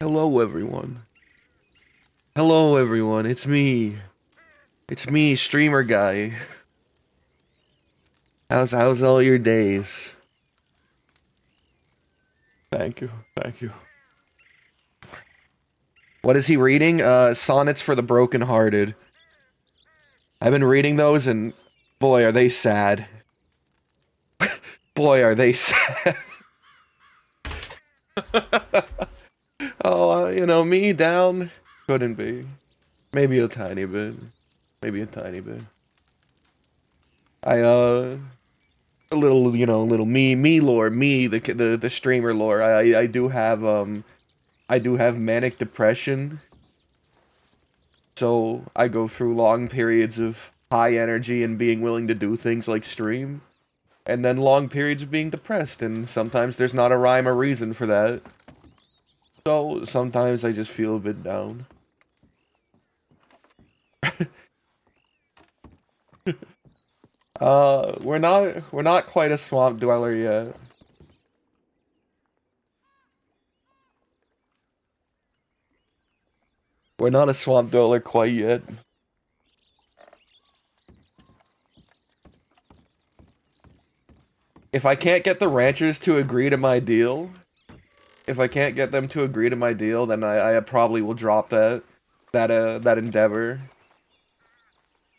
Hello, everyone. Hello, everyone. It's me. It's me, streamer guy. How's all your days? Thank you. Thank you. What is he reading? Sonnets for the Brokenhearted. I've been reading those, and boy, are they sad. Boy, are they sad. Oh, me down. Couldn't be. Maybe a tiny bit. Maybe a tiny bit. I a little, little me lore, me the streamer lore. I do have manic depression, so I go through long periods of high energy and being willing to do things like stream, and then long periods of being depressed, and sometimes there's not a rhyme or reason for that. So sometimes I just feel a bit down. We're not quite a swamp dweller yet. We're not a swamp dweller quite yet. If I can't get the ranchers to agree to my deal, if I can't get them to agree to my deal, then I probably will drop that endeavor.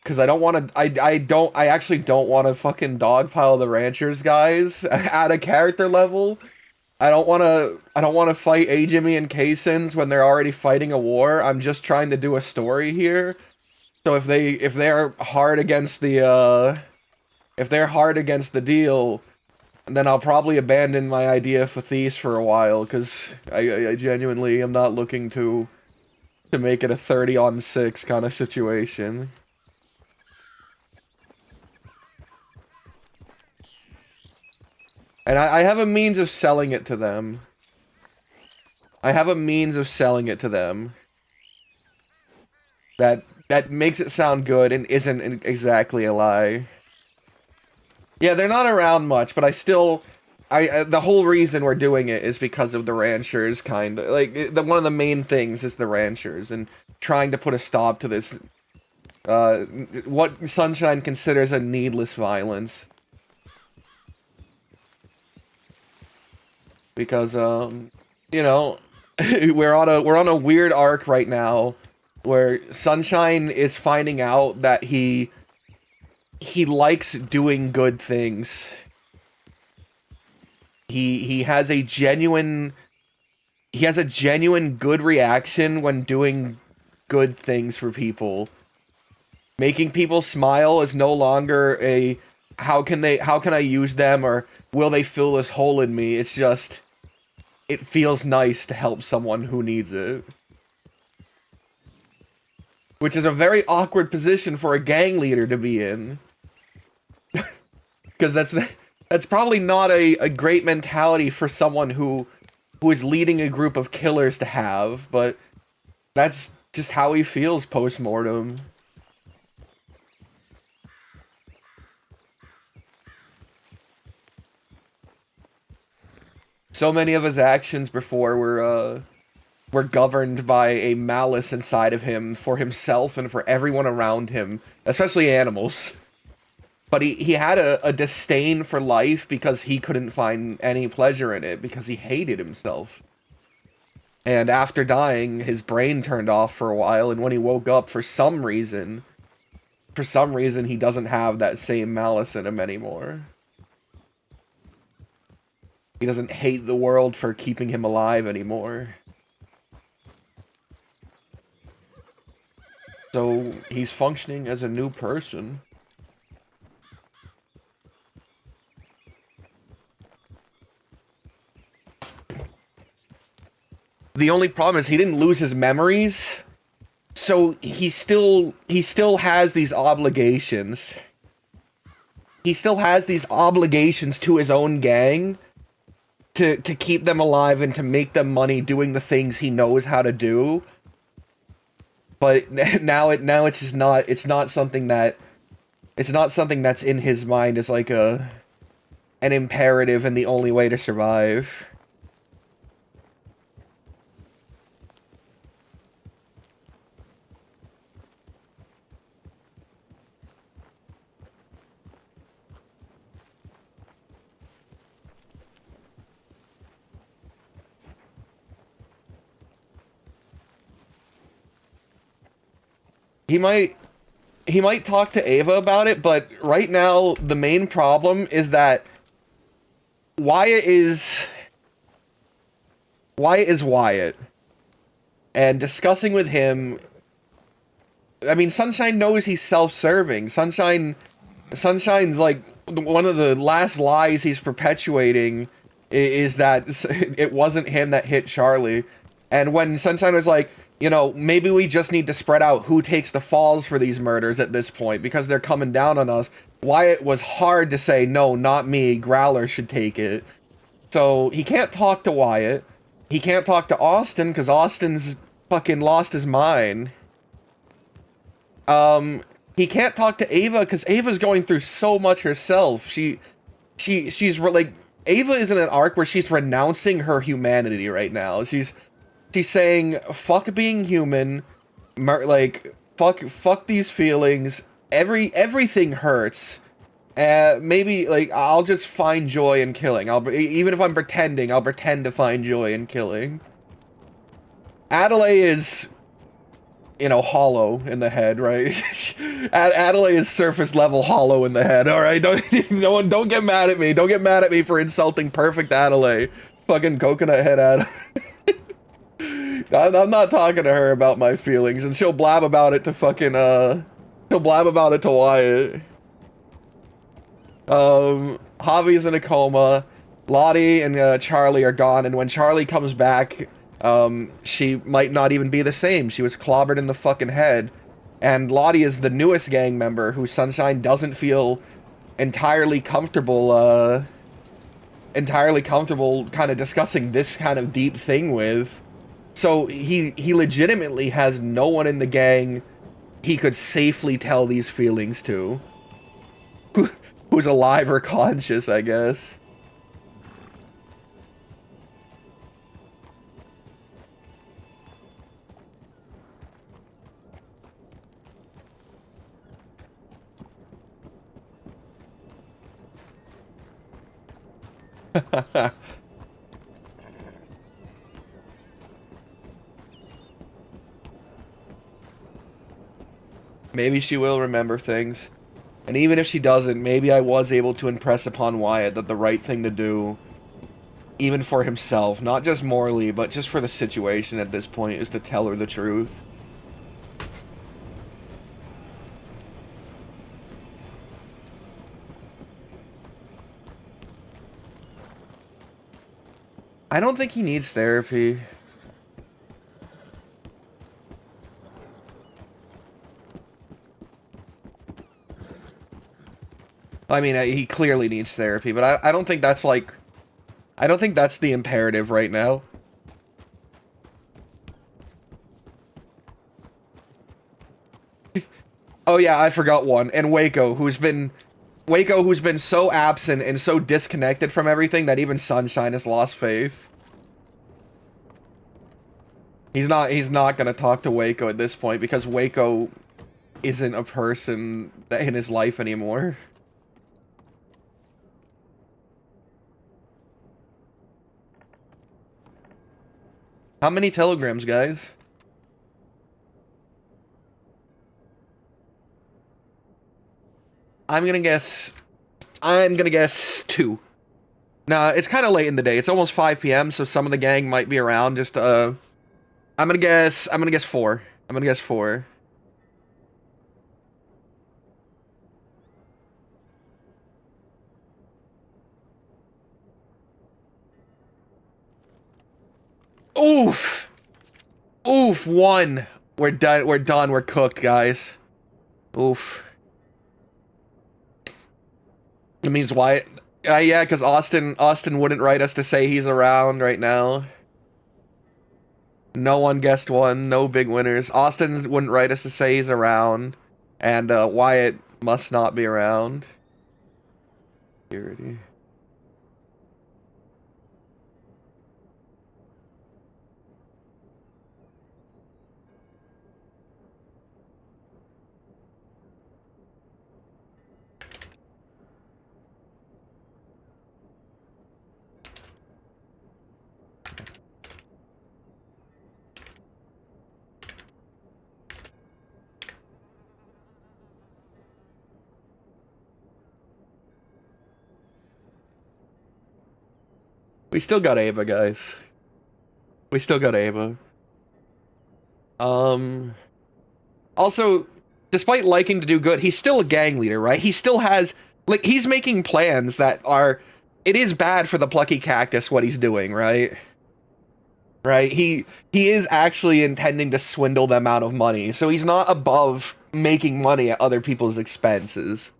Cause I don't want to. I actually don't want to fucking dogpile the ranchers, guys, at a character level. I don't want to. I don't want to fight A Jimmy and K-Sins when they're already fighting a war. I'm just trying to do a story here. So if they're hard against the deal, then I'll probably abandon my idea for Thieves for a while, because I genuinely am not looking to make it a 30-on-6 kind of situation. And I have a means of selling it to them. I have a means of selling it to them that makes it sound good and isn't exactly a lie. Yeah, they're not around much, but the whole reason we're doing it is because of the ranchers, kind of. Like, one of the main things is the ranchers, and trying to put a stop to this, what Sunshine considers a needless violence. Because, we're on a weird arc right now, where Sunshine is finding out that he likes doing good things. He has a genuine good reaction when doing good things for people. Making people smile is no longer a how can I use them, or will they fill this hole in me? It's just, it feels nice to help someone who needs it. Which is a very awkward position for a gang leader to be in. Because that's probably not a great mentality for someone who is leading a group of killers to have, but that's just how he feels post-mortem. So many of his actions before were governed by a malice inside of him for himself and for everyone around him, especially animals. But he had a disdain for life because he couldn't find any pleasure in it, because he hated himself. And after dying, his brain turned off for a while, and when he woke up, for some reason, he doesn't have that same malice in him anymore. He doesn't hate the world for keeping him alive anymore. So he's functioning as a new person. The only problem is he didn't lose his memories, so he still has these obligations. He still has these obligations to his own gang to keep them alive and to make them money doing the things he knows how to do. But now it's just not, it's not something that's in his mind as like an imperative and the only way to survive. He might talk to Ava about it, but right now the main problem is that Wyatt is Wyatt, and discussing with him. I mean, Sunshine knows he's self-serving. Sunshine's like one of the last lies he's perpetuating is that it wasn't him that hit Charlie. And when Sunshine was like, you know, maybe we just need to spread out who takes the falls for these murders at this point because they're coming down on us. Wyatt was hard to say, no, not me. Growler should take it. So he can't talk to Wyatt. He can't talk to Austin because Austin's fucking lost his mind. He can't talk to Ava because Ava's going through so much herself. She's like, Ava is in an arc where she's renouncing her humanity right now. She's saying, fuck being human, like, fuck these feelings, everything hurts. Maybe, like, I'll just find joy in killing. Even if I'm pretending, I'll pretend to find joy in killing. Adelaide is, you know, hollow in the head, right? Adelaide is surface level hollow in the head. All right, don't get mad at me. Don't get mad at me for insulting perfect Adelaide. Fucking coconut head Adelaide. I'm not talking to her about my feelings, and she'll blab about it to fucking she'll blab about it to Wyatt. Javi's in a coma. Lottie and Charlie are gone, and when Charlie comes back, she might not even be the same. She was clobbered in the fucking head. And Lottie is the newest gang member who Sunshine doesn't feel entirely comfortable kind of discussing this kind of deep thing with. So he legitimately has no one in the gang he could safely tell these feelings to. Who's alive or conscious, I guess. Maybe she will remember things. And even if she doesn't, maybe I was able to impress upon Wyatt that the right thing to do, even for himself, not just morally, but just for the situation at this point, is to tell her the truth. I don't think he needs therapy. I mean, he clearly needs therapy, but I don't think that's like... I don't think that's the imperative right now. Oh yeah, I forgot one. And Waco, who's been so absent and so disconnected from everything that even Sunshine has lost faith. He's not gonna talk to Waco at this point because Waco isn't a person in his life anymore. How many telegrams, guys? I'm gonna guess 2. Nah, it's kind of late in the day. It's almost 5 p.m., so some of the gang might be around. Just I'm gonna guess 4. I'm gonna guess 4. Oof. Oof, 1. We're done. We're cooked, guys. Oof. It means Wyatt. Yeah, because Austin wouldn't write us to say he's around right now. No one guessed 1. No big winners. Austin wouldn't write us to say he's around. And Wyatt must not be around. Security. We still got Ava, guys. We still got Ava. Also, despite liking to do good, he's still a gang leader, right? He still has, like, he's making plans that are, it is bad for the plucky cactus what he's doing, right? Right? He is actually intending to swindle them out of money, so he's not above making money at other people's expenses.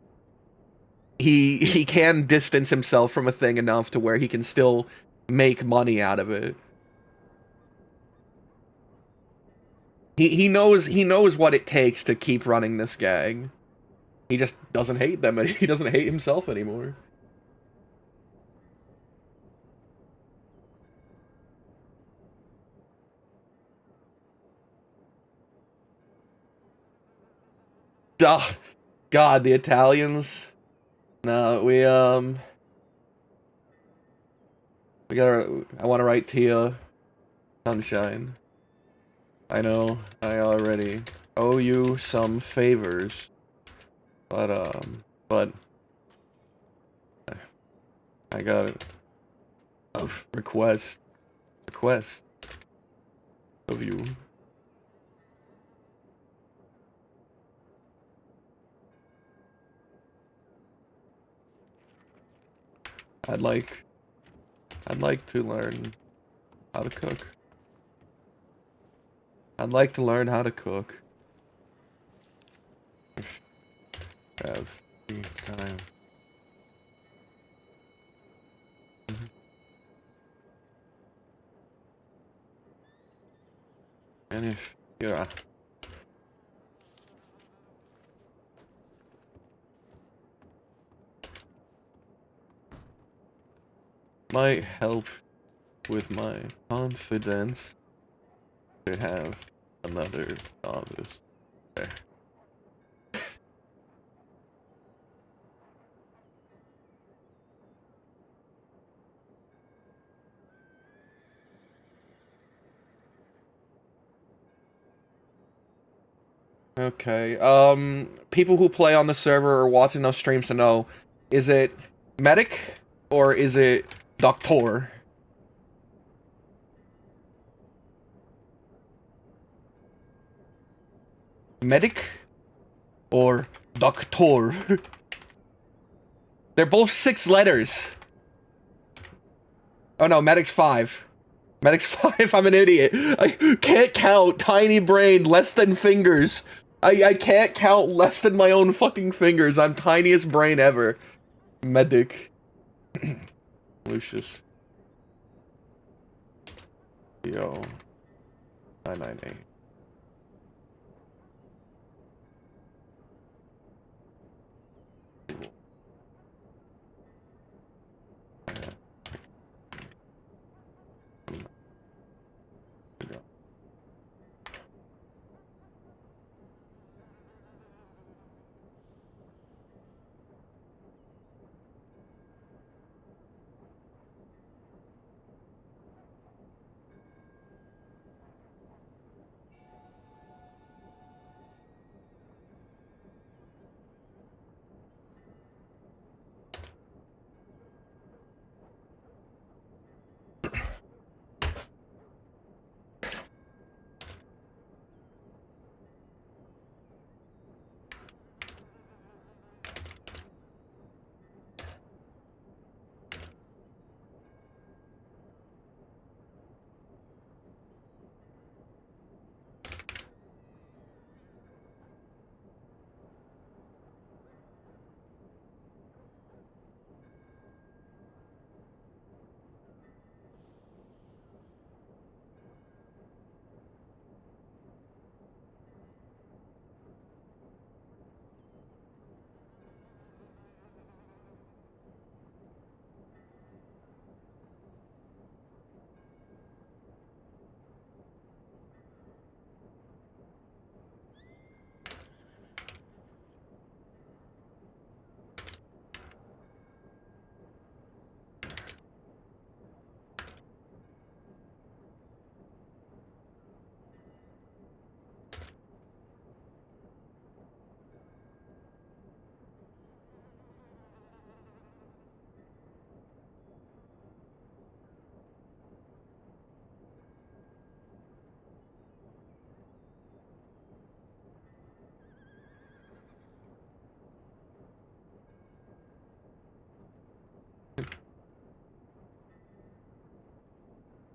He can distance himself from a thing enough to where he can still make money out of it. He knows what it takes to keep running this gang. He just doesn't hate them, and he doesn't hate himself anymore. Ugh, God, the Italians. No, we gotta. I want to write Tia, Sunshine. I know I already owe you some favors, but I got it. Oh, request of you. I'd like to learn how to cook. I'd like to learn how to cook. Have free time. And if yeah. Might help with my confidence to have another novice there. Okay, people who play on the server or watch enough streams to know, is it medic or is it doctor? Medic or doctor? They're both 6 letters. Oh no, medic's 5. Medic's 5, I'm an idiot. I can't count, tiny brain, less than fingers. I can't count less than my own fucking fingers. I'm tiniest brain ever. Medic. Lucius. Yo. 998.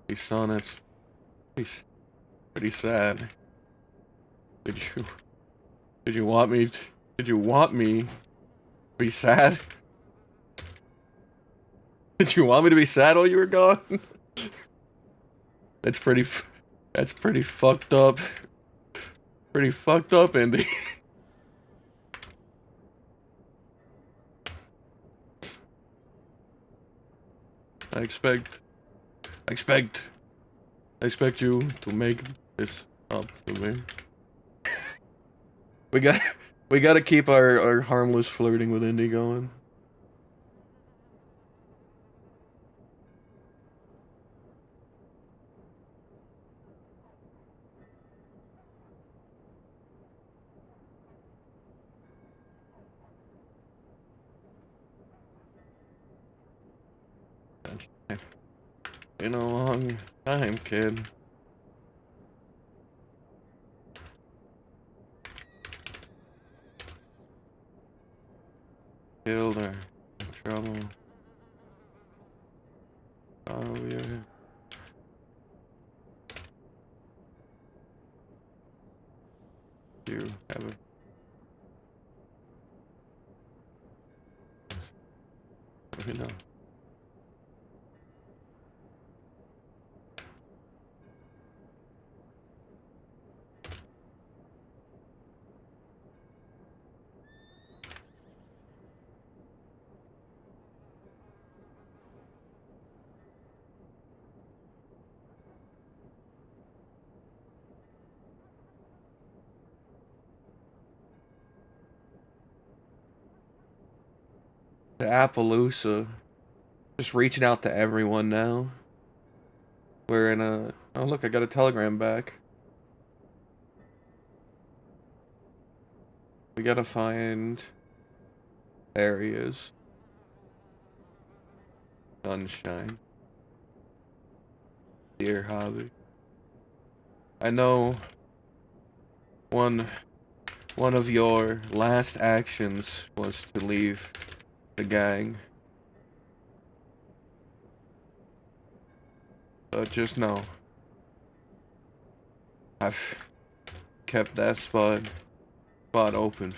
Hey, son, it's pretty sad. Did you want me to be sad? Did you want me to be sad while you were gone? That's pretty fucked up. Pretty fucked up, Andy. I expect you to make this up to me. We got we gotta keep our harmless flirting with Indy going. Been a long time, kid. Killed her. In trouble. Oh, yeah. You have a... You know. The Appaloosa. Just reaching out to everyone now. We're in a... Oh, look, I got a telegram back. We gotta find areas. Sunshine. Dear hobby. I know one of your last actions was to leave the gang. But just know, I've kept that spot open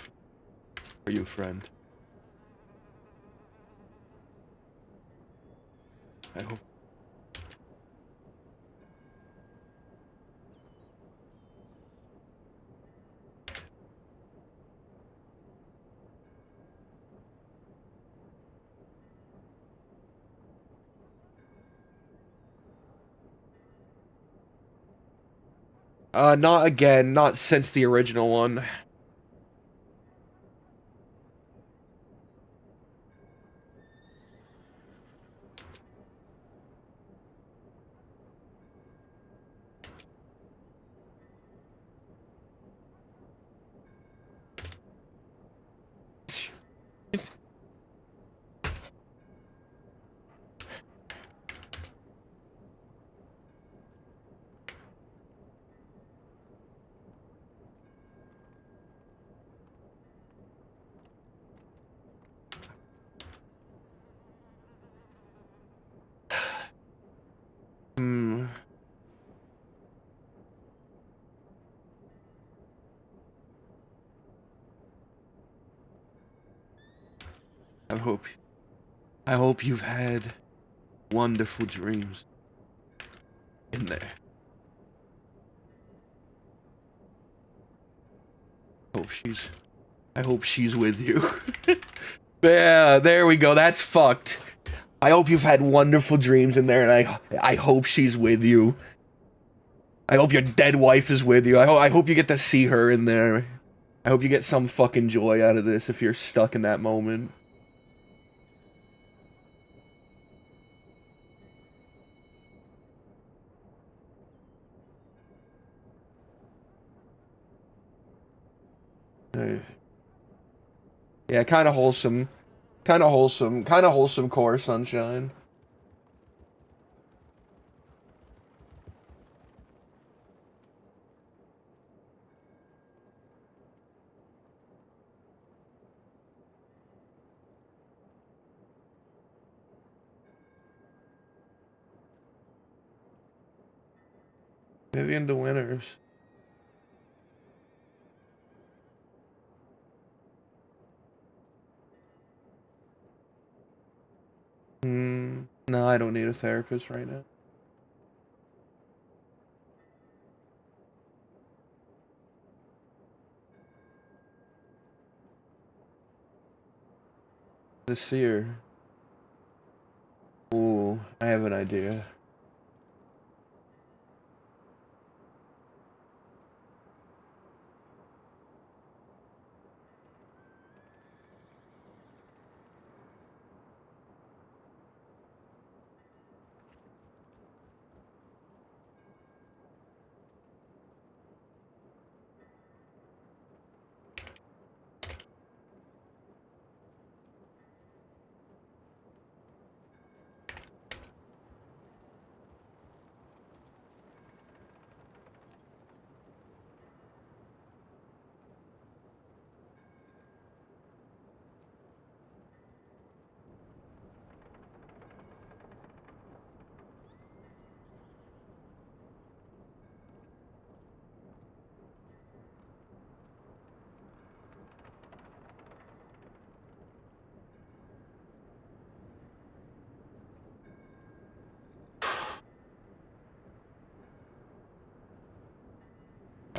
for you, friend. I hope. Not again, not since the original one. I hope you've had wonderful dreams in there. I hope she's with you. Yeah, there we go. That's fucked. I hope you've had wonderful dreams in there, and I hope she's with you. I hope your dead wife is with you. I hope you get to see her in there. I hope you get some fucking joy out of this if you're stuck in that moment. Yeah, kind of wholesome. Kind of wholesome core, Sunshine. Vivian the winners. No, I don't need a therapist right now. The seer. Ooh, I have an idea.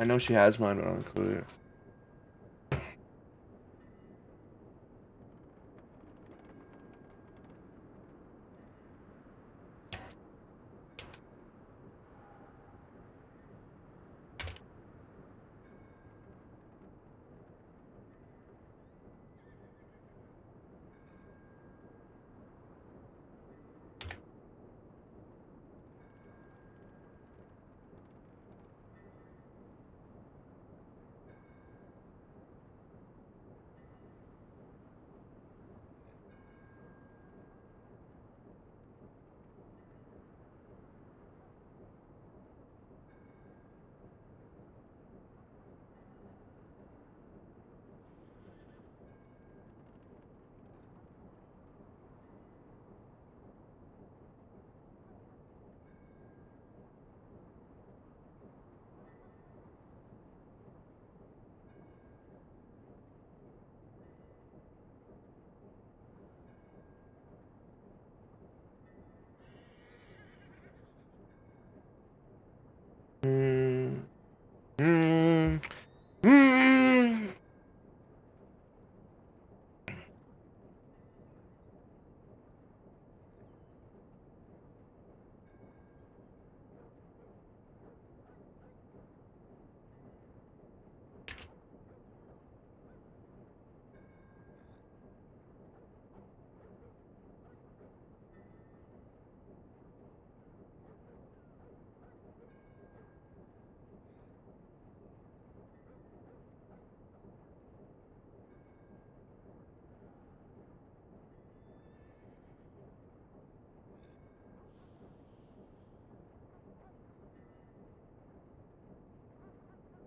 I know she has mine, but I'll include it. Mm. Mm. Mm.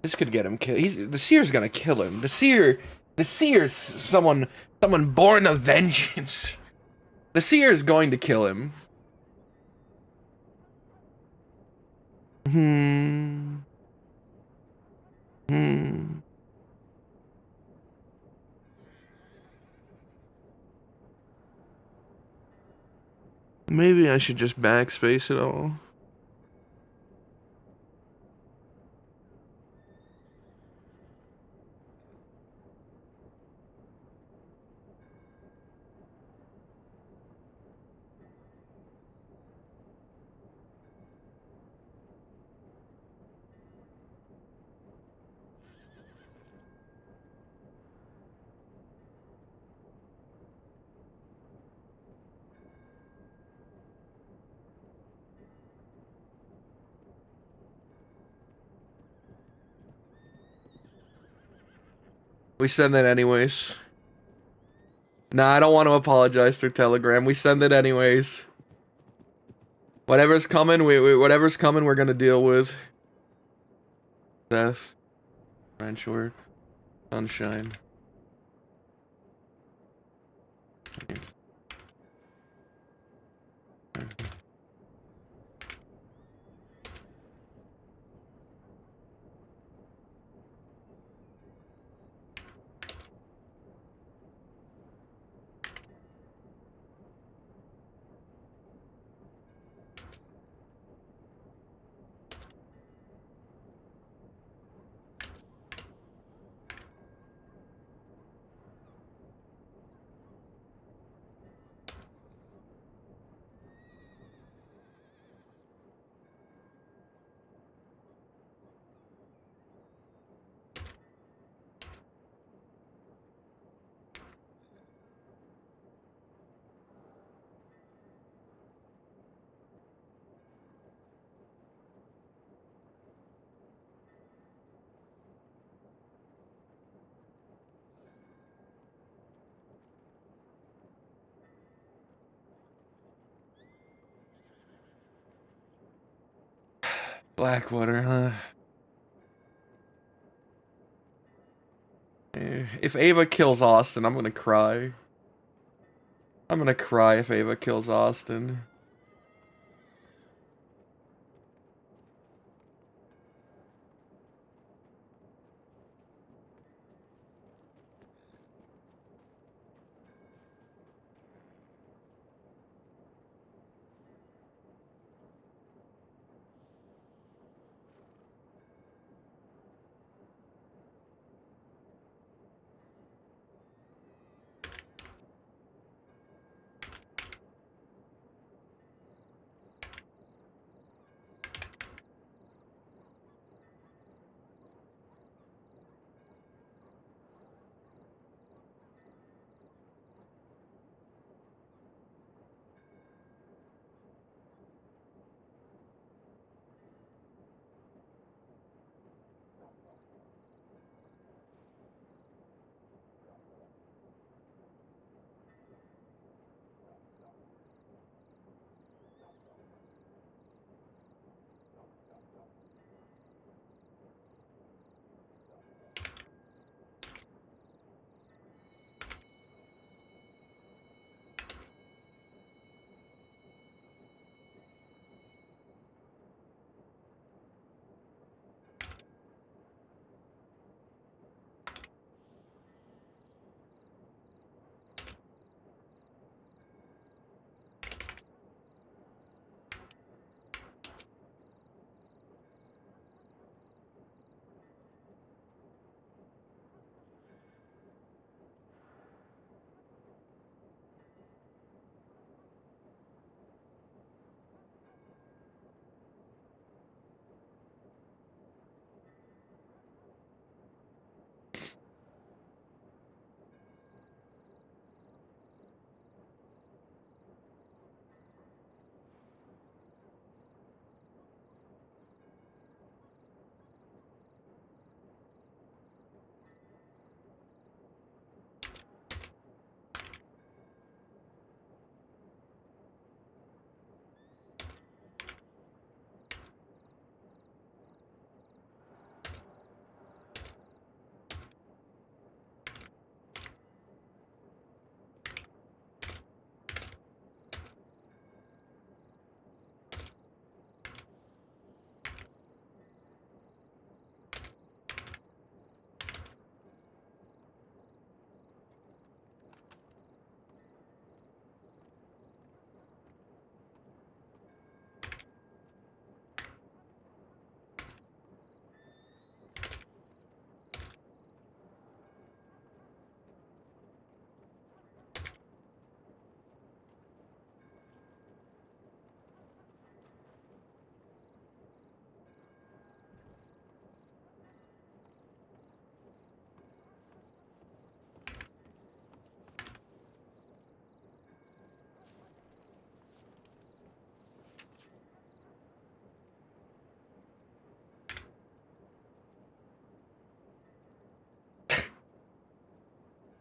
This could get him killed. The seer's gonna kill him. The seer's someone born of vengeance. The seer's going to kill him. Hmm. Hmm. Maybe I should just backspace it all. We send that anyways. Nah, I don't want to apologize through Telegram. We send it anyways. Whatever's coming, whatever's coming, we're gonna deal with. Death, Ranchor, Sunshine. Blackwater, huh? If Ava kills Austin, I'm gonna cry. I'm gonna cry if Ava kills Austin.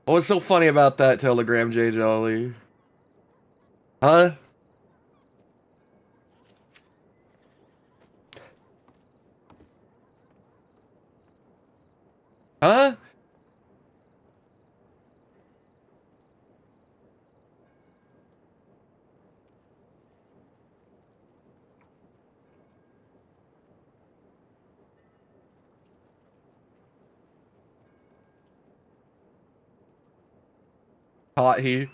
What was so funny about that telegram, J. Jolly? Huh? Huh? Hot he.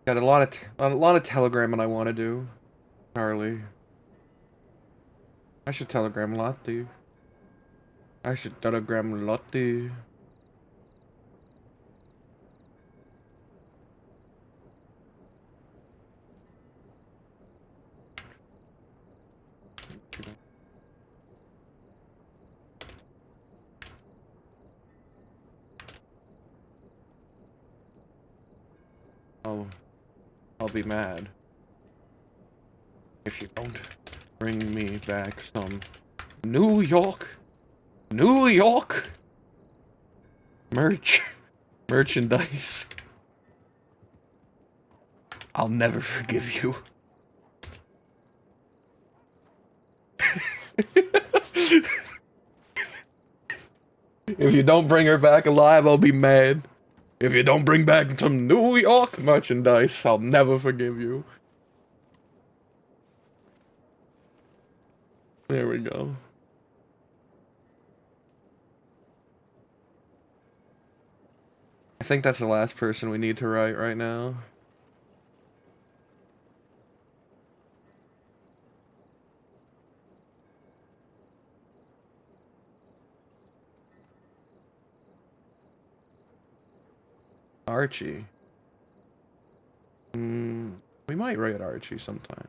Got a lot of telegramming I want to do, Charlie. I should telegram Lottie. I should telegram Lottie. I'll be mad if you don't bring me back some New York merchandise. I'll never forgive you. If you don't bring her back alive, I'll be mad. If you don't bring back some New York merchandise, I'll never forgive you. There we go. I think that's the last person we need to write right now. Archie. We might write Archie sometime.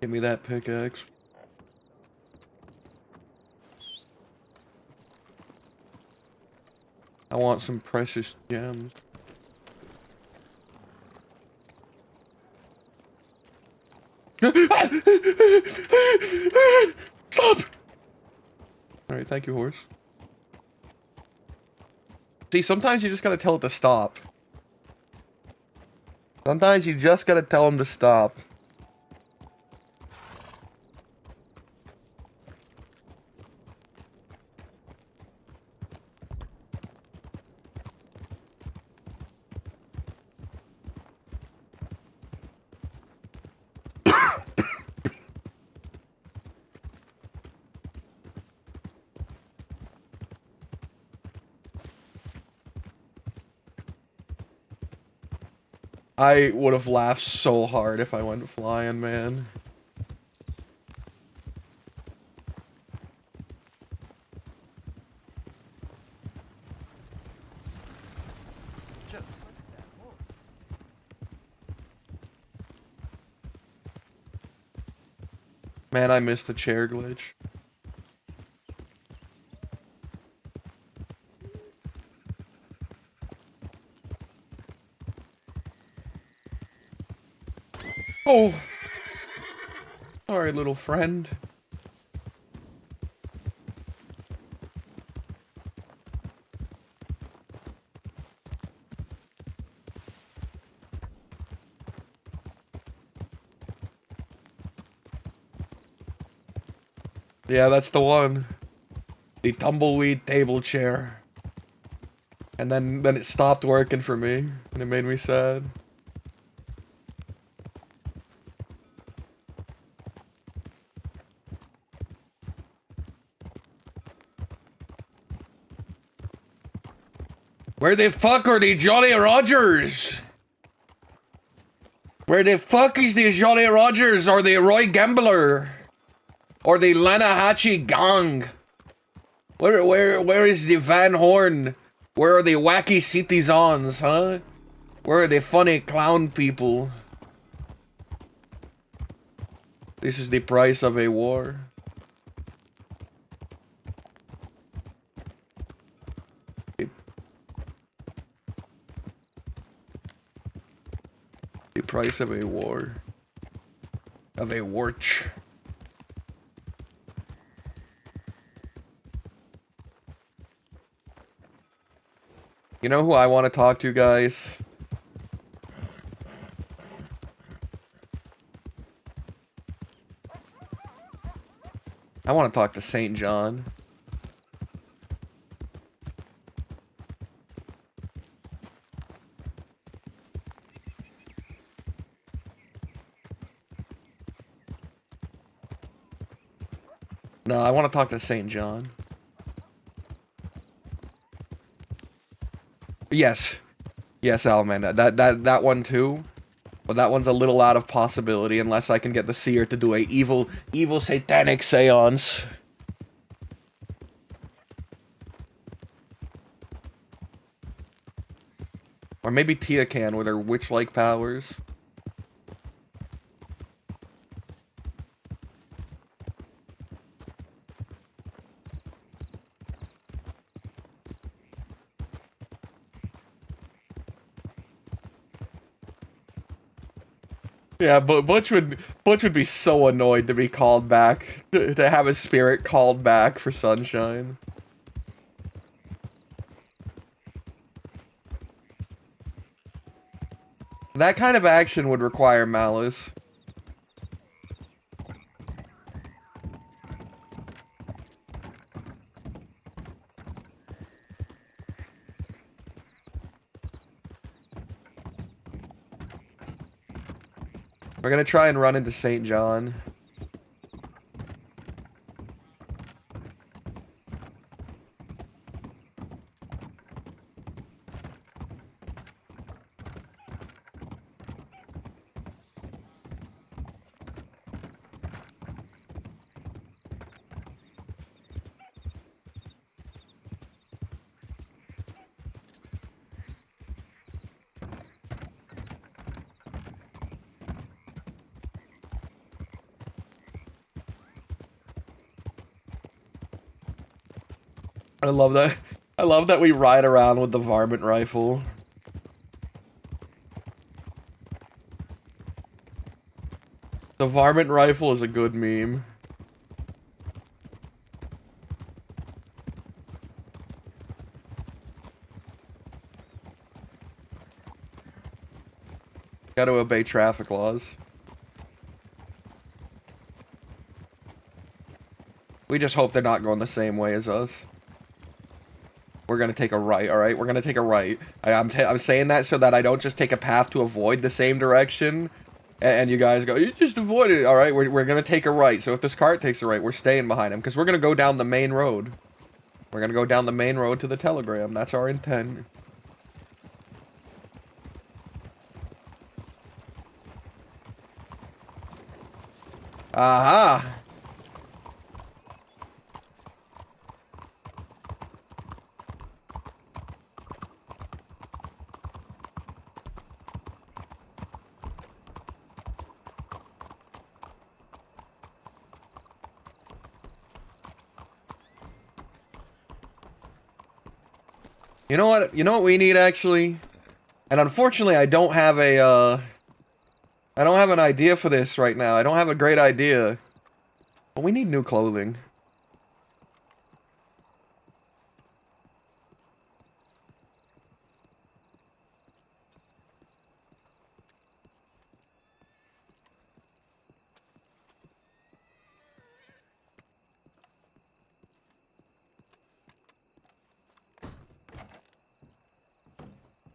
Give me that pickaxe. I want some precious gems. Stop! Alright, thank you, horse. See, sometimes you just gotta tell it to stop. Sometimes you just gotta tell him to stop. I would have laughed so hard if I went flying, man. Man, I missed the chair glitch. Oh! Sorry, little friend. Yeah, that's the one. The tumbleweed table chair. And then it stopped working for me, and it made me sad. Where the fuck are the Jolly Rogers? Where the fuck is the Jolly Rogers or the Roy Gambler? Or the Lanahatchee Gang? Where is the Van Horn? Where are the wacky citizens, huh? Where are the funny clown people? This is the price of a war. The price of a war. Of a warch. You know who I want to talk to, guys? I want to talk to St. John. No, I want to talk to St. John. Yes. Yes, Almanda. That one too. But that one's a little out of possibility unless I can get the seer to do a evil satanic seance. Or maybe Tia can with her witch-like powers. Yeah, but Butch would be so annoyed to be called back, to have his spirit called back for Sunshine. That kind of action would require Malice. We're gonna try and run into St. John. I love that. I love that we ride around with the varmint rifle. The varmint rifle is a good meme. Gotta obey traffic laws. We just hope they're not going the same way as us. We're gonna take a right, alright? We're gonna take a right. I'm saying that so that I don't just take a path to avoid the same direction. And you guys go, you just avoided it. Alright, we're gonna take a right. So if this cart takes a right, we're staying behind him. Because we're gonna go down the main road. We're gonna go down the main road to the Telegram. That's our intent. Aha! You know what? You know what we need actually? And unfortunately, I don't have a I don't have an idea for this right now. I don't have a great idea. But we need new clothing.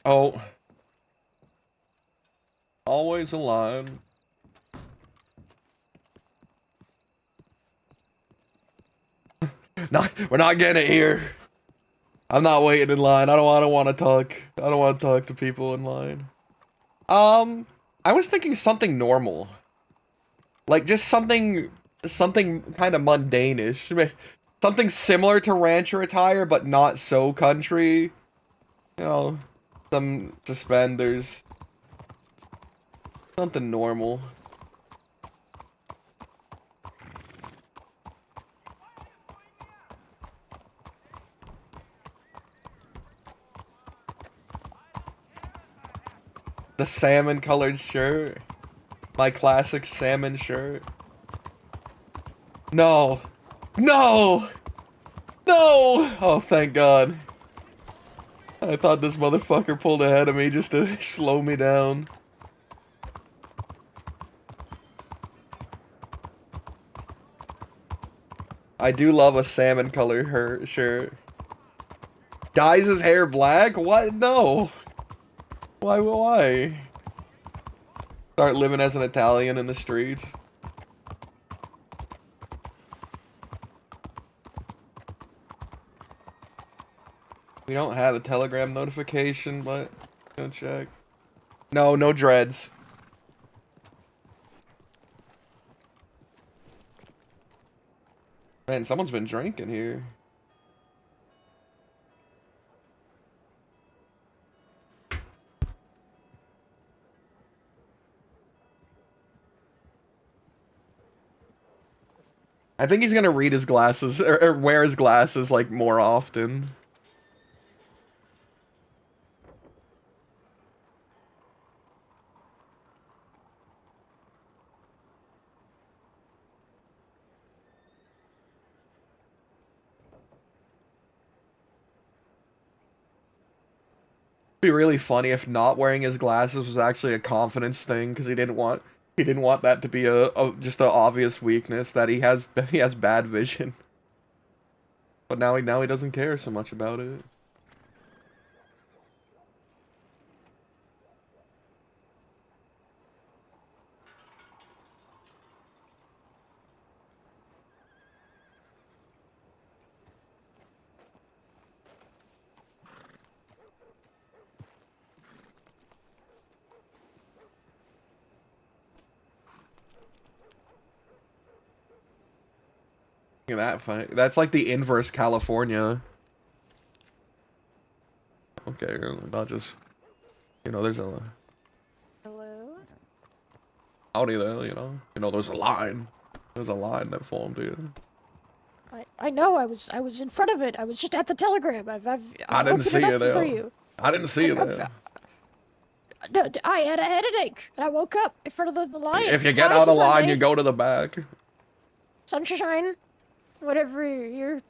Oh. Always alive. We're not getting it here. I'm not waiting in line. I don't want to talk. I don't want to talk to people in line. I was thinking something normal. Like just something kind of mundane-ish. Something similar to rancher attire, but not so country. You know, some suspenders. Something normal. The salmon colored shirt. My classic salmon shirt. No. No! No! Oh, thank God. I thought this motherfucker pulled ahead of me just to slow me down. I do love a salmon colored shirt. Dyes his hair black? What? No. Why? Start living as an Italian in the streets. We don't have a Telegram notification, but gonna check. No, no dreads. Man, someone's been drinking here. I think he's gonna read his glasses, or wear his glasses, like, more often. It'd be really funny if not wearing his glasses was actually a confidence thing, because he didn't want that to be just an obvious weakness that he has bad vision. But now he doesn't care so much about it. Look at that funny. That's like the inverse California. Okay, not just, you know, there's a Hello? howdy there, you know, there's a line. There's a line that formed here. I know. I was in front of it. I was just at the telegram. I didn't see you there. For you. I didn't see you there. No, I had a headache, and I woke up in front of the line. If you get out of line, you go to the back. Sunshine, whatever your.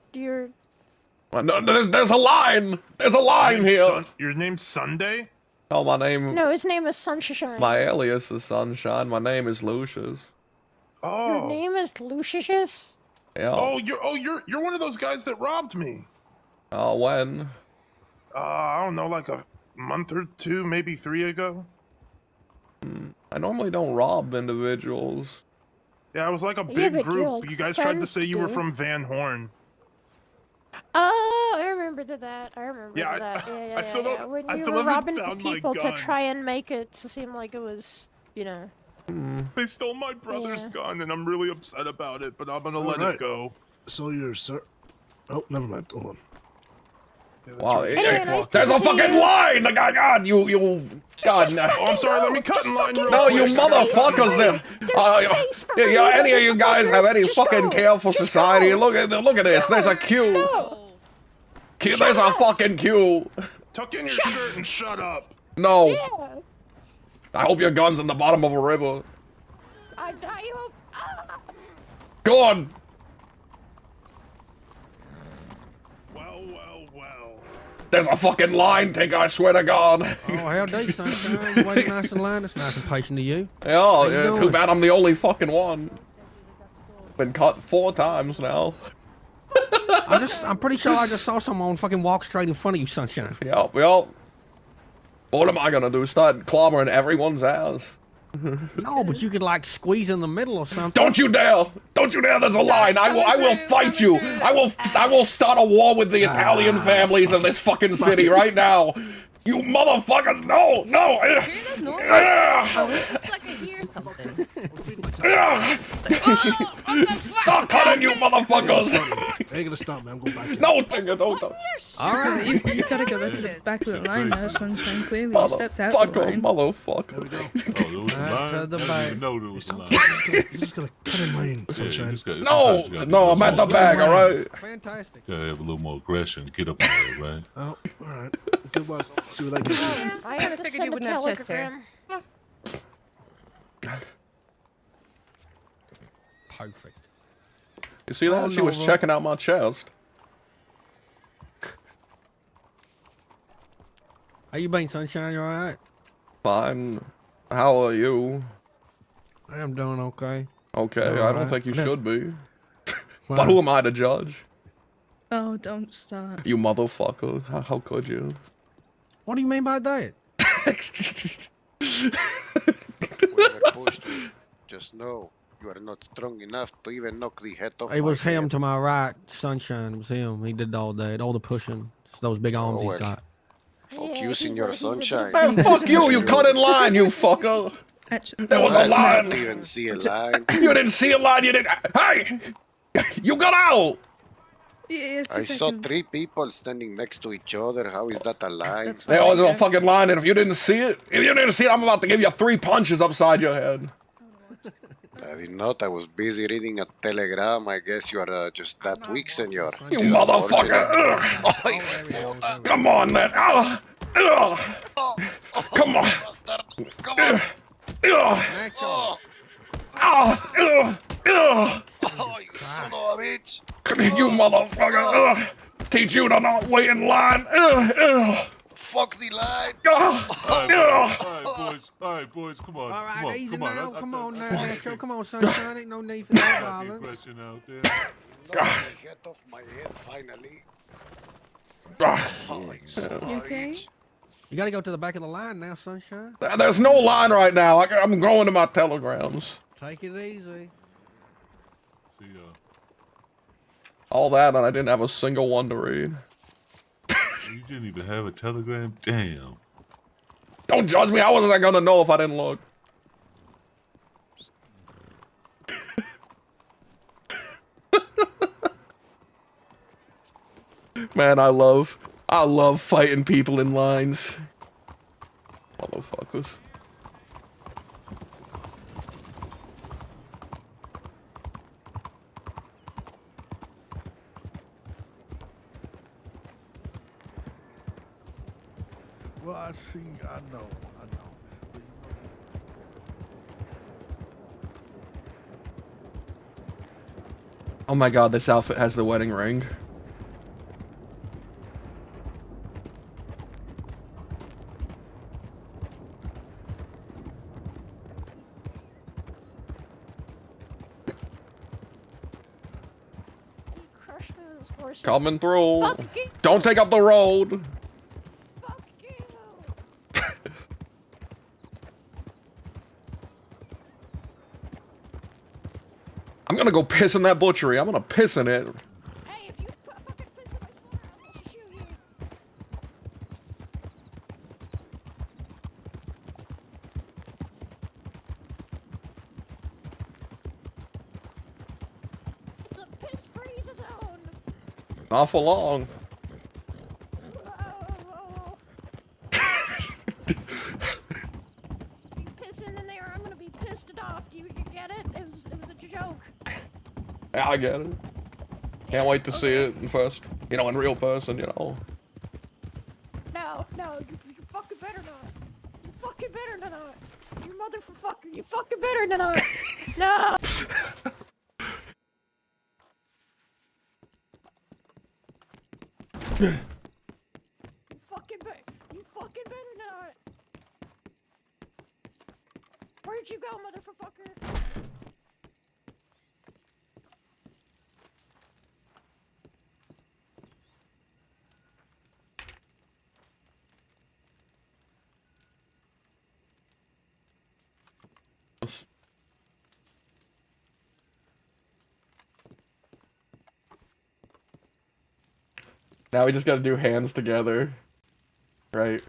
Well, no, there's a line. There's a line here. Your name's Sunday? Oh, my name. No, his name is Sunshine. My alias is Sunshine. My name is Lucius. Oh. Your name is Lucius? Yeah. Oh, you're one of those guys that robbed me. Oh, when? I don't know, like a month or two, maybe 3 ago. I normally don't rob individuals. Yeah, it was like a big but group. You guys tried to friends say you were do. from Van Horn. Oh, I remember that. I remember Yeah, that. Yeah, I still don't- When I you still were haven't robbing found my people to gun. try and make it to seem like it was, you know. They stole my brother's Yeah. gun, and I'm really upset about it, but I'm gonna let Alright. it go. So you're sir. Oh, never mind. Hold on. Yeah, that's Wow, right. Anyway, nice to there's a see fucking you. line! God, you, God, no. Oh, I'm sorry, let me cut in line real No, quick. you motherfuckers! There, space for me, any of you guys have any Just fucking go. care for Just society? go. Look at this. There's a queue. No. There's a fucking queue. Tuck in your shirt and shut up. No. Yeah. I hope your gun's in the bottom of a river. I hope. Go on. Well. There's a fucking line, I swear to God. Oh, how day, Sunshine. You waiting nice in line. It's nice and patient to you. Yeah, too doing? bad I'm the only fucking one. Been cut 4 times now. I'm pretty sure I just saw someone fucking walk straight in front of you, Sunshine. Yep. What am I gonna do? Start clobbering everyone's ass? No, but you could like squeeze in the middle or something. Don't you dare! Don't you dare! There's a line. I will fight you. I will start a war with the Italian families of this fucking city right now. You motherfuckers! No! Hear that noise? It's like I hear something. Stop cutting, you motherfuckers! I ain't gonna stop, man. I'm going back in. No, don't. All right. You gotta go back to the back of the line now, Sunshine. Clearly, you stepped out the Motherfucker, line. motherfucker. There we go. Oh, there was a Back to line? the I didn't back. even know there was a line. You're just gonna cut in lane, Yeah, you Sunshine. just got- No, sometimes you gotta no, be I'm at the more- back, alright? Fantastic. Gotta have a little more aggression. Get up there, right? Oh, all right. Good luck. See what I can do. I have to figured send you a wouldn't have chest hair. telegram. Perfect. You see that? Oh, She was Nova. checking out my chest. How you been, Sunshine? You all right? Fine. How are you? I am doing okay. Okay, I don't Alright. think you should be. Well, But who am I to judge? Oh, don't start. You motherfucker. How could you? What do you mean by that? Whoever pushed you, just know you are not strong enough to even knock the head off It was my him head. to my right, Sunshine. It was him. He did all that, all the pushing. It's those big arms he's well. got. Fuck Yeah, you, he's Senor a bit of Sunshine. Man, fuck you! You cut in line, you fucker. Actually, There was I a line. didn't even see a line. You didn't see a line. You didn't. Hey, you got out. yeah, I saw 3 people standing next to each other. How is that a line? That's fine. There was yeah. a fucking line, and if you didn't see it, I'm about to give you 3 punches upside your head. I did not. I was busy reading a telegram. I guess you are just that weak, senor. You It is motherfucker. unfortunate. Ugh. Oh, hijo de puta. Come on, man. Ugh. Ugh. Come on. Bastard. Come on. Ugh. Oh, Ah. Ugh. Ugh. oh, you son of a bitch. You motherfucker. Ugh. Teach you to not wait in line. Ugh. Ugh. Fuck the line. Ugh. Ugh. All right, boys, come on. All right, come on, easy come on. now. I Come on now, I Nacho. Come on, Sunshine. Ain't no need for that the violence. aggression out there. Knock the head off my head, finally. Ugh. Oh, you son of a You okay? bitch. You gotta go to the back of the line now, Sunshine. There's no line right now. I'm going to my telegrams. Take it easy. See ya. All that, and I didn't have a single one to read. You didn't even have a telegram? Damn. Don't judge me. How was I gonna know if I didn't look? Man, I love fighting people in lines. Motherfuckers. Well, I see. I know. But you know, Oh my god, this outfit has the wedding ring. He crushed those horses. Coming through. Fuck you. Don't take up the road. Fuck you. I'm gonna go piss in that butchery. I'm gonna piss in it. Hey, if you fucking piss in my slaughterhouse, I'll just shoot you. It's a piss freeze zone. Not for long. Oh. You pissing in there, I'm gonna be pissed off. Do you get it? It was a joke. Yeah, I get it. Can't wait to see it in first. You know, in real person, you know. No, you fucking better not. You fucking better not. You motherfucker, you fucking better not. No. You fucking better not. Where'd you go, motherfucker? Now we just gotta do hands together. Right?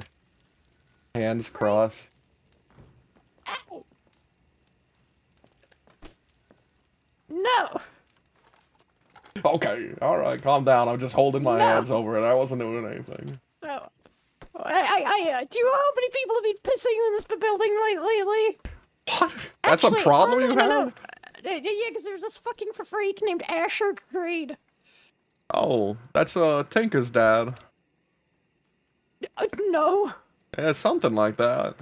Hands cross. Ow. No. Okay, alright, calm down. I'm just holding my No. hands over it. I wasn't doing anything. No. Do you know how many people have been pissing in this building lately? What? That's Actually, a problem you no, have? no. Yeah, because there's this fucking freak named Asher Creed. Oh, that's Tinker's dad. No. Yeah, something like that.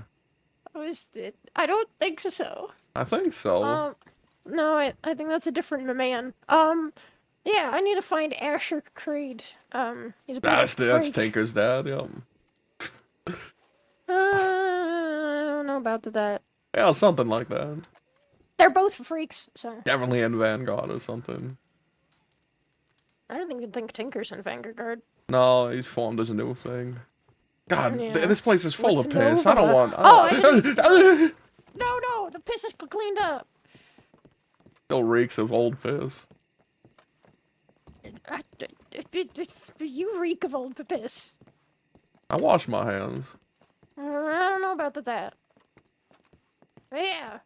I don't think so. I think so. No, I think that's a different man. Yeah, I need to find Asher Creed. He's a bit That's of a freak. Tinker's dad, yeah. I don't know about that. Yeah, something like that. They're both freaks, so Definitely in Vanguard or something. I don't even think Tinker's in Vanguard. No, he's formed as a new thing. God, Yeah. this place is full of With piss. I don't Nova. want. Oh, No, the piss is cleaned up. Still reeks of old piss. You reek of old piss. I wash my hands. I don't know about that. But yeah,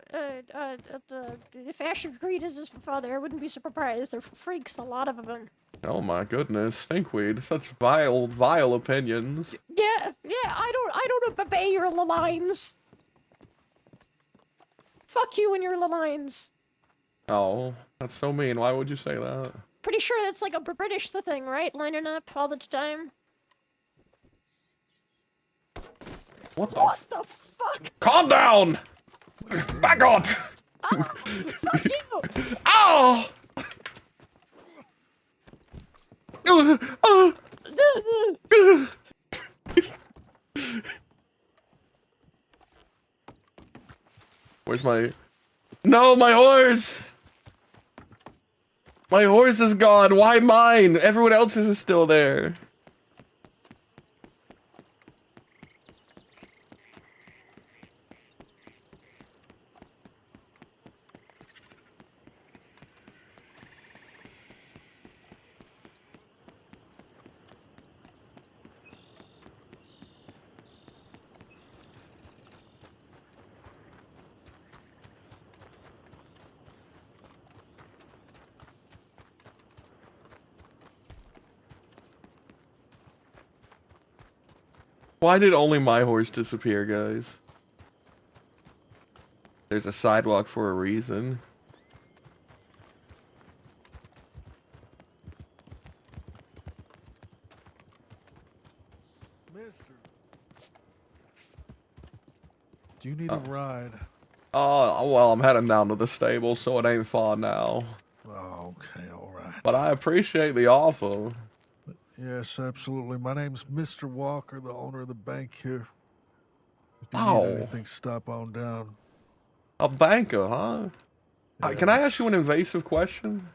if Asher Creed is his father, I wouldn't be surprised. They're freaks, a lot of them. Oh my goodness, stinkweed. Such vile opinions. Yeah, I don't obey your lines. Fuck you and your lines. Oh, that's so mean. Why would you say that? Pretty sure that's like a British thing, right? Lining up all the time. What the What the fuck? Calm down! Back up! Fuck you! Oh! Where's my... No, my horse! My horse is gone. Why mine? Everyone else's is still there. Why did only my horse disappear, guys? There's a sidewalk for a reason. Mister. Do you need a ride? Oh, well, I'm heading down to the stable, so it ain't far now. Oh, okay, all right. But I appreciate the offer. Yes, absolutely. My name's Mr. Walker, the owner of the bank here. If you Oh. need anything, stop on down. A banker, huh? Can I ask you an invasive question?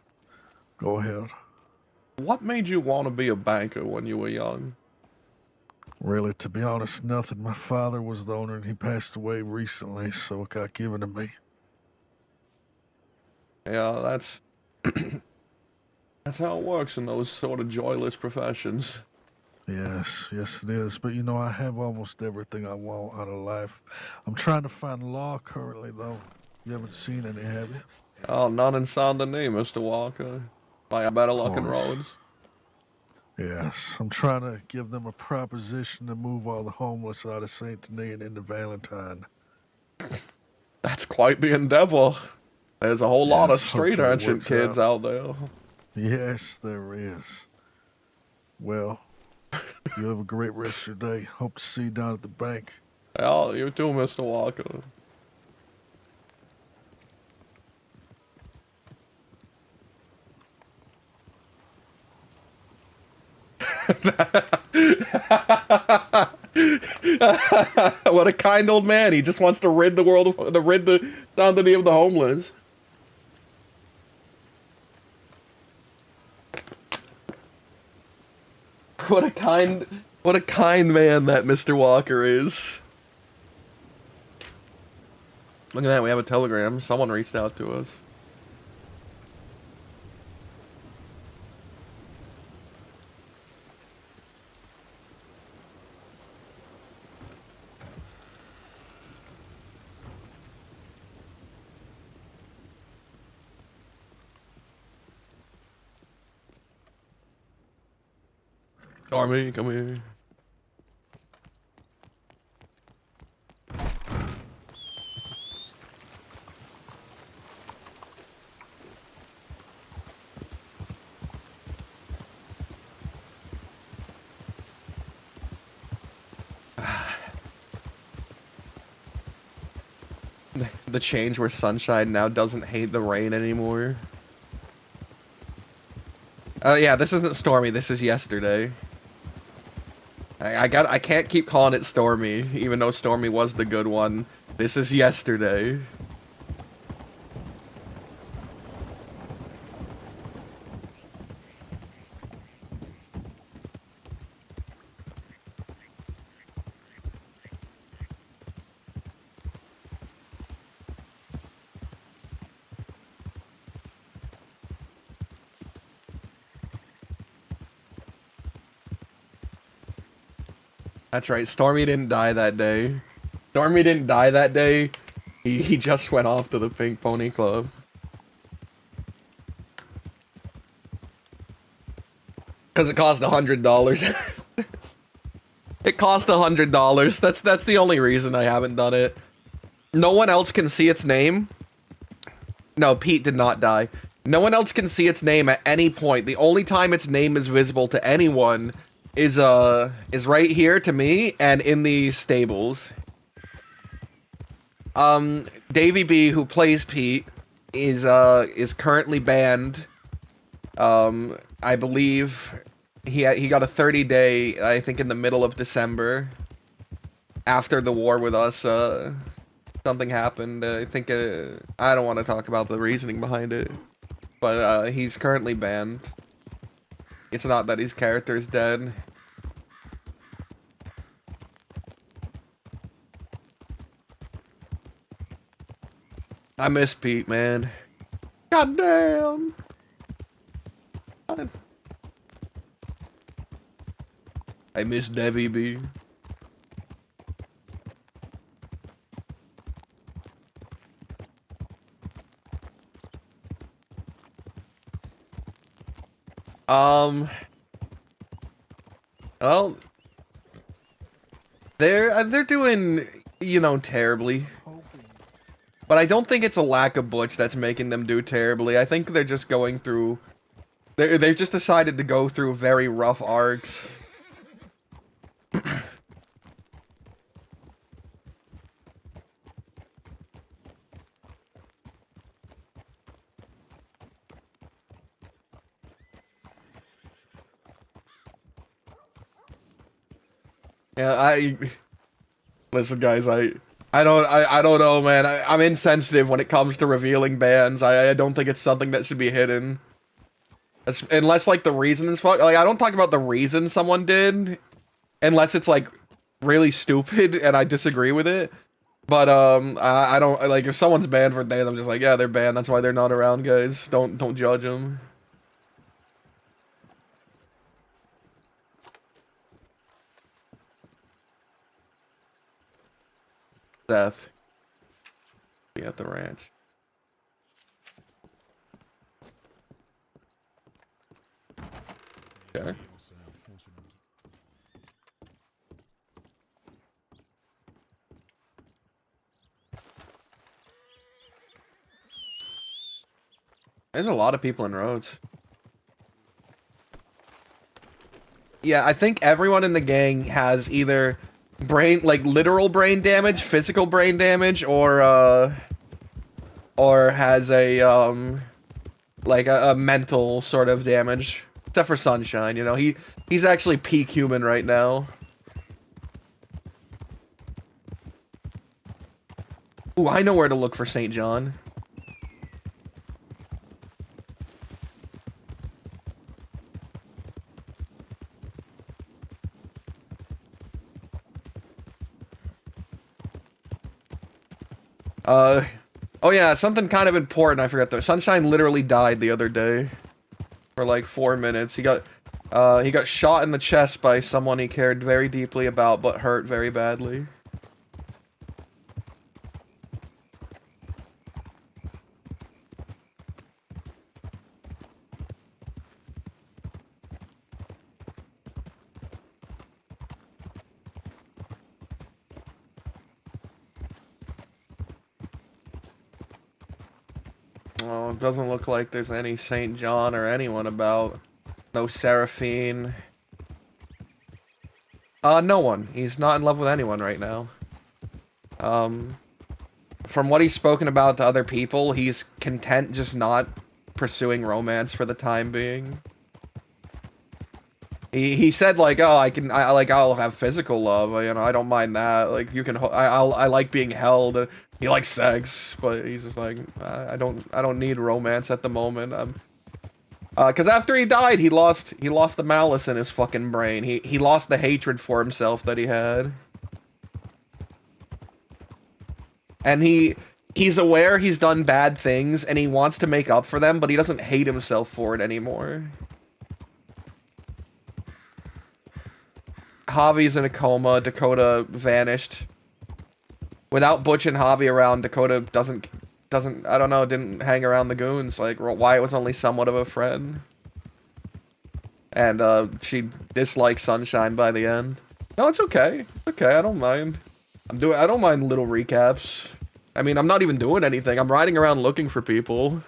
Go ahead. What made you want to be a banker when you were young? Really, to be honest, nothing. My father was the owner and he passed away recently, so it got given to me. Yeah, that's... that's how it works in those sort of joyless professions. Yes, yes it is. But you know, I have almost everything I want out of life. I'm trying to find law currently, though. You haven't seen any, have you? Oh, none in Saint Denis, Mr. Walker. By better luck in course. roads. Yes, I'm trying to give them a proposition to move all the homeless out of St. Denis and into Valentine. That's quite the endeavor. There's a whole lot of Yes, street hopefully it urchin works kids out there. Yes, there is. Well, you have a great rest of your day. Hope to see you down at the bank. Yeah, you too, Mr. Walker. What a kind old man. He just wants to rid the world of the Saint Denis of the homeless. What a kind man that Mr. Walker is. Look at that, we have a telegram. Someone reached out to us. Army, come here. The change where Sunshine now doesn't hate the rain anymore. Oh yeah, this isn't Stormy, this is yesterday. I can't keep calling it Stormy, even though Stormy was the good one. This is yesterday. That's right. Stormy didn't die that day. Stormy didn't die that day. He just went off to the Pink Pony Club. Because it cost $100. It cost $100. That's the only reason I haven't done it. No one else can see its name. No, Pete did not die. No one else can see its name at any point. The only time its name is visible to anyone is right here to me and in the stables. Davey B, who plays Pete, is currently banned. I believe he got a 30-day, I think in the middle of December. After the war with us, something happened. I think, I don't want to talk about the reasoning behind it. But, he's currently banned. It's not that his character is dead. I miss Pete, man. God damn. I miss Debbie B. Well, they're doing, you know, terribly. But I don't think it's a lack of Butch that's making them do terribly. I think they're just going through... They've just decided to go through very rough arcs. Yeah, listen, guys, I don't know, man. I'm insensitive when it comes to revealing bans. I don't think it's something that should be hidden. Unless, like, the reason is like, I don't talk about the reason someone did, unless it's, like, really stupid and I disagree with it. But, I don't, like, if someone's banned for days, I'm just like, yeah, they're banned. That's why they're not around, guys. Don't judge them. Death. Be at the ranch. Okay. There's a lot of people in Rhodes. Yeah, I think everyone in the gang has either literal brain damage, physical brain damage, or has a mental sort of damage. Except for Sunshine, you know, he's actually peak human right now. Ooh, I know where to look for St. John. Oh yeah, something kind of important I forgot though. Sunshine literally died the other day. For like 4 minutes. He got shot in the chest by someone he cared very deeply about, but hurt very badly. Well, it doesn't look like there's any St. John or anyone about. No Seraphine. No one. He's not in love with anyone right now. From what he's spoken about to other people, he's content just not pursuing romance for the time being. He said like, oh, I'll have physical love, you know, I don't mind that. Like, you can, I like being held. He likes sex, but he's just like, I don't need romance at the moment. Cause after he died, he lost the malice in his fucking brain. He lost the hatred for himself that he had. And he's aware he's done bad things and he wants to make up for them, but he doesn't hate himself for it anymore. Javi's in a coma. Dakota vanished. Without Butch and Javi around, Dakota doesn't, I don't know, didn't hang around the goons. Like, Wyatt was only somewhat of a friend. And, she disliked Sunshine by the end. No, it's okay. It's okay, I don't mind. I don't mind little recaps. I mean, I'm not even doing anything. I'm riding around looking for people.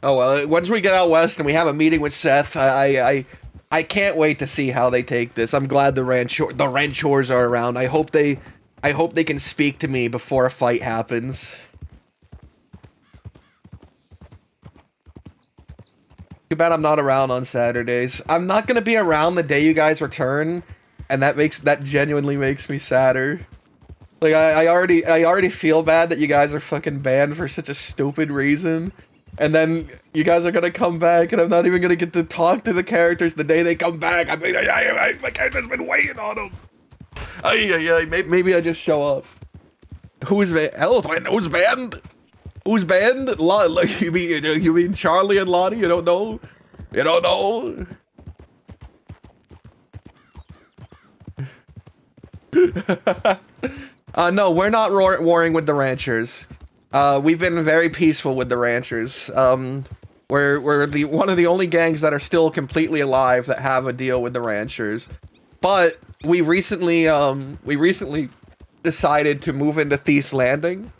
Oh, well, once we get out west and we have a meeting with Seth, I can't wait to see how they take this. I'm glad the ranchors are around. I hope they can speak to me before a fight happens. Too bad I'm not around on Saturdays. I'm not gonna be around the day you guys return, and that genuinely makes me sadder. Like, I already feel bad that you guys are fucking banned for such a stupid reason. And then you guys are gonna come back, and I'm not even gonna get to talk to the characters the day they come back. My character's been waiting on them. Maybe I just show up. Who's who's banned? Who's banned? You mean Charlie and Lottie? You don't know? You don't know? No, we're not warring with the ranchers. We've been very peaceful with the ranchers. We're one of the only gangs that are still completely alive that have a deal with the ranchers. But we recently decided to move into Thief's Landing.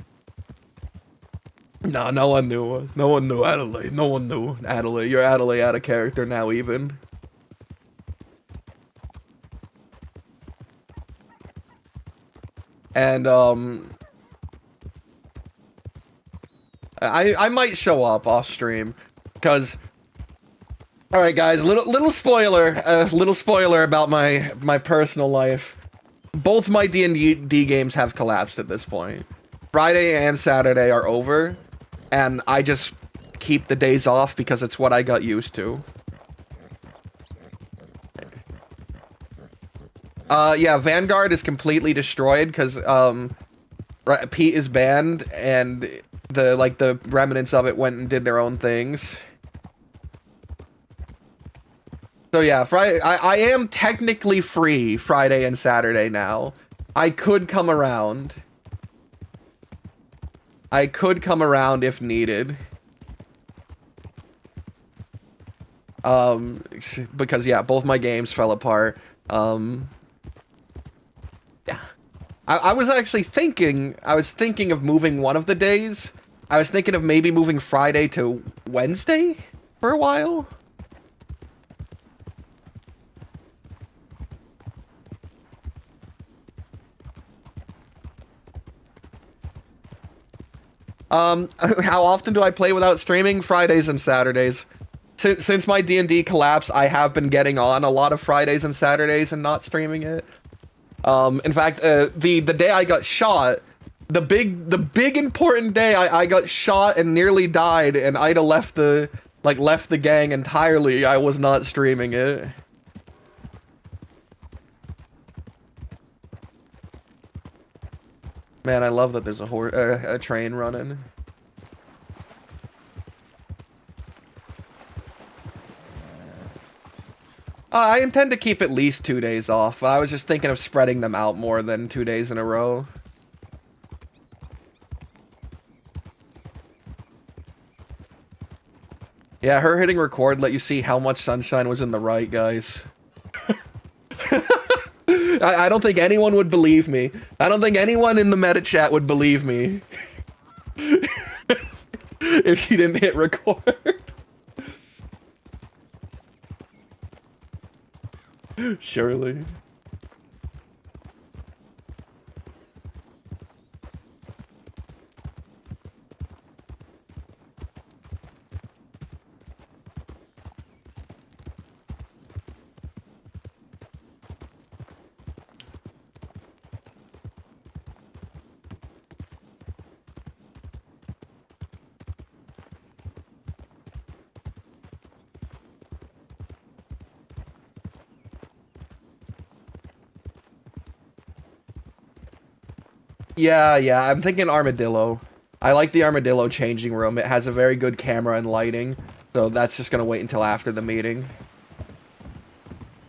No one knew. No one knew Adelaide. No one knew Adelaide. You're Adelaide out of character now, even. And I might show up off stream, because, all right, guys, little spoiler about my personal life. Both my D&D games have collapsed at this point. Friday and Saturday are over, and I just keep the days off because it's what I got used to. Yeah, Vanguard is completely destroyed because Pete is banned, and the remnants of it went and did their own things. So yeah, Friday, I am technically free Friday and Saturday now. I could come around. I could come around if needed. Because yeah, both my games fell apart. Yeah. I was actually thinking, of moving one of the days. I was thinking of maybe moving Friday to Wednesday for a while. How often do I play without streaming? Fridays and Saturdays. Since my D&D collapse, I have been getting on a lot of Fridays and Saturdays and not streaming it. In fact, the day I got shot, the big important day I got shot and nearly died, and Ida left the gang entirely, I was not streaming it. Man, I love that there's a train running. I intend to keep at least 2 days off. I was just thinking of spreading them out more than 2 days in a row. Yeah, her hitting record let you see how much Sunshine was in the right, guys. I don't think anyone would believe me. I don't think anyone in the meta chat would believe me. If she didn't hit record. Surely. Yeah, I'm thinking armadillo. I like the armadillo changing room. It has a very good camera and lighting, so that's just gonna wait until after the meeting.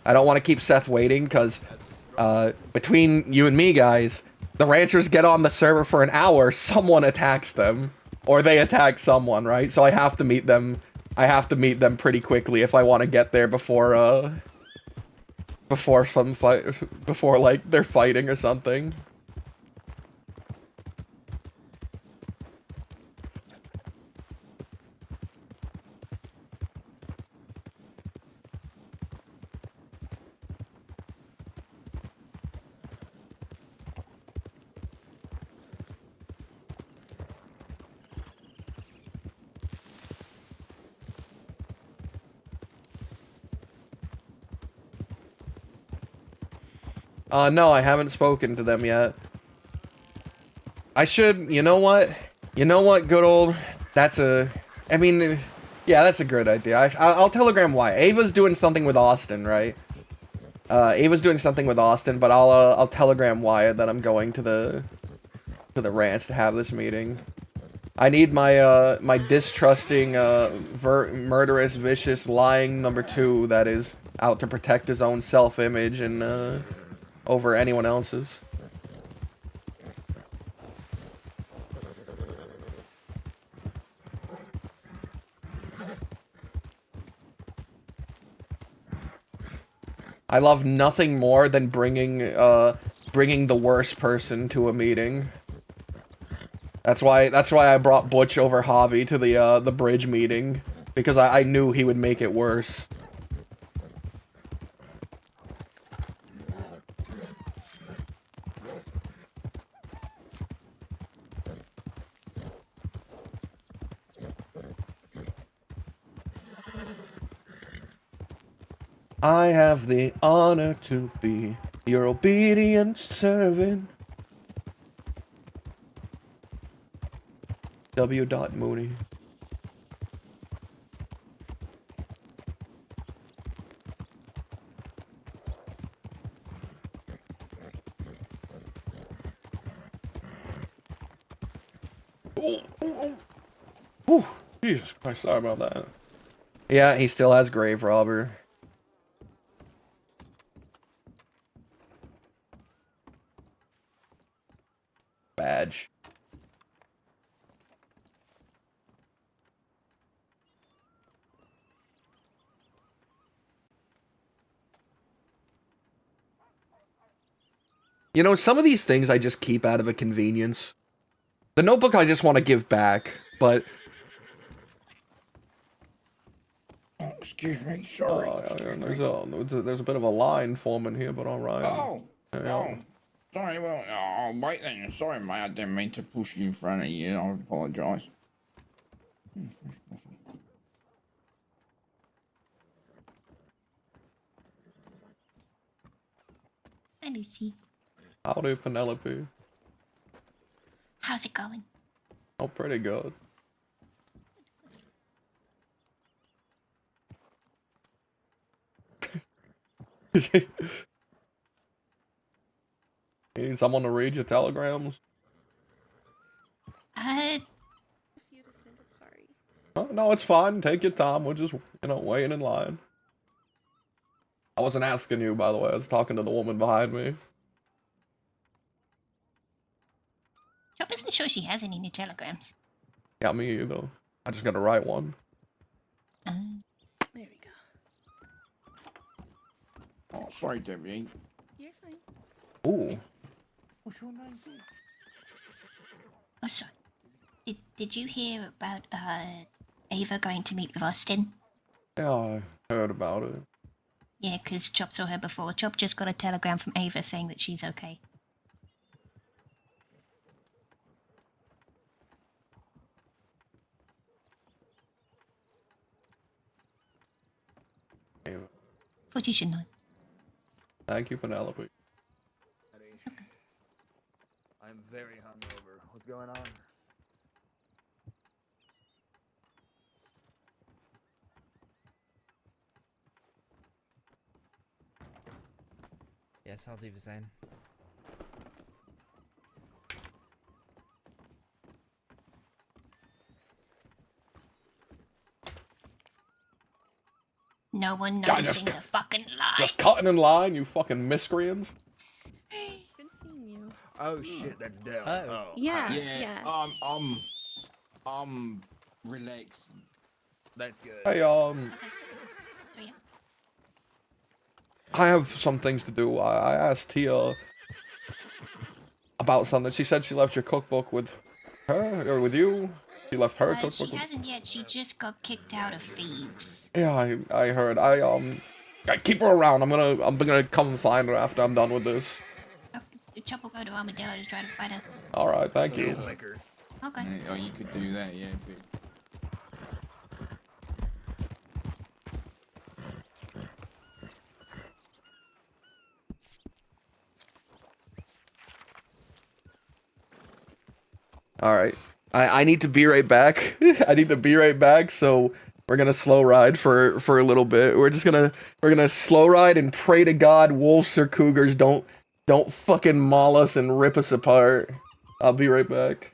I don't want to keep Seth waiting, because between you and me, guys, the ranchers get on the server for an hour, someone attacks them. Or they attack someone, right? So I have to meet them. I have to meet them pretty quickly if I want to get there before, before some fight, before, like, they're fighting or something. No, I haven't spoken to them yet. I should, you know what? You know what, good old, I mean, yeah, that's a good idea. I'll telegram why. Ava's doing something with Austin, right? Ava's doing something with Austin, but I'll telegram Wyatt that I'm going to the ranch to have this meeting. I need my my distrusting, murderous, vicious, lying number 2 that is out to protect his own self-image and over anyone else's. I love nothing more than bringing the worst person to a meeting. That's why I brought Butch over Javi to the bridge meeting, because I knew he would make it worse. I have the honor to be your obedient servant. W. Mooney. Oh, Jesus Christ, sorry about that. Yeah, he still has grave robber. Badge. You know, some of these things I just keep out of a convenience. The notebook I just want to give back, but... Oh, excuse me, sorry. There's a bit of a line forming here, but alright. Oh, sorry, well, wait then. Sorry, mate, I didn't mean to push you in front of you. I apologise. Hi, Lucy. Howdy, Penelope. How's it going? Oh, pretty good. You need someone to read your telegrams? Oh, no, it's fine. Take your time. We're just, waiting in line. I wasn't asking you, by the way. I was talking to the woman behind me. Chop isn't sure she has any new telegrams. Yeah, me either. I just gotta write one. There we go. Oh, sorry, Debbie. You're fine. Ooh. What's your name, dear? Oh, sorry. Did you hear about Ava going to meet with Austin? Yeah, I heard about it. Yeah, because Chop saw her before. Chop just got a telegram from Ava saying that she's okay. Ava. Thought you should know. Thank you, Penelope. I'm very hungover. What's going on? Yes, I'll do the same. No one God, noticing the fucking lie. Just cutting in line, you fucking miscreants. Good seeing you. Oh shit, that's Dell. Oh. Yeah, Yeah. yeah. Relax. That's good. Hey, So yeah. I have some things to do. I asked Tia about something. She said she left your cookbook with her, or with you. She left her cookbook. She hasn't yet. She just got kicked out of Thieves. Yeah, I heard. I keep her around. I'm gonna come and find her after I'm done with this. Chop will go to Armadillo to try to fight her. All right, thank you. Okay. Oh, you could do that, yeah, but... All right. I need to be right back. I need to be right back. So we're gonna slow ride for a little bit. We're gonna slow ride and pray to God wolves or cougars don't fucking maul us and rip us apart. I'll be right back.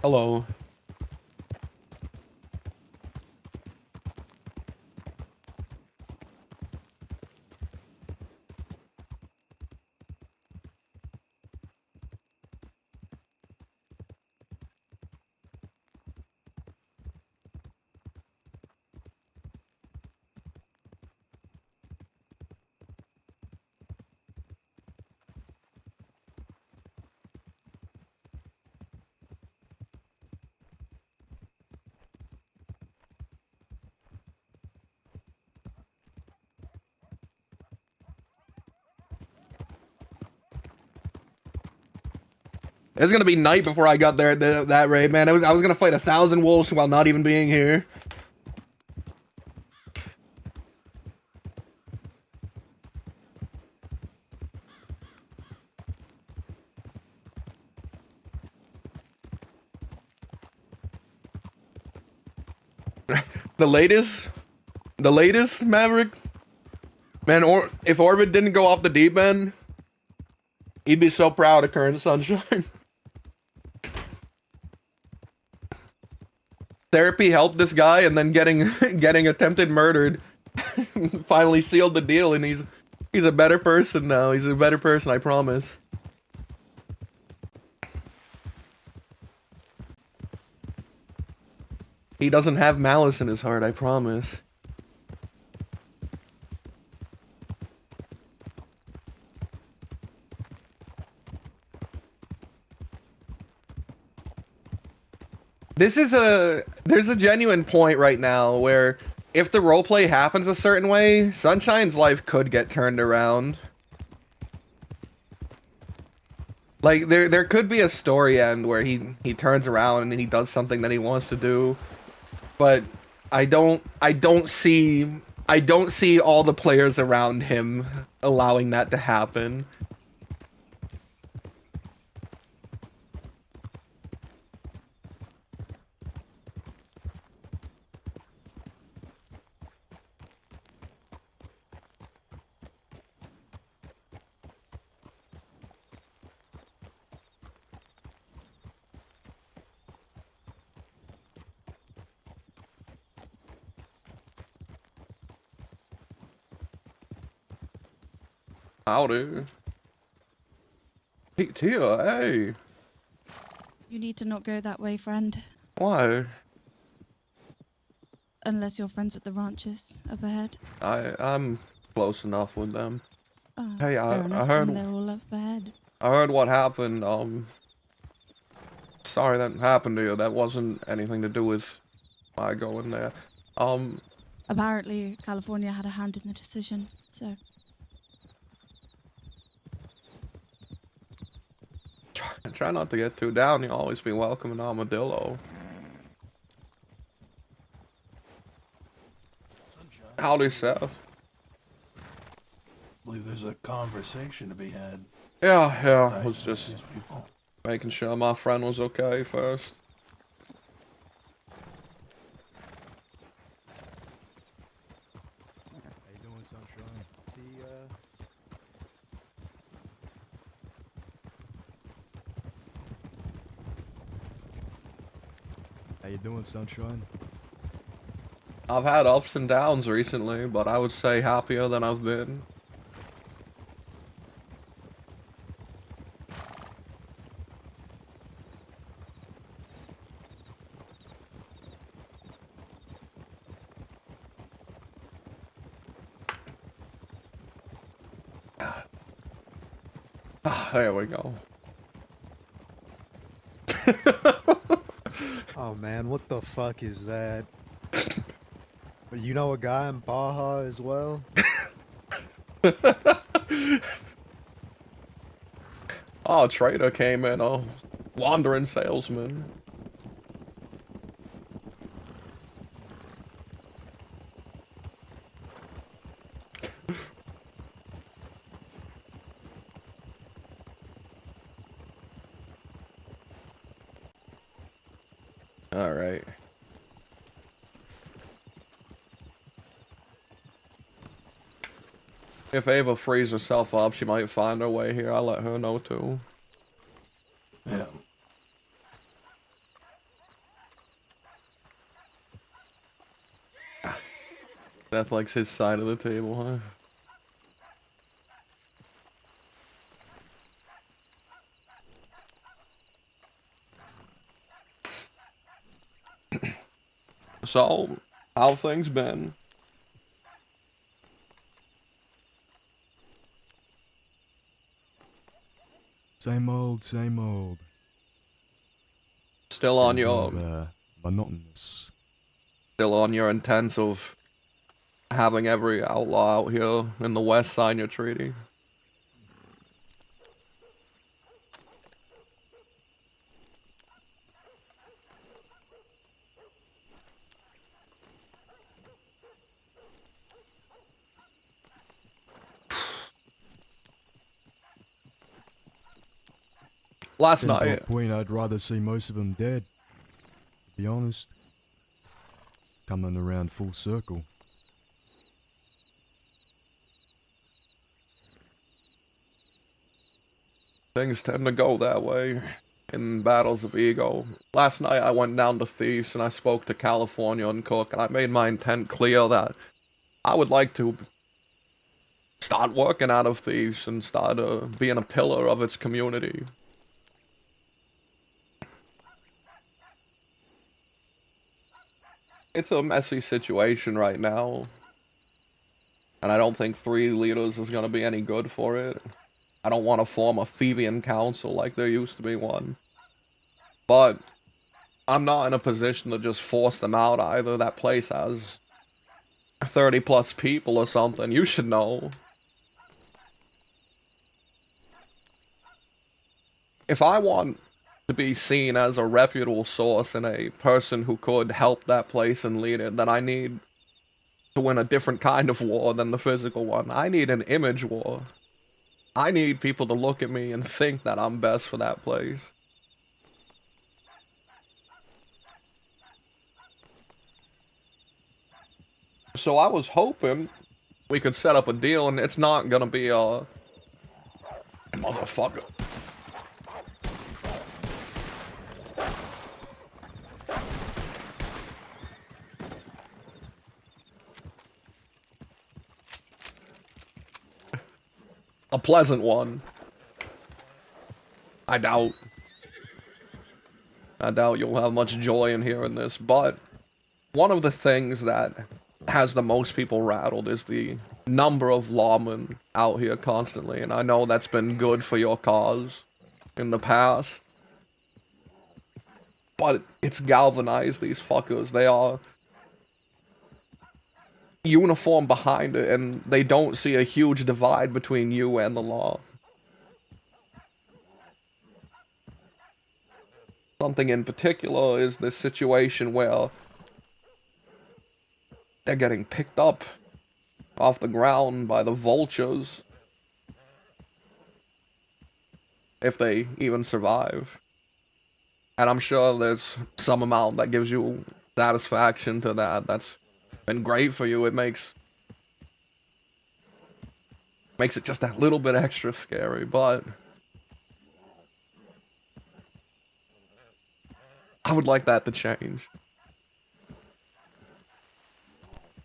Hello. It was gonna be night before I got there at that raid, man. I was gonna fight 1,000 wolves while not even being here. The latest Maverick, man. Or if Orbit didn't go off the deep end, he'd be so proud of Current Sunshine. Therapy helped this guy, and then getting attempted murdered. finally sealed the deal, and he's a better person now. He's a better person, I promise. He doesn't have malice in his heart, I promise. There's a genuine point right now where if the roleplay happens a certain way, Sunshine's life could get turned around. Like there could be a story end where he turns around and he does something that he wants to do. But I don't see all the players around him allowing that to happen. Howdy. Hey, Tia, hey. You need to not go that way, friend. Why? Unless you're friends with the ranchers up ahead. I'm close enough with them. Oh, Hey, fair I enough, heard then they're all up ahead. I heard what happened. Sorry that happened to you. That wasn't anything to do with my going there. Apparently, California had a hand in the decision, so... Try not to get too down. You'll always be welcome in Armadillo. Howdy, Seth. I believe there's a conversation to be had. Yeah, I was just making sure my friend was okay first. How you doing, Sunshine? How you doing, Sunshine? I've had ups and downs recently, but I would say happier than I've been. There we go. Oh man, what the fuck is that? You know a guy in Baja as well? Oh, trader came in, a wandering salesman. All right. If Ava frees herself up, she might find her way here. I'll let her know too. Yeah. Death likes his side of the table, huh? So, how things been? Same old, same old. Still on your monotonous. Still on your intent of having every outlaw out here in the West sign your treaty? Last night. At point, I'd rather see most of them dead. To be honest. Coming around full circle. Things tend to go that way in battles of ego. Last night I went down to Feast and I spoke to California and Cook, and I made my intent clear that I would like to start working out of thieves and start being a pillar of its community. It's a messy situation right now, and I don't think 3 leaders is gonna be any good for it. I don't want to form a Thievian council like there used to be one. But I'm not in a position to just force them out either. That place has 30 plus people or something. You should know. If I want to be seen as a reputable source and a person who could help that place and lead it, then I need to win a different kind of war than the physical one. I need an image war. I need people to look at me and think that I'm best for that place. So I was hoping we could set up a deal, and it's not gonna be a motherfucker. A pleasant one. I doubt you'll have much joy in hearing this, but one of the things that has the most people rattled is the number of lawmen out here constantly, and I know that's been good for your cause in the past, but it's galvanized these fuckers. They are uniform behind it, and they don't see a huge divide between you and the law. Something in particular is this situation where they're getting picked up off the ground by the vultures, if they even survive. And I'm sure there's some amount that gives you satisfaction to that. That's been great for you. It makes it just that little bit extra scary, but I would like that to change.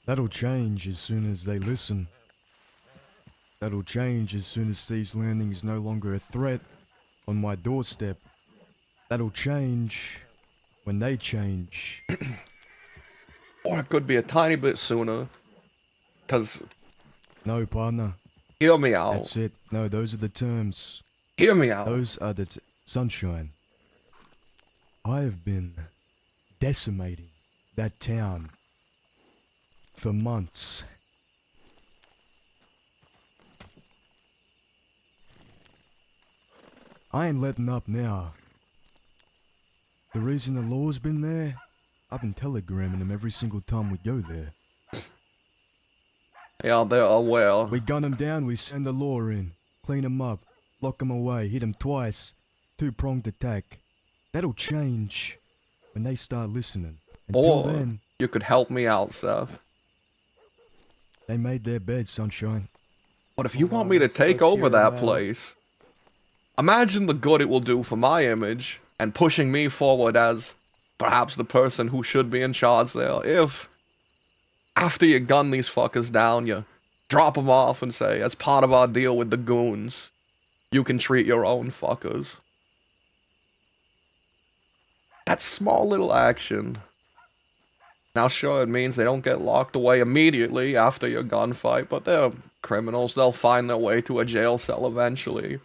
That'll change as soon as they listen. That'll change as soon as Thieves Landing is no longer a threat on my doorstep. That'll change when they change. Or it could be a tiny bit sooner. Cause... No, partner. Hear me out. That's it. No, those are the terms. Hear me out. Those are the Sunshine. I have been decimating that town for months. I ain't letting up now. The reason the law's been there, I've been telegramming them every single time we go there. Yeah, they're aware. We gun them down, we send the law in, clean them up, lock them away, hit them twice, 2-pronged attack. That'll change when they start listening. Until then, you could help me out, Seth. They made their bed, Sunshine. But if you want me to take over that place, imagine the good it will do for my image and pushing me forward as perhaps the person who should be in charge there. If, after you gun these fuckers down, you drop them off and say, as part of our deal with the goons, you can treat your own fuckers. That small little action. Now sure, it means they don't get locked away immediately after your gunfight, but they're criminals. They'll find their way to a jail cell eventually.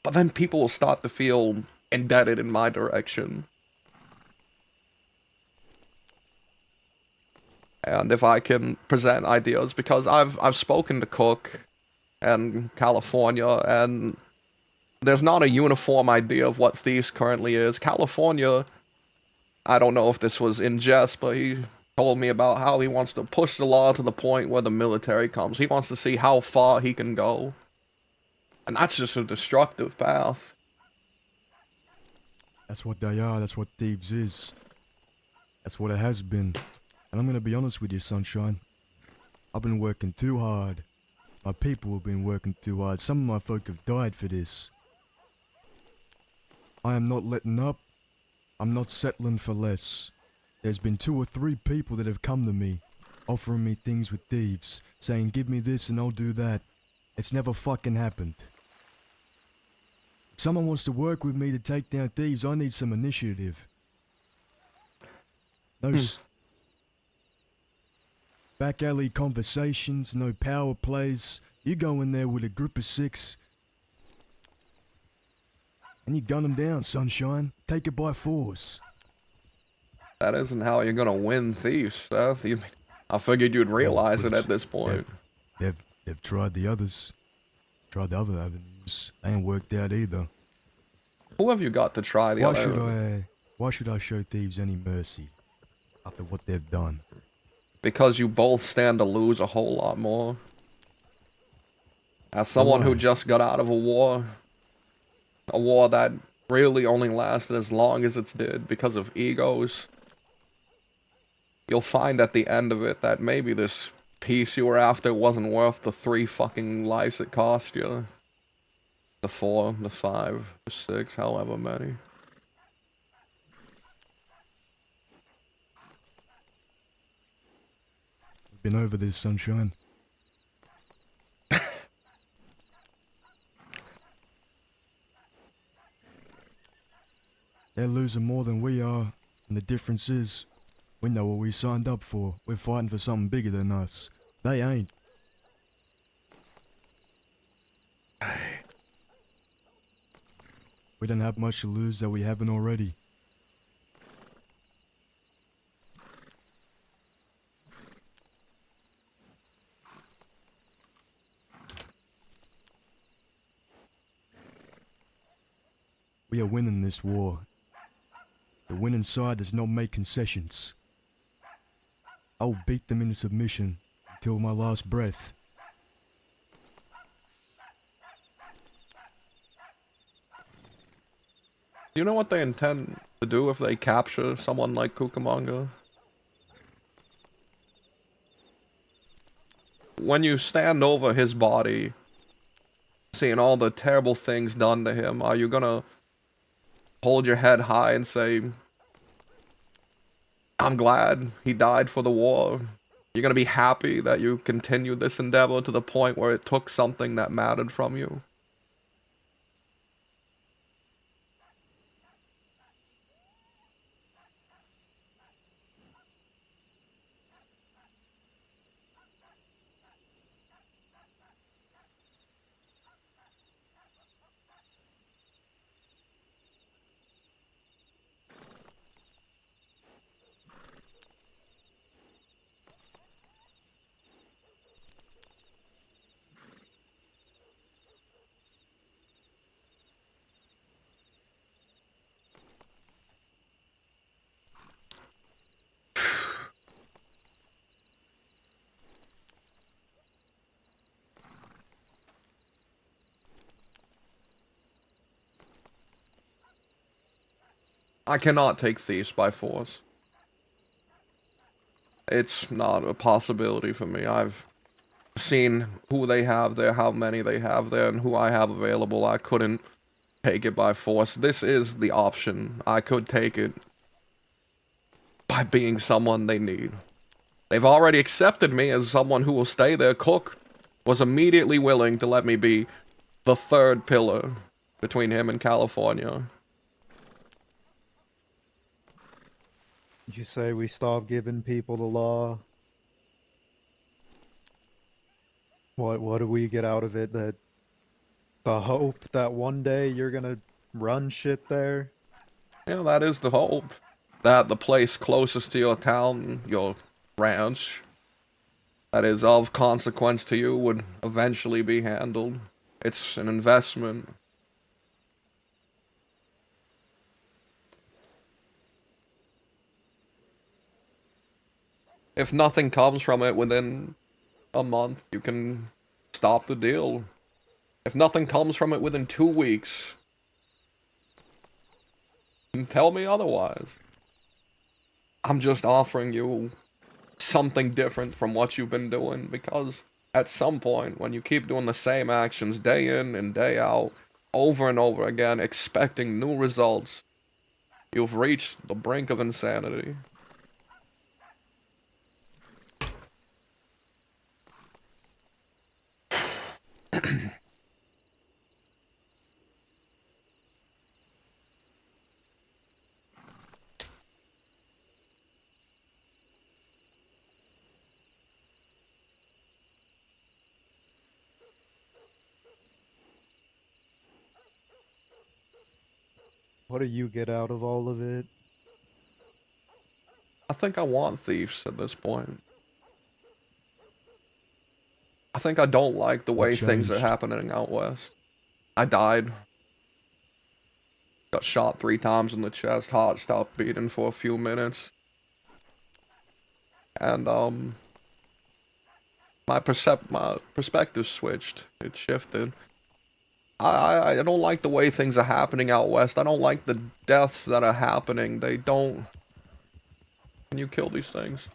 But then people will start to feel indebted in my direction. And if I can present ideas, because I've spoken to Cook and California, and there's not a uniform idea of what thieves currently is. California, I don't know if this was in jest, but he told me about how he wants to push the law to the point where the military comes. He wants to see how far he can go. And that's just a destructive path. That's what they are, that's what Thieves is. That's what it has been. And I'm gonna be honest with you, Sunshine. I've been working too hard. My people have been working too hard. Some of my folk have died for this. I am not letting up. I'm not settling for less. There's been 2 or 3 people that have come to me, offering me things with thieves, saying give me this and I'll do that. It's never fucking happened. If someone wants to work with me to take down thieves, I need some initiative. No back alley conversations, no power plays. You go in there with a group of 6 and you gun them down, sunshine. Take it by force. That isn't how you're gonna win thieves, Seth. I figured you'd realize it at this point. They've tried the others. Tried the other avenues. They ain't worked out either. Who have you got to try the other? Why should I show thieves any mercy after what they've done? Because you both stand to lose a whole lot more. As someone who just got out of a war that really only lasted as long as it did because of egos, you'll find at the end of it that maybe this peace you were after wasn't worth the 3 fucking lives it cost you. The 4, the 5, the 6, however many. We've been over this, sunshine. They're losing more than we are, and the difference is, we know what we signed up for. We're fighting for something bigger than us. They ain't. We don't have much to lose that we haven't already. We are winning this war. The winning side does not make concessions. I'll beat them into submission until my last breath. Do you know what they intend to do if they capture someone like Cucamonga? When you stand over his body, seeing all the terrible things done to him, are you gonna hold your head high and say, I'm glad he died for the war? You're gonna be happy that you continued this endeavor to the point where it took something that mattered from you? I cannot take thieves by force. It's not a possibility for me. I've seen who they have there, how many they have there, and who I have available. I couldn't take it by force. This is the option. I could take it by being someone they need. They've already accepted me as someone who will stay there. Cook was immediately willing to let me be the 3rd pillar between him and California. You say we stop giving people the law. What do we get out of it? That the hope that one day you're gonna run shit there? Yeah, that is the hope. That the place closest to your town, your ranch, that is of consequence to you would eventually be handled. It's an investment. If nothing comes from it within a month, you can stop the deal. If nothing comes from it within 2 weeks, then tell me otherwise. I'm just offering you something different from what you've been doing, because at some point, when you keep doing the same actions day in and day out, over and over again, expecting new results, you've reached the brink of insanity. What do you get out of all of it? I think I want thieves at this point. I think I don't like the way things are happening out west. I died. Got shot 3 times in the chest, heart stopped beating for a few minutes. And, my perspective switched. It shifted. I don't like the way things are happening out west. I don't like the deaths that are happening. They don't... Can you kill these things?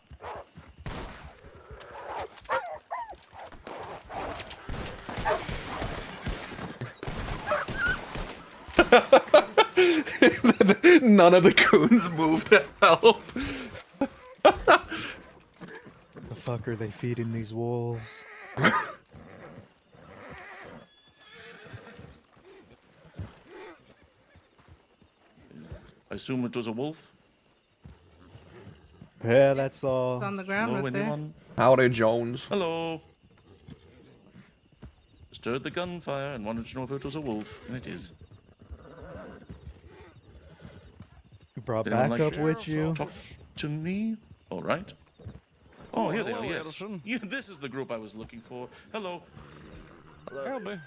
None of the goons moved to help. The fuck are they feeding these wolves? I assume it was a wolf? Yeah, that's all. It's on the ground Hello, right there. anyone? Howdy, Jones. Hello. Just heard the gunfire and wanted to know if it was a wolf, and it is. You brought Anyone backup like with you? Talk to me? All right. Oh, here they are, hello, yes. Edison. Yeah, this is the group I was looking for. Hello. Howdy.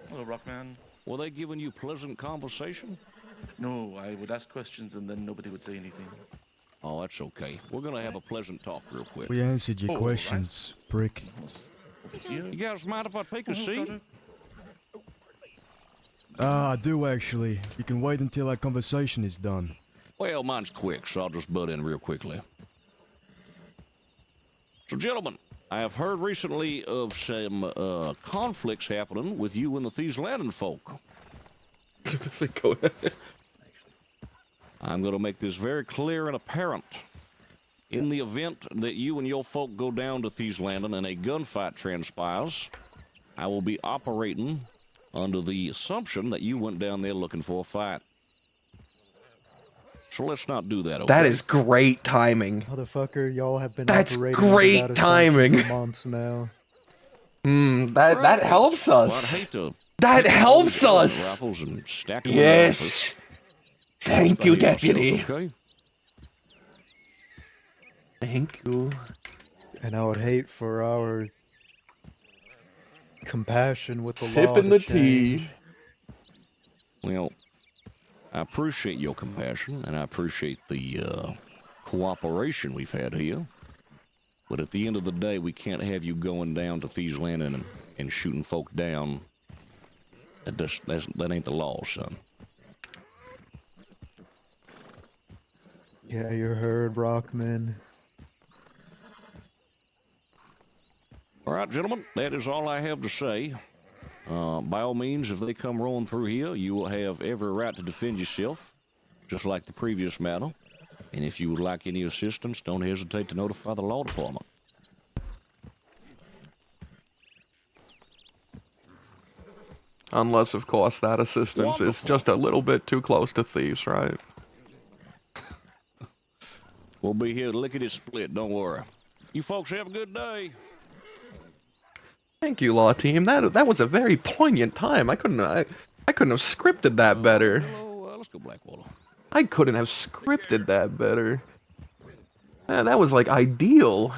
Hello, Rockman. Were they giving you pleasant conversation? No, I would ask questions and then nobody would say anything. Oh, that's okay. We're gonna have a pleasant talk real quick. We answered your questions, prick. You guys mind if I take a seat? I do actually. You can wait until our conversation is done. Well, mine's quick, so I'll just butt in real quickly. So, gentlemen, I have heard recently of some conflicts happening with you and the Thieves Landing folk. Go ahead. I'm going to make this very clear and apparent. In the event that you and your folk go down to Thieves Landing and a gunfight transpires, I will be operating under the assumption that you went down there looking for a fight. So let's not do that, okay? That is great timing. Motherfucker, y'all have been That's operating great under that assumption timing. for months now. That helps us. Well, I'd hate to That helps us. rifles and stack them in the Yes. office. Thank you, Behave yourselves, deputy. okay? Thank you. And I would hate for our compassion with the law Sipping to the tea. change. Well, I appreciate your compassion, and I appreciate the cooperation we've had here. But at the end of the day, we can't have you going down to Thieves Landing and shooting folk down. That ain't the law, son. Yeah, you heard, Rockman. All right, gentlemen, that is all I have to say. By all means, if they come rolling through here, you will have every right to defend yourself, just like the previous matter. And if you would like any assistance, don't hesitate to notify the law department. Unless, of course, that assistance is just a little bit too close to thieves, right? We'll be here lickety-split, don't worry. You folks have a good day. Thank you, law team. That was a very poignant time. I couldn't have scripted that better. Hello, let's go Blackwater. I couldn't have scripted that better. That was like ideal.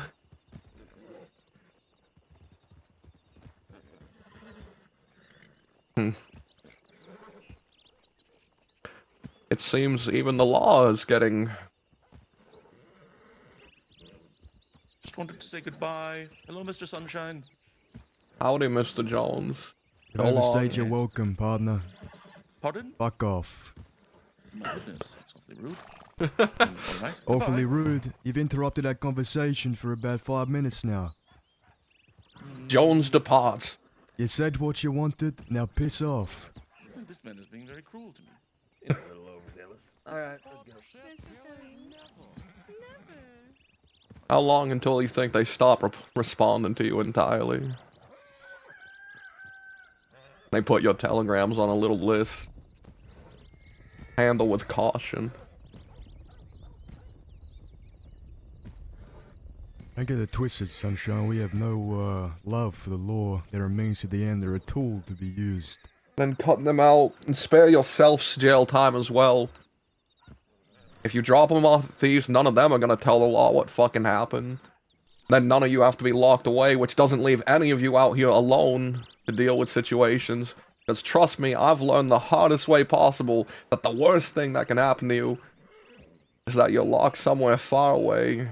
It seems even the law is getting... Just wanted to say goodbye. Hello, Mr. Sunshine. Howdy, Mr. Jones. Don't overstate your welcome, partner. Pardon? Fuck off. My goodness, that's awfully rude. All right. Awfully goodbye. rude. You've interrupted our conversation for about 5 minutes now. Jones departs. You said what you wanted, now piss off. This man is being very cruel to me. A little overzealous. Alright, let's go. How long until you think they stop responding to you entirely? They put your telegrams on a little list. Handle with caution. Don't get it twisted, Sunshine. We have no love for the law. They're a means to the end. They're a tool to be used. Then cut them out and spare yourselves jail time as well. If you drop them off at thieves, none of them are gonna tell the law what fucking happened. Then none of you have to be locked away, which doesn't leave any of you out here alone to deal with situations. Because trust me, I've learned the hardest way possible that the worst thing that can happen to you is that you're locked somewhere far away,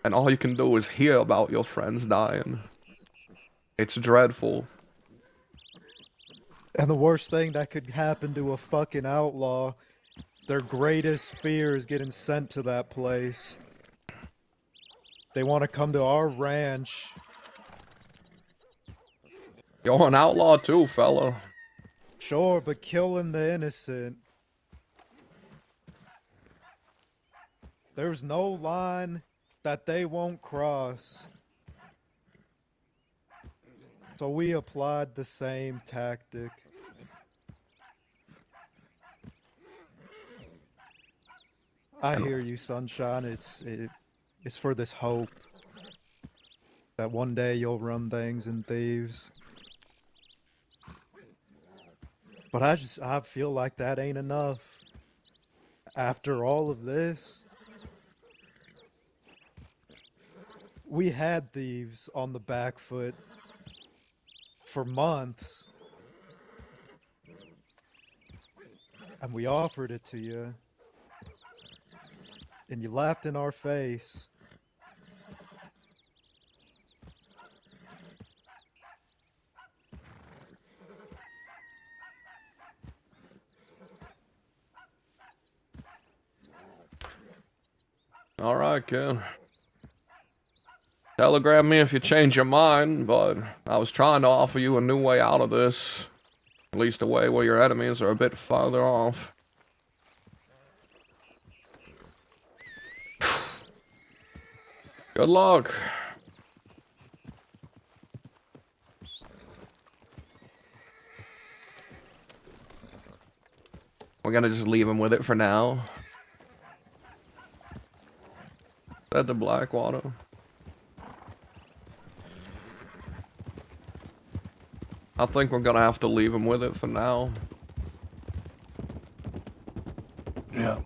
and all you can do is hear about your friends dying. It's dreadful. And the worst thing that could happen to a fucking outlaw, their greatest fear is getting sent to that place. They want to come to our ranch. You're an outlaw too, fella. Sure, but killing the innocent. There's no line that they won't cross. So we applied the same tactic. I hear you, Sunshine. It's for this hope that one day you'll run things in thieves. But I feel like that ain't enough. After all of this, we had thieves on the back foot for months. And we offered it to you. And you laughed in our face. Alright, kid. Telegram me if you change your mind, but I was trying to offer you a new way out of this. At least a way where your enemies are a bit farther off. Good luck. We're gonna just leave him with it for now. Said the Blackwater. I think we're gonna have to leave him with it for now. Yeah.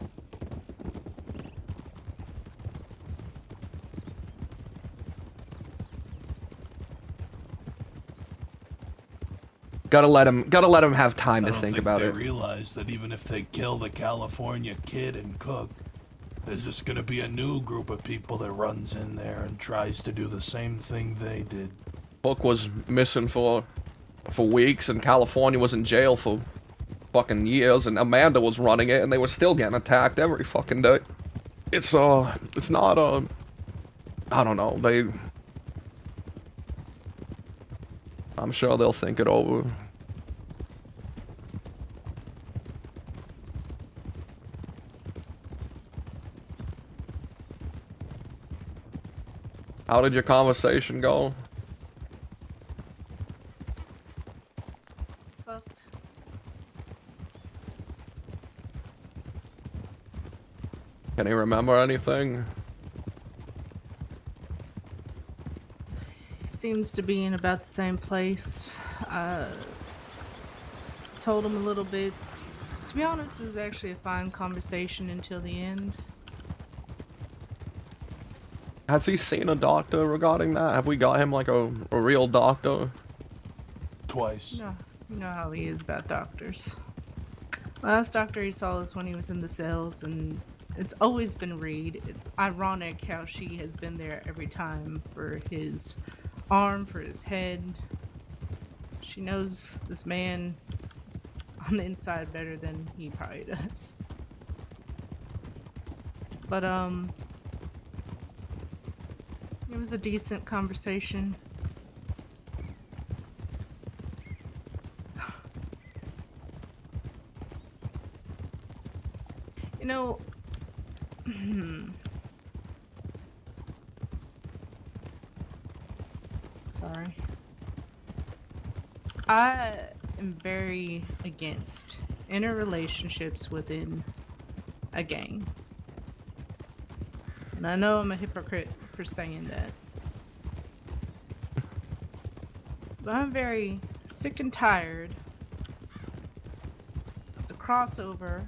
Gotta let him have time to think about it. They realize that even if they kill the California kid and cook, there's just gonna be a new group of people that runs in there and tries to do the same thing they did. Book was missing for weeks, and California was in jail for fucking years, and Amanda was running it, and they were still getting attacked every fucking day. It's not, I don't know, I'm sure they'll think it over. How did your conversation go? Can you remember anything? Seems to be in about the same place. Told him a little bit. To be honest, it was actually a fine conversation until the end. Has he seen a doctor regarding that? Have we got him like a real doctor? Twice. No, you know how he is about doctors. Last doctor he saw was when he was in the cells, and it's always been Reed. It's ironic how she has been there every time for his arm, for his head. She knows this man on the inside better than he probably does. But, it was a decent conversation. You know, sorry. am very against interrelationships within a gang. And I know I'm a hypocrite for saying that. But I'm very sick and tired of the crossover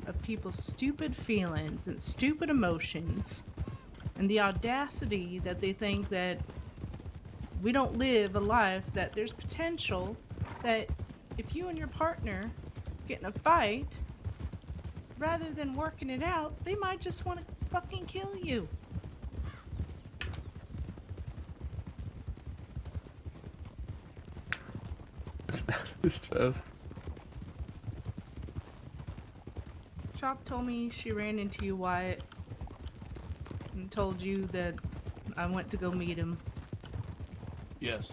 of people's stupid feelings and stupid emotions and the audacity that they think that we don't live a life, that there's potential that if you and your partner get in a fight, rather than working it out, they might just want to fucking kill you. It's just... Chop told me she ran into you, Wyatt, and told you that I went to go meet him. Yes.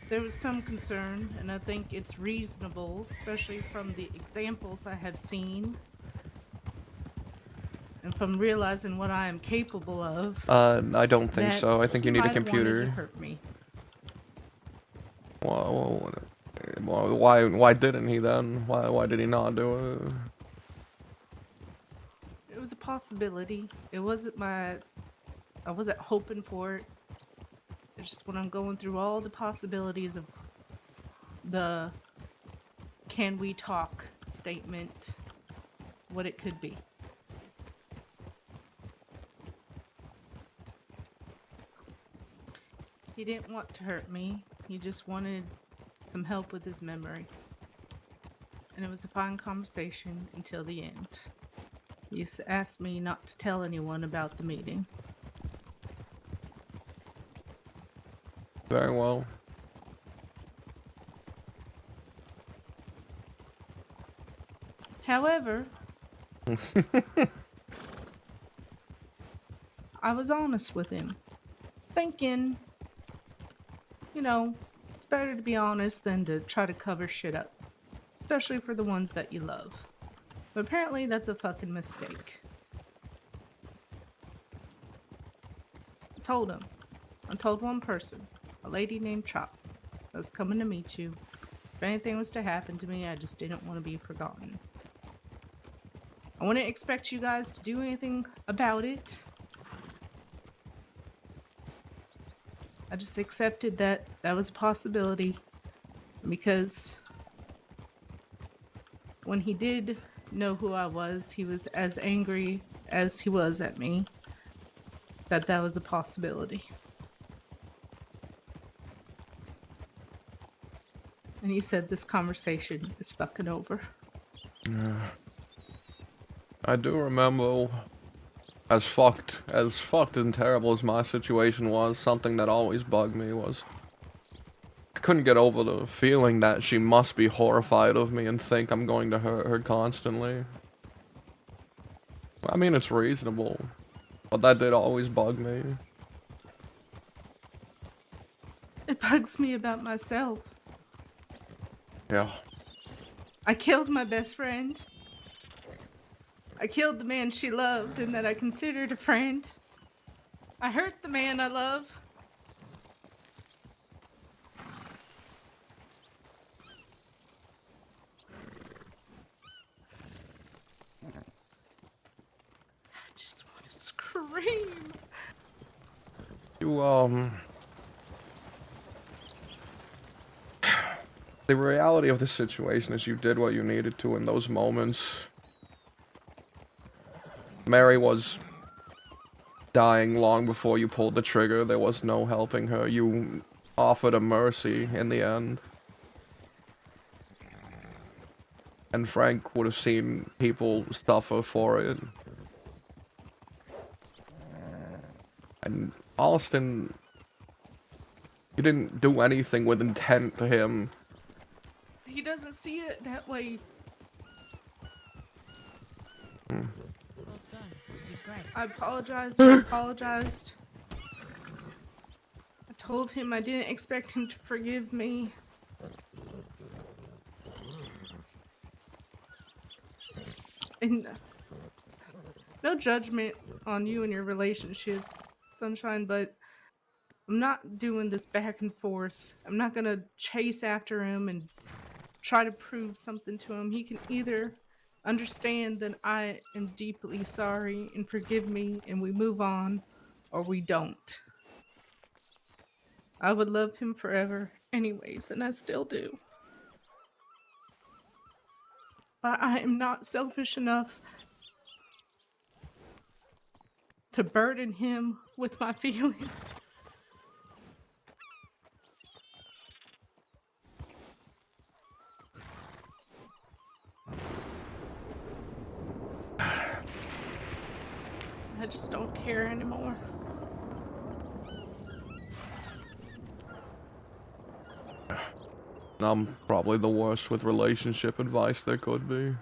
There was some concern, and I think it's reasonable, especially from the examples I have seen, and from realizing what I am capable of. I don't think that so. I think you he need a might have wanted computer. to hurt me. Well, why didn't he then? Why did he not do it? It was a possibility. It wasn't I wasn't hoping for it. It's just when I'm going through all the possibilities of the "can we talk" statement, what it could be. He didn't want to hurt me. He just wanted some help with his memory. And it was a fine conversation until the end. He asked me not to tell anyone about the meeting. Very well. However, I was honest with him, thinking, you know, it's better to be honest than to try to cover shit up, especially for the ones that you love. But apparently that's a fucking mistake. I told one person, a lady named Chop, I was coming to meet you. If anything was to happen to me, I just didn't want to be forgotten. I wouldn't expect you guys to do anything about it. I just accepted that that was a possibility because when he did know who I was, he was as angry as he was at me that that was a possibility. And he said this conversation is fucking over. Yeah. I do remember, as fucked and terrible as my situation was, something that always bugged me was I couldn't get over the feeling that she must be horrified of me and think I'm going to hurt her constantly. I mean, it's reasonable, but that did always bug me. It bugs me about myself. Yeah. I killed my best friend. I killed the man she loved and that I considered a friend. I hurt the man I love. I just want to scream. The reality of the situation is you did what you needed to in those moments. Mary was dying long before you pulled the trigger. There was no helping her. You offered a mercy in the end. And Frank would have seen people suffer for it. And Austin, you didn't do anything with intent to him. He doesn't see it that way. Well done. You did great. I apologized. I apologized. I told him I didn't expect him to forgive me. And no judgment on you and your relationship, Sunshine, but I'm not doing this back and forth. I'm not gonna chase after him and try to prove something to him. He can either understand that I am deeply sorry and forgive me and we move on, or we don't. I would love him forever anyways, and I still do. But I am not selfish enough to burden him with my feelings. I just don't care anymore. I'm probably the worst with relationship advice there could be.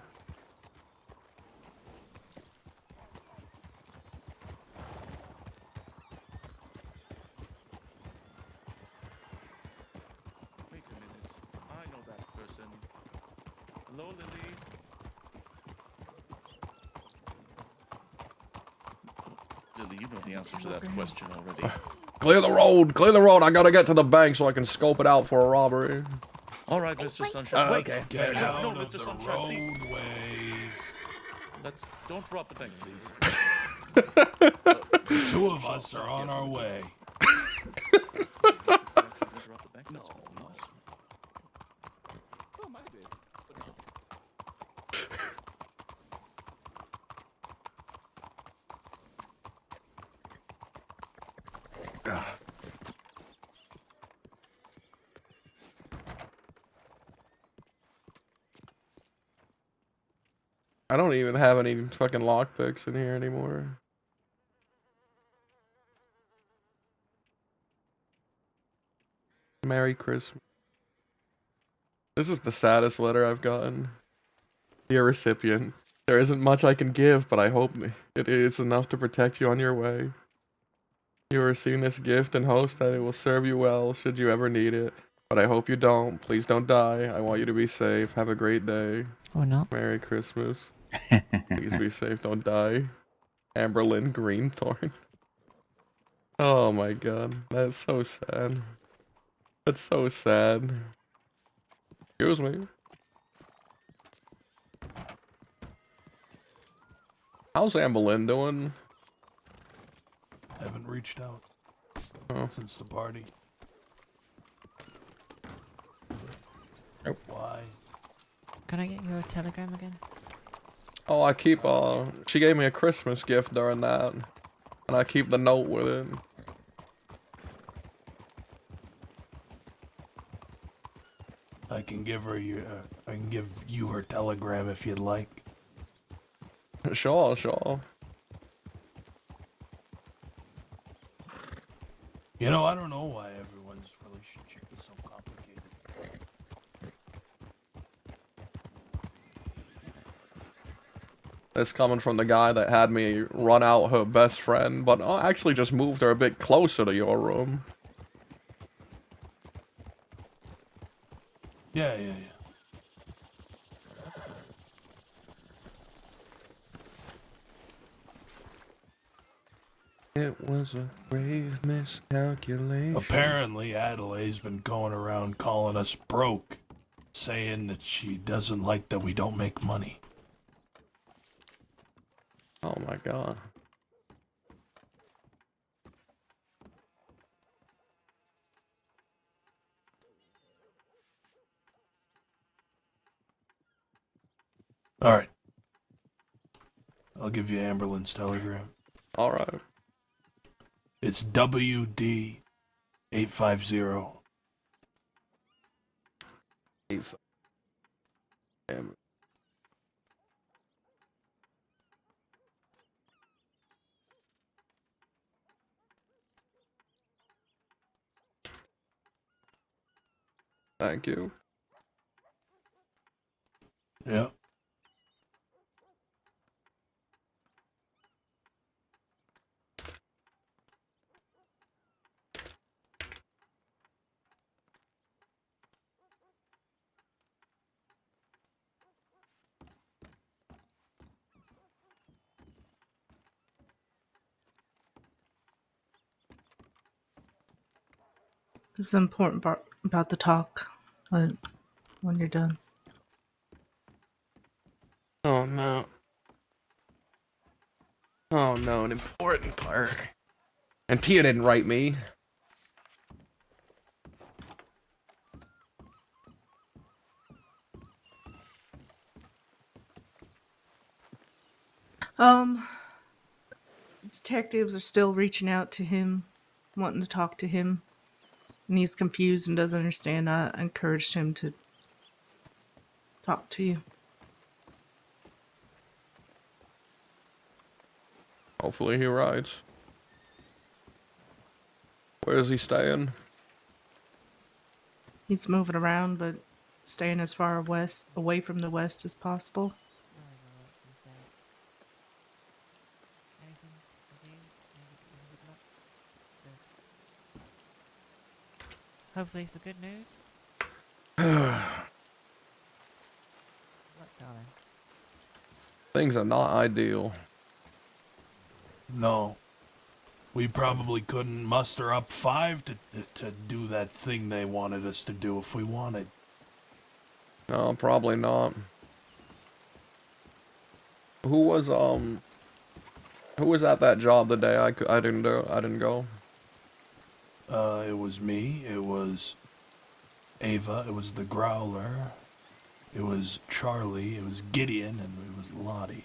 Wait a minute. I know that person. Hello, Lily. Lily, you know the answer to that question already. Clear the road! Clear the road! I gotta get to the bank so I can scope it out for a robbery. All right, Mr. Sunshine. Wait. Okay. Get out no, of Mr. the Sunshine, please. roadway. Don't rob the bank, please. The two of us are on our way. No. I don't even have any fucking lockpicks in here anymore. Merry Christmas. This is the saddest letter I've gotten. Dear recipient, there isn't much I can give, but I hope it is enough to protect you on your way. You are receiving this gift and hope that it will serve you well should you ever need it. But I hope you don't. Please don't die. I want you to be safe. Have a great day. Or not. Merry Christmas. Please be safe. Don't die. Amberlynn Greenthorn. Oh my god. That's so sad. That's so sad. Excuse me. How's Amberlynn doing? Haven't reached out since the party. Nope. Why? Can I get your telegram again? Oh, I keep, she gave me a Christmas gift during that. And I keep the note with it. I can give her I can give you her telegram if you'd like. Sure, sure. You know, I don't know why everyone's relationship is so complicated. This coming from the guy that had me run out her best friend, but I actually just moved her a bit closer to your room. Yeah. It was a grave miscalculation. Apparently, Adelaide's been going around calling us broke, saying that she doesn't like that we don't make money. Oh my god. All right. I'll give you Amberlynn's telegram. All right. It's WD 850. Thank you. Yeah. It's an important part about the talk, but when you're done. Oh no. Oh no, an important part. And Tia didn't write me. Detectives are still reaching out to him, wanting to talk to him, and he's confused and doesn't understand. I encouraged him to talk to you. Hopefully he writes. Where is he staying? He's moving around, but staying as far away from the west as possible. Hopefully for good news. What, darling? Things are not ideal. No. We probably couldn't muster up 5 to do that thing they wanted us to do if we wanted. No, probably not. Who was at that job the day I didn't go? It was me, it was Ava, it was the Growler, it was Charlie, it was Gideon, and it was Lottie.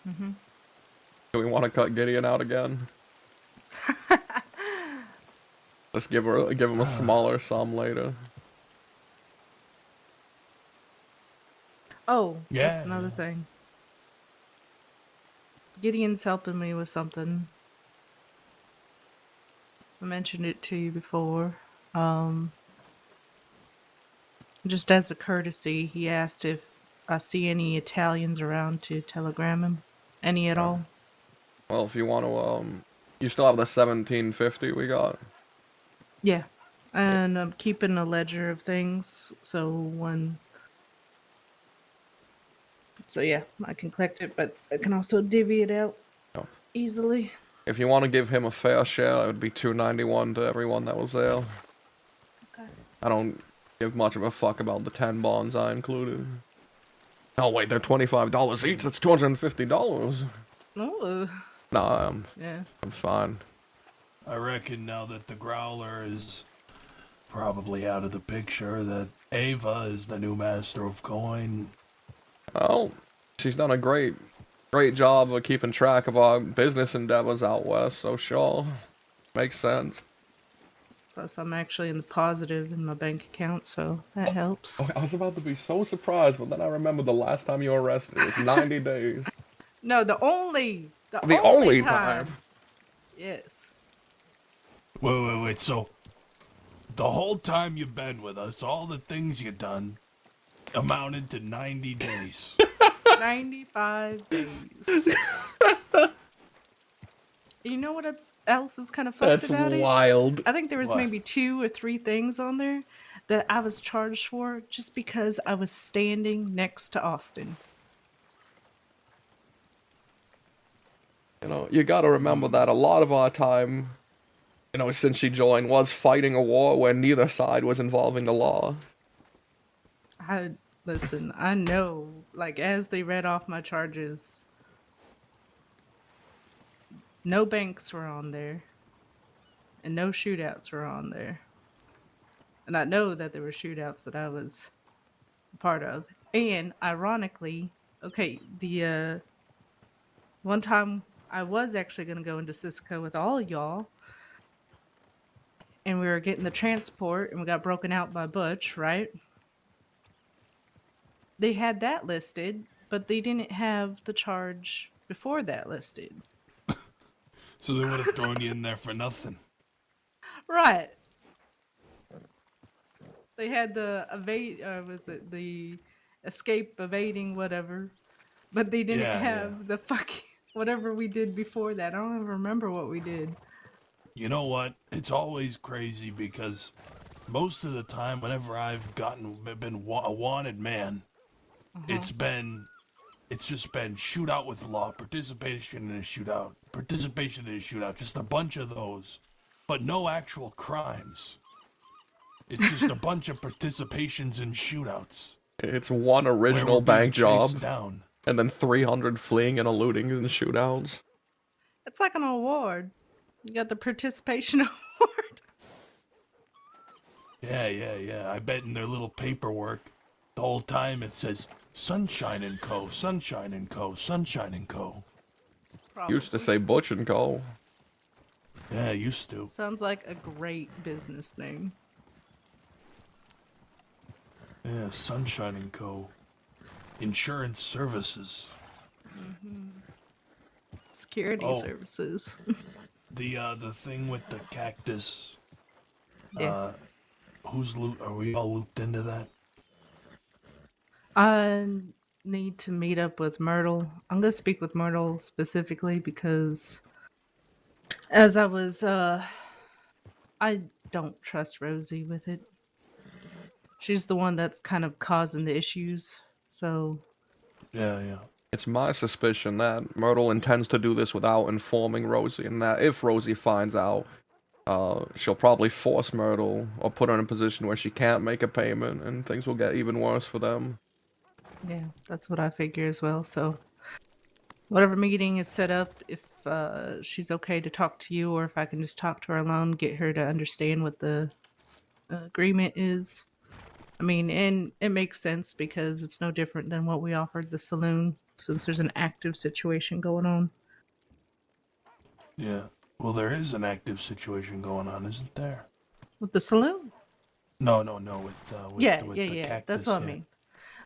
Mm-hmm. Do we want to cut Gideon out again? Let's give him a smaller sum later. Oh, Yeah. that's another thing. Gideon's helping me with something. I mentioned it to you before. Just as a courtesy, he asked if I see any Italians around to telegram him. Any at all? Well, if you want to, you still have the 1750 we got. Yeah. And I'm keeping a ledger of things, so when... So yeah, I can collect it, but I can also divvy it out easily. If you want to give him a fair share, it would be 291 to everyone that was there. Okay. I don't give much of a fuck about the 10 bonds I included. Oh wait, they're $25 each. That's $250. Oh. Nah, Yeah. I'm fine. I reckon now that the Growler is probably out of the picture, that Ava is the new master of coin. Oh, she's done a great job of keeping track of our business endeavors out west, so sure. Makes sense. Plus, I'm actually in the positive in my bank account, so that helps. Oh, I was about to be so surprised, but then I remembered the last time you were arrested. It was 90 days. No, the only time. Yes. Wait. So, the whole time you've been with us, all the things you've done amounted to 90 days. 95 days. You know what else is kind of fucked That's about wild. it? I think there was What? maybe 2 or 3 things on there that I was charged for just because I was standing next to Austin. You know, you gotta remember that a lot of our time, you know, since she joined, was fighting a war where neither side was involving the law. Listen, I know, like, as they read off my charges, no banks were on there, and no shootouts were on there. And I know that there were shootouts that I was a part of. And, ironically, okay, the one time I was actually going to go into Cisco with all of y'all, and we were getting the transport, and we got broken out by Butch, right? They had that listed, but they didn't have the charge before that listed. So they would have thrown you in there for nothing. Right. They had the the escape evading whatever, but they didn't have the fucking whatever we did before that. I don't even remember what we did. You know what? It's always crazy because most of the time, whenever I've been a wanted man, it's just been shootout with law, participation in a shootout, just a bunch of those, but no actual crimes. It's just a bunch of participations in shootouts. It's one where original we're being bank job, chased down. and then 300 fleeing and eluding in the shootouts. It's like an award. You got the participation award. Yeah. I bet in their little paperwork, the whole time it says Sunshine & Co., Sunshine & Co., Sunshine & Co. Used to say Butch and Co. Yeah, it used to. Sounds like a great business name. Yeah, Sunshine & Co. Insurance Services. Security Oh. services. The thing with the cactus. Yeah. Are we all looped into that? I need to meet up with Myrtle. I'm gonna speak with Myrtle specifically because as I was I don't trust Rosie with it. She's the one that's kind of causing the issues. So Yeah. It's my suspicion that Myrtle intends to do this without informing Rosie, and that if Rosie finds out, she'll probably force Myrtle or put her in a position where she can't make a payment, and things will get even worse for them. yeah, that's what I figure as well. So whatever meeting is set up, if she's okay to talk to you, or if I can just talk to her alone, get her to understand what the agreement is. I mean, and it makes sense because it's no different than what we offered the saloon, since there's an active situation going on. Yeah. Well, there is an active situation going on, isn't there? With the saloon? No. With Yeah, the cactus. that's what I yeah. mean.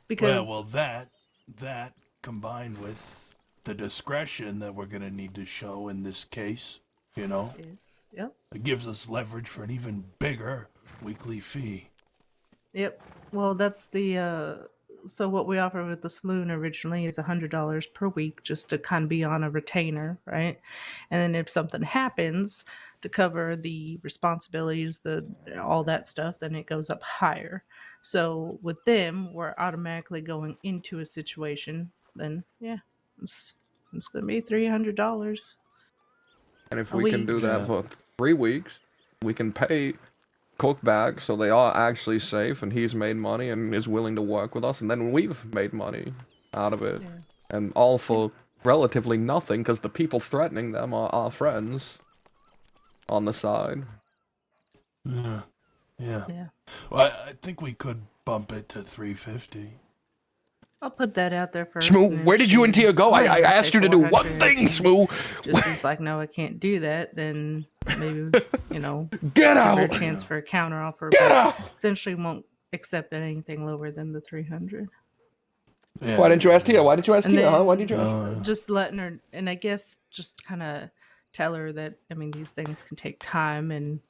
Because Well, that combined with the discretion that we're gonna need to show in this case, Yep. it gives us leverage for an even bigger weekly fee. Yep. Well, that's the so what we offer with the saloon originally is $100 per week, just to kind of be on a retainer, right? And then if something happens, to cover the responsibilities, all that stuff, then it goes up higher. So with them, we're automatically going into a situation. Then yeah, it's gonna be $300. And if A we can week. do that Yeah. for 3 weeks, we can pay Cook back so they are actually safe, and he's made money and is willing to work with us, and then we've made money out of it. Yeah. And all for relatively nothing, because the people threatening them are our friends on the side. Yeah. Yeah. Well, I think we could bump it to 350. I'll put that out there first. Shmoo, and if where did you and she- Tia go? I'm I not gonna asked say you to do 400, one thing, and Shmoo. Just is like, no, I can't do that. Then maybe Get give her out! a chance for a counter offer. Get but out! Essentially, won't accept anything lower than the 300. Yeah. Why didn't you ask Tia? Why didn't you ask And Tia, huh? then Why did you ask? just letting her, and I guess just kind of tell her that these things can take time, and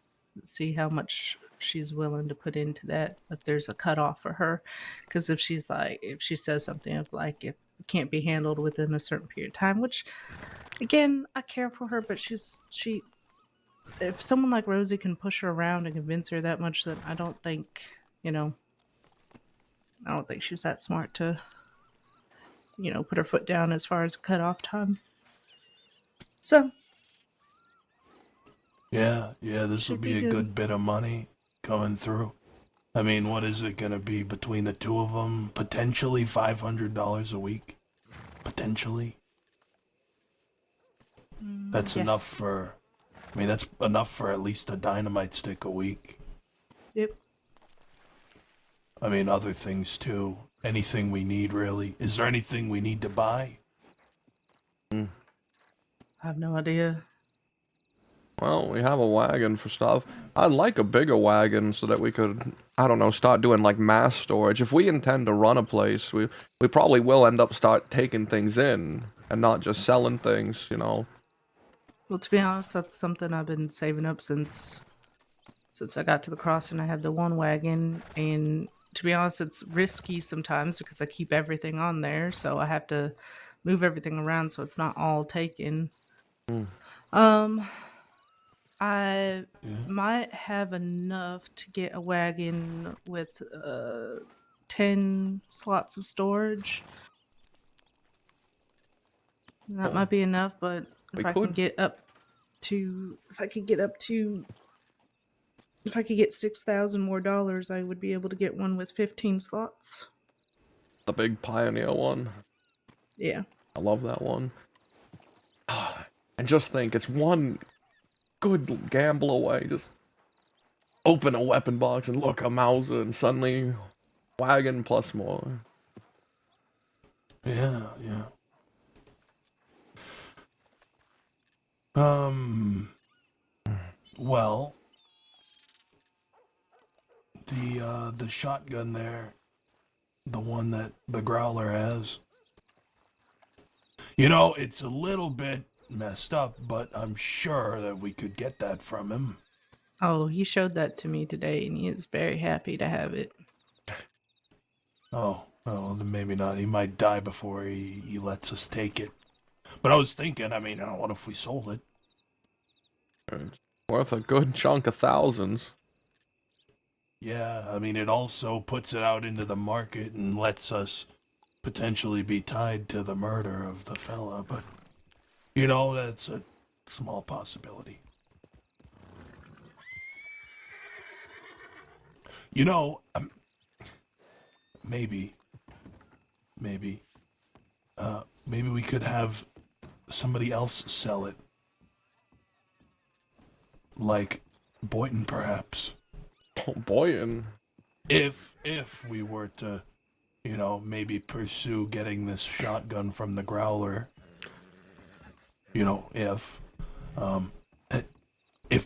see how much she's willing to put into that. If there's a cutoff for her, because if she says something of like, if it can't be handled within a certain period of time, which again, I care for her, but she if someone like Rosie can push her around and convince her that much, then I don't think she's that smart to put her foot down as far as cutoff time. So Yeah, this will Should be be a good. good bit of money coming through. I mean, what is it going to be between the two of them? Potentially $500 a week. Potentially. That's yes. enough for... that's enough for at least a dynamite stick a week. Yep. Other things too. Anything we need, really. Is there anything we need to buy? I have no idea. Well, we have a wagon for stuff. I'd like a bigger wagon so that we could, I don't know, start doing like mass storage. If we intend to run a place, we probably will end up start taking things in and not just selling things, Well, to be honest, that's something I've been saving up since I got to the crossing. I have the one wagon, and to be honest, it's risky sometimes because I keep everything on there, so I have to move everything around so it's not all taken. I might have enough to get a wagon with 10 slots of storage. That might be enough, but if I can get up to If I could get 6,000 more dollars, I would be able to get one with 15 slots. The big Pioneer one. Yeah. I love that one. And just think, it's one good gamble away. Just open a weapon box and look a Mauser, and suddenly wagon plus more. Yeah. Well, the shotgun there, the one that the Growler has. You know, it's a little bit messed up, but I'm sure that we could get that from him. Oh, he showed that to me today, and he is very happy to have it. Oh, well, then maybe not. He might die before he lets us take it. But I was thinking, I mean, what if we sold it? It's worth a good chunk of thousands. Yeah, I mean, it also puts it out into the market and lets us potentially be tied to the murder of the fella, but, you know, that's a small possibility. You know, maybe we could have somebody else sell it. Like Boynton, perhaps. Oh, Boynton. If we were to, you know, maybe pursue getting this shotgun from the Growler. You know, if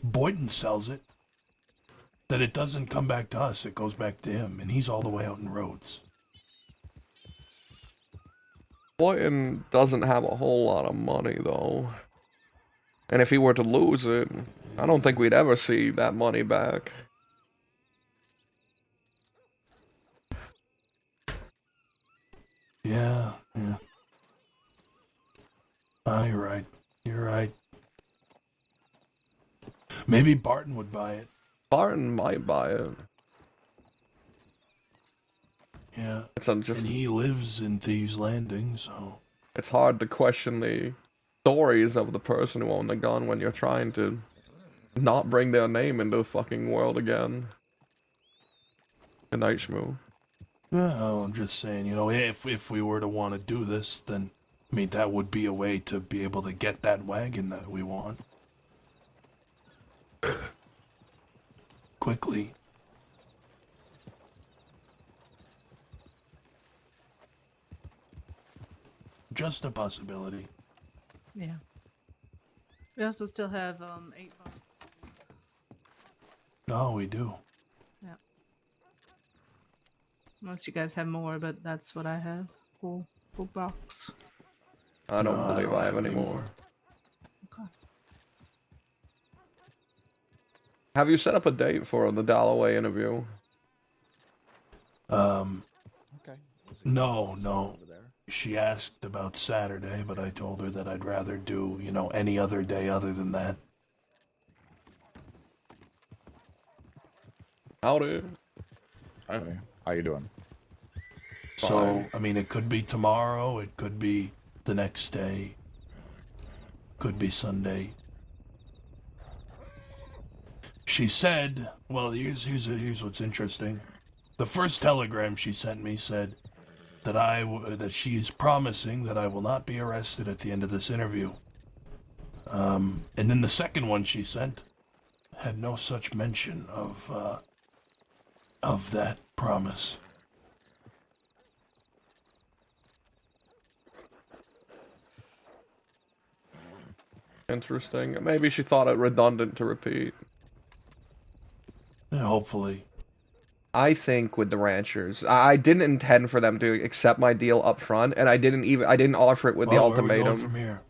Boynton sells it, then it doesn't come back to us, it goes back to him, and he's all the way out in Rhodes. Boynton doesn't have a whole lot of money, though. And if he were to lose it, I don't think we'd ever see that money back. Yeah. You're right. Maybe Barton would buy it. Barton might buy it. Yeah. And he lives in Thieves Landing, so... It's hard to question the stories of the person who owned the gun when you're trying to not bring their name into the fucking world again. Good night, Shmoo. No, I'm just saying, you know, if we were to want to do this, then, I mean, that would be a way to be able to get that wagon that we want. Quickly. Just a possibility. Yeah. We also still have 8 bombs. No, we do. Yeah. Unless you guys have more, but that's what I have. Full box. I don't believe I have any more. Okay. Have you set up a date for the Dalloway interview? Okay. No. She asked about Saturday, but I told her that I'd rather do, you know, any other day other than that. Howdy. Hi. How you doing? So, I mean, it could be tomorrow, it could be the next day, could be Sunday. She said, well, here's what's interesting. The first telegram she sent me said that that she's promising that I will not be arrested at the end of this interview. And then the second one she sent had no such mention of that promise. Interesting. Maybe she thought it redundant to repeat. Yeah, hopefully. I think with the ranchers, I didn't intend for them to accept my deal up front, and I didn't offer it with the ultimatum. Where are we going from here?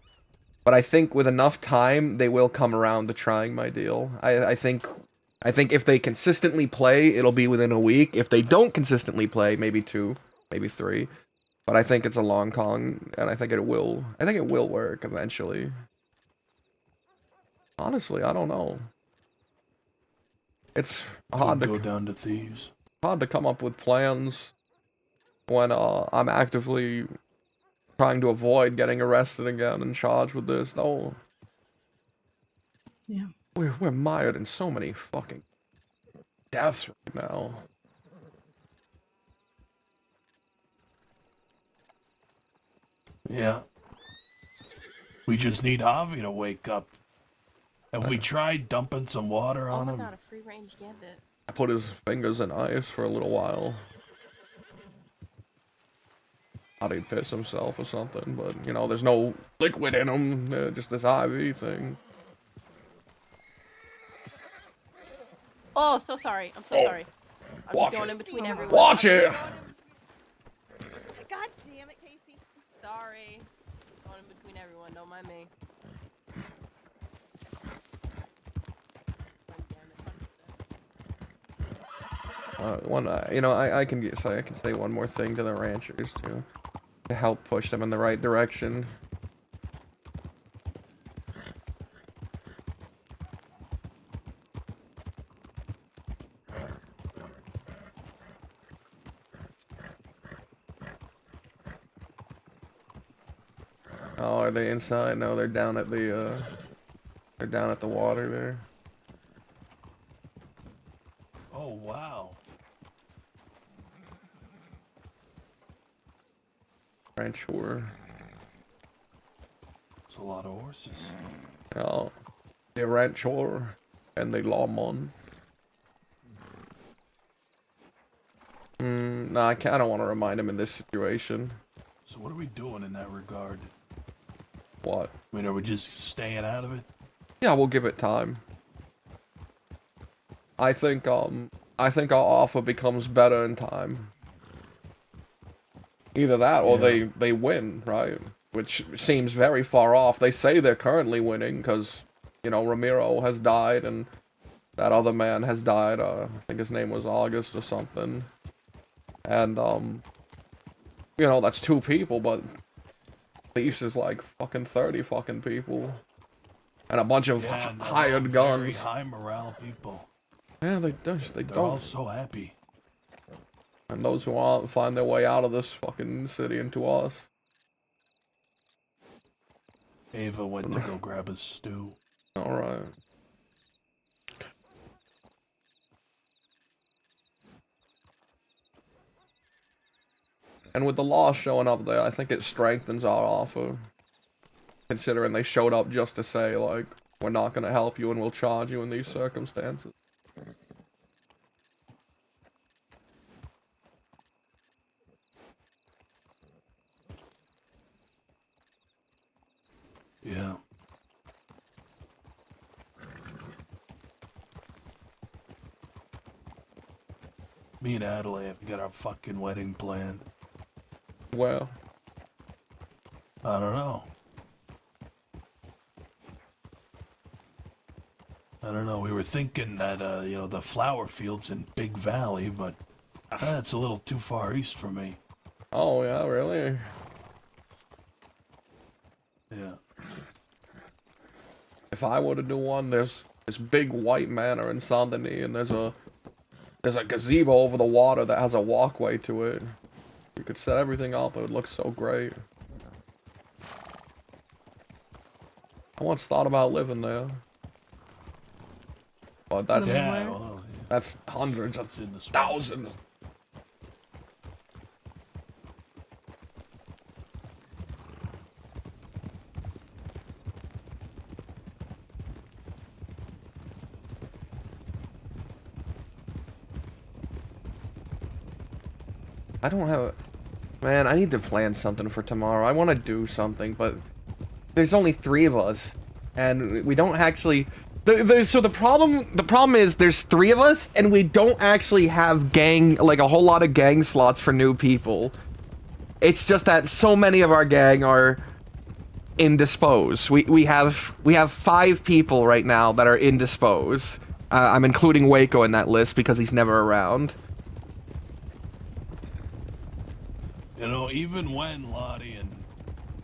But I think with enough time, they will come around to trying my deal. I think if they consistently play, it'll be within a week. If they don't consistently play, maybe 2, maybe 3. But I think it's a long con, and I think it will work eventually. Honestly, I don't know. It's hard to go down to Thieves. Hard to come up with plans when I'm actively trying to avoid getting arrested again and charged with this. No. Yeah. We're mired in so many fucking deaths right now. Yeah. We just need Javi to wake up. Have we tried dumping some water Oh on my him? god, a free range gambit. I put his fingers in ice for a little while. Thought he'd piss himself or something, but you know, there's no liquid in him, just this IV thing. Oh, so sorry. I'm so sorry. I'm Watch just going it. in between everyone. Watch I'm it. just going God damn it, Casey. Sorry. Going in between everyone. Don't mind me. I can say one more thing to the ranchers to help push them in the right direction. Oh, are they inside? No, they're down at the water there. Oh, wow. Rancher. It's a lot of horses. Oh, the rancher and the lawman. No, I don't want to remind him in this situation. So what are we doing in that regard? What? I mean, are we just staying out of it? Yeah, we'll give it time. I think our offer becomes better in time. Either that or they win, right? Which seems very far off. They say they're currently winning because, you know, Ramiro has died and that other man has died. I think his name was August or something. And, you know, that's 2 people, but Thieves is like fucking 30 fucking people. And a bunch of hired guns. Very high morale people. Yeah, they They're don't. all so happy. And those who aren't find their way out of this fucking city into us. Ava went to go grab a stew. Alright. And with the law showing up there, I think it strengthens our offer. Considering they showed up just to say, like, we're not gonna help you and we'll charge you in these circumstances. Yeah. Me and Adelaide have got our fucking wedding planned. Well, I don't know. We were thinking that, you know, the flower fields in Big Valley, but that's a little too far east for me. Oh, yeah, really? Yeah. If I were to do one, there's this big white manor in Saint Denis, and there's a gazebo over the water that has a walkway to it. You could set everything up, it would look so great. I once thought about living there. But that's that's hundreds of thousands. I don't have... Man, I need to plan something for tomorrow. I want to do something, but there's only 3 of us, and we don't actually... So the problem is there's 3 of us, and we don't actually have a whole lot of gang slots for new people. It's just that so many of our gang are indisposed. We have 5 people right now that are indisposed. I'm including Waco in that list because he's never around. You know, even when Lottie and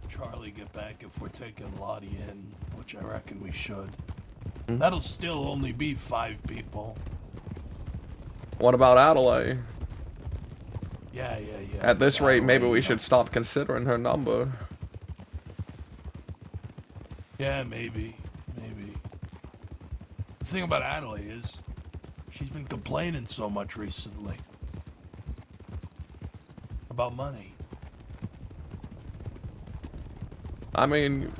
Charlie get back, if we're taking Lottie in, which I reckon we should, that'll still only be 5 people. What about Adelaide? Yeah. At this rate, maybe we should stop considering her number. Yeah, maybe. The thing about Adelaide is, She's been complaining so much recently. About money. I mean,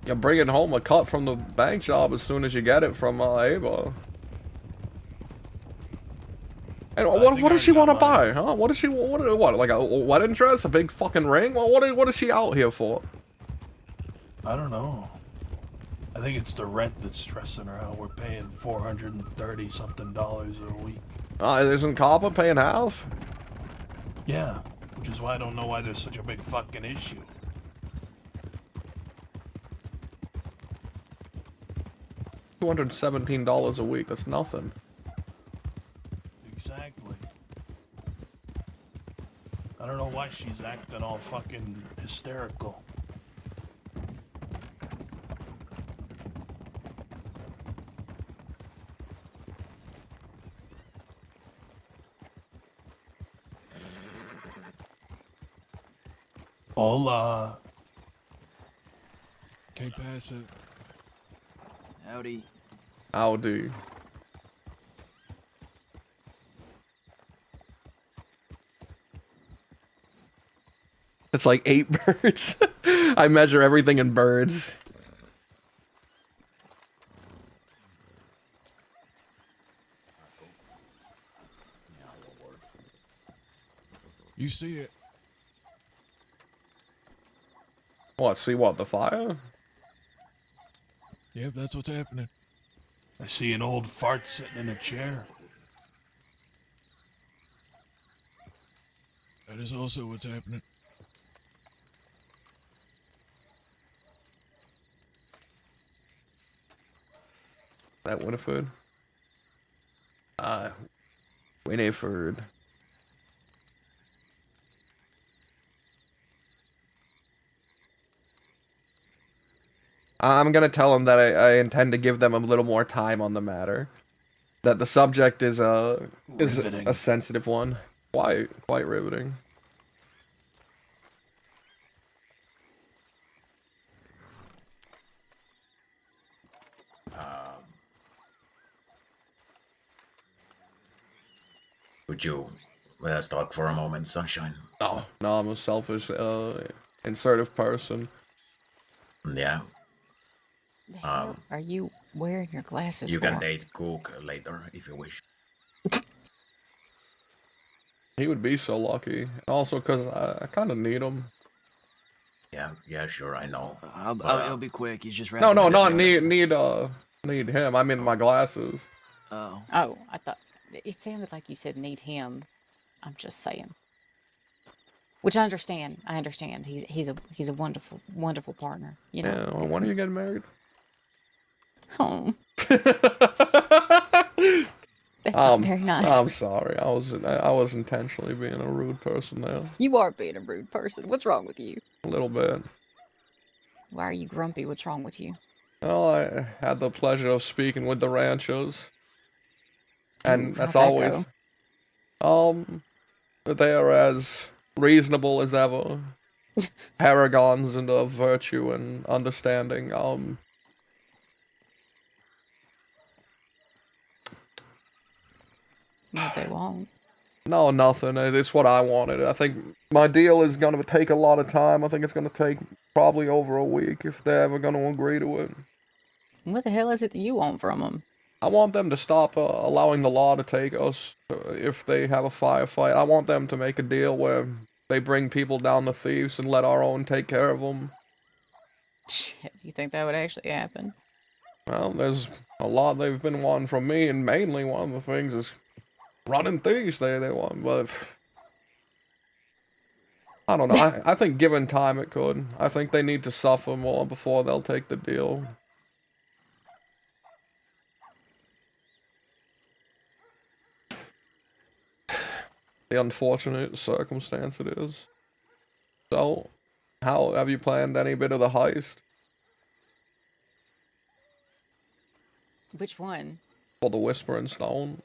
you're bringing home a cut from the bank job as soon as you get it from Ava. And what does she want to buy, huh? What does she what? Like a wedding dress, a big fucking ring? Well, what is she out here for? I don't know. I think it's the rent that's stressing her out. We're paying $430 something a week. Isn't Copper paying half? Yeah, which is why I don't know why there's such a big fucking issue. $217 a week. That's nothing. Exactly. I don't know why she's acting all fucking hysterical. Hola. Can't pass it. Howdy. Howdy. It's like 8 birds. I measure everything in birds. You see it. What, see what, the fire? Yep, that's what's happening. I see an old fart sitting in a chair. That is also what's happening. That Winifred? Winifred. I'm gonna tell them that I intend to give them a little more time on the matter. That the subject is a sensitive one. Quite riveting. Would you let us talk for a moment, Sunshine? No, I'm a selfish, insertive person. Yeah. The hell are you wearing your glasses You for? can date Cook later if you wish. He would be so lucky. Also, because I kind of need him. Yeah, sure, I know. It'll be quick. He's just No, wrapping not something. need him. I mean my glasses. Oh, I thought it sounded like you said need him. I'm just saying. Which I understand. He's a wonderful partner. You know. Yeah, well, when are you getting married? Oh. That's not very nice. I'm sorry. I was intentionally being a rude person there. You are being a rude person. What's wrong with you? A little bit. Why are you grumpy? What's wrong with you? Well, I had the pleasure of speaking with the ranchers. And Ooh, that's how'd that always go? they are as reasonable as ever. Paragons and of virtue and understanding. What they want. No, nothing. It's what I wanted. I think my deal is going to take a lot of time. I think it's going to take probably over a week if they're ever going to agree to it. What the hell is it that you want from them? I want them to stop allowing the law to take us if they have a firefight. I want them to make a deal where they bring people down to thieves and let our own take care of them. Shit, you think that would actually happen? Well, there's a lot they've been wanting from me, and mainly one of the things is running thieves they want, but I don't know. I think given time it could. I think they need to suffer more before they'll take the deal. The unfortunate circumstance it is. So, how have you planned any bit of the heist? Which one? For the Whispering Stone?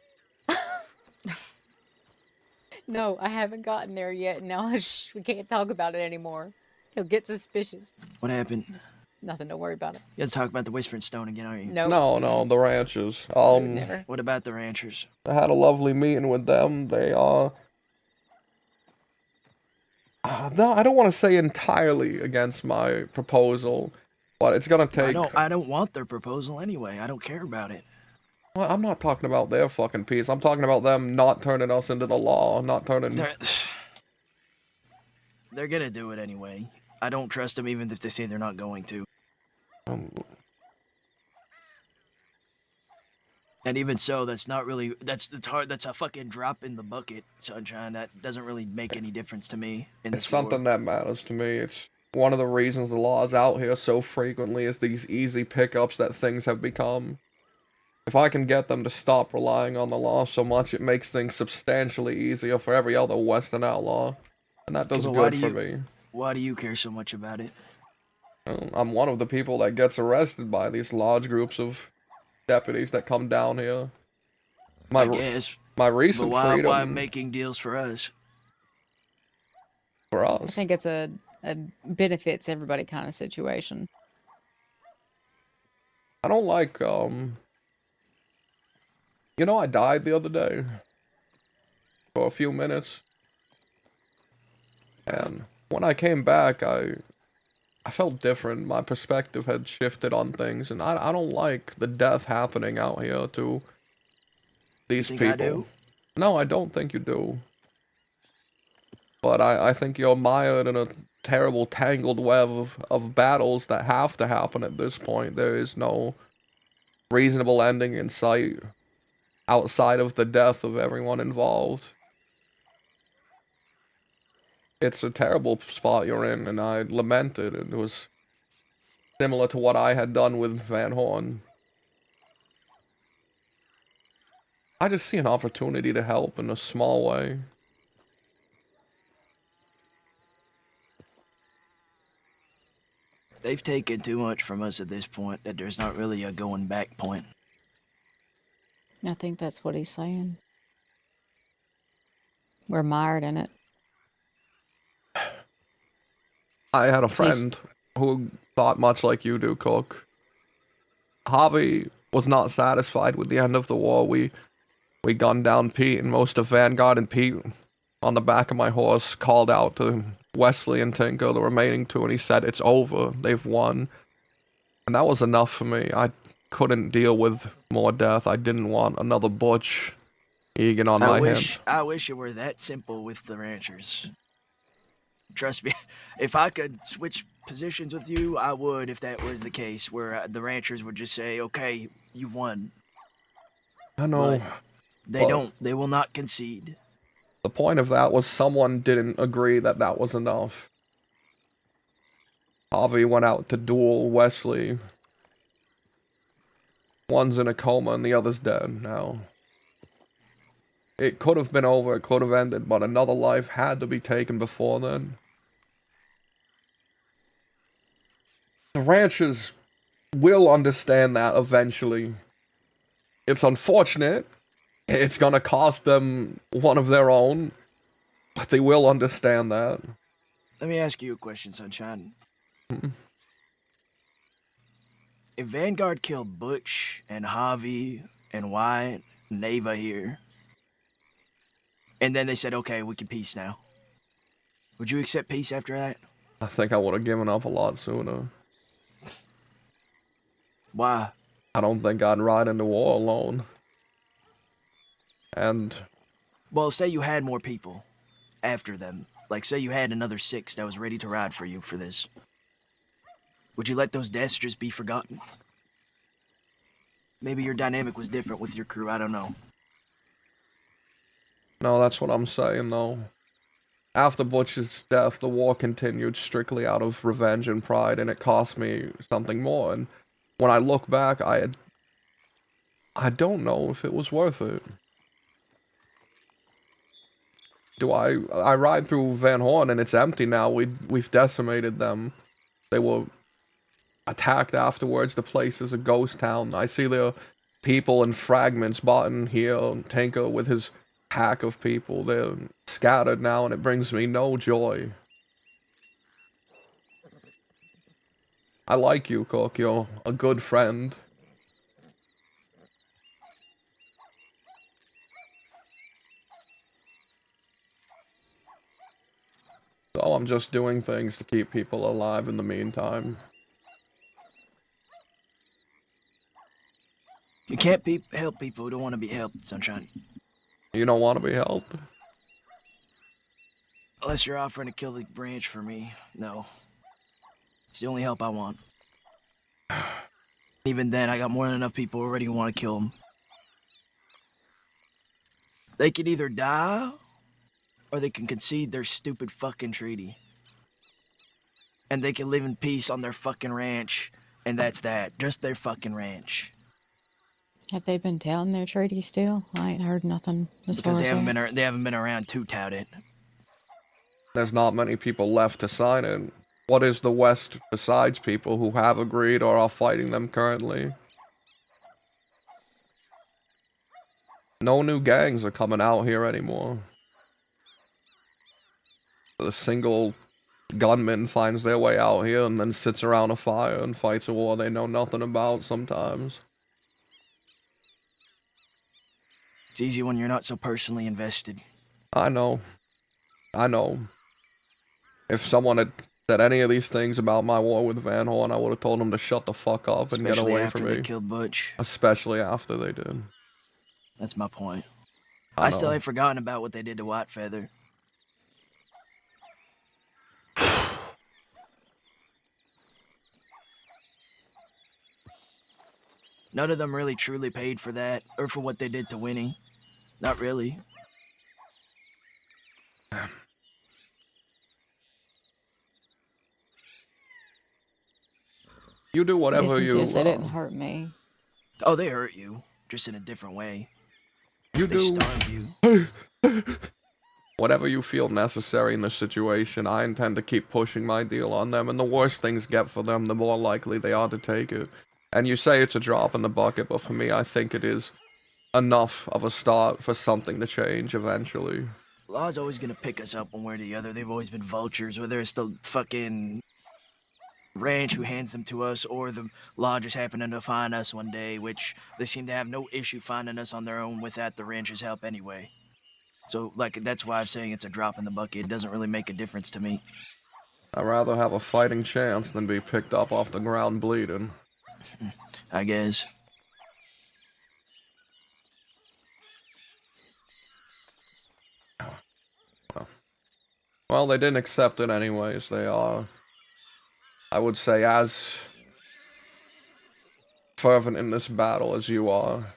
No, I haven't gotten there yet. No, we can't talk about it anymore. He'll get suspicious. What happened? Nothing to worry about it. You guys talking about the Whispering Stone again, aren't you? Nope. No, the ranchers. Never. What about the ranchers? I had a lovely meeting with them. They are... no, I don't want to say entirely against my proposal, but it's gonna take... I don't want their proposal anyway. I don't care about it. Well, I'm not talking about their fucking peace. I'm talking about them not turning us into the law, not turning... They're gonna do it anyway. I don't trust them even if they say they're not going to. And even so, that's not really... That's hard. That's a fucking drop in the bucket, Sunshine. That doesn't really make any difference to me in this It's something war. that matters to me. It's one of the reasons the law is out here so frequently is these easy pickups that things have become. If I can get them to stop relying on the law so much, it makes things substantially easier for every other Western outlaw. And that does But why good for me. Why do you care so much about it? I'm one of the people that gets arrested by these large groups of deputies that come down here. I guess. My recent but freedom... why making deals for us? For us? I think it's a benefits everybody kind of situation. I don't like, You know, I died the other day. For a few minutes. And when I came back, I felt different. My perspective had shifted on things, and I don't like the death happening out here to these You people. think I do? No, I don't think you do. But I think you're mired in a terrible tangled web of battles that have to happen at this point. There is no reasonable ending in sight outside of the death of everyone involved. It's a terrible spot you're in, and I lament it. It was similar to what I had done with Van Horn. I just see an opportunity to help in a small way. They've taken too much from us at this point that there's not really a going back point. I think that's what he's saying. We're mired in it. I had a friend who thought much like you do, Cook. Javi was not satisfied with the end of the war. We gunned down Pete, and most of Vanguard, and Pete, on the back of my horse, called out to Wesley and Tinker, the remaining two, and he said, "It's over. They've won." And that was enough for me. I couldn't deal with more death. I didn't want another Butch Egan on my hands. I wish it were that simple with the ranchers. Trust me, if I could switch positions with you, I would if that was the case, where the ranchers would just say, okay, you've won. I know. But they don't. They will not concede. The point of that was someone didn't agree that that was enough. Javi went out to duel Wesley. One's in a coma and the other's dead now. It could have been over, it could have ended, but another life had to be taken before then. The ranchers will understand that eventually. It's unfortunate. It's gonna cost them one of their own, but they will understand that. Let me ask you a question, Sunshine. If Vanguard killed Butch and Javi and Wyatt and Ava here, and then they said, okay, we can peace now, would you accept peace after that? I think I would have given up a lot sooner. Why? I don't think I'd ride into war alone. And... Well, say you had more people after them. Like, say you had another 6 that was ready to ride for you for this. Would you let those deaths just be forgotten? Maybe your dynamic was different with your crew, I don't know. No, that's what I'm saying, though. After Butch's death, the war continued strictly out of revenge and pride, and it cost me something more. And when I look back, I don't know if it was worth it. I ride through Van Horn and it's empty now. We've decimated them. They were attacked afterwards. The place is a ghost town. I see their people in fragments. Barton here, Tinker with his pack of people. They're scattered now, and it brings me no joy. I like you, Cook. You're a good friend. So I'm just doing things to keep people alive in the meantime. You can't help people who don't want to be helped, Sunshine. You don't want to be helped? Unless you're offering to kill the branch for me. No. It's the only help I want. Even then, I got more than enough people already who want to kill him. They can either die, or they can concede their stupid fucking treaty. And they can live in peace on their fucking ranch, and that's that. Just their fucking ranch. Have they been telling their treaty still? I ain't heard nothing as Because far they as haven't that. been they haven't been around to tout it. There's not many people left to sign it. What is the West besides people who have agreed or are fighting them currently? No new gangs are coming out here anymore. The single gunman finds their way out here and then sits around a fire and fights a war they know nothing about sometimes. It's easy when you're not so personally invested. I know. I know. If someone had said any of these things about my war with Van Horn, I would have told them to shut the fuck up and get Especially away after from they me. killed Butch. Especially after they did. That's my point. I I still know. ain't forgotten about what they did to White Feather. None of them really truly paid for that, or for what they did to Winnie. Not really. You do The whatever difference you... is they didn't hurt me. Oh, they hurt you, just in a different way. You They do... starved you. Whatever you feel necessary in this situation, I intend to keep pushing my deal on them, and the worse things get for them, the more likely they are to take it. And you say it's a drop in the bucket, but for me, I think it is enough of a start for something to change eventually. Law's always gonna pick us up one way or the other. They've always been vultures, whether it's the fucking ranch who hands them to us, or the law just happening to find us one day, which they seem to have no issue finding us on their own without the ranch's help anyway. So, like, that's why I'm saying it's a drop in the bucket. It doesn't really make a difference to me. I'd rather have a fighting chance than be picked up off the ground bleeding. I guess. Well, they didn't accept it anyways. They are, I would say, as fervent in this battle as you are.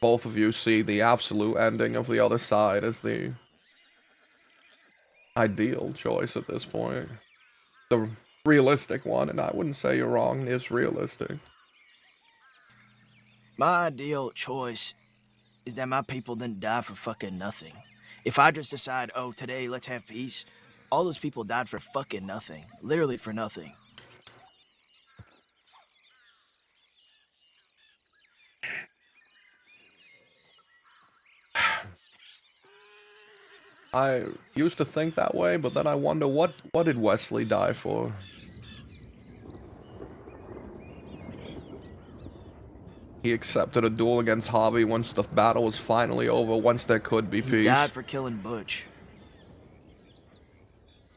Both of you see the absolute ending of the other side as the ideal choice at this point. The realistic one, and I wouldn't say you're wrong, it's realistic. My ideal choice is that my people didn't die for fucking nothing. If I just decide, oh, today let's have peace, all those people died for fucking nothing. Literally for nothing. I used to think that way, but then I wonder what did Wesley die for? He accepted a duel against Harvey once the battle was finally over, once there could be He peace. died for killing Butch.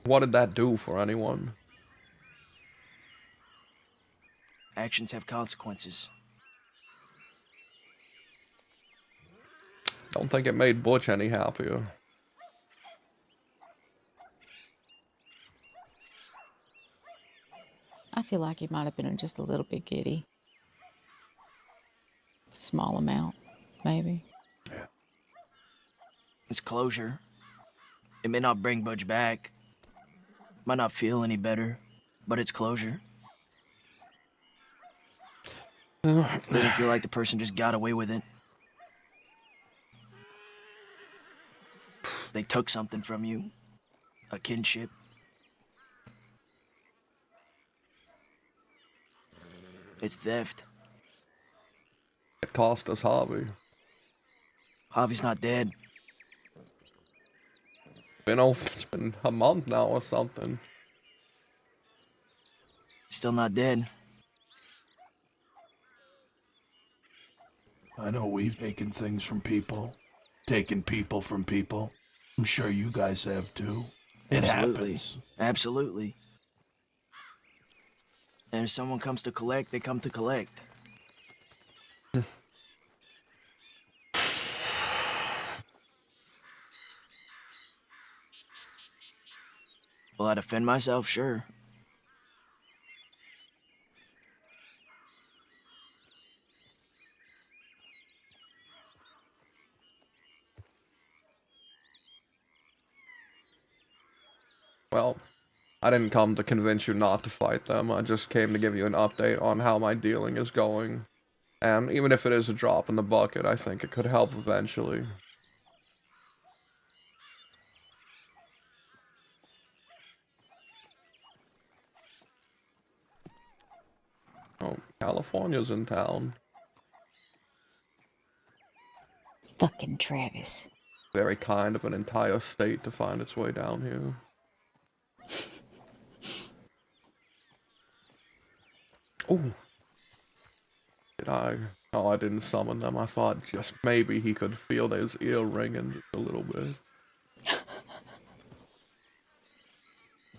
What did that do for anyone? Actions have consequences. Don't think it made Butch any happier. I feel like he might have been just a little bit giddy. Small amount, maybe. It's closure. It may not bring Butch back. Might not feel any better, but it's closure. Doesn't feel like the person just got away with it. They took something from you. A kinship. It's theft. It cost us Harvey. Harvey's not dead. You know, it's been a month now or something. Still not dead. I know we've taken things from people, taken people from people. I'm sure you guys have too. It Absolutely. happens. Absolutely. And if someone comes to collect, they come to collect. Will I defend myself? Sure. Well, I didn't come to convince you not to fight them. I just came to give you an update on how my dealing is going. And even if it is a drop in the bucket, I think it could help eventually. Oh, California's in town. Fucking Travis. Very kind of an entire state to find its way down here. Ooh. Did I? Oh, I didn't summon them. I thought just maybe he could feel his ear ringing just a little bit.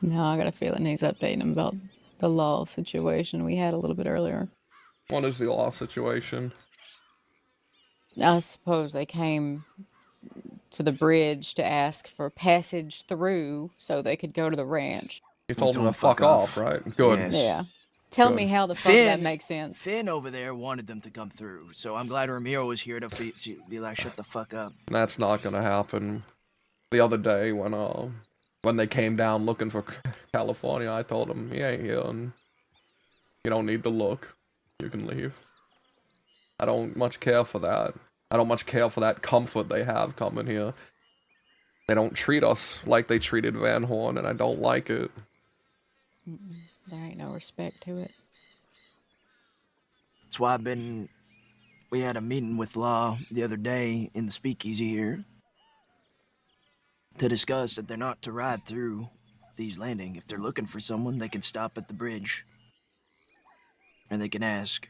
No, I got a feeling he's updating him about the law situation we had a little bit earlier. What is the law situation? I suppose they came to the bridge to ask for passage through so they could go to the ranch. You told him to fuck off, right? Good. Yes. Yeah. Tell Good. me how the fuck that makes sense. Finn over there wanted them to come through, so I'm glad Ramiro was here to be like, shut the fuck up. That's not gonna happen. The other day when they came down looking for California, I told them, he ain't here, and you don't need to look. You can leave. I don't much care for that. I don't much care for that comfort they have coming here. They don't treat us like they treated Van Horn, and I don't like it. There ain't no respect to it. That's why we had a meeting with Law the other day in the speakeasy here to discuss that they're not to ride through Thieves Landing. If they're looking for someone, they can stop at the bridge. And they can ask.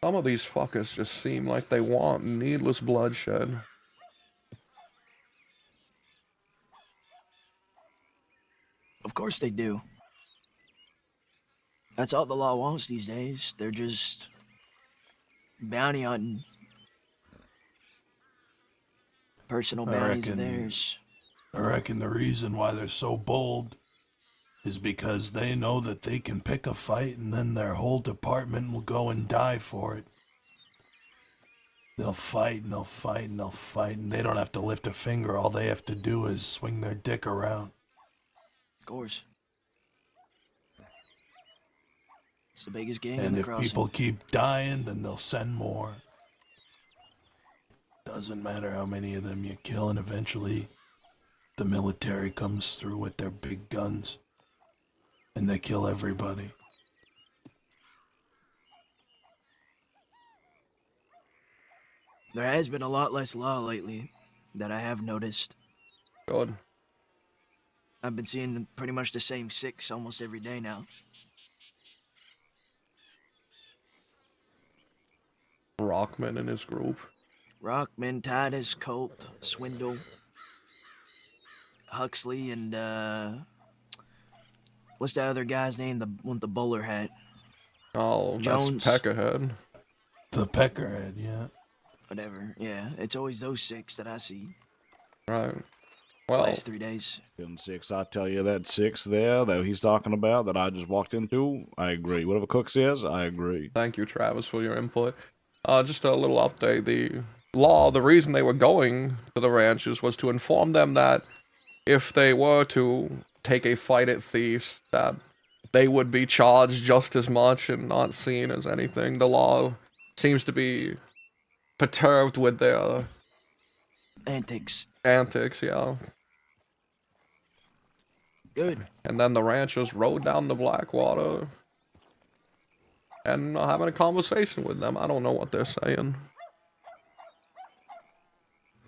Some of these fuckers just seem like they want needless bloodshed. Of course they do. That's all the law wants these days. They're just bounty hunting. Personal bounties of theirs. I reckon the reason why they're so bold is because they know that they can pick a fight and then their whole department will go and die for it. They'll fight and they'll fight and they'll fight, and they don't have to lift a finger. All they have to do is swing their dick around. Of course. It's the biggest gang in And the if crossing. people keep dying, then they'll send more. Doesn't matter how many of them you kill, and eventually the military comes through with their big guns and they kill everybody. There has been a lot less law lately that I have noticed. Good. I've been seeing pretty much the same 6 almost every day now. Rockman and his group. Rockman, Titus, Colt, Swindle, Huxley, and what's the other guy's name? The one with the bowler hat. Oh, Jones. that's Peckerhead. The Peckerhead, yeah. Whatever. Yeah, it's always those 6 that I see. Right. Well, Last 3 days. In 6, I tell you that 6 there that he's talking about that I just walked into, I agree. Whatever Cook says, I agree. Thank you, Travis, for your input. Just a little update. The law, the reason they were going to the ranches was to inform them that if they were to take a fight at thieves, that they would be charged just as much and not seen as anything. The law seems to be perturbed with their antics. Antics, yeah. Good. And then the ranchers rode down the Blackwater and having a conversation with them. I don't know what they're saying.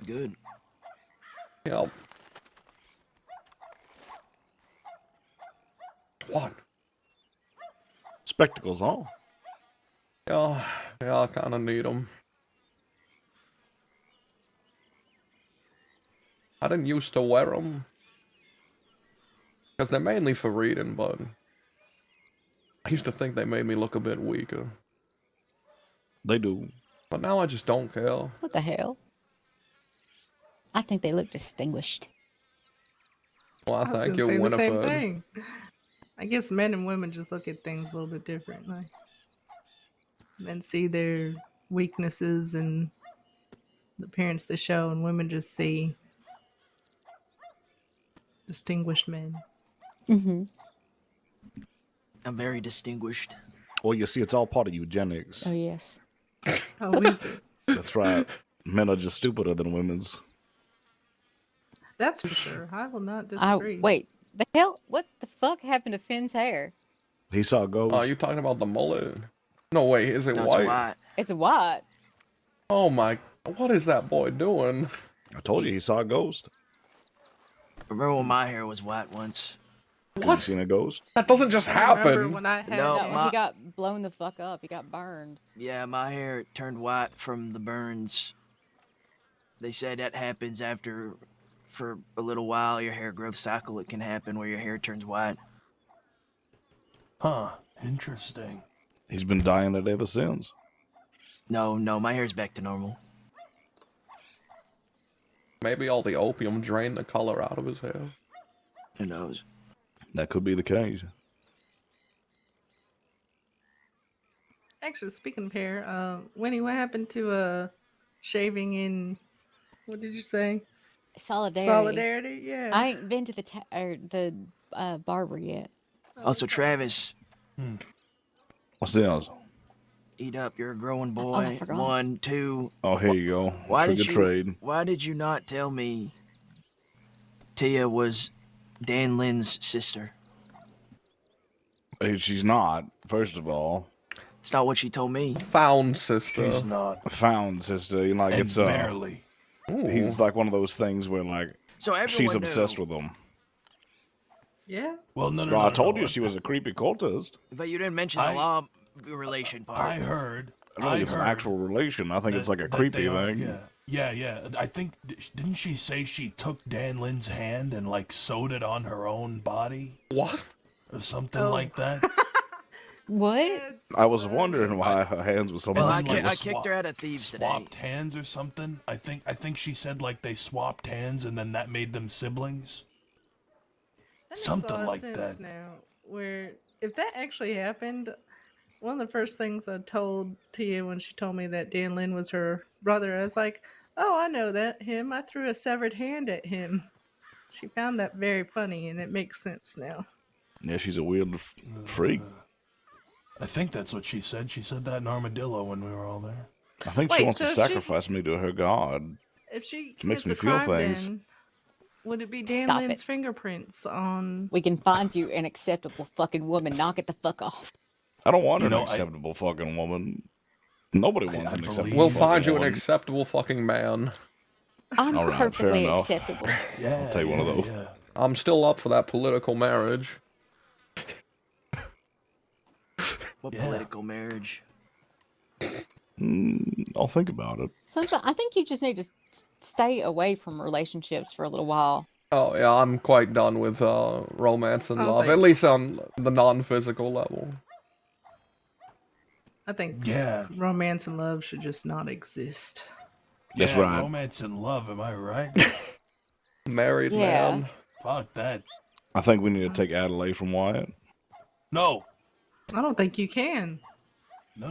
Good. Yeah. What? Spectacles on. Yeah, I kind of need them. I didn't used to wear them. Because they're mainly for reading, but I used to think they made me look a bit weaker. They do. But now I just don't care. What the hell? I think they look distinguished. Well, I was thank gonna you, say the same Winifred. thing. I guess men and women just look at things a little bit differently. Men see their weaknesses and the appearance they show, and women just see distinguished men. Mm-hmm. I'm very distinguished. Well, you see, it's all part of eugenics. Oh, yes. Oh, is it? That's right. Men are just stupider than women's. That's for sure. I will not Oh, disagree. wait. The hell? What the fuck happened to Finn's hair? He saw a ghost. Oh, you talking about the mullet? No, wait, is it No, it's white? white. It's what? Oh my, what is that boy doing? I told you he saw a ghost. Remember when my hair was white once? What? You seen a ghost? That doesn't just I remember happen. when I had No, he got blown the fuck up. He got burned. Yeah, my hair turned white from the burns. They said that happens after, for a little while, your hair growth cycle, it can happen where your hair turns white. Huh. Interesting. He's been dying it ever since. No, my hair's back to normal. Maybe all the opium drained the color out of his hair. Who knows? That could be the case. Actually, speaking of hair, Winnie, what happened to shaving in? What did you say? Solidarity. Solidarity. Yeah. I ain't been to the barber yet. Also, Travis, What's this? eat up. You're a growing Oh, I boy. forgot. 1, 2. Oh, here you go. Why Trigger did you? trade. Why did you not tell me Tia was Dan Lynn's sister? Hey, she's not, first of all. It's not what she told me. Found sister. She's not. Found sister. You know, like And it's barely. He's like one of those things where like So everyone she's knew. obsessed with him. Yeah. Well, no. Bro, I told you she was a creepy cultist. But you didn't mention the law relation part. I heard. I don't think it's an actual relation. I think it's like a creepy thing. Yeah. I think didn't she say she took Dan Lynn's hand and like sewed it on her own body? What? Or something like that. What? I was wondering why her hands were so Well, I, muscular. I kicked her out of thieves today. Swapped hands or something. I think she said like they swapped hands and then that made them siblings. That makes Something a lot of like sense that. now. Where if that actually happened, one of the first things I told Tia when she told me that Dan Lynn was her brother, I was like, "Oh, I know him. I threw a severed hand at him." She found that very funny, and it makes sense now. Yeah, she's a weird freak. I think that's what she said. She said that in Armadillo when we were all there. I think she Wait, wants so to if she- sacrifice me to her god. If she It makes commits me a feel crime, things. then would it be Dan Stop Lynn's it. fingerprints on? We can find you an acceptable fucking woman. Knock it the fuck off. I don't want You an know, acceptable fucking woman. Nobody wants an acceptable We'll fucking find you an woman. acceptable fucking man. I'm All right, fair perfectly enough. acceptable. Yeah. I'll take one of those. Yeah. I'm still up for that political marriage. What political marriage? I'll think about it. Sunshine, I think you just need to stay away from relationships for a little while. Oh yeah, I'm quite done with romance and Oh, love, thank at least on the non-physical level. I think Yeah. romance and love should just not exist. That's Yeah, right. Romance and love, am I right? Married Yeah. man. Fuck that. I think we need to take Adelaide from Wyatt. No. I don't think you can. No.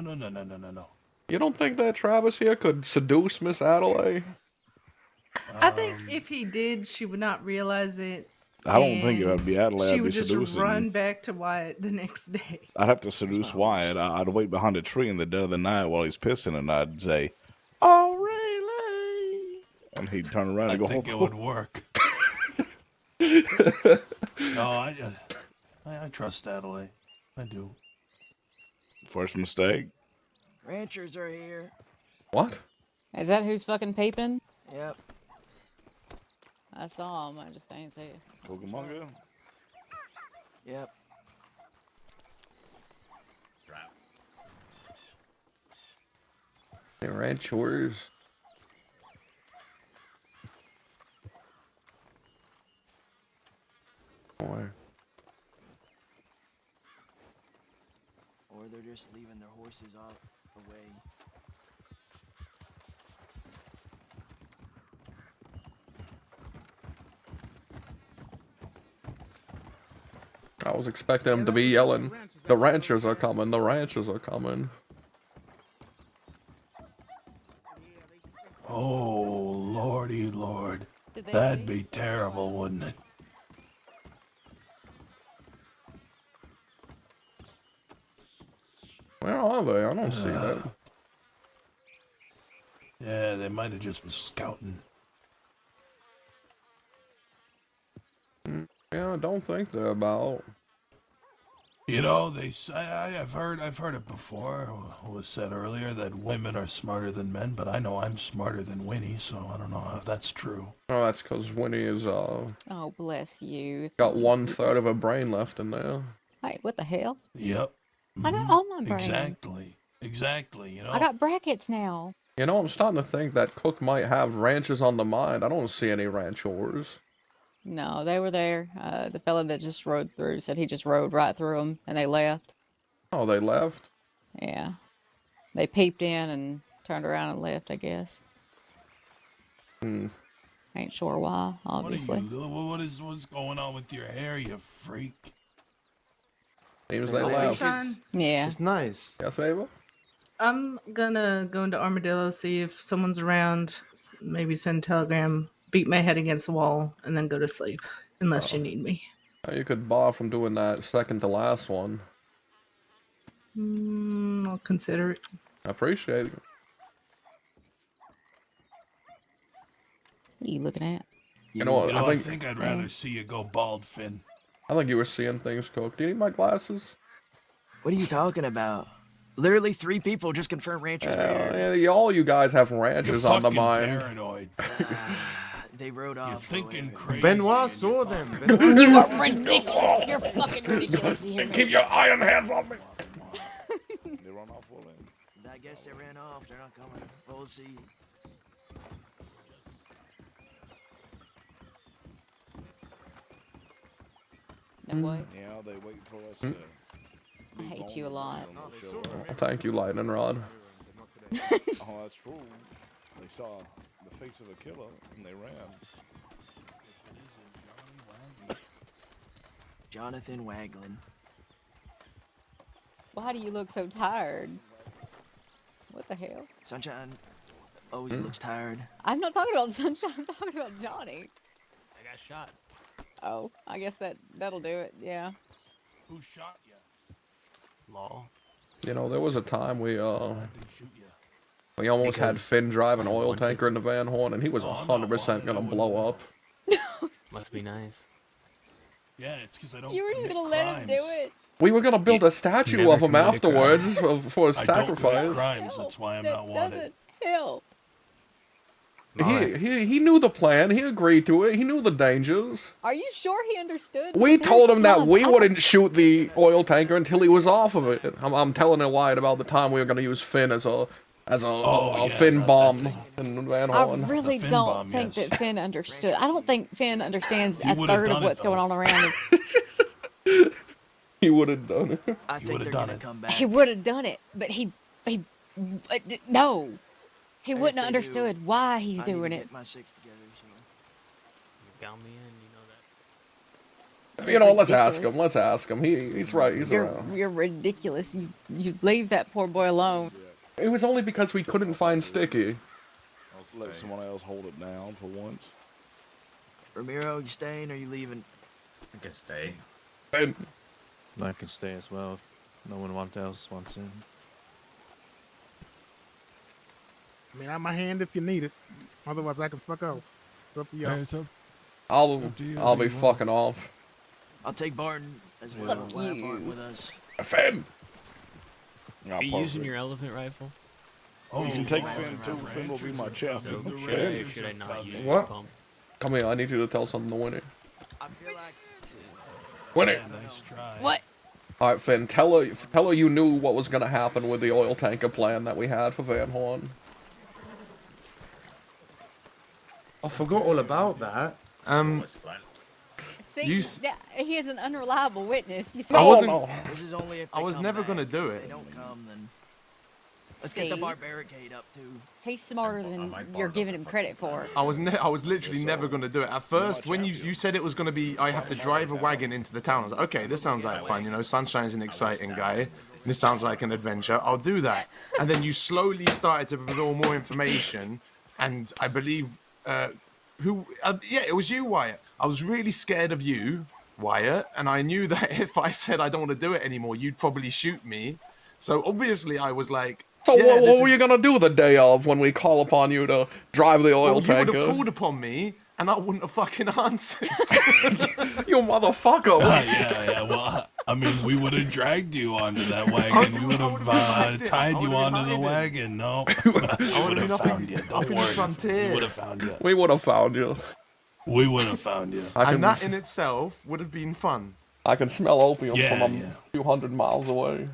You don't think that Travis here could seduce Miss Adelaide? I think if he did, she would not realize it. I don't think it would be Adelaide. She I'd be would just seducing. run back to Wyatt the next day. I'd have to seduce Wyatt. I'd wait behind a tree in the dead of the night while he's pissing, and I'd say, "Oh, really?" And he'd turn around I and go, think it would work. No, I trust Adelaide. I do. First mistake. Ranchers are here. What? Is that who's fucking peeping? Yep. I saw him. I just ain't see it. Cucamonga? Yep. Hey, ranchers. Or they're just leaving their horses off away. I was expecting him to be yelling, "The ranchers are coming! The ranchers are coming!" Oh, lordy lord. That'd be terrible, wouldn't it? Where are they? I don't see them. Yeah, they might have just been scouting. Yeah, I don't think they're about. You know, they say I've heard it before. It was said earlier that women are smarter than men, but I know I'm smarter than Winnie, so I don't know if that's true. Oh, that's because Winnie is Oh, bless you. got 1/3 of her brain left in there. Hey, what the hell? Yep. I got all my brain. Exactly. You know. I got brackets now. You know, I'm starting to think that Cook might have ranchers on the mind. I don't see any ranchers. No, they were there. The fella that just rode through said he just rode right through them, and they left. Oh, they left? Yeah. They peeped in and turned around and left, I guess. Ain't sure why, obviously. What's going on with your hair, you freak? Seems they left. Yeah. It's nice. Yes, Ava? I'm gonna go into Armadillo, see if someone's around, maybe send a telegram, beat my head against the wall, and then go to sleep, unless you need me. You could bar from doing that second to last one. I'll consider it. I appreciate it. What are you looking at? You know what? I think I'd rather see you go bald, Finn. I think you were seeing things, Cook. Do you need my glasses? What are you talking about? Literally 3 people just confirmed ranchers were here. All you guys have ranchers on the mind. Paranoid. They rode off. You're thinking crazy. Benoit saw them. You are ridiculous. You're fucking ridiculous. You hear me? Keep your iron hands on me. They run off with him. I guess they ran off. They're not coming. We'll see. No what? Yeah, they wait for us to. I hate you a lot. Thank you, Lightning Rod. Oh, that's true. They saw the face of a killer and they ran. Jonathan Waglin. Why do you look so tired? What the hell? Sunshine always looks tired. I'm not talking about Sunshine. I'm talking about Johnny. I got shot. Oh, I guess that'll do it. Yeah. Who shot you? Law. You know, there was a time we almost had Finn drive an oil tanker in the Van Horn, and he was 100% gonna blow up. Must be nice. Yeah, it's because I don't. You were just commit gonna let him crimes. do it. We were gonna build a statue Never of him committed afterwards for a I don't commit sacrifice. crimes. That's why I'm that not wanted. doesn't help. He knew the plan. He agreed to it. He knew the dangers. Are you sure he understood? We Because told there's him that times we I wouldn't shoot the oil tanker until he was off of it. I'm telling her Wyatt about the time we were gonna use Finn as a Finn bomb in Van I Horn. really Finn don't bomb, think yes. that Finn understood. I don't think Finn understands He a would've third of done it, what's going though. on around him. He would have done it. I think they're gonna come back. He would have done it, but no. He And if wouldn't they have understood do, why he's I need to doing get it. my six together, so. You got me in, you know that. You know, let's ask Ridiculous. him. Let's ask him. He's right. He's You're around. you're ridiculous. You leave that poor boy alone. It was only because we couldn't find Sticky. I'll let someone else hold it down for once. Ramiro, you staying or you leaving? I can stay. Ben. I can stay as well if no one else wants in. I mean, I'm my hand if you need it. Otherwise, I can fuck off. It's up to y'all. Hey, it's up. I'll to you, be whatever you fucking off. I'll take Barton as well. Fuck We'll have you. Barton with us. Finn. Are you using your elephant rifle? Oh, You can take Finn too. Finn will be my champion. Should I not use What? the pump? Come here. I need you to tell something to Winnie. I feel like Winnie. Nice try. What? All right, Finn. Tell her you knew what was gonna happen with the oil tanker plan that we had for Van Horn. I forgot all about that. See, You he is an unreliable witness. You see? I wasn't. This is only if I they was come never back. gonna do If it. they don't come, then let's get the See? barricade up too. He's smarter than you're giving him credit for. I was literally never gonna do it. At first, when you said it was gonna be, I have to drive a wagon into the town. I was like, okay, this sounds like fun. You know, Sunshine's an exciting guy. This sounds like an adventure. I'll do that. And then you slowly started to reveal more information, and I believe, yeah, it was you, Wyatt. I was really scared of you, Wyatt, and I knew that if I said I don't want to do it anymore, you'd probably shoot me. So obviously, I was like. So yeah, what were you gonna do the day of when we call upon you to drive the oil well, you tanker? would have called upon me, and I wouldn't have fucking answered. You motherfucker! Yeah. Well, I mean, we would have dragged you onto that wagon. We would have tied you onto the wagon. No, we would have found you. Don't worry. We would have found you. We would have found you. We would have found you. And that in itself would have been fun. I can smell opium from a few hundred miles away.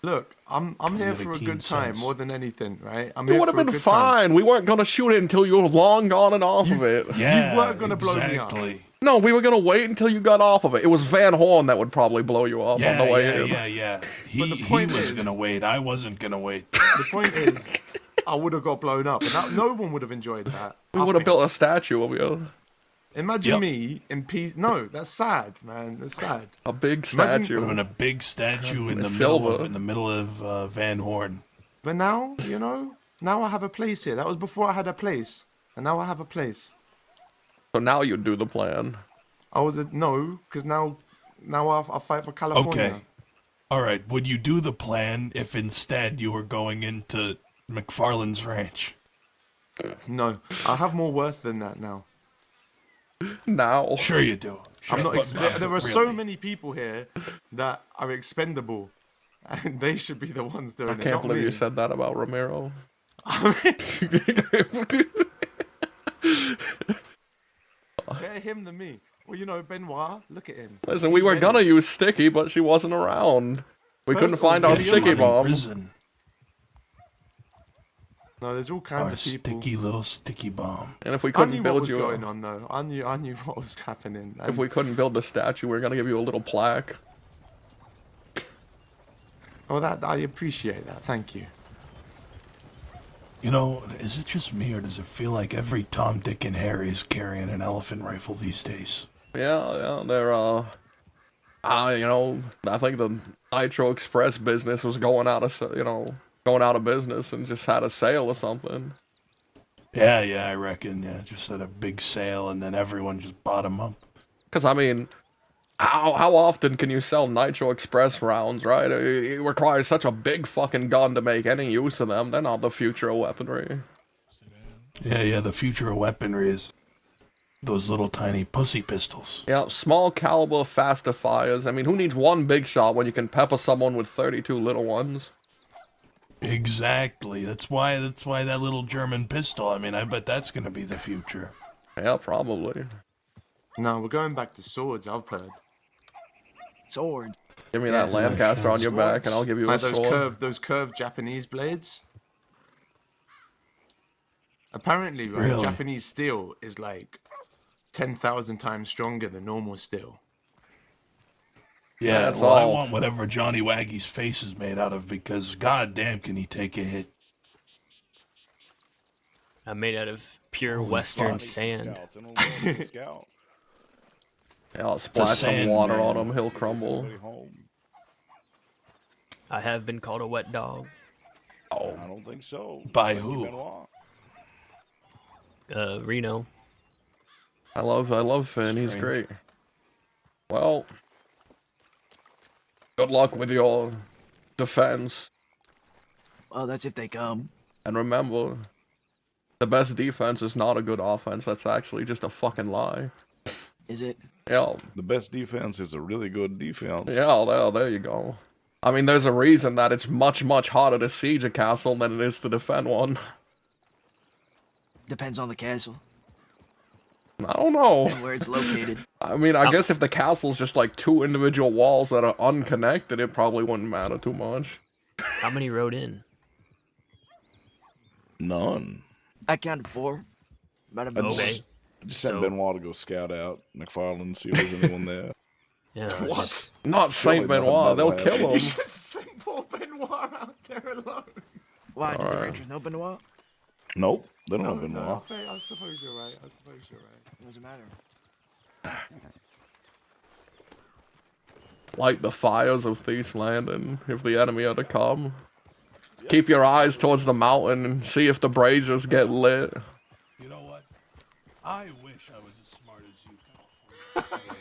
Look, I'm here for a good time more than anything, right? I'm here It would have for a been good fine. time. We weren't gonna shoot it until you were long gone and off of it. You weren't gonna blow me up. No, we were gonna wait until you got off of it. It was Van Horn that would probably blow you up on the way in. Yeah. He was gonna wait. I wasn't gonna wait. The point is, I would have got blown up, and no one would have enjoyed that. We would have built a statue of you. Imagine me in peace. No, that's sad, man. That's sad. A big statue. And a big statue in the silver. middle of Van Horn. But now, you know, now I have a place here. That was before I had a place, and now I have a place. So now you do the plan. No, because now I'll fight for California. Okay. All right. Would you do the plan if instead you were going into McFarland's ranch? No, I have more worth than that now. Now. Sure you do. Sure, I'm not. but There are really. so many people here that are expendable, and they should be the ones doing it. I can't not believe me. you said that about Romero. Better him than me. Well, you know, Benoit. Look at him. Listen, we were gonna use Sticky, but she wasn't around. We couldn't find our sticky bomb. No, there's all kinds of people. Sticky little sticky bomb. And if we I couldn't knew build what was you, going on though. I knew what was happening. if we couldn't build the statue, we were gonna give you a little plaque. Oh, that I appreciate that. Thank you. You know, is it just me, or does it feel like every Tom, Dick, and Harry is carrying an elephant rifle these days? Yeah, they're you know, I think the Nitro Express business was going out of business and just had a sale or something. Yeah, I reckon. Yeah, just at a big sale, and then everyone just bought them up. Because I mean, how often can you sell Nitro Express rounds, right? It requires such a big fucking gun to make any use of them. They're not the future of weaponry. Yeah, the future of weaponry is those little tiny pussy pistols. Yeah, small caliber faster fires. I mean, who needs one big shot when you can pepper someone with 32 little ones? Exactly. That's why that little German pistol. I mean, I bet that's gonna be the future. Yeah, probably. No, we're going back to swords. I've heard. Swords. Give me that Lancaster on your back, and I'll give you like a sword. those curved Japanese blades. Apparently, right, Really? Japanese steel is like 10,000 times stronger than normal steel. Yeah, That's well, I all. want whatever Johnny Waggy's face is made out of, because goddamn can he take a hit. I'm made out of pure Holy western fuck. sand. Yeah, I'll splash some sand, water man. on him, he'll crumble. I have been called a wet dog. Oh, I don't think so. By Thank you, who? Benoit. Reno. I love Finn, he's Strange. great. Well, good luck with your defense. Well, that's if they come. And remember, the best defense is not a good offense. That's actually just a fucking lie. Is it? Yeah. The best defense is a really good defense. Yeah, there you go. I mean, there's a reason that it's much, much harder to siege a castle than it is to defend one. Depends on the castle. I don't know. And where it's located. I mean, I guess if the castle's just like two individual walls that are unconnected, it probably wouldn't matter too much. How many rode in? None. I counted 4. About a I boy. just sent Benoit to go scout out McFarland, see if there's anyone there. Yeah, What? just- Not Surely Saint nothing Benoit. bad They'll will kill happen. him. You just sent poor Benoit out there alone. Why did the Alright. Rangers know Benoit? Nope, they don't No, have Benoit. no, I suppose you're right. I suppose you're right. What does it matter? Light the fires of Thieves Landing if the enemy are to come. Keep your eyes towards the mountain and see if the braziers get lit. You know what? I wish I was as smart as you, California.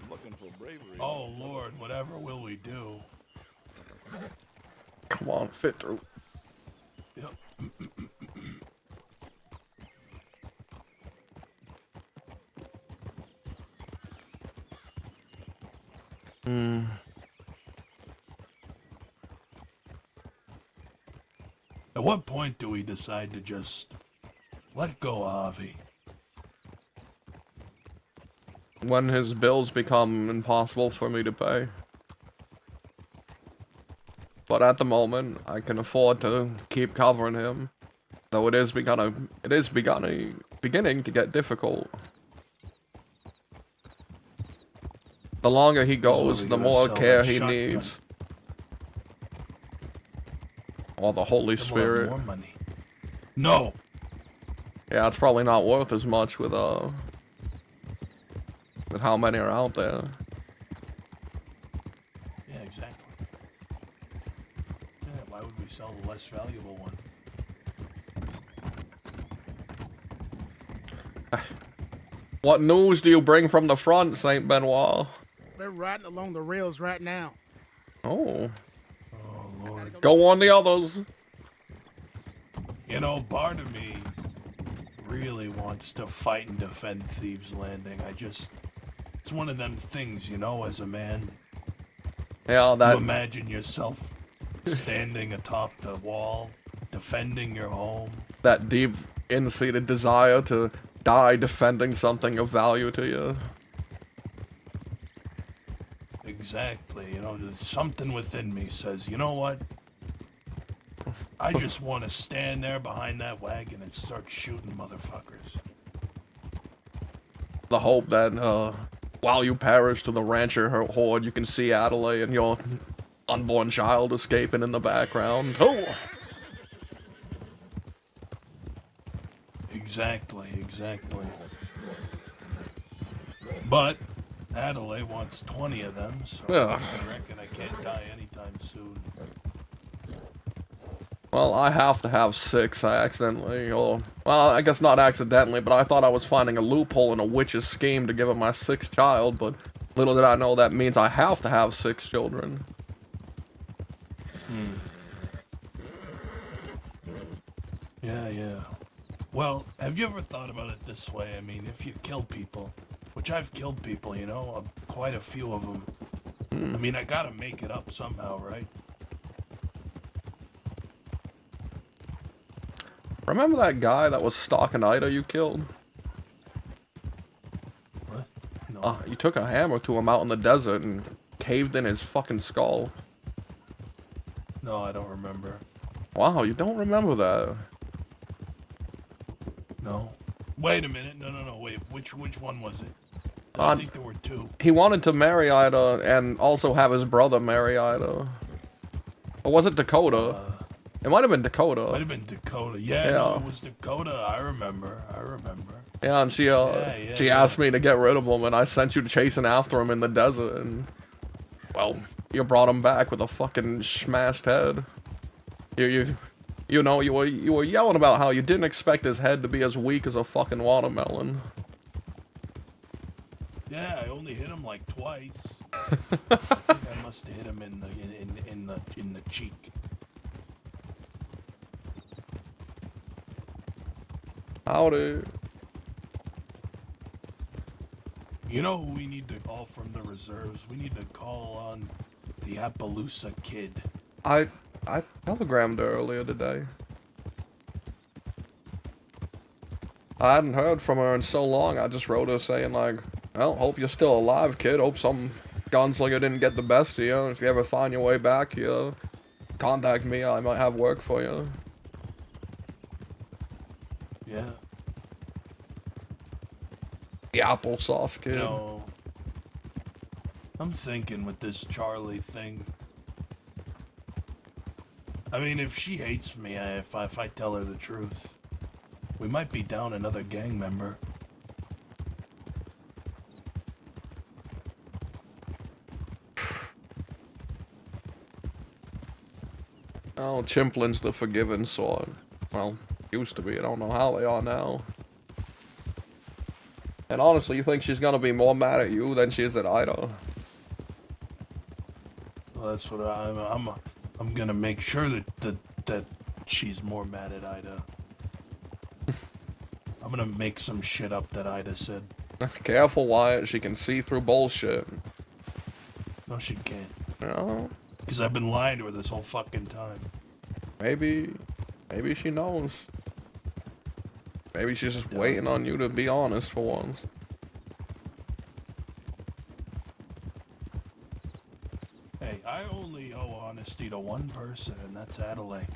I'm looking for bravery. Oh Lord, whatever will we do? Come on, fit through. Yep. At what point do we decide to just let go of Javi? When his bills become impossible for me to pay. But at the moment, I can afford to keep covering him. Though it is beginning to get difficult. The longer he goes, the more care he needs. Or the Holy Then we'll have Spirit. more money. No. Yeah, it's probably not worth as much with how many are out there. Yeah, exactly. Yeah, why would we sell the less valuable one? What news do you bring from the front, Saint Benoit? They're riding along the rails right now. Oh. Oh Lord. Go on the others. You know, part of me really wants to fight and defend Thieves Landing. It's one of them things, you know, as a man. Yeah, You that. imagine yourself standing atop the wall, defending your home. That deep, in-seated desire to die defending something of value to you. Exactly, you know, there's something within me says, you know what? I just want to stand there behind that wagon and start shooting motherfuckers. The hope that, while you perish to the rancher horde, you can see Adelaide and your unborn child escaping in the background. Oh! Exactly. But Adelaide wants 20 of them, so Ugh. I reckon I can't die anytime soon. Well, I have to have 6. I accidentally, well, I guess not accidentally, but I thought I was finding a loophole in a witch's scheme to give him my 6th child, but little did I know that means I have to have 6 children. Yeah. Well, have you ever thought about it this way? I mean, if you kill people, which I've killed people, you know, quite a few of them. I mean, I gotta make it up somehow, right? Remember that guy that was stalking Ida you killed? What? No. You took a hammer to him out in the desert and caved in his fucking skull. No, I don't remember. Wow, you don't remember that? No. Wait a minute. No. Wait. Which one was it? I think there were 2. He wanted to marry Ida and also have his brother marry Ida. Or was it Dakota? It might have been Dakota. Might have been Dakota. Yeah, no, it was Dakota. I remember. Yeah, and she asked me to get rid of him, and I sent you chasing after him in the desert, and well, you brought him back with a fucking smashed head. You know, you were yelling about how you didn't expect his head to be as weak as a fucking watermelon. Yeah, I only hit him like twice. I think I must have hit him in the cheek. Howdy. You know who we need to call from the reserves? We need to call on the Appaloosa Kid. I telegrammed her earlier today. I hadn't heard from her in so long, I just wrote her saying like, well, hope you're still alive, kid. Hope some gunslinger didn't get the best of you. If you ever find your way back, you contact me. I might have work for you. Yeah. The applesauce kid. No. I'm thinking with this Charlie thing. I mean, if she hates me, if I tell her the truth, we might be down another gang member. Oh, Chimplin's the forgiven sort. Well, used to be. I don't know how they are now. And honestly, you think she's gonna be more mad at you than she is at Ida? Well, that's what I'm gonna make sure that she's more mad at Ida. I'm gonna make some shit up that Ida said. Careful, Wyatt. She can see through bullshit. No, she can't. No. Because I've been lying to her this whole fucking time. Maybe she knows. Maybe she's just waiting on you to be honest for once. Hey, I only owe honesty to one person, and that's Adelaide.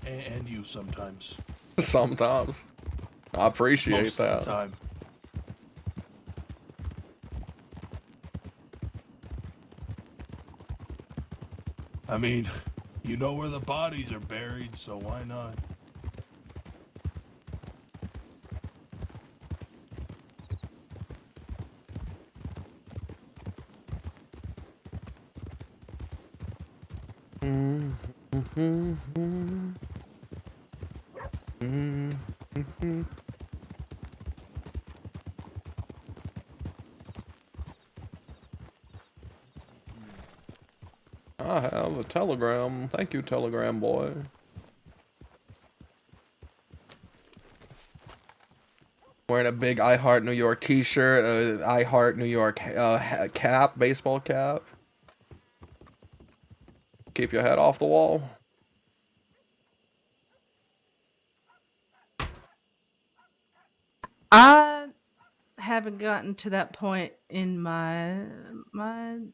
And you sometimes. Sometimes. I appreciate Most that. of the time. I mean, you know where the bodies are buried, so why not? I have a telegram. Thank you, telegram boy. Wearing a big I Heart New York t-shirt, I Heart New York cap, baseball cap. Keep your head off the wall. I haven't gotten to that point in my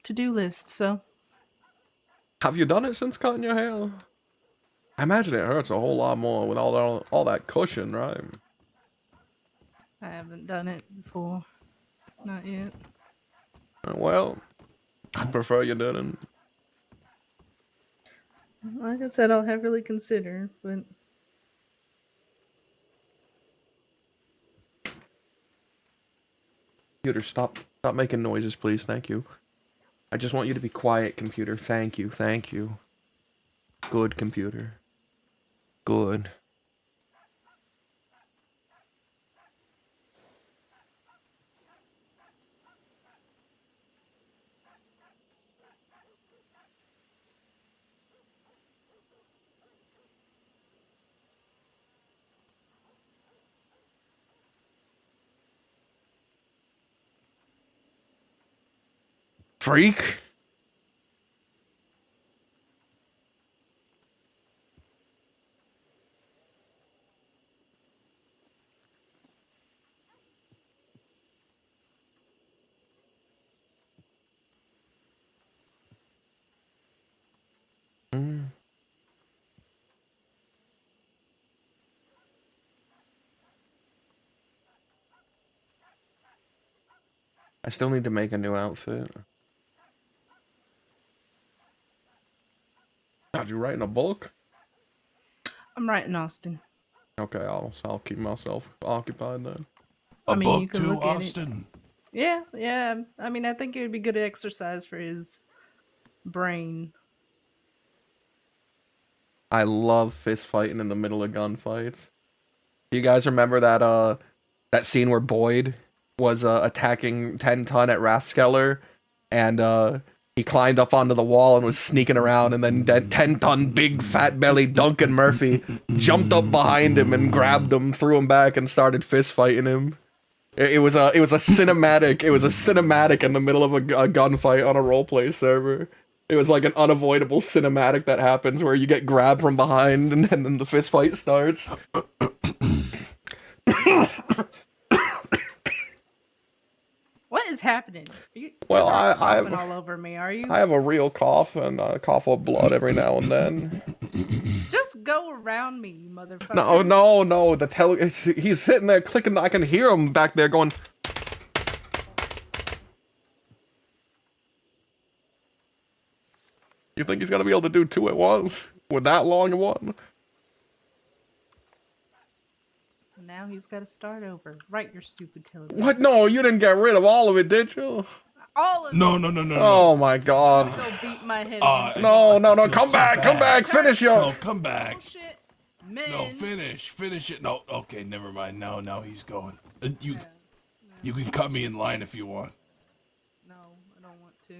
to-do list, so. Have you done it since cutting your hair? I imagine it hurts a whole lot more with all that cushion, right? I haven't done it before. Not yet. Well, I prefer you didn't. Like I said, I'll heavily consider, but Computer, stop making noises, please. Thank you. I just want you to be quiet, computer. Thank you, thank you. Good, computer. Good. Freak? I still need to make a new outfit. God, you writing a book? I'm writing Austin. Okay, I'll keep myself occupied then. I mean, you book can too, look at Austin? it. Yeah. I mean, I think it would be good exercise for his brain. I love fist fighting in the middle of gunfights. Do you guys remember that scene where Boyd was attacking 10 Ton at Rathskeller, and he climbed up onto the wall and was sneaking around, and then 10 Ton big fat belly Duncan Murphy jumped up behind him and grabbed him, threw him back, and started fist fighting him. It was a cinematic. It was a cinematic in the middle of a gunfight on a roleplay server. It was like an unavoidable cinematic that happens where you get grabbed from behind and then the fist fight starts. What is happening? Well, you I coughing have all over me, are you? I have a real cough, and I cough up blood every now and then. Just go around me, you motherfucker. No. He's sitting there clicking. I can hear him back there going. You think he's gonna be able to do 2 at once with that long one? Now he's got to start over. Write your stupid telegram. What? No, you didn't get rid of all of it, did you? All of No. Oh my God. Go beat my head. No. Come back. Finish your. No, come back. Bullshit. No, finish it. No, okay, never mind. Now he's going. You can cut me in line if you want. No, I don't want to.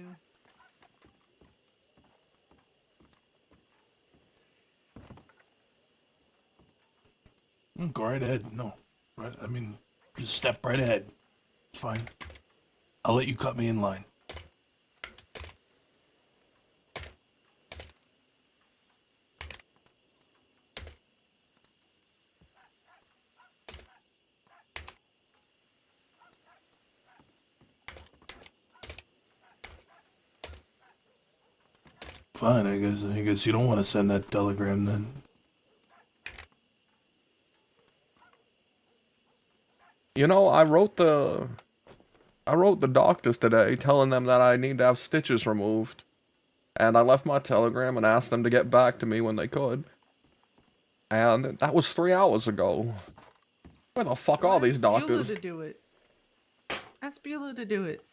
Go right ahead. No, right. I mean, just step right ahead. It's fine. I'll let you cut me in line. Fine, I guess you don't want to send that telegram then. You know, I wrote the doctors today telling them that I need to have stitches removed. And I left my telegram and asked them to get back to me when they could. And that was 3 hours ago. Where the fuck are these doctors? Beulah to do it. Ask Beulah to do it.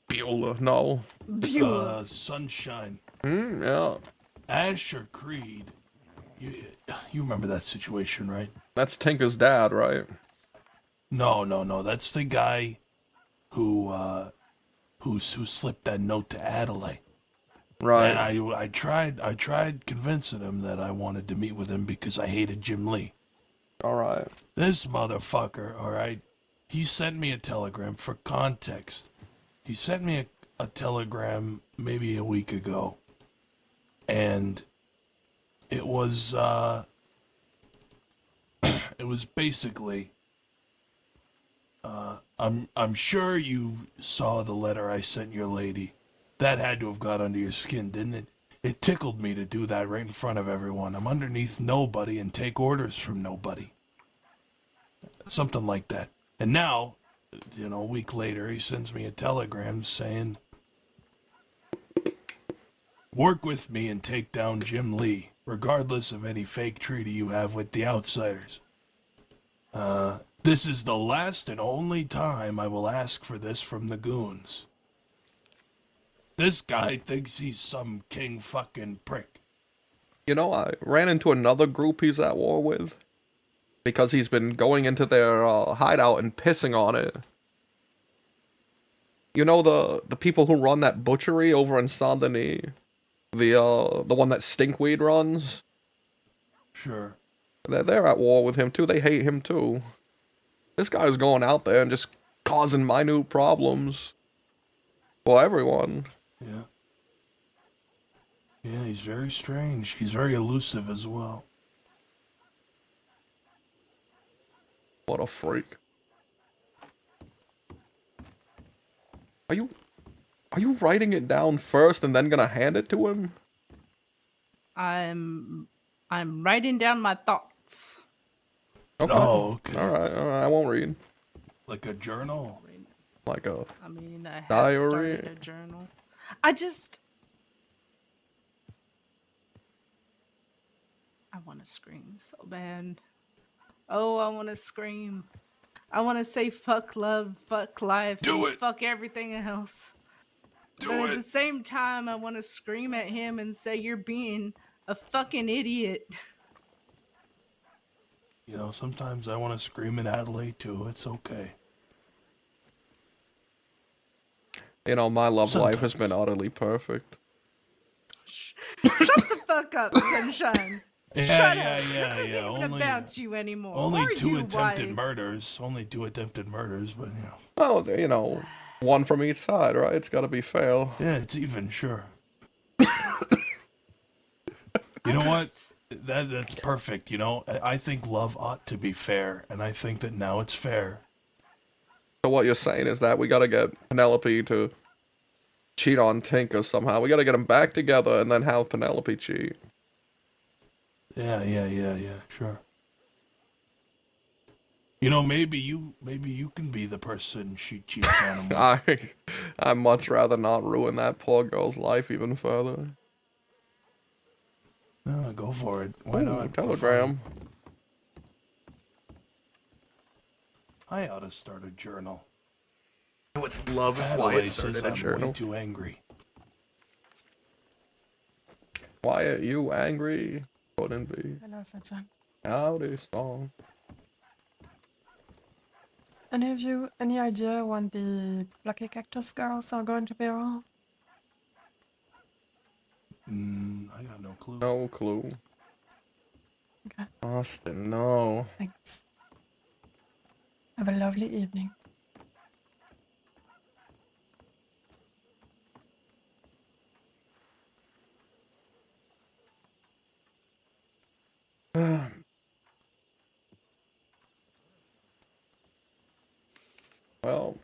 Beulah, no. Beulah. Sunshine. Yeah. Asher Creed. You remember that situation, right? That's Tinker's dad, right? No. That's the guy who slipped that note to Adelaide. Right. And I tried convincing him that I wanted to meet with him because I hated Jim Lee. All right. This motherfucker, all right, he sent me a telegram for context. He sent me a telegram maybe a week ago. And it was basically I'm sure you saw the letter I sent your lady. That had to have got under your skin, didn't it? It tickled me to do that right in front of everyone. I'm underneath nobody and take orders from nobody. Something like that. And now, a week later, he sends me a telegram saying, work with me and take down Jim Lee, regardless of any fake treaty you have with the outsiders. This is the last and only time I will ask for this from the goons. This guy thinks he's some king fucking prick. You know, I ran into another group he's at war with. Because he's been going into their hideout and pissing on it. You know the people who run that butchery over in Saint Denis? The one that Stinkweed runs? Sure. They're at war with him too. They hate him too. This guy's going out there and just causing minute problems. For everyone. Yeah. Yeah, he's very strange. He's very elusive as well. What a freak. Are you writing it down first and then gonna hand it to him? I'm writing down my thoughts. Okay. Oh, okay. Alright, I won't read. Like a journal? Like a I mean, I have diary? started a journal. I want to scream so bad. Oh, I want to scream. I want to say fuck love, fuck life, Do it. fuck everything else. Do but it. At the same time, I want to scream at him and say you're being a fucking idiot. Sometimes I want to scream at Adelaide too. It's okay. My love life has been utterly perfect. Shut the fuck up, Sunshine. Yeah, Shut yeah, up. yeah, This isn't yeah. even about you anymore. Only Or two you, attempted wife. murders. Only 2 attempted murders, but Well, one from each side, right? It's gotta be fair. Yeah, it's even, sure. You know what? That's perfect. I think love ought to be fair, and I think that now it's fair. So what you're saying is that we gotta get Penelope to cheat on Tinker somehow. We gotta get them back together and then have Penelope cheat. Yeah, sure. You know, maybe you can be the person she cheats on him with. I'd much rather not ruin that poor girl's life even further. No, go for it. Why Ooh, not? For telegram. fun. I ought to start a journal. I would love if Adelaide Wyatt says started a I'm journal. way too angry. Wyatt, you angry? Couldn't be. Hello, Sunshine. Howdy, song. Any of you, any idea when the Lucky Cactus girls are going to be around? I got no clue. No clue. Okay. Austin, no. Thanks. Have a lovely evening. Well,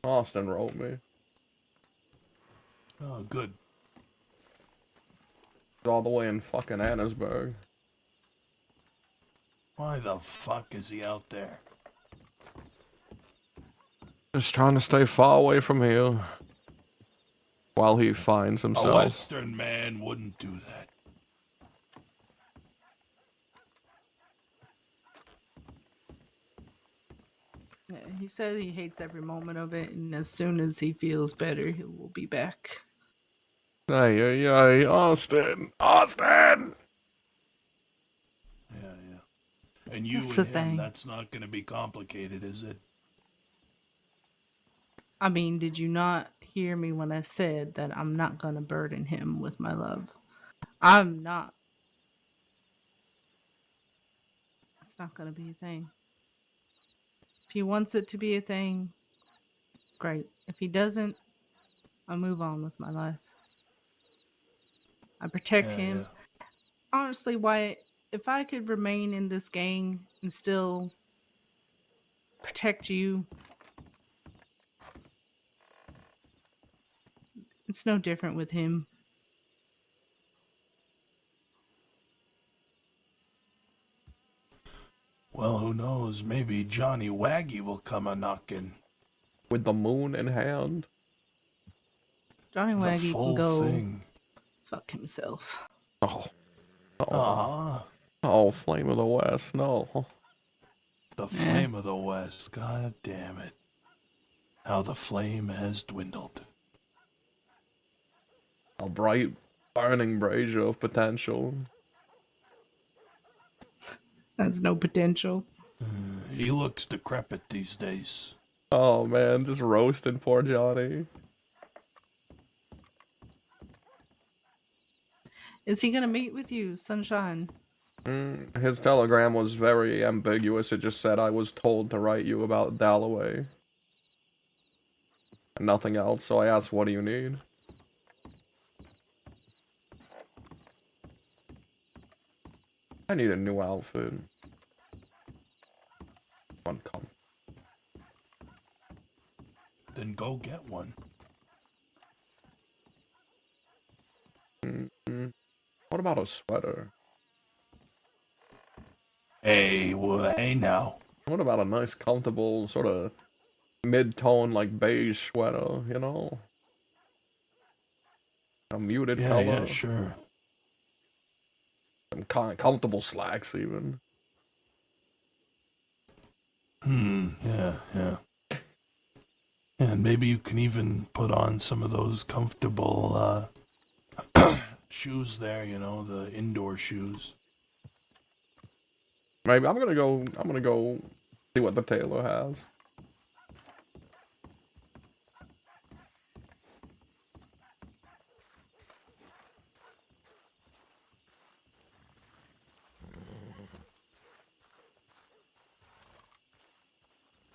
Austin wrote me. Oh, good. All the way in fucking Annesburg. Why the fuck is he out there? Just trying to stay far away from here. While he finds A himself. Western man wouldn't do that. Yeah, he said he hates every moment of it, and as soon as he feels better, he will be back. Hey, Austin! Austin! Yeah. And you That's and the him, thing. that's not gonna be complicated, is it? I mean, did you not hear me when I said that I'm not going to burden him with my love? I'm not. It's not going to be a thing. If he wants it to be a thing, great. If he doesn't, I move on with my life. I protect him. Honestly, Wyatt, if I could remain in this gang and still protect you, it's no different with him. Well, who knows? Maybe Johnny Waggy will come a-knocking. With the moon in hand. Johnny The Waggy full can go thing. fuck himself. Oh. Aw. Oh, Flame of the West, no. The flame of the West. God damn it. How the flame has dwindled. A bright, burning brazier of potential. That's no potential. He looks decrepit these days. Oh man, just roasting poor Johnny. Is he gonna meet with you, Sunshine? His telegram was very ambiguous. It just said, I was told to write you about Dalloway. And nothing else, so I asked, what do you need? I need a new outfit. Come. Then go get one. What about a sweater? Hey, well, hey now. What about a nice, comfortable, sort of mid-tone, like beige sweater, you know? A muted color. Yeah, sure. Some comfortable slacks, even. Yeah. And maybe you can even put on some of those comfortable shoes there, you know, the indoor shoes. Maybe I'm gonna go see what the tailor has.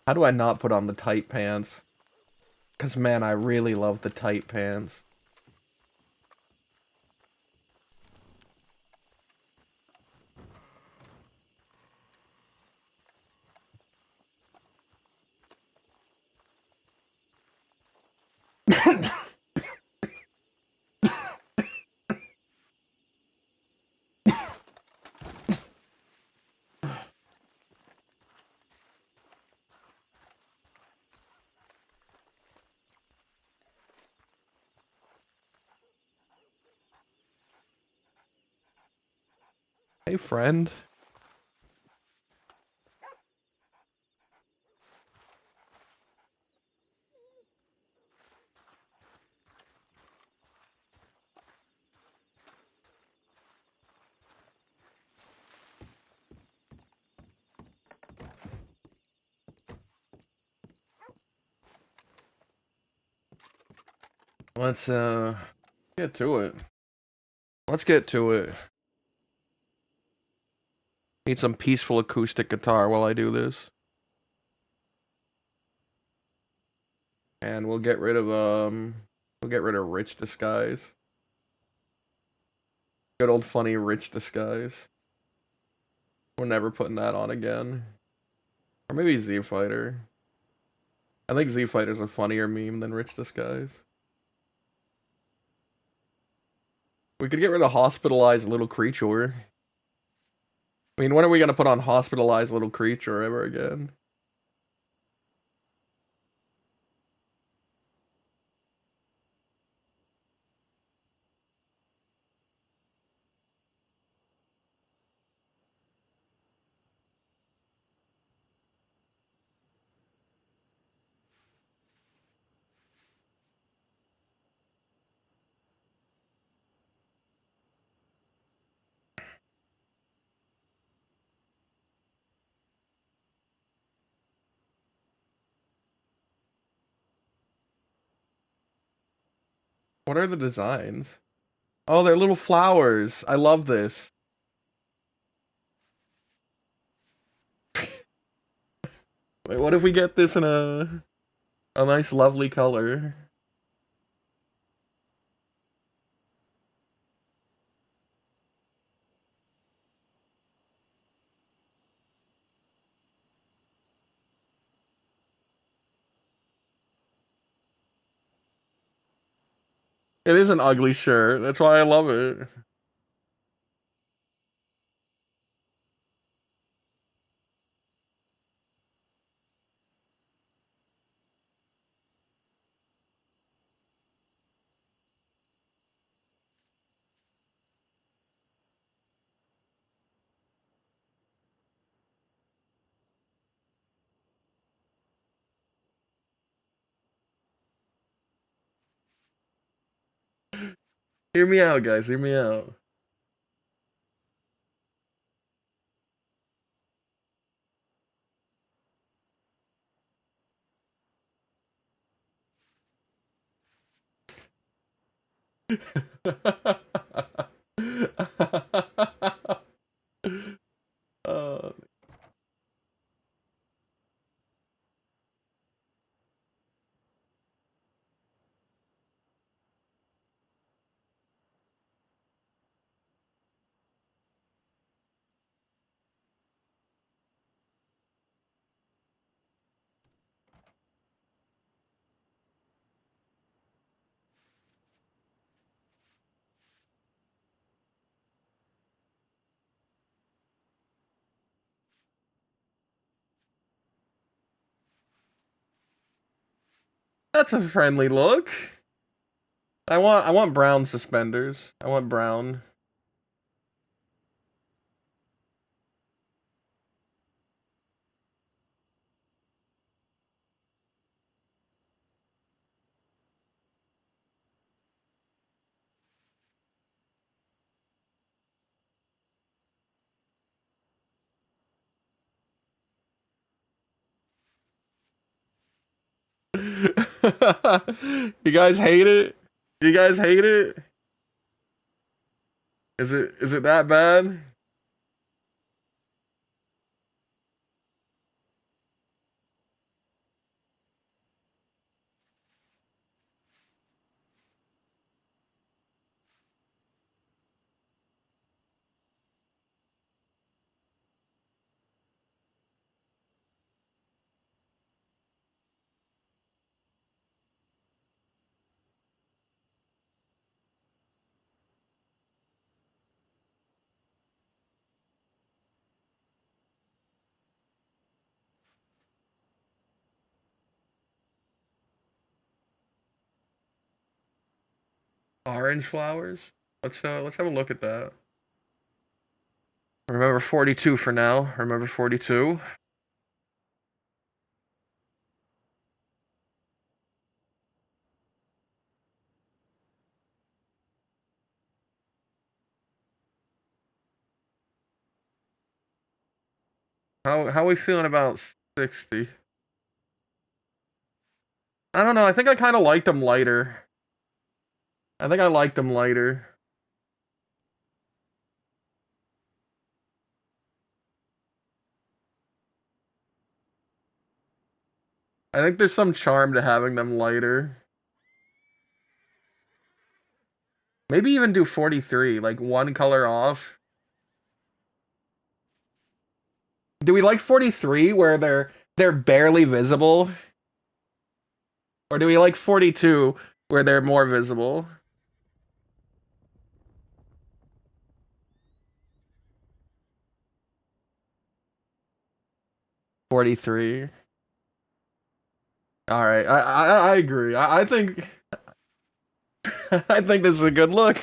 How do I not put on the tight pants? Cause man, I really love the tight pants. Hey, friend. Let's get to it. Let's get to it. Need some peaceful acoustic guitar while I do this. And we'll get rid of rich disguise. Good old funny rich disguise. We're never putting that on again. Or maybe Z Fighter. I think Z Fighter's a funnier meme than rich disguise. We could get rid of hospitalized little creature. I mean, when are we gonna put on hospitalized little creature ever again? What are the designs? Oh, they're little flowers. I love this. Wait, what if we get this in a nice lovely color? It is an ugly shirt. That's why I love it. Hear me out, guys. Hear me out. uh, that's a friendly look. I want brown suspenders. I want brown. You guys hate it? You guys hate it? Is it that bad? Orange flowers. Let's have a look at that. Remember 42 for now. Remember 42. How are we feeling about 60? I don't know. I think I kind of liked them lighter. I think I liked them lighter. I think there's some charm to having them lighter. Maybe even do 43, like one color off. Do we like 43 where they're barely visible? Or do we like 42 where they're more visible? $43. All right, I agree. I think I think this is a good look.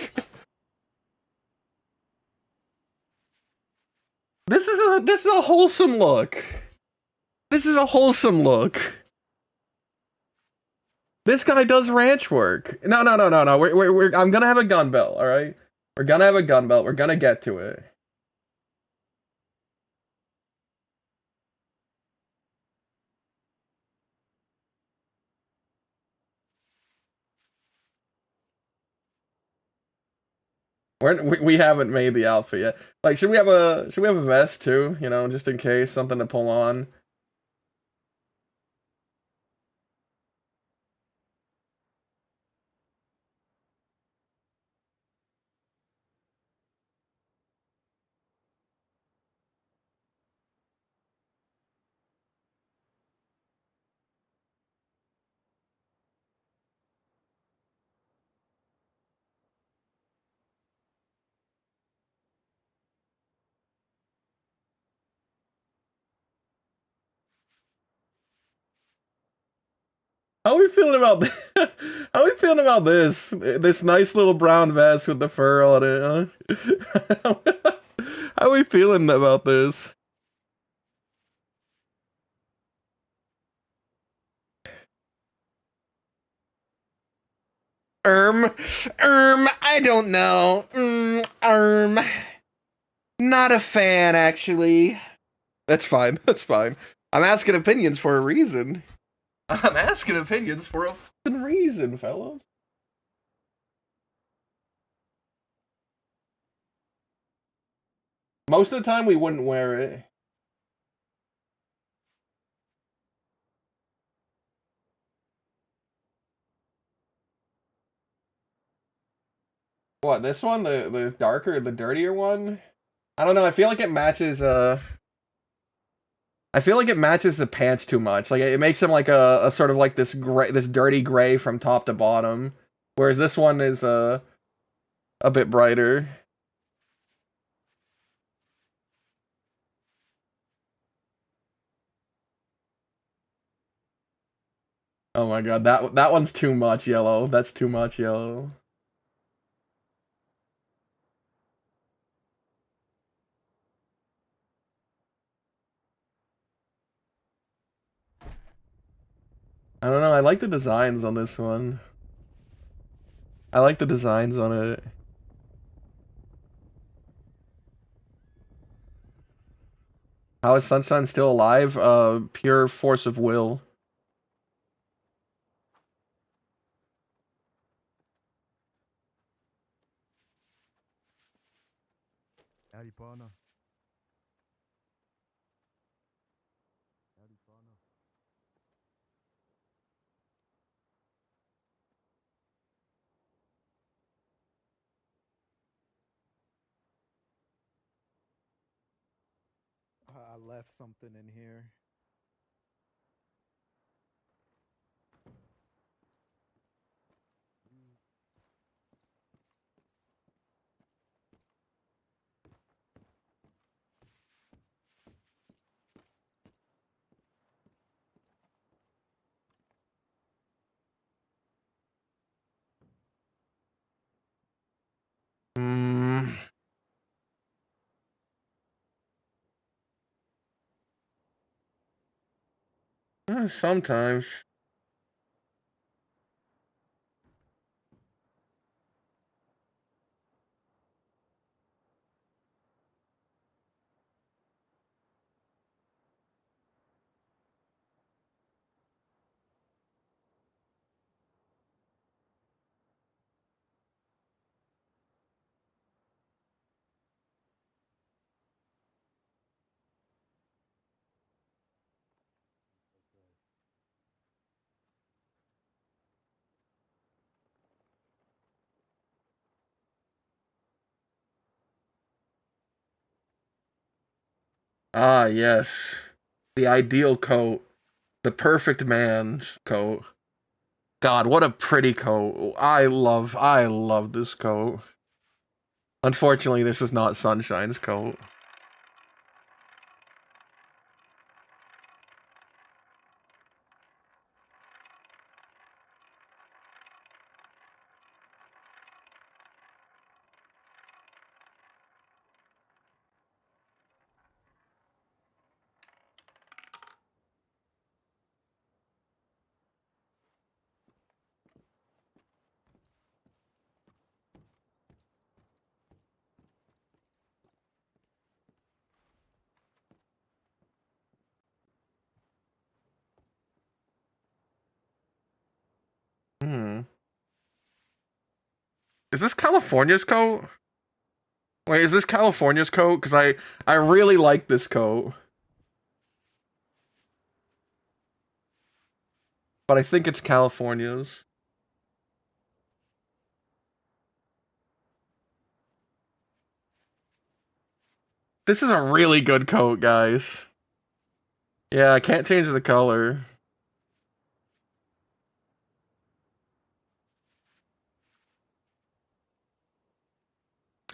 This is a wholesome look. This is a wholesome look. This guy does ranch work. No. I'm gonna have a gun belt. All right, we're gonna have a gun belt. We're gonna get to it. We haven't made the outfit yet. Like, should we have a vest too? You know, just in case, something to pull on. How are we feeling about this? How are we feeling about this? This nice little brown vest with the fur on it, huh? How are we feeling about this? I don't know. Not a fan, actually. That's fine. That's fine. I'm asking opinions for a reason. I'm asking opinions for a fucking reason, fellas. Most of the time, we wouldn't wear it. What, this one? The darker, the dirtier one? I don't know. I feel like it matches, I feel like it matches the pants too much. Like, it makes him like a sort of like this gray, this dirty gray from top to bottom. Whereas this one is, a bit brighter. Oh my god, that one's too much yellow. That's too much yellow. I don't know, I like the designs on this one. I like the designs on it. How is Sunshine still alive? Pure force of will. Howdy, partner. I left something in here. Sometimes. Ah, yes. The ideal coat. The perfect man's coat. God, what a pretty coat. I love this coat. Unfortunately, this is not Sunshine's coat. Hmm. Is this California's coat? Wait, is this California's coat? Because I really like this coat. But I think it's California's. This is a really good coat, guys. Yeah, I can't change the color.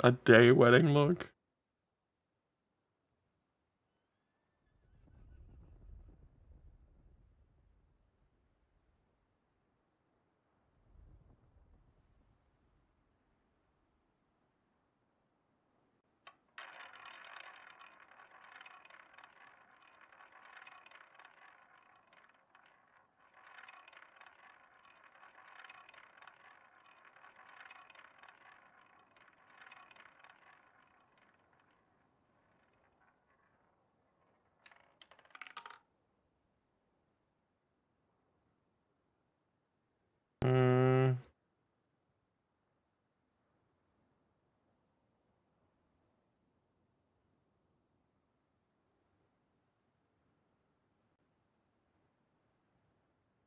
A day wedding look. Mm.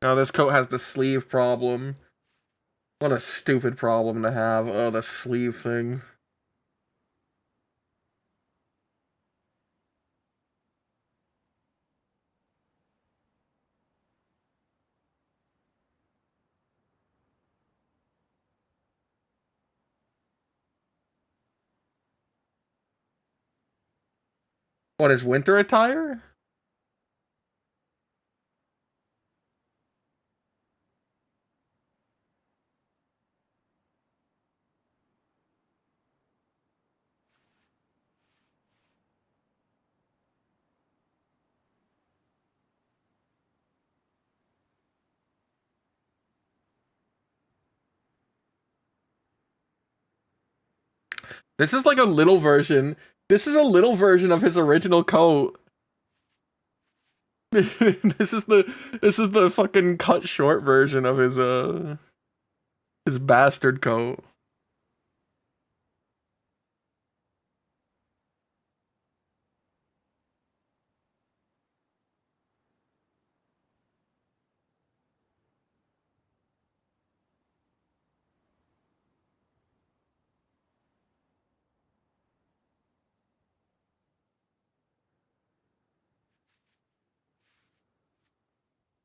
No, this coat has the sleeve problem. What a stupid problem to have. Oh, the sleeve thing. What is winter attire? This is like a little version. This is a little version of his original coat. this is the fucking cut short version of his bastard coat.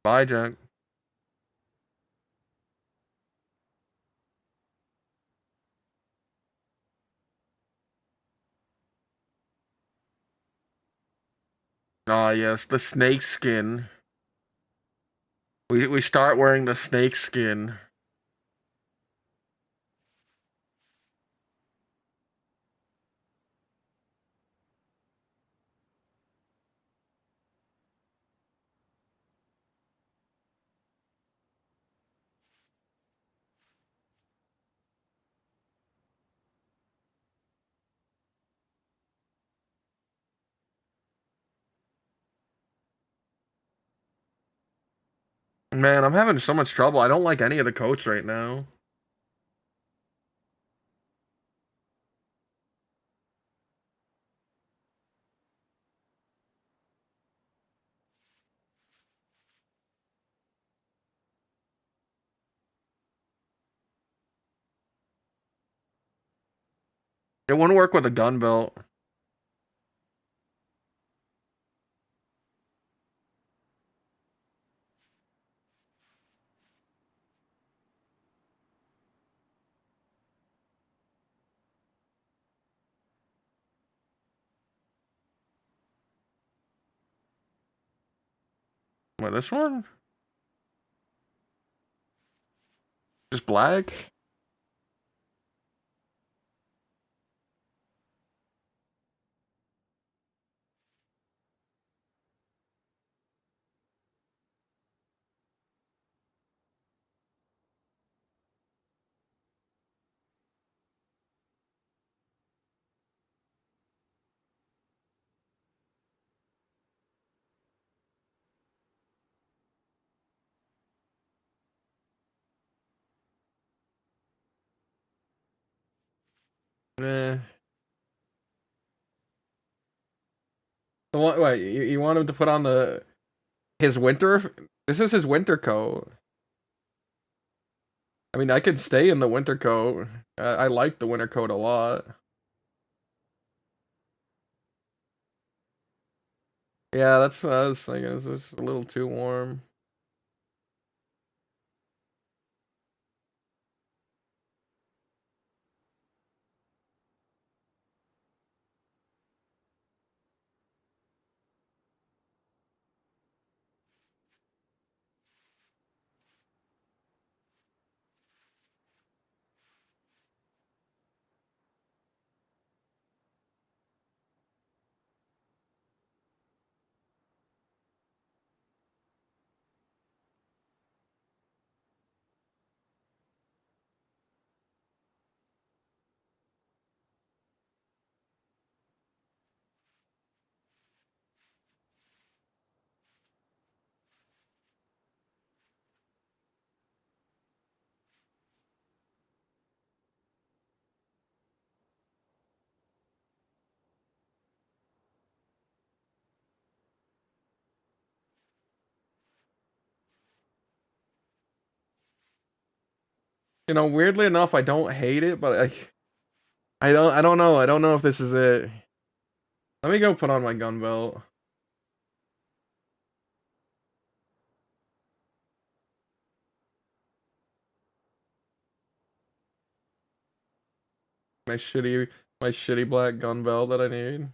Bye, Jack. Ah, yes, the snake skin. We start wearing the snake skin. Man, I'm having so much trouble. I don't like any of the coats right now. It wouldn't work with a gun belt. What, this one? Just black? Eh. Wait, you want him to put on his winter? This is his winter coat. I mean, I could stay in the winter coat. I like the winter coat a lot. Yeah, that's what I was thinking. It's just a little too warm. You know, weirdly enough, I don't hate it, but I don't know. I don't know if this is it. Let me go put on my gun belt. My shitty black gun belt that I need.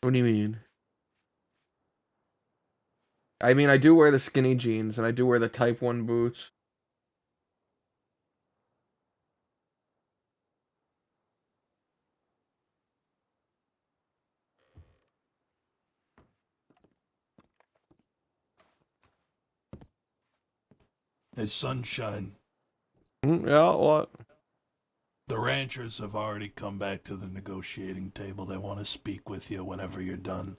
What do you mean? I mean, I do wear the skinny jeans and I do wear the Type 1 boots. Hey, Sunshine. Yeah, what? The ranchers have already come back to the negotiating table. They want to speak with you whenever you're done.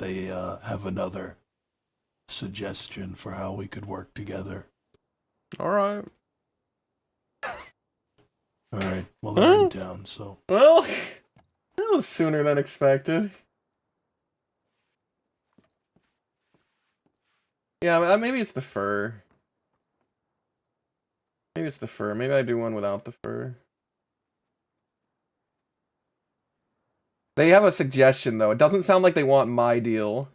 They have another suggestion for how we could work together. All right. All right. Well, they're in town, so. Well, that was sooner than expected. Yeah, maybe it's the fur. Maybe it's the fur. Maybe I do one without the fur. They have a suggestion, though. It doesn't sound like they want my deal.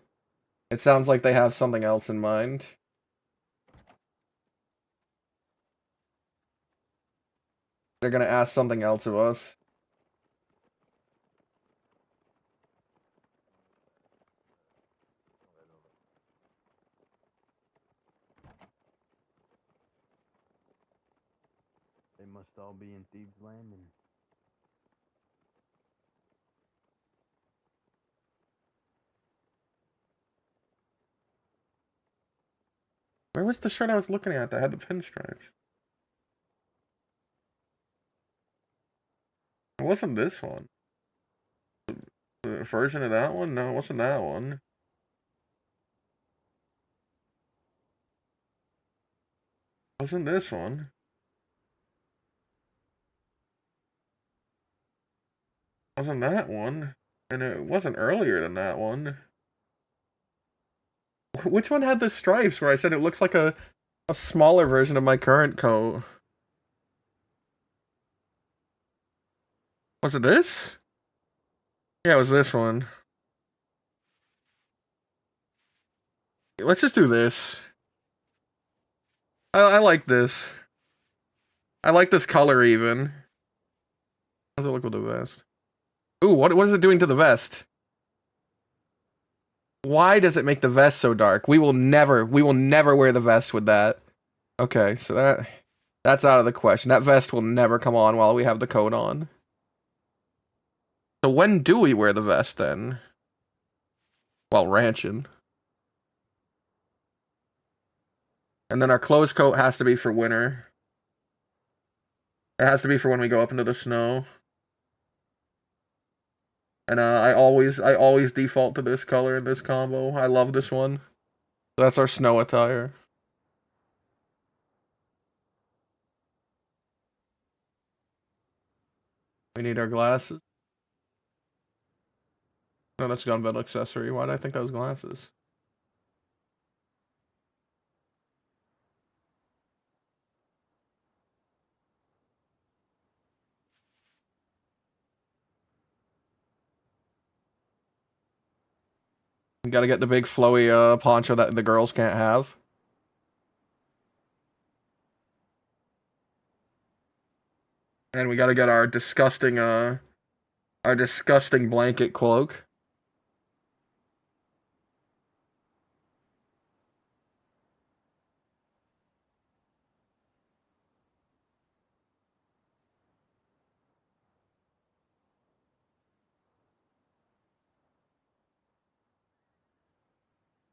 It sounds like they have something else in mind. They're gonna ask something else of us. must all be in Thieves Landing. Where was the shirt I was looking at that had the pinstripes? It wasn't this one. The version of that one? No, it wasn't that one. It wasn't this one. It wasn't that one. And it wasn't earlier than that one. Which one had the stripes where I said it looks like a smaller version of my current coat? Was it this? Yeah, it was this one. Let's just do this. I like this. I like this color even. How's it look with the vest? Ooh, what is it doing to the vest? Why does it make the vest so dark? We will never wear the vest with that. Okay, so that's out of the question. That vest will never come on while we have the coat on. So when do we wear the vest then? While ranching. And then our closed coat has to be for winter. It has to be for when we go up into the snow. And I always default to this color in this combo. I love this one. That's our snow attire. We need our glasses. No, that's gun belt accessory. Why did I think that was glasses? We gotta get the big flowy poncho that the girls can't have. And we gotta get our disgusting blanket cloak.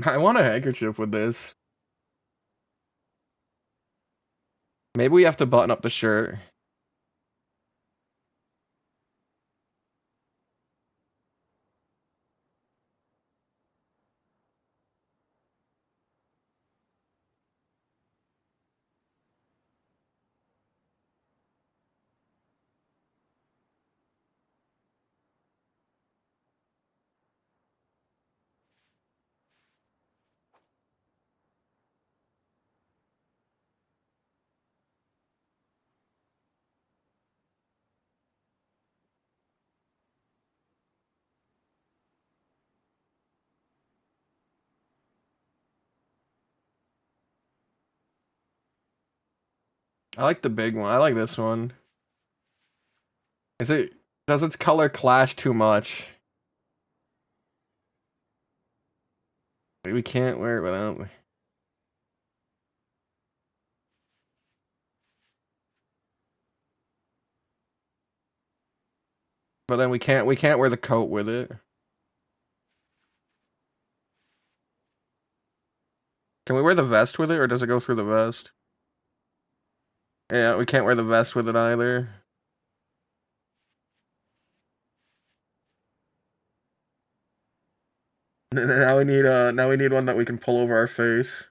I want a handkerchief with this. Maybe we have to button up the shirt. I like the big one. I like this one. Does its color clash too much? We can't wear it without. But then we can't wear the coat with it. Can we wear the vest with it, or does it go through the vest? Yeah, we can't wear the vest with it either. Now we need one that we can pull over our face.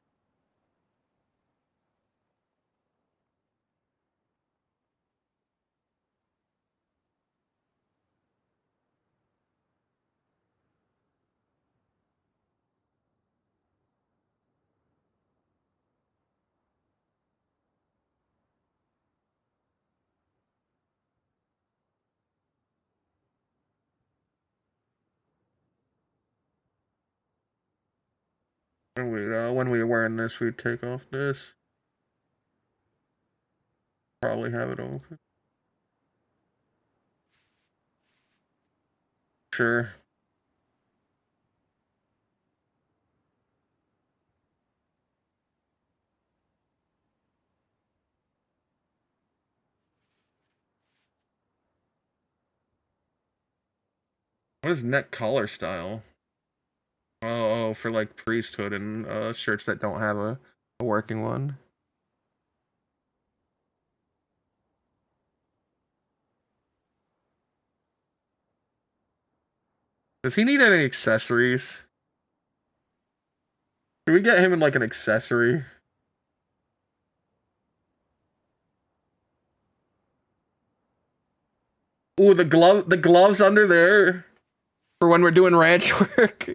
And when we were wearing this, we'd take off this. Probably have it open. Sure. What is neck collar style? Oh, for like priesthood and shirts that don't have a working one. Does he need any accessories? Can we get him in like an accessory? Ooh, the gloves under there for when we're doing ranch work.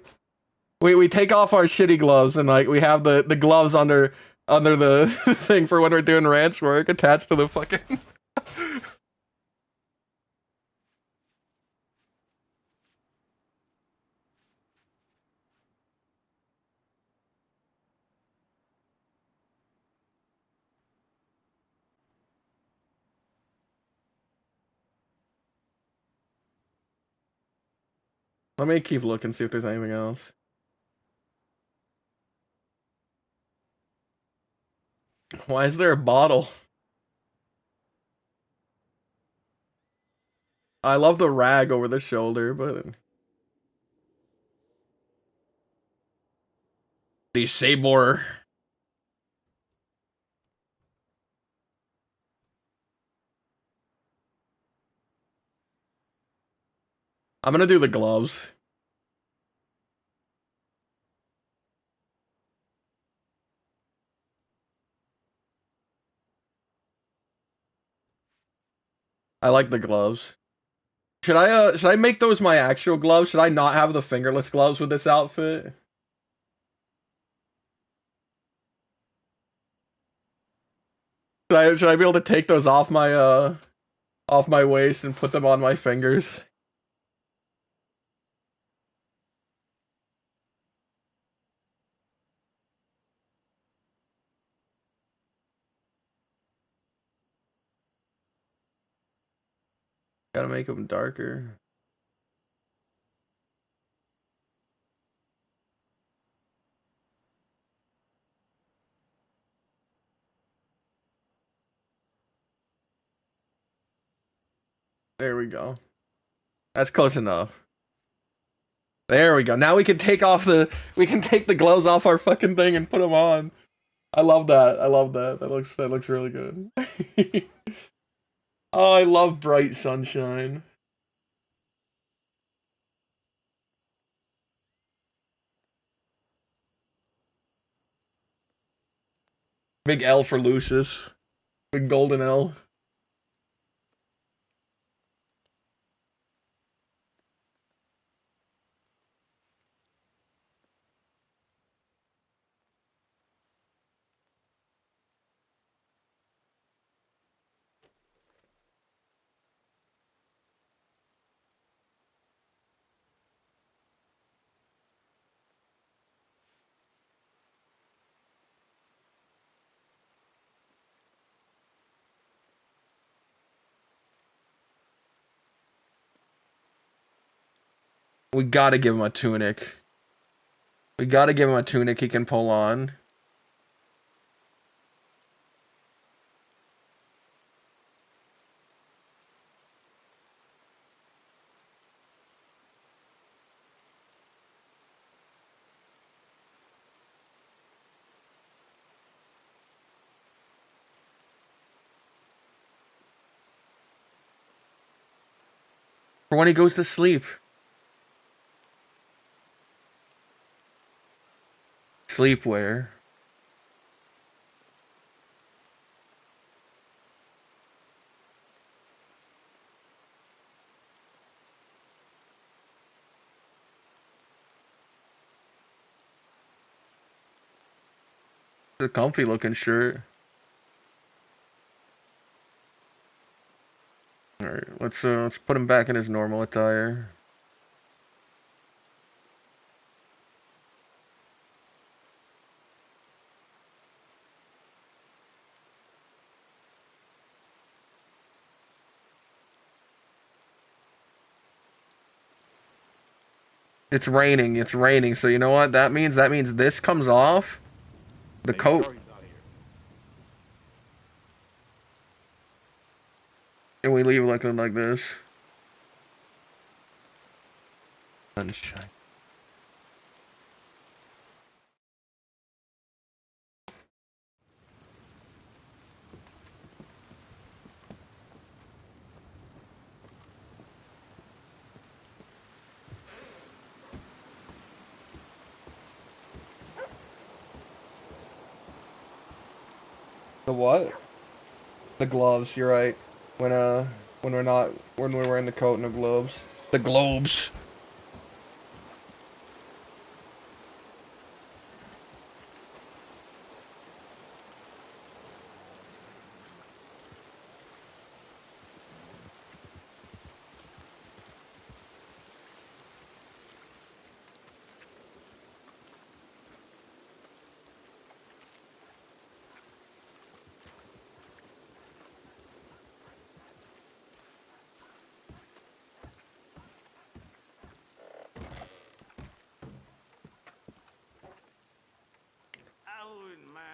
We take off our shitty gloves and like we have the gloves under the thing for when we're doing ranch work attached to the fucking. Let me keep looking, see if there's anything else. Why is there a bottle? I love the rag over the shoulder, but the Sabor. I'm gonna do the gloves. I like the gloves. Should I make those my actual gloves? Should I not have the fingerless gloves with this outfit? Should I be able to take those off my waist and put them on my fingers? Gotta make them darker. There we go. That's close enough. There we go. Now we can take the gloves off our fucking thing and put them on. I love that. I love that. That looks really good. Oh, I love bright sunshine. Big L for Lucius. Big golden L. We gotta give him a tunic. We gotta give him a tunic he can pull on. For when he goes to sleep. Sleepwear. It's a comfy looking shirt. Alright, let's put him back in his normal attire. It's raining, so you know what that means? That means this comes off. The coat. And we leave looking like this. Sunshine. The what? The gloves, you're right. When when we're wearing the coat and the gloves. The globes.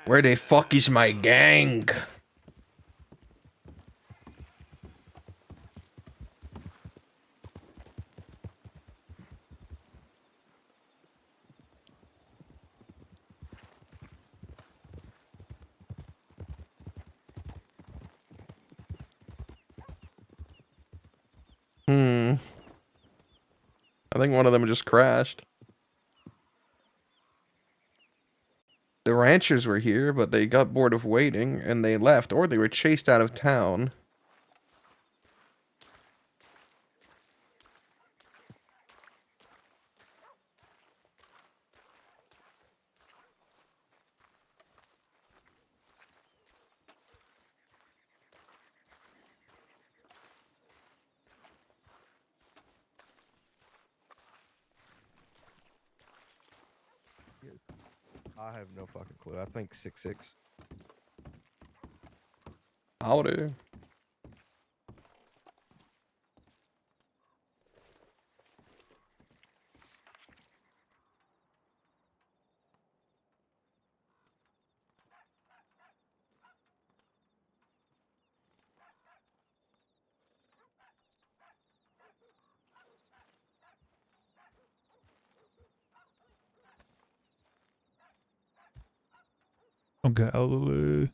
Where the fuck is my gang? I think one of them just crashed. The ranchers were here, but they got bored of waiting, and they left, or they were chased out of town. I have no fucking clue. I think 6'6". Howdy. Okay, okay.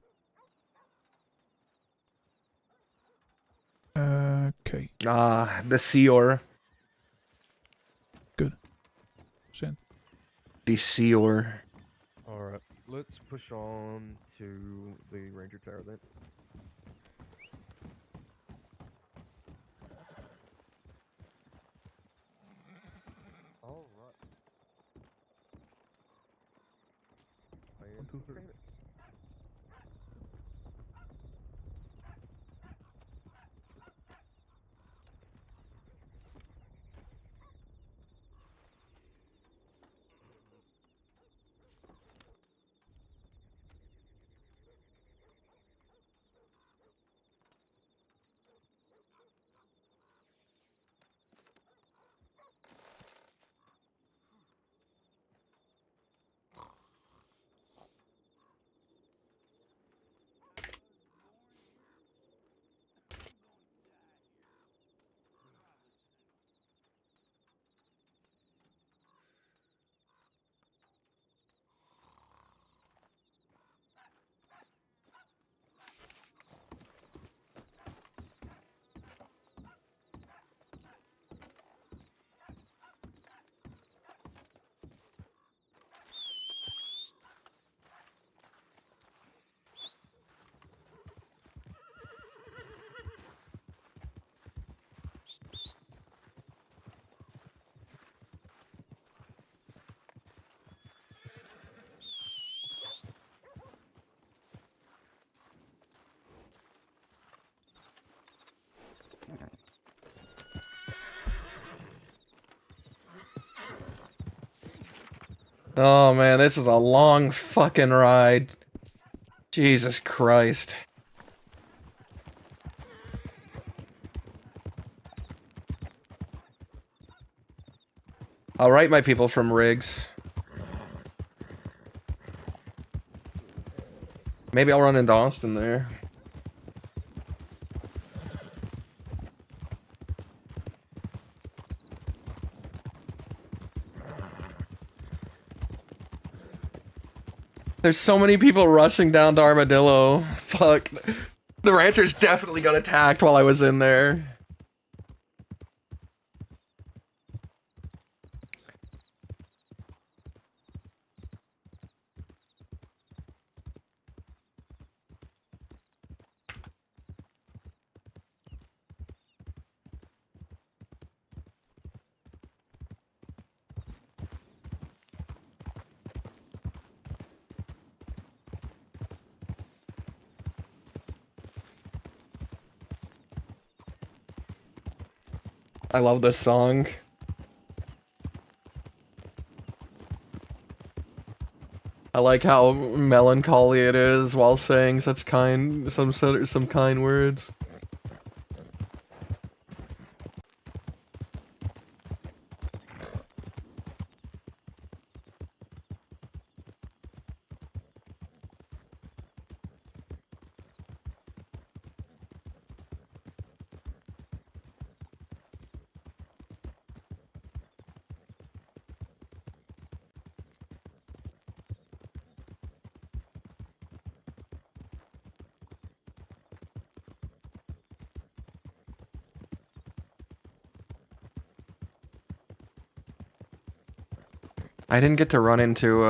Ah, the Seor. Good. Send. The Seor. Alright, let's push on to the Ranger Tower then. Alright. 1, 2, 3. Oh man, this is a long fucking ride. Jesus Christ. All right, my people from Riggs. Maybe I'll run into Austin there. There's so many people rushing down to Armadillo. Fuck. The ranchers definitely got attacked while I was in there. I love this song. I like how melancholy it is while saying such some kind words. I didn't get to run into,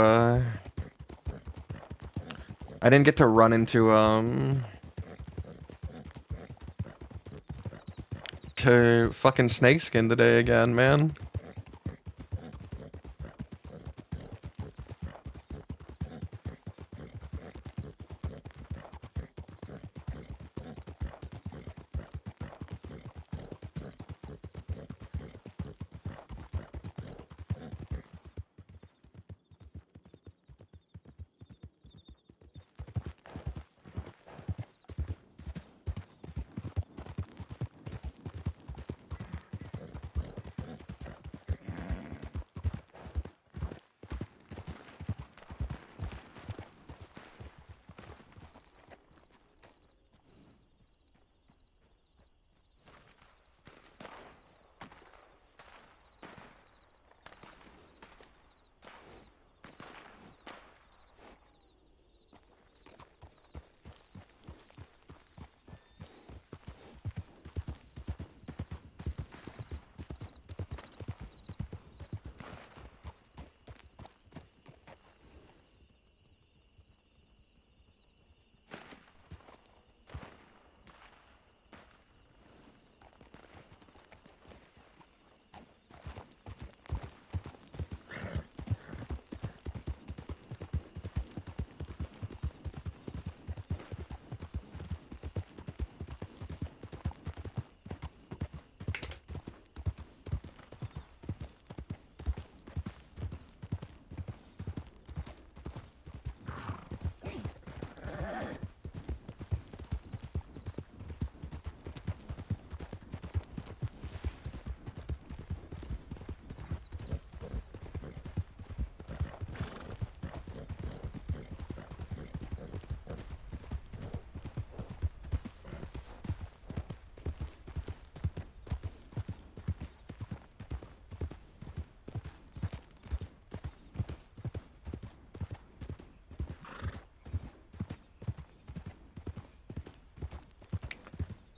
to fucking Snakeskin today again, man.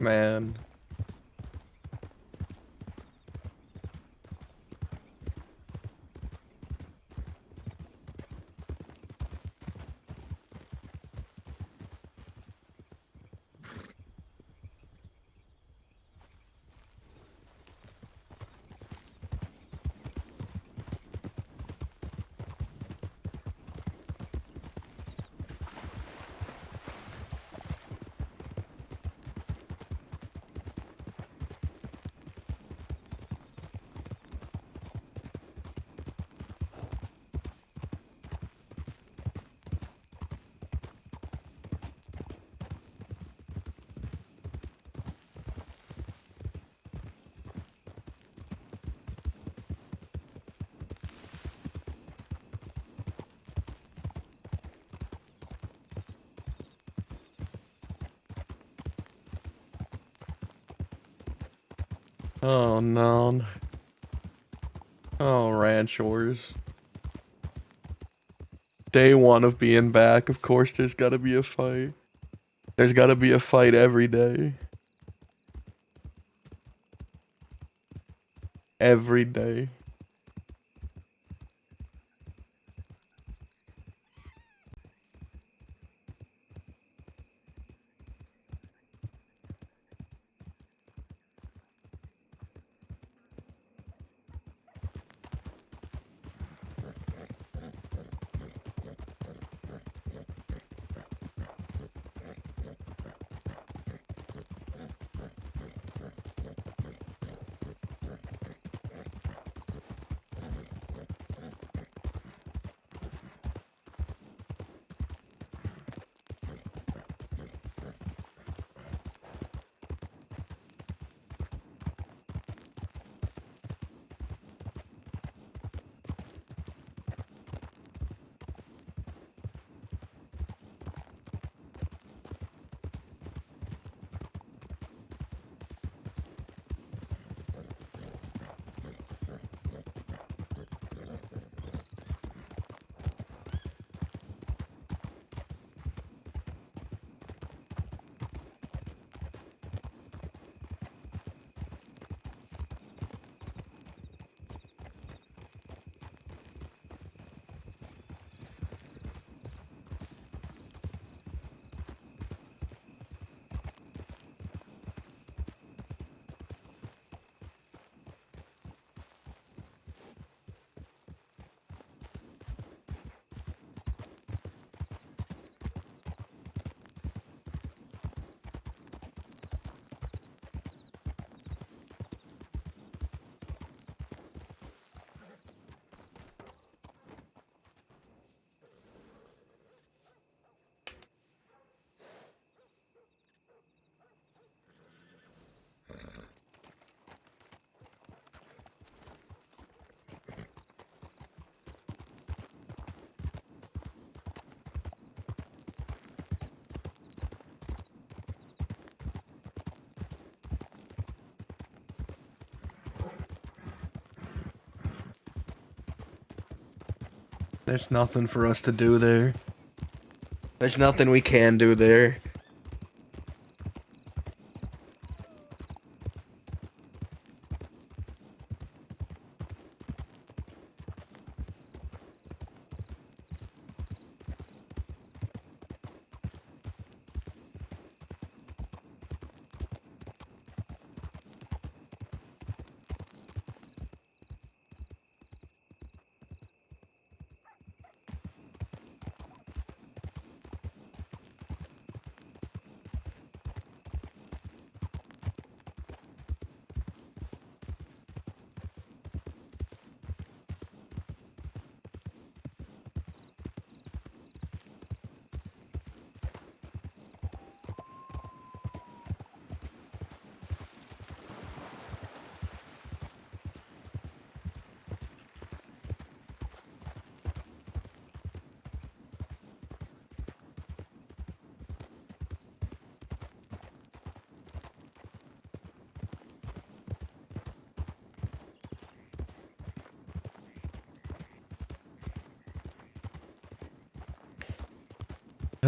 Man. Oh no. Oh, ranchers. day one of being back, of course there's gotta be a fight. There's gotta be a fight every day. Every day. There's nothing for us to do there. There's nothing we can do there.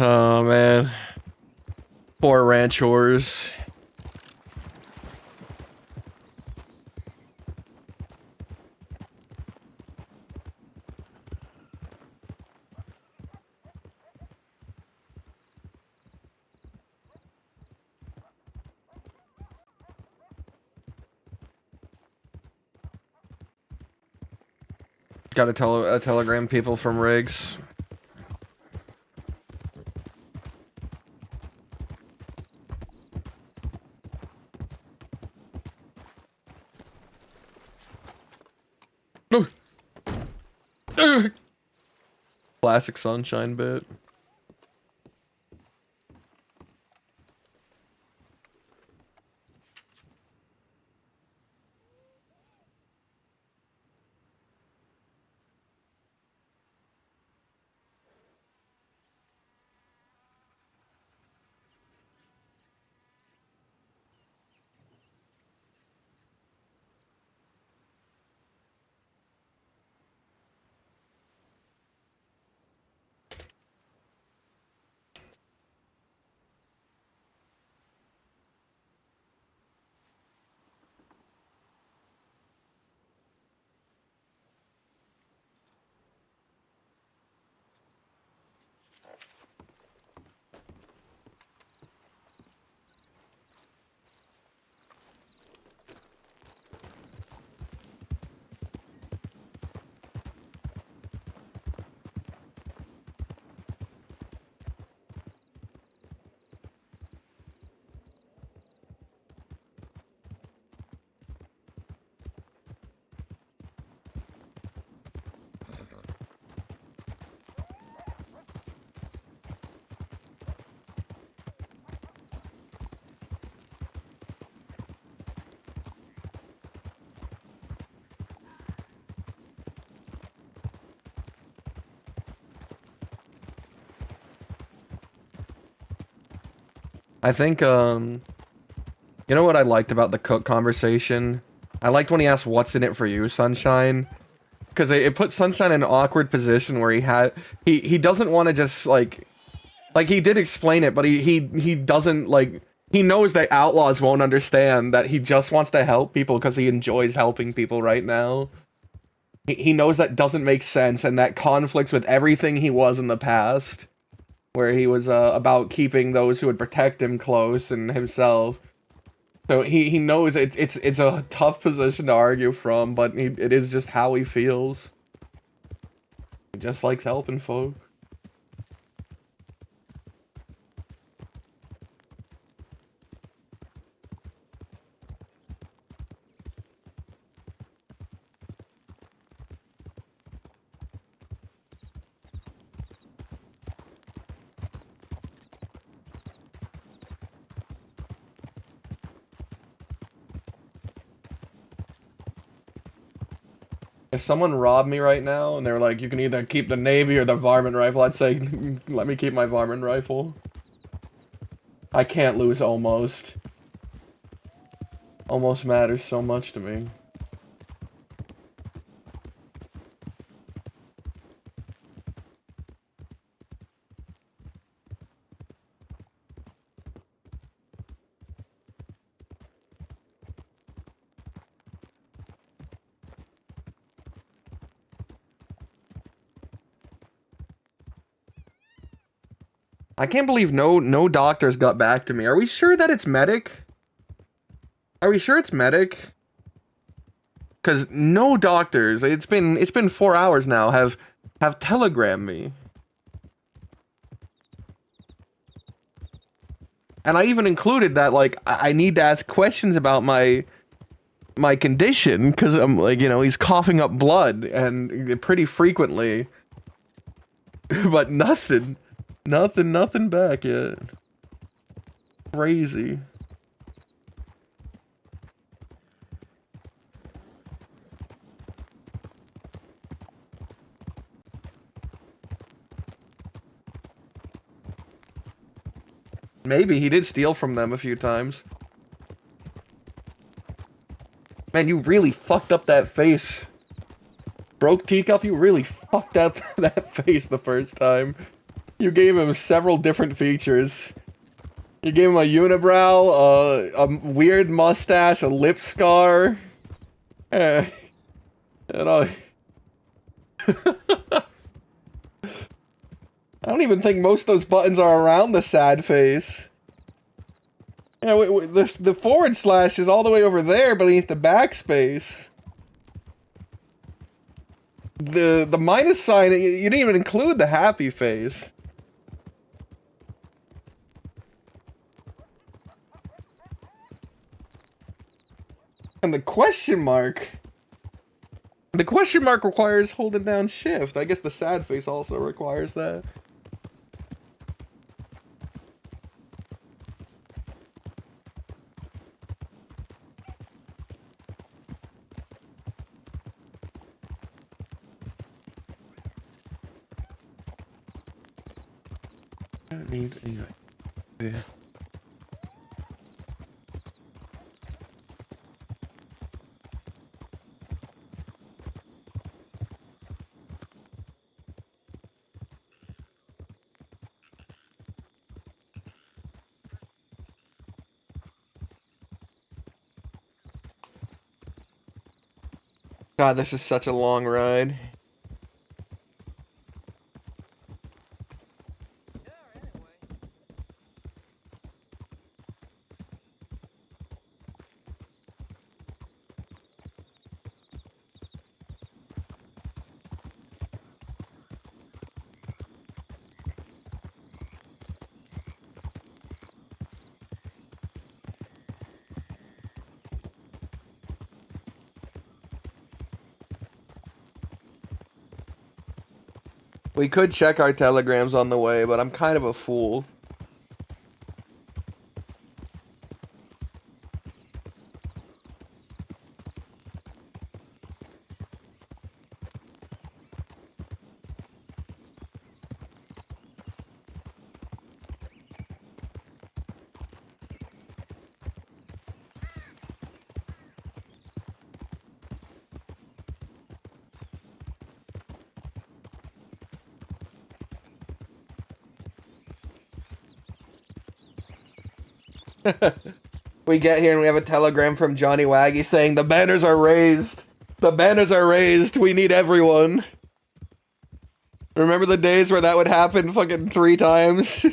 Oh man. Poor ranchers. Gotta telegram people from Riggs. Classic sunshine bit. I think, you know what I liked about the cook conversation? I liked when he asked, what's in it for you, Sunshine? Because it put Sunshine in an awkward position where he doesn't want to just, like, he did explain it, but he doesn't, like, he knows that outlaws won't understand that he just wants to help people because he enjoys helping people right now. He knows that doesn't make sense, and that conflicts with everything he was in the past, where he was about keeping those who would protect him close and himself. So he knows it's a tough position to argue from, but it is just how he feels. He just likes helping folk. If someone robbed me right now and they're like, you can either keep the Navy or the varmint rifle, I'd say, let me keep my varmint rifle. I can't lose almost. Almost matters so much to me. I can't believe no doctors got back to me. Are we sure that it's medic? Are we sure it's medic? Cause no doctors, it's been 4 hours now, have telegrammed me. And I even included that, like, I need to ask questions about my condition, because I'm like, you know, he's coughing up blood and pretty frequently. But nothing back yet. Crazy. Maybe he did steal from them a few times. Man, you really fucked up that face. Broke Teacup, you really fucked up that face the first time. You gave him several different features. You gave him a unibrow, a weird mustache, a lip scar. And I don't even think most of those buttons are around the sad face. Yeah, the forward slash is all the way over there beneath the backspace. The minus sign, you didn't even include the happy face. And the question mark. The question mark requires holding down shift. I guess the sad face also requires that. I don't need anyway. Yeah. God, this is such a long ride. We could check our telegrams on the way, but I'm kind of a fool. We get here and we have a telegram from Johnny Waggy saying the banners are raised. The banners are raised. We need everyone. Remember the days where that would happen fucking 3 times?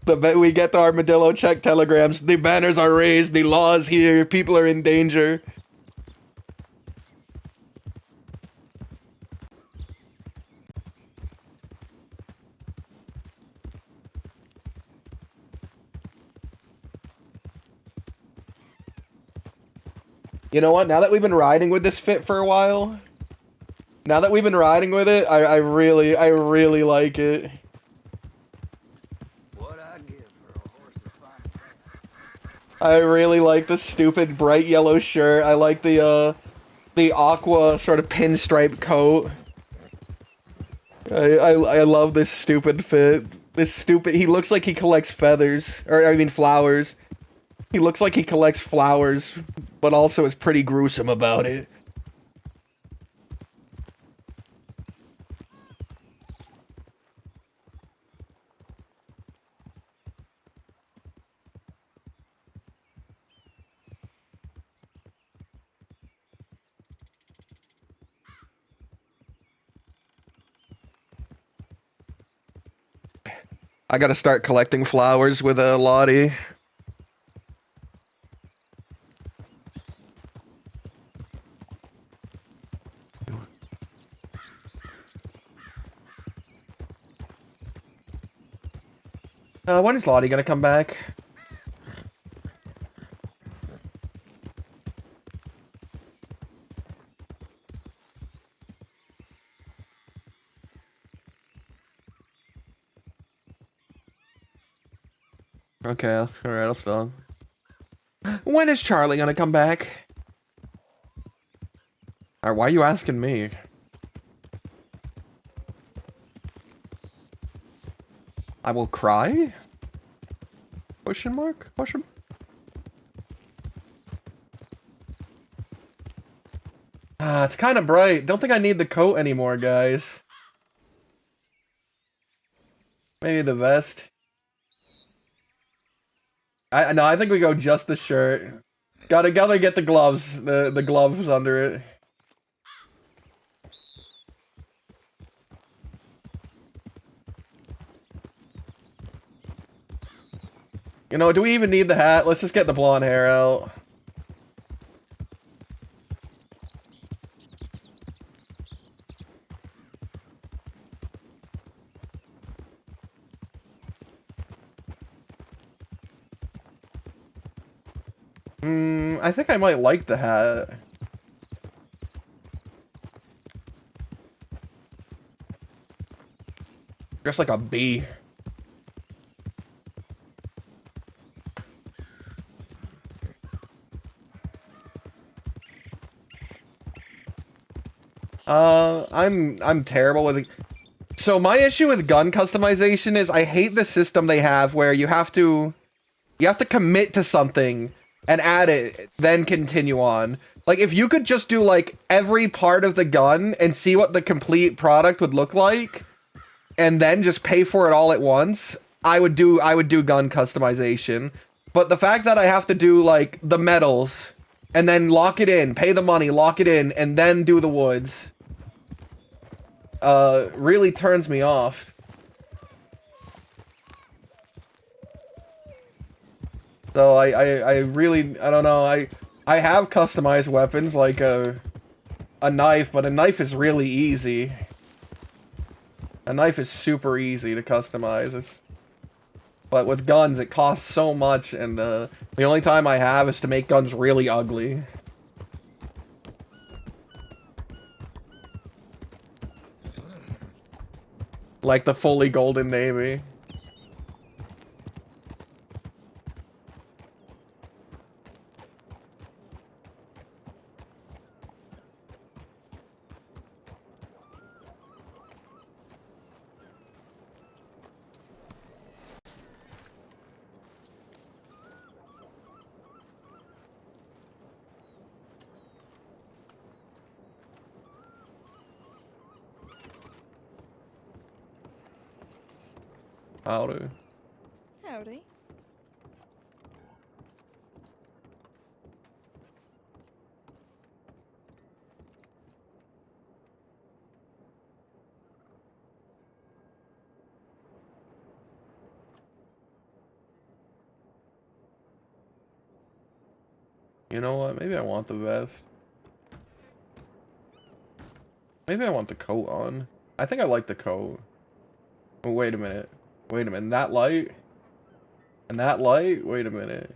We get the Armadillo check telegrams. The banners are raised. The law is here. People are in danger. You know what? Now that we've been riding with this fit for a while, now that we've been riding with it, I really like it. I really like the stupid bright yellow shirt. I like the aqua sort of pinstripe coat. I love this stupid fit. He looks like he collects feathers, or I mean flowers. He looks like he collects flowers, but also is pretty gruesome about it. I gotta start collecting flowers with Lottie. When is Lottie gonna come back? Okay, alright, I'll stop. When is Charlie gonna come back? Alright, why are you asking me? I will cry? Question mark? Question? It's kind of bright. Don't think I need the coat anymore, guys. Maybe the vest. No, I think we go just the shirt. Gotta get the gloves. The gloves under it. You know, do we even need the hat? Let's just get the blonde hair out. I think I might like the hat. Just like a bee. I'm terrible with it. So my issue with gun customization is I hate the system they have where you have to commit to something and add it, then continue on. Like, if you could just do, like, every part of the gun and see what the complete product would look like, and then just pay for it all at once, I would do gun customization. But the fact that I have to do, like, the metals, and then lock it in, pay the money, lock it in, and then do the woods, really turns me off. So I really, I don't know, I have customized weapons like a knife, but a knife is really easy. A knife is super easy to customize. But with guns, it costs so much, and the only time I have is to make guns really ugly. Like the fully golden navy. Howdy. Howdy. You know what? Maybe I want the vest. Maybe I want the coat on. I think I like the coat. Oh, wait a minute. Wait a minute. That light? And that light? Wait a minute.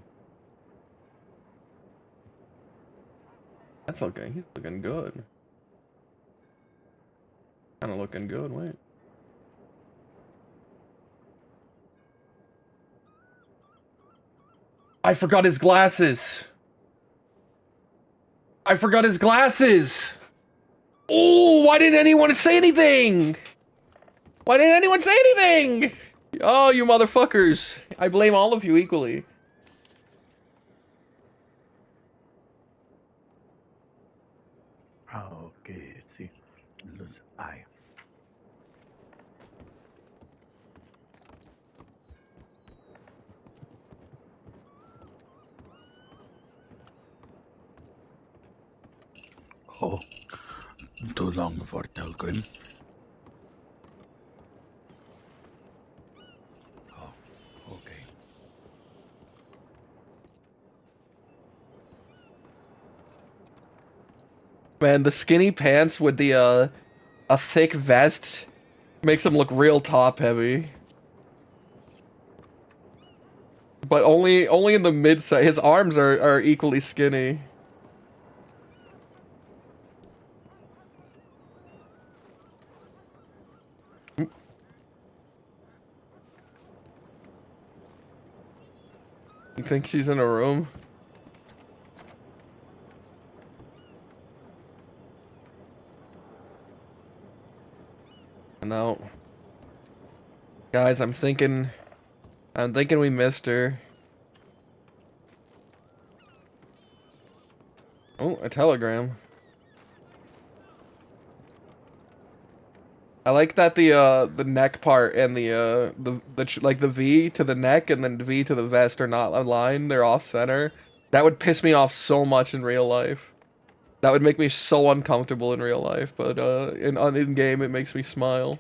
That's looking... He's looking good. Kind of looking good. Wait. I forgot his glasses! I forgot his glasses! Oh, why didn't anyone say anything? Why didn't anyone say anything? Oh, you motherfuckers. I blame all of you equally. Okay, sí. Los hay. Oh, too long for Telgrim. Oh, okay. Man, the skinny pants with the, a thick vest makes him look real top heavy. But only in the mid-side. His arms are equally skinny. You think she's in a room? No. Guys, I'm thinking we missed her. Oh, a telegram. I like that the neck part and like the V to the neck and then the V to the vest are not aligned. They're off center. That would piss me off so much in real life. That would make me so uncomfortable in real life, but in game it makes me smile.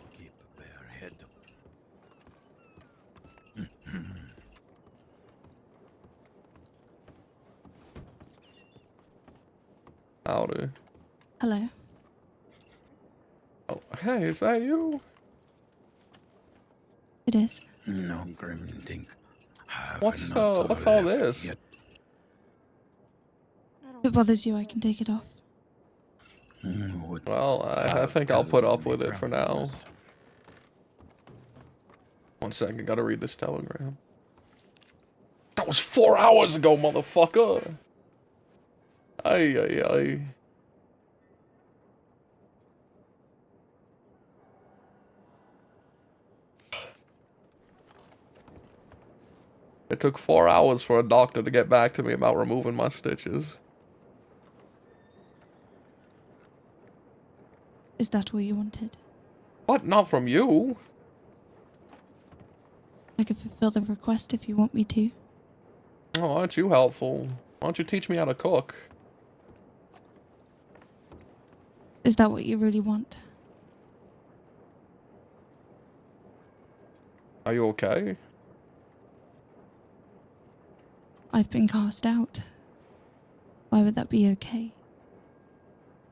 Howdy. Hello. Oh, hey, is that you? It is. No grim thing. What's all this? If it bothers you, I can take it off. Well, I think I'll put up with it for now. 1 second, gotta read this telegram. That was 4 hours ago, motherfucker! Ay, ay, ay. It took 4 hours for a doctor to get back to me about removing my stitches. Is that what you wanted? What? Not from you? I could fulfill the request if you want me to. Oh, aren't you helpful? Why don't you teach me how to cook? Is that what you really want? Are you okay? I've been cast out. Why would that be okay?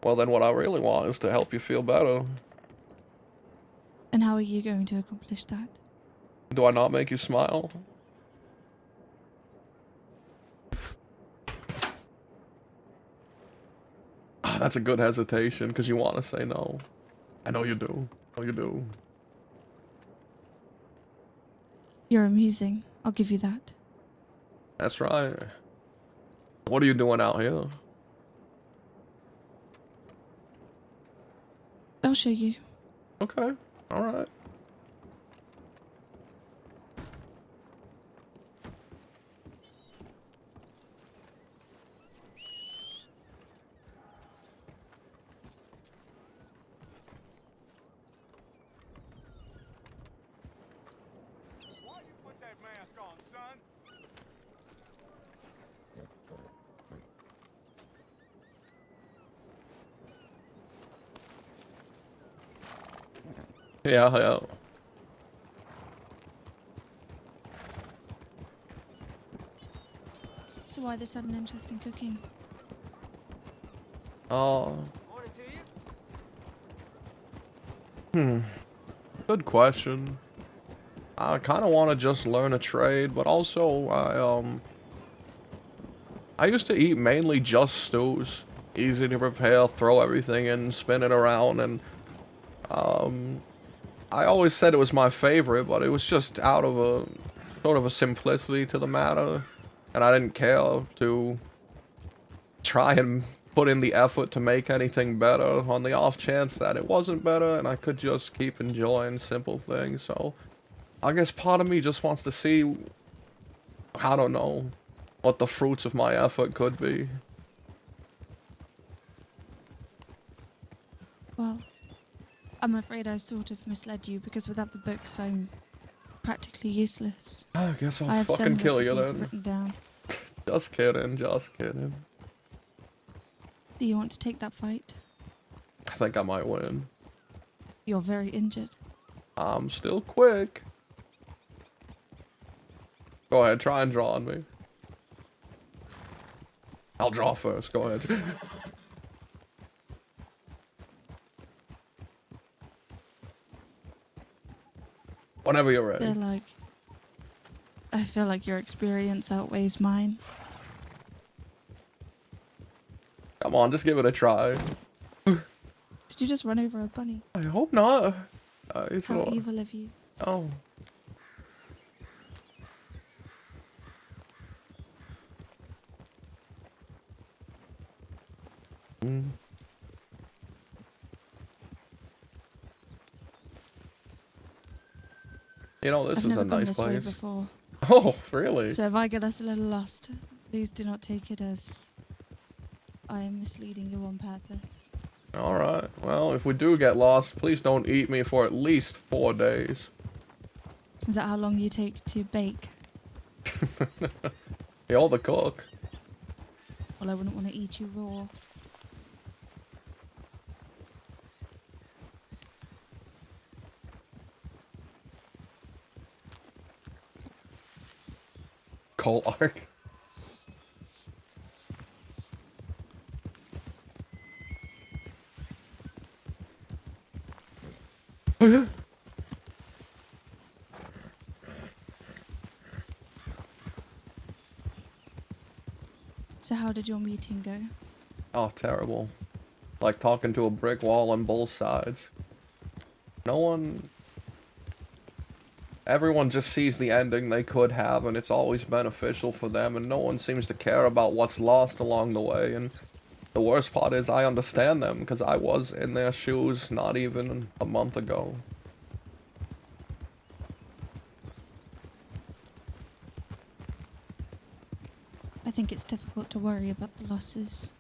Well, then what I really want is to help you feel better. And how are you going to accomplish that? Do I not make you smile? That's a good hesitation, because you want to say no. I know you do. I know you do. You're amusing. I'll give you that. That's right. What are you doing out here? I'll show you. Okay. Alright. Yeah. So why the sudden interest in cooking? Oh. Good question. I kind of want to just learn a trade, but also I used to eat mainly just stews. Easy to prepare, throw everything in, spin it around, and I always said it was my favorite, but it was just out of a sort of a simplicity to the matter, and I didn't care to try and put in the effort to make anything better on the off chance that it wasn't better and I could just keep enjoying simple things. So I guess part of me just wants to see, I don't know, what the fruits of my effort could be. Well, I'm afraid I've sort of misled you because without the books, I'm practically useless. I guess I'll I have fucking some kill you recipes then. written down. Just kidding, just kidding. Do you want to take that fight? I think I might win. You're very injured. I'm still quick. Go ahead, try and draw on me. I'll draw first, go ahead. Whenever you're ready. I feel like your experience outweighs mine. Come on, just give it a try. Did you just run over a bunny? I hope not. It's How not. evil of you. Oh. Mm. You know, this I've is never a come nice this way place. before. Oh, really? So if I get us a little lost, please do not take it as I am misleading you on purpose. Alright. Well, if we do get lost, please don't eat me for at least 4 days. Is that how long you take to bake? You're the cook. Well, I wouldn't want to eat you raw. Coal arc. So how did your meeting go? Oh, terrible. Like talking to a brick wall on both sides. No one... Everyone just sees the ending they could have, and it's always beneficial for them, and no one seems to care about what's lost along the way, and the worst part is I understand them, because I was in their shoes not even a month ago. I think it's difficult to worry about the losses.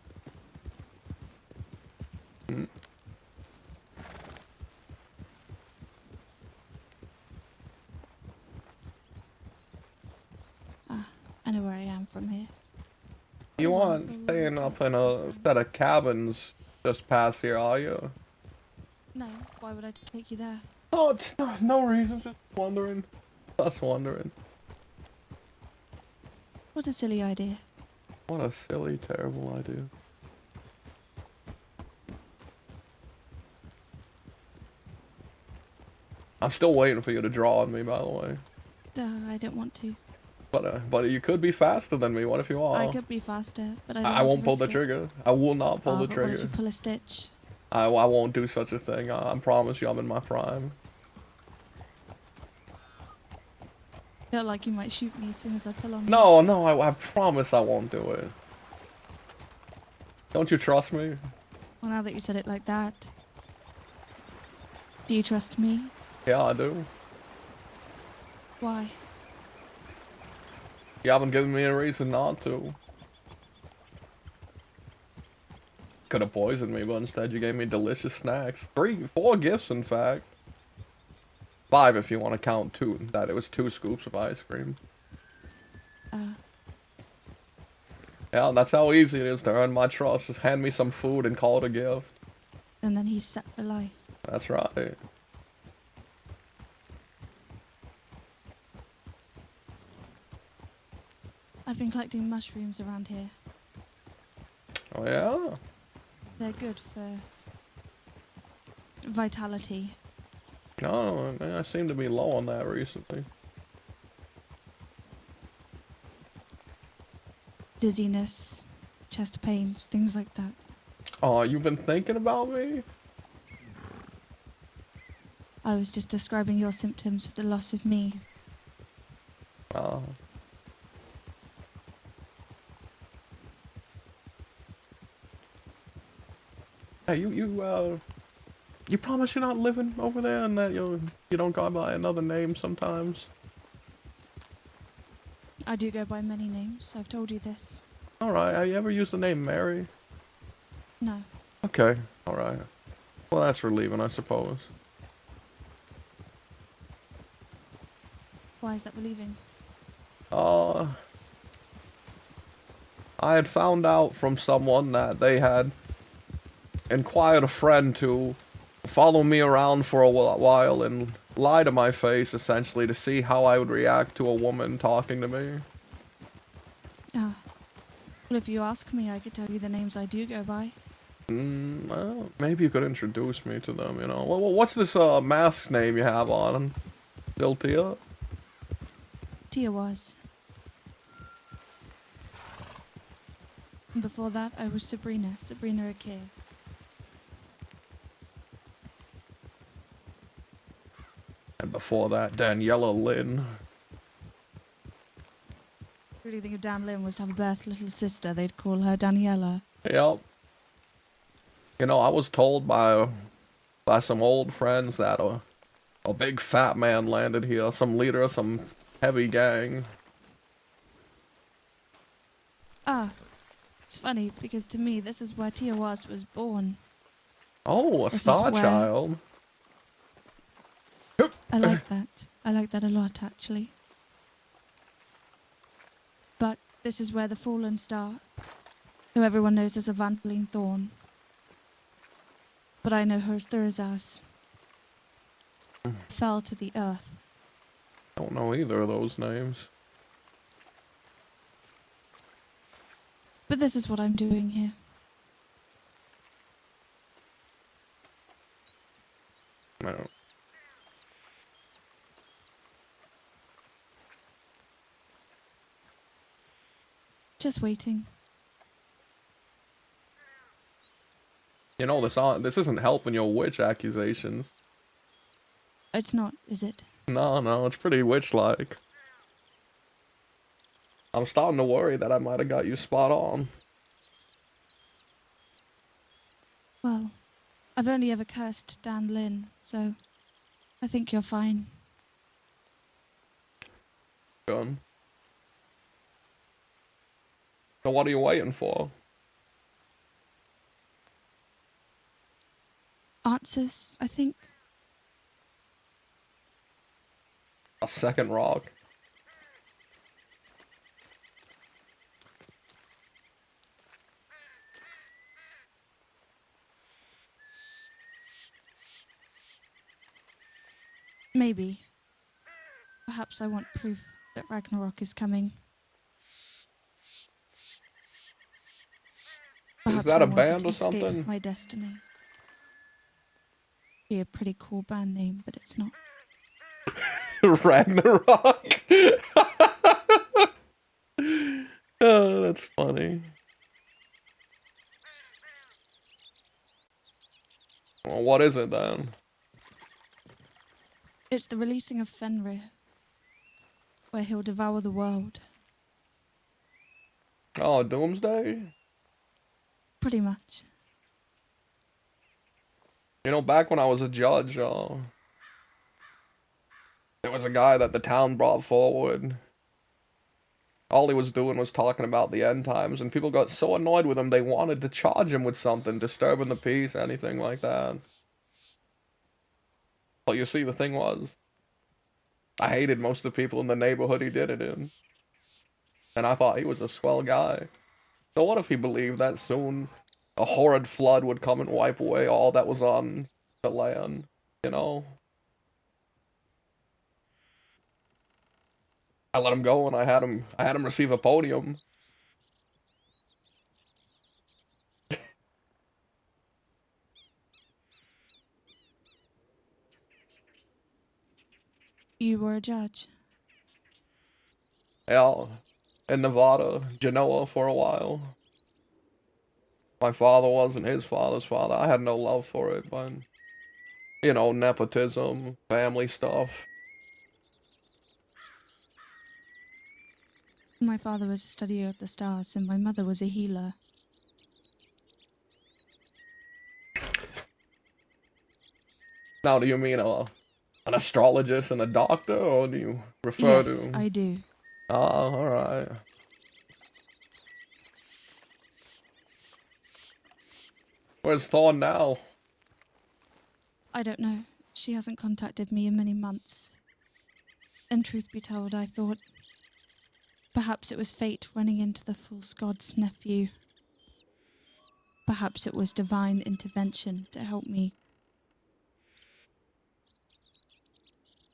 Mm. I know where I am from here. You aren't staying up in a set of cabins just past here, are you? No, why would I take you there? Oh, it's no reason, just wondering. Just wondering. What a silly idea. What a silly, terrible idea. I'm still waiting for you to draw on me, by the way. I don't want to. But you could be faster than me. What if you are? I could be faster, but I don't I want won't to pull the risk it. trigger. I will not pull the But trigger. what if you pull a stitch? I won't do such a thing. I promise you I'm in my prime. I feel like you might shoot me as soon as I pull on you. No, I promise I won't do it. Don't you trust me? Well, now that you said it like that. Do you trust me? Yeah, I do. Why? You haven't given me a reason not to. Could have poisoned me, but instead you gave me delicious snacks. 4 gifts, in fact. 5 if you want to count 2. That it was 2 scoops of ice cream. Yeah, that's how easy it is to earn my trust. Just hand me some food and call it a gift. And then he's set for life. That's right. I've been collecting mushrooms around here. Oh yeah? They're good for vitality. Oh, I seem to be low on that recently. Dizziness, chest pains, things like that. Oh, you've been thinking about me? I was just describing your symptoms with the loss of me. Oh. Hey, you promise you're not living over there and that you don't go by another name sometimes? I do go by many names, I've told you this. Alright, have you ever used the name Mary? No. Okay, alright. Well, that's relieving, I suppose. Why is that relieving? I had found out from someone that they had inquired a friend to follow me around for a while and lie to my face, essentially, to see how I would react to a woman talking to me. Ah. Well, if you ask me, I could tell you the names I do go by. Well, maybe you could introduce me to them, you know. Well, what's this mask name you have on? Still Tia? Tia was. And before that, I was Sabrina Akir. And before that, Daniela Lynn. Really think if Dan Lynn was to have a birth little sister, they'd call her Daniela. Yep. You know, I was told by some old friends that a big fat man landed here, some leader of some heavy gang. Ah, it's funny because to me, this is where Tiawas was born. Oh, a star child. I like that. I like that a lot, actually. But this is where the fallen star, who everyone knows as Evangeline Thorn, but I know her as Thurzas, fell to the earth. Don't know either of those names. But this is what I'm doing here. No. Just waiting. You know, this isn't helping your witch accusations. It's not, is it? No, it's pretty witch-like. I'm starting to worry that I might have got you spot on. Well, I've only ever cursed Dan Lynn, so I think you're fine. Gun. So what are you waiting for? Answers, I think. A second rock. Maybe. Perhaps I want proof that Ragnarok is coming. Perhaps Is that I a wanted band to or escape something? my destiny. Be a pretty cool band name, but it's not. Ragnarok. Oh, that's funny. Well, what is it then? It's the releasing of Fenrir, where he'll devour the world. Oh, Doomsday? Pretty much. You know, back when I was a judge, there was a guy that the town brought forward. All he was doing was talking about the end times, and people got so annoyed with him they wanted to charge him with something, disturbing the peace, anything like that. But you see, the thing was, I hated most of the people in the neighborhood he did it in. And I thought he was a swell guy. So what if he believed that soon a horrid flood would come and wipe away all that was on the land, you know? I let him go and I had him receive a podium. You were a judge. Yeah, in Nevada, Genoa for a while. My father wasn't his father's father. I had no love for it, but, you know, nepotism, family stuff. My father was a studier of the stars, and my mother was a healer. Now, do you mean an astrologist and a doctor, or do you refer Yes, to... I do. Ah, alright. Where's Thorn now? I don't know. She hasn't contacted me in many months. And truth be told, I thought perhaps it was fate running into the false god's nephew. Perhaps it was divine intervention to help me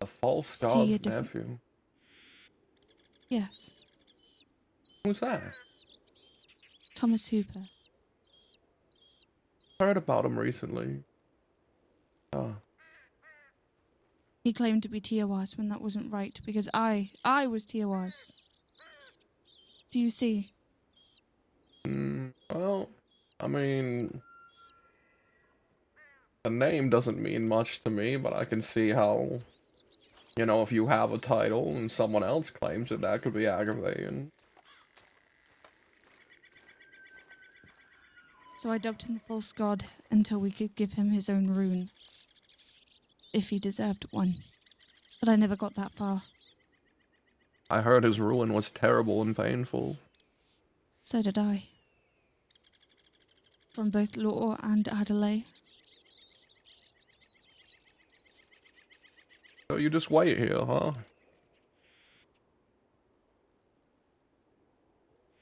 The false see a god's different... nephew. Yes, Who's that? Thomas Hooper. Heard about him recently. Oh. He claimed to be TOS when that wasn't right, because I was TOS. Do you see? Well, I mean... The name doesn't mean much to me, but I can see how... You know, if you have a title and someone else claims it, that could be aggravating. So I dubbed him the false god until we could give him his own rune. If he deserved one. But I never got that far. I heard his ruin was terrible and painful. So did I. From both Lore and Adelaide. So you just wait here, huh?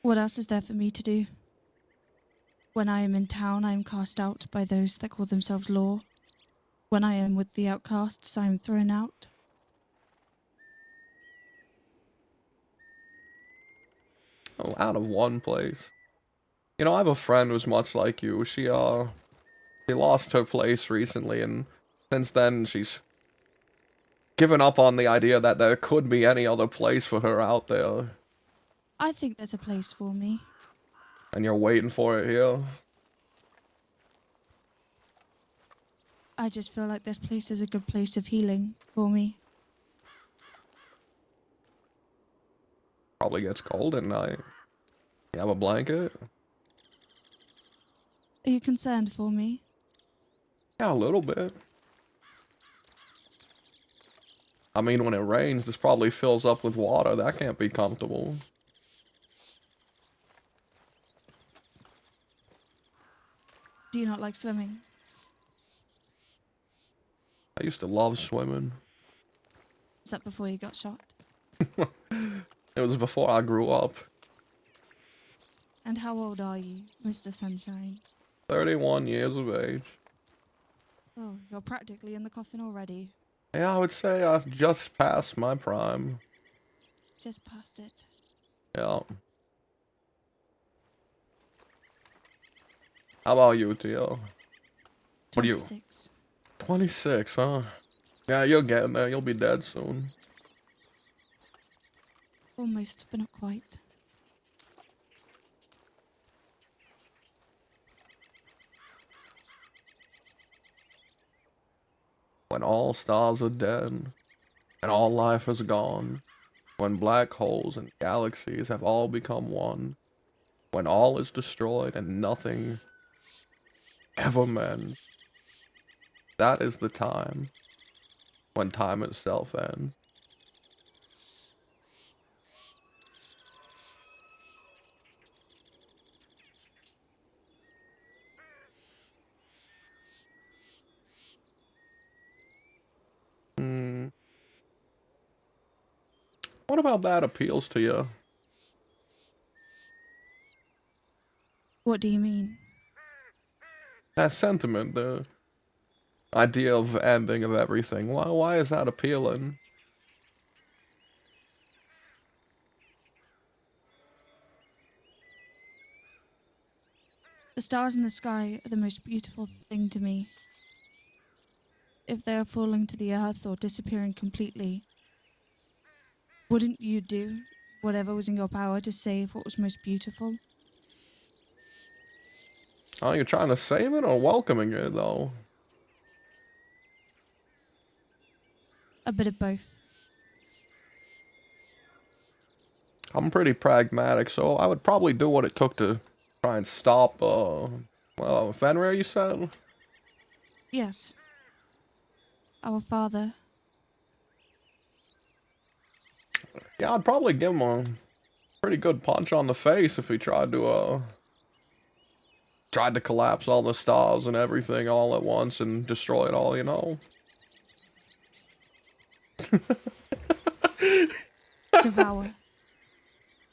What else is there for me to do? When I am in town, I am cast out by those that call themselves Lore. When I am with the outcasts, I am thrown out. Oh, out of one place. You know, I have a friend who's much like you. She lost her place recently, and since then she's given up on the idea that there could be any other place for her out there. I think there's a place for me. And you're waiting for it here? I just feel like this place is a good place of healing for me. Probably gets cold at night. You have a blanket? Are you concerned for me? Yeah, a little bit. I mean, when it rains, this probably fills up with water. That can't be comfortable. Do you not like swimming? I used to love swimming. Is that before you got shot? It was before I grew up. And how old are you, Mr. Sunshine? 31 years of age. Oh, you're practically in the coffin already. Yeah, I would say I just passed my prime. Just past it. Yeah. How about you, Tio? What are you? 26. 26, huh? Yeah, you're getting there. You'll be dead soon. Almost, but not quite. When all stars are dead, and all life is gone, when black holes and galaxies have all become one, when all is destroyed and nothing ever mends, that is the time when time itself ends. What about that appeals to you? What do you mean? That sentiment, the idea of ending of everything. Why is that appealing? The stars in the sky are the most beautiful thing to me. If they are falling to the earth or disappearing completely, Wouldn't you do whatever was in your power to save what was most beautiful? Are you trying to save it or welcoming it, though? A bit of both. I'm pretty pragmatic, so I would probably do what it took to try and stop, Fenrir, you said? Yes. Our father. Yeah, I'd probably give him a pretty good punch on the face if he tried to collapse all the stars and everything all at once and destroy it all, you know? Devour.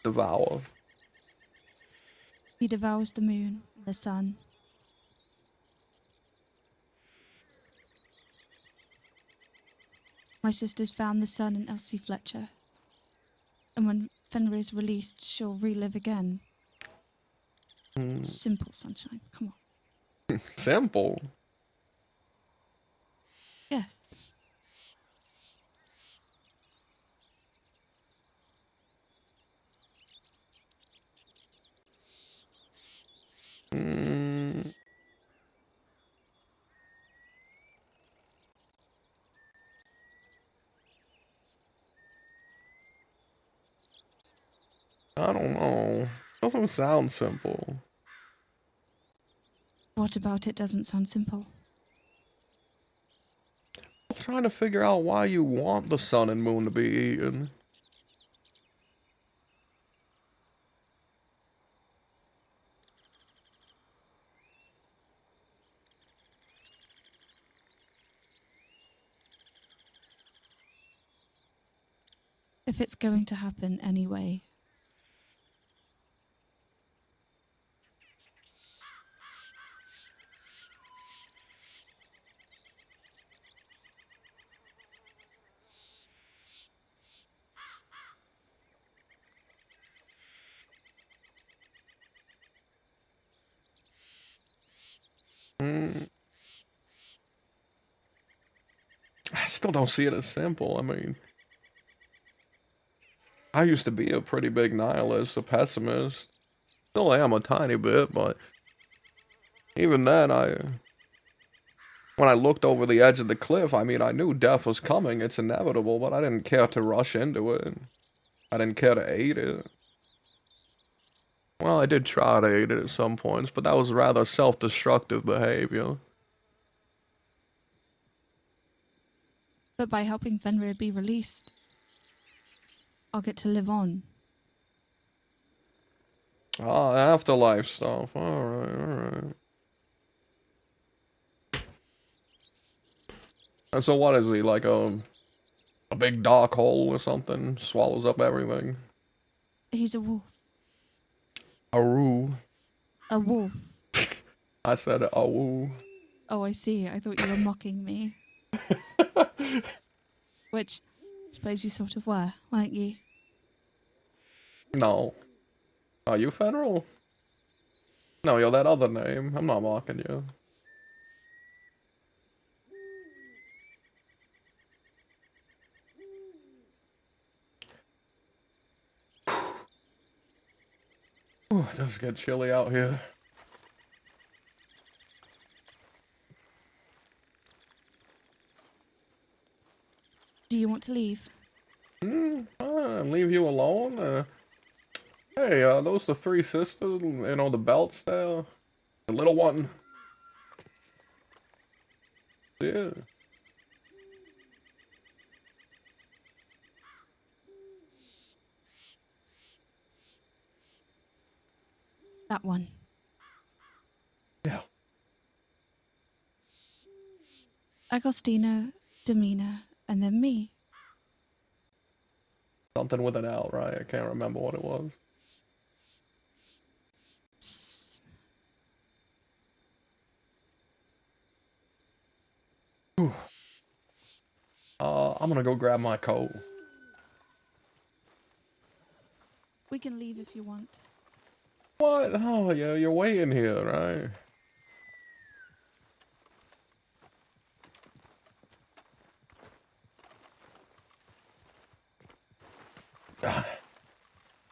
Devour. He devours the moon, the sun. My sister's found the sun in Elsie Fletcher. And when Fenrir is released, she'll relive again. Simple, sunshine. Come on. Simple. Yes. I don't know. Doesn't sound simple. What about it doesn't sound simple? I'm trying to figure out why you want the sun and moon to be eaten. If it's going to happen anyway. I still don't see it as simple. I mean, I used to be a pretty big nihilist, a pessimist. Still am a tiny bit, but even then, when I looked over the edge of the cliff, I mean, I knew death was coming. It's inevitable, but I didn't care to rush into it. I didn't care to aid it. Well, I did try to aid it at some points, but that was rather self-destructive behavior. But by helping Fenrir be released, I'll get to live on. Ah, afterlife stuff. Alright. And so what is he, like a big dark hole or something? Swallows up everything? He's a wolf. A roo. A wolf. I said a woo. Oh, I see. I thought you were mocking me. Which, I suppose you sort of were, weren't you? No. Are you federal? No, you're that other name. I'm not mocking you. Ooh, it does get chilly out here. Do you want to leave? Leave you alone? Hey, those the three sisters, you know, the belts there? The little one? Yeah. That one. Yeah. Agostina, Domina, and then me. Something with an L, right? I can't remember what it was. Whew. I'm gonna go grab my coat. We can leave if you want. What? Oh, yeah, you're waiting here, right?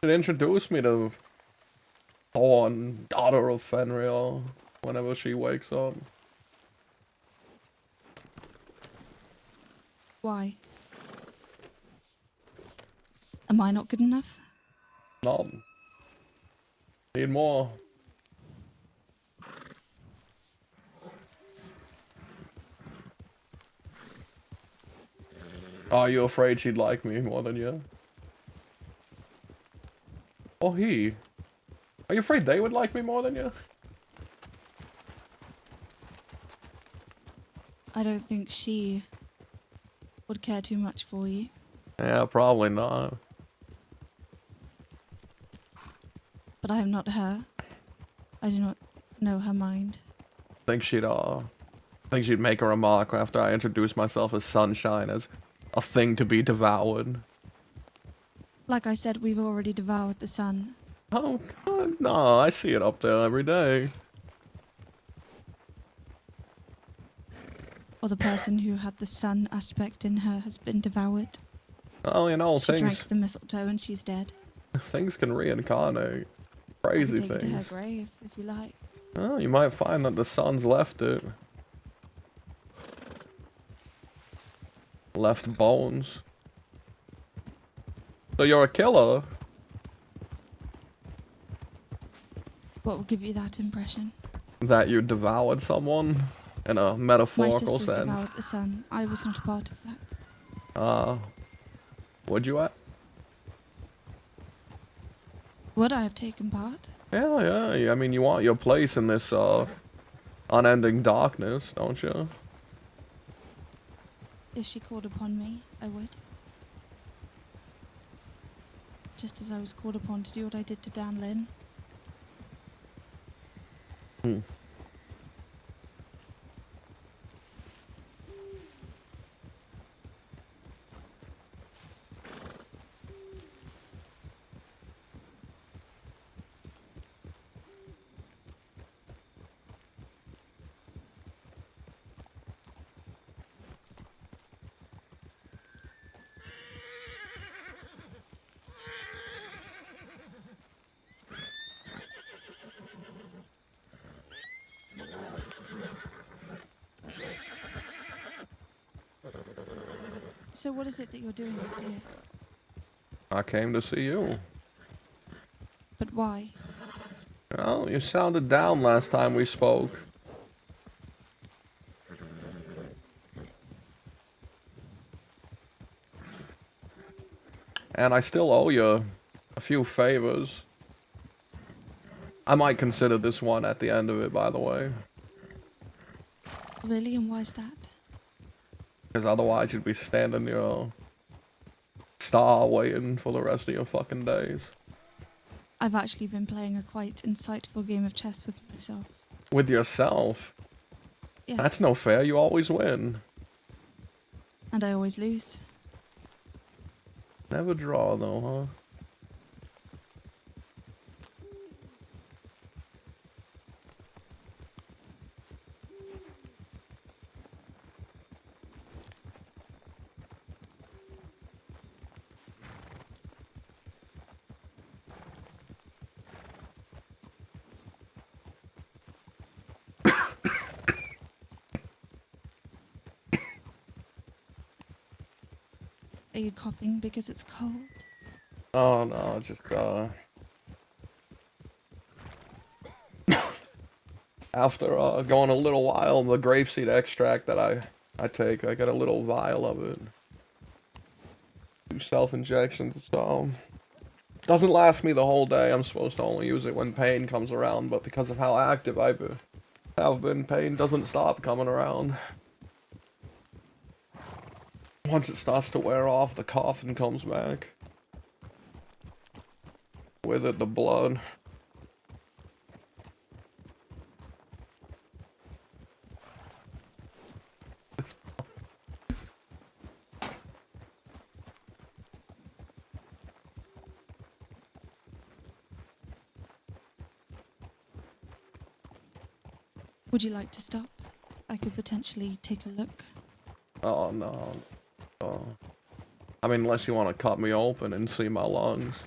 Should introduce me to Thorn, daughter of Fenrir, whenever she wakes up. Why? Am I not good enough? No. Need more. Are you afraid she'd like me more than you? Or he? Are you afraid they would like me more than you? I don't think she would care too much for you. Yeah, probably not. But I am not her. I do not know her mind. Think she'd make a remark after I introduce myself as Sunshine, as a thing to be devoured. Like I said, we've already devoured the sun. Oh, God, no, I see it up there every day. Or the person who had the sun aspect in her has been devoured. Oh, you know, She drank things the mistletoe and she's dead. can reincarnate. I Crazy can take you to her things. grave if you like. Oh, you might find that the sun's left it. Left bones. So you're a killer? What will give you that impression? That you devoured someone? In a My metaphorical sisters sense? devoured the sun. I was not a part of that. Would you at? Would I have taken part? Yeah, I mean, you want your place in this, unending darkness, don't you? If she called upon me, I would. Just as I was called upon to do what I did to Dan Lin. Hmm. So what is it that you're doing up here? I came to see you. But why? Well, you sounded down last time we spoke. And I still owe you a few favors. I might consider this one at the end of it, by the way. Really, and why is that? Because otherwise you'd be standing your star waiting for the rest of your fucking days. I've actually been playing a quite insightful game of chess with myself. With yourself? Yes. That's no fair, you always win. And I always lose. Never draw though, huh? Are you coughing because it's cold? Oh no, just after going a little while, the grapeseed extract that I take, I get a little vial of it. 2 self-injections, so doesn't last me the whole day. I'm supposed to only use it when pain comes around, but because of how active I have been, pain doesn't stop coming around. Once it starts to wear off, the coughing comes back. With it, the blood. Would you like to stop? I could potentially take a look. Oh no. Oh. I mean, unless you want to cut me open and see my lungs.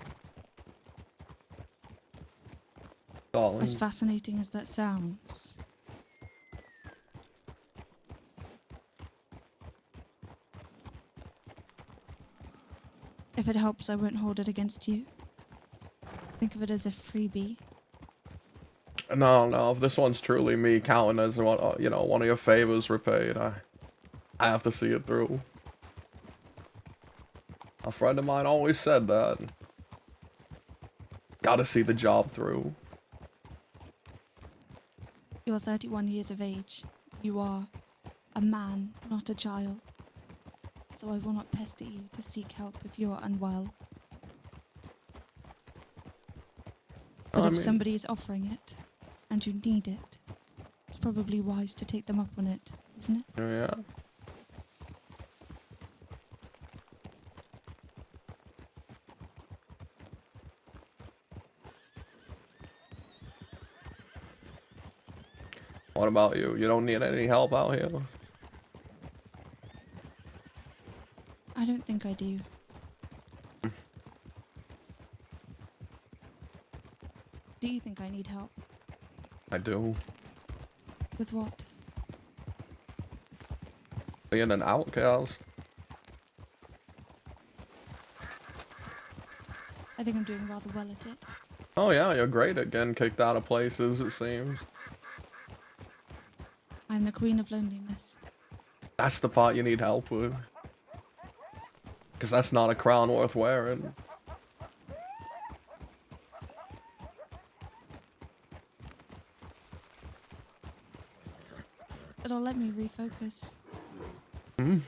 Darling. As fascinating as that sounds, if it helps, I won't hold it against you. Think of it as a freebie. No, if this one's truly me counting as one, one of your favors repaid, I have to see it through. A friend of mine always said that. Gotta see the job through. You are 31 years of age. You are a man, not a child. So I will not pester you to seek help if you are unwell. But if somebody is offering it, and you need it, it's probably wise to take them up on it, isn't it? Yeah. What about you? You don't need any help out here? I don't think I do. Do you think I need help? I do. With what? Being an outcast. I think I'm doing rather well at it. Oh yeah, you're great at getting kicked out of places, it seems. I'm the queen of loneliness. That's the part you need help with. Because that's not a crown worth wearing. It'll let me refocus. Hmm?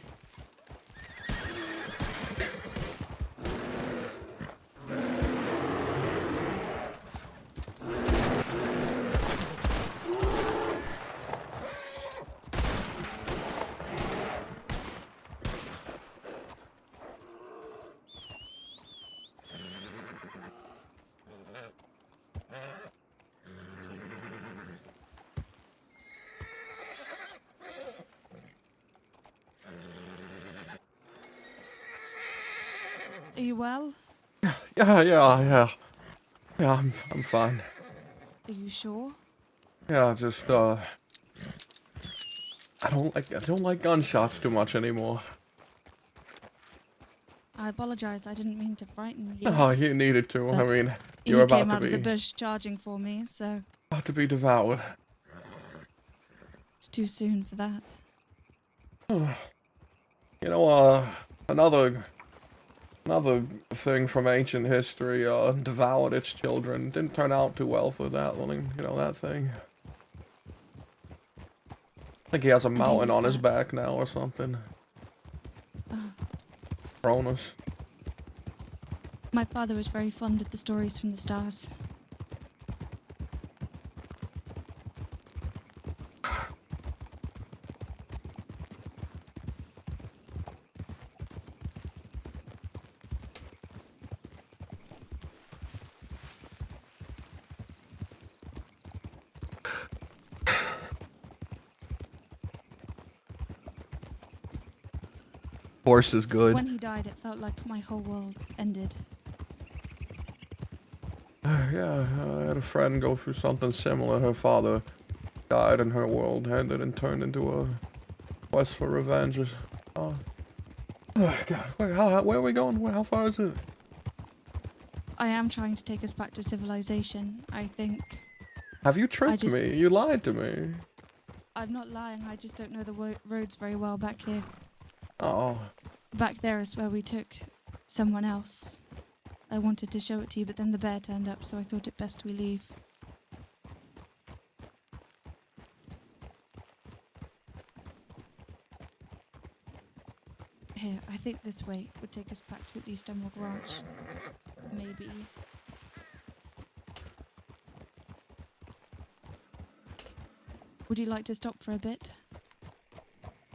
Are you well? Yeah, I'm fine. Are you sure? Yeah, just I don't like gunshots too much anymore. I apologize. I didn't mean to frighten you. Oh, you needed to. I But mean, you you're about came to out of the be bush charging for me, so devoured. it's too soon for that. You know, another thing from ancient history, devoured its children. Didn't turn out too well for that one, that thing. I think he has a mountain on his back now or something. Cronus. My father was very fond of the stories from the stars. Horse is good. When he died, it felt like my whole world ended. Yeah, I had a friend go through something similar. Her father died and her world ended and turned into a quest for revenge. Oh God, where are we going? How far is it? I am trying to take us back to civilization, I think. Have you tricked me? You lied to me. I'm not lying, I just don't know the roads very well back here. Oh. Back there is where we took someone else. I wanted to show it to you, but then the bear turned up, so I thought it best we leave. Here, I think this way would take us back to at least Emerald Ranch. Maybe. Would you like to stop for a bit?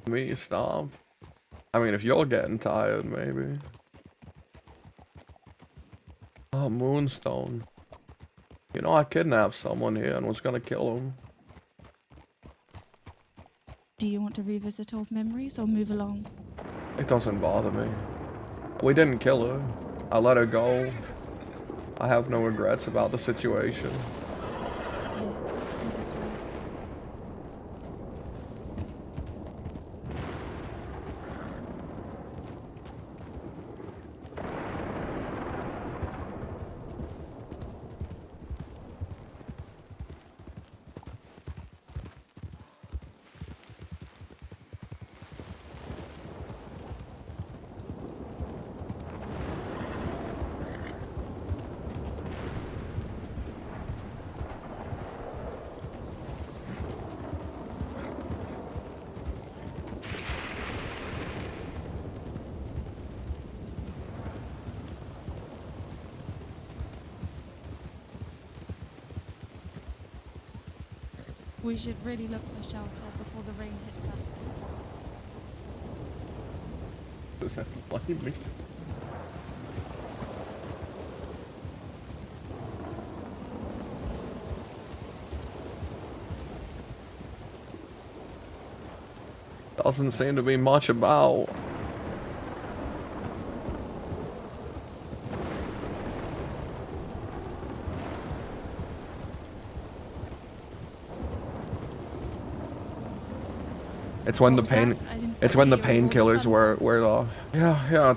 Me stop? I mean, if you're getting tired, maybe. Oh, Moonstone. You know, I kidnapped someone here and was gonna kill him. Do you want to revisit old memories or move along? It doesn't bother me. We didn't kill her. I let her go. I have no regrets about the situation. Let's go this way. We should really look for shelter before the rain hits us. Does that blame me? Doesn't seem to be much about. It's when the painkillers wear off. Yeah,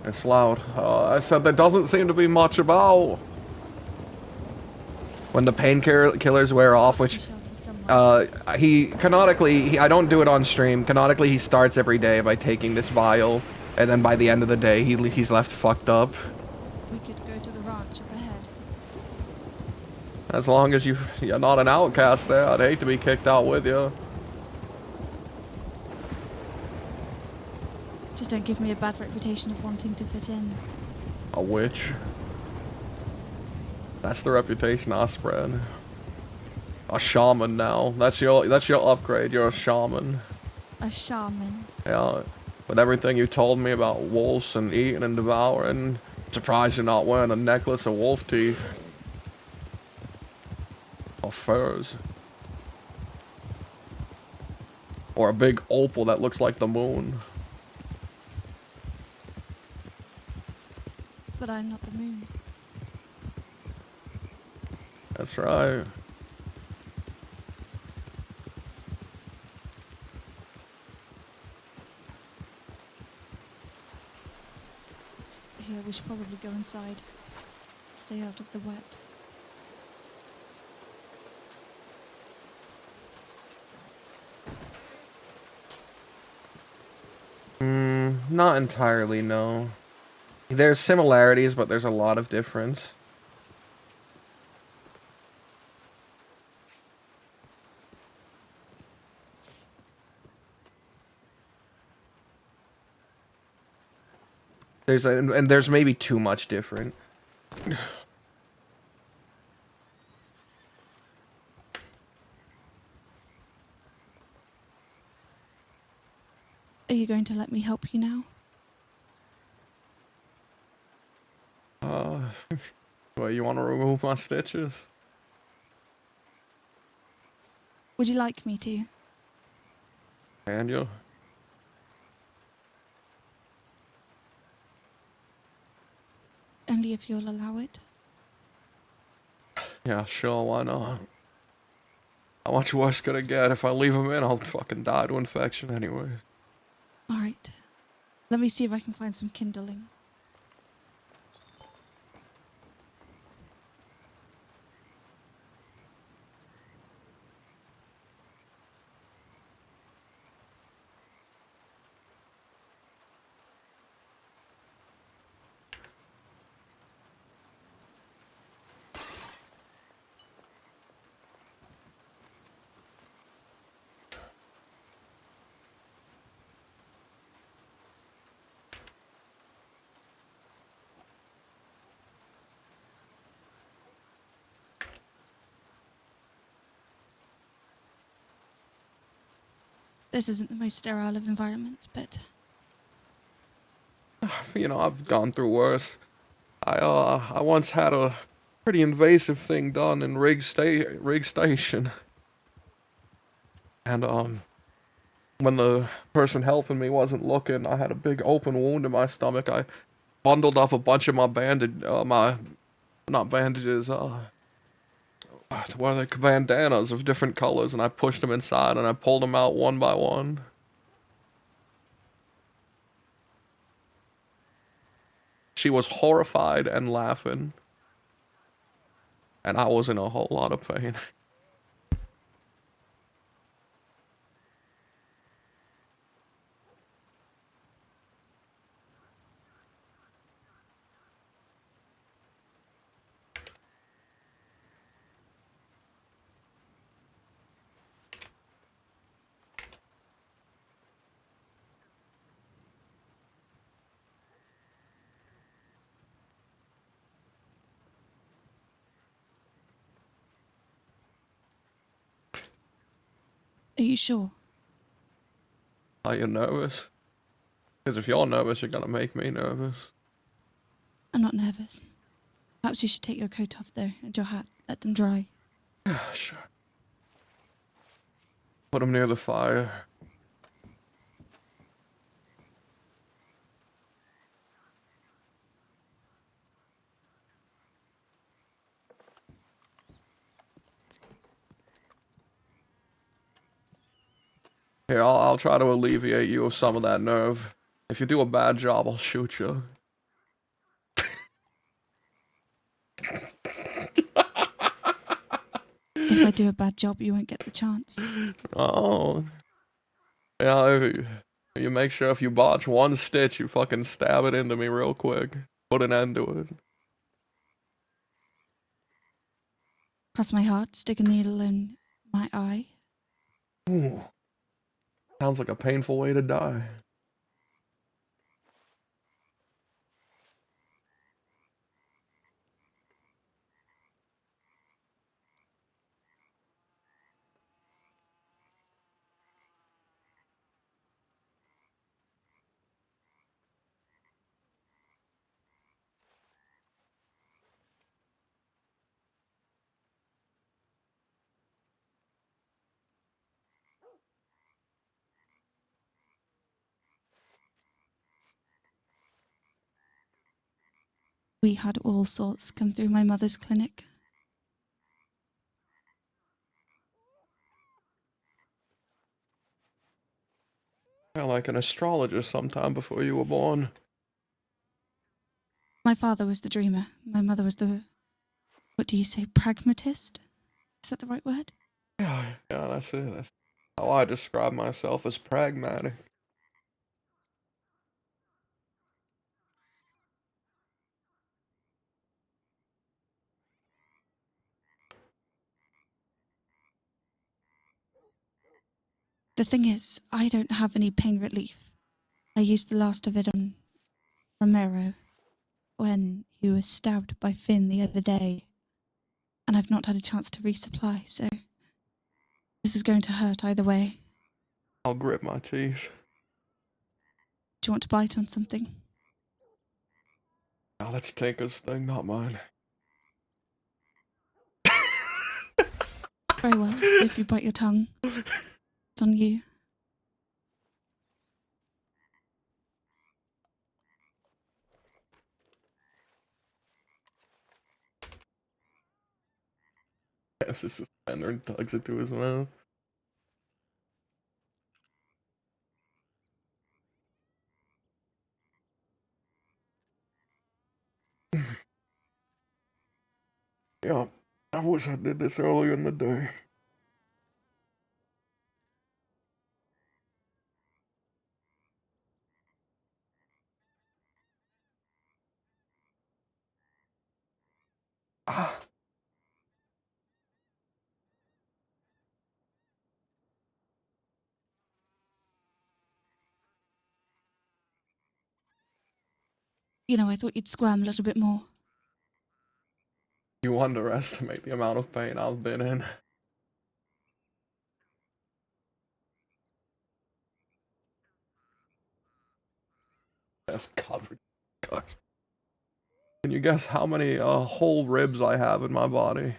it's loud. I said there doesn't seem to be much about. When the painkillers wear off, which he canonically, I don't do it on stream. Canonically, he starts every day by taking this vial, and then by the end of the day, he's left fucked up. We could go to the ranch up ahead. As long as you're not an outcast there, I'd hate to be kicked out with you. Just don't give me a bad reputation of wanting to fit in. A witch. That's the reputation I spread. A shaman now. That's your upgrade. You're a shaman. A shaman. Yeah. With everything you told me about wolves and eating and devouring, surprised you're not wearing a necklace of wolf teeth. Or furs. Or a big opal that looks like the moon. But I'm not the moon. That's right. Here, we should probably go inside. Stay out of the wet. Not entirely, no. There's similarities, but there's a lot of difference. There's maybe too much different. Are you going to let me help you now? Well, you want to remove my stitches? Would you like me to? Can you? Only if you'll allow it. Yeah, sure, why not? How much worse could it get? If I leave him in, I'll fucking die to infection anyway. Alright. Let me see if I can find some kindling. This isn't the most sterile of environments, but... You know, I've gone through worse. I once had a pretty invasive thing done in Rig Station. And, when the person helping me wasn't looking, I had a big open wound in my stomach. I bundled up a bunch of my not bandages, To wear like bandanas of different colors, and I pushed them inside, and I pulled them out one by one. She was horrified and laughing, and I was in a whole lot of pain. Are you sure? Are you nervous? Because if you're nervous, you're gonna make me nervous. I'm not nervous. Perhaps you should take your coat off, though, and your hat. Let them dry. Sure. Put them near the fire. Here, I'll try to alleviate you of some of that nerve. If you do a bad job, I'll shoot you. If I do a bad job, you won't get the chance. Oh. Yeah, if you make sure if you botch one stitch, you fucking stab it into me real quick. Put an end to it. Cross my heart, stick a needle in my eye. Ooh. Sounds like a painful way to die. We had all sorts come through my mother's clinic. Yeah, like an astrologer sometime before you were born. My father was the dreamer. My mother was the, what do you say, pragmatist? Is that the right word? Yeah, that's it. That's how I describe myself, as pragmatic. The thing is, I don't have any pain relief. I used the last of it on Romero when he was stabbed by Finn the other day, and I've not had a chance to resupply, so this is going to hurt either way. I'll grit my teeth. Do you want to bite on something? Now that's Tinker's thing, not mine. Very well, if you bite your tongue, it's on you. Yes, this is Fender and tugs it to his mouth. Yeah, I wish I did this earlier in the day. Ah. You know, I thought you'd squirm a little bit more. You underestimate the amount of pain I've been in. That's covered. God. Can you guess how many whole ribs I have in my body?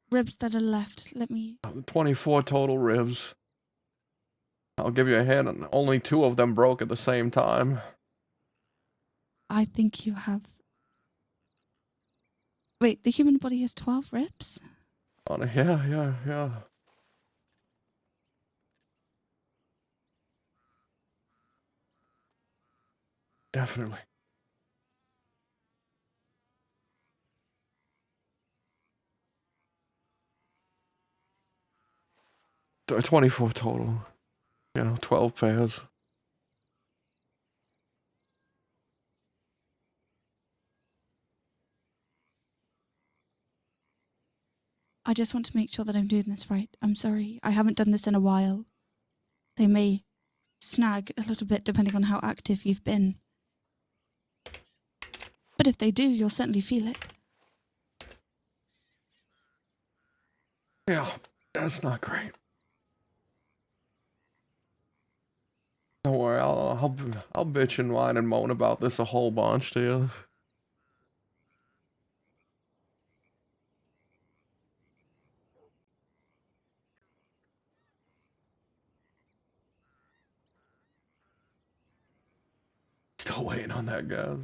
Ribs that are left, let me... 24 total ribs. I'll give you a hint, and only 2 of them broke at the same time. I think you have... Wait, the human body has 12 ribs? Oh, yeah. Definitely. 24 total. 12 pairs. I just want to make sure that I'm doing this right. I'm sorry. I haven't done this in a while. They may snag a little bit depending on how active you've been. But if they do, you'll certainly feel it. Yeah, that's not great. Don't worry, I'll bitch and whine and moan about this a whole bunch to you. Still waiting on that, guys.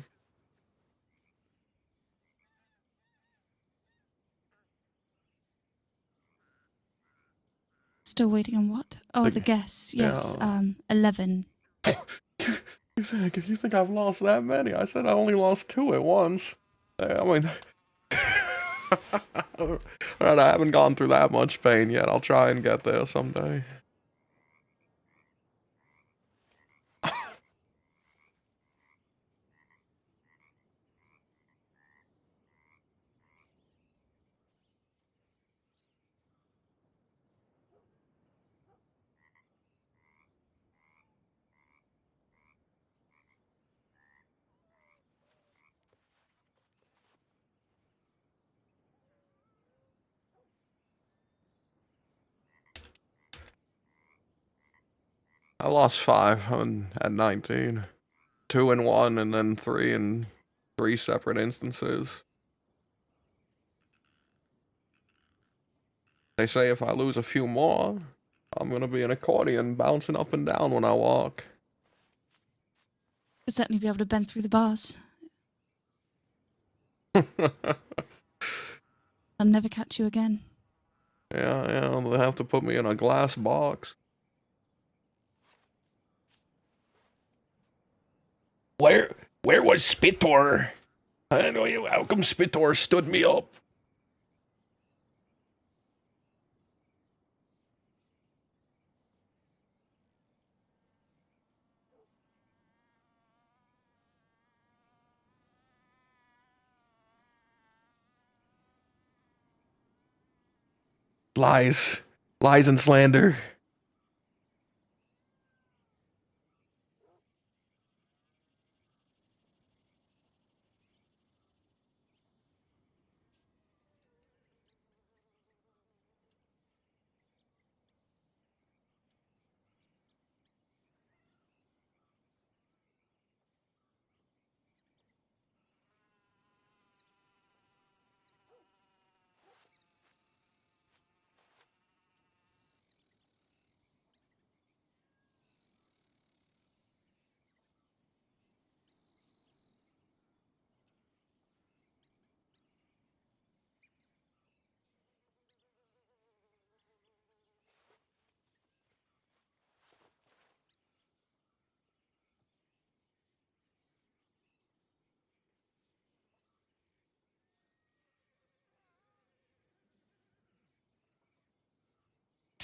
Still waiting on what? Oh, the guess. Yes, Yeah. 11. You think I've lost that many? I said I only lost 2 at once. I mean, alright, I haven't gone through that much pain yet. I'll try and get there someday. I lost 5 at 19. 2 in 1, and then 3 in 3 separate instances. They say if I lose a few more, I'm gonna be an accordion bouncing up and down when I walk. You'll certainly be able to bend through the bars. I'll never catch you again. Yeah, they'll have to put me in a glass box. Where was Spitor? I know you. How come Spitor stood me up? Lies and slander.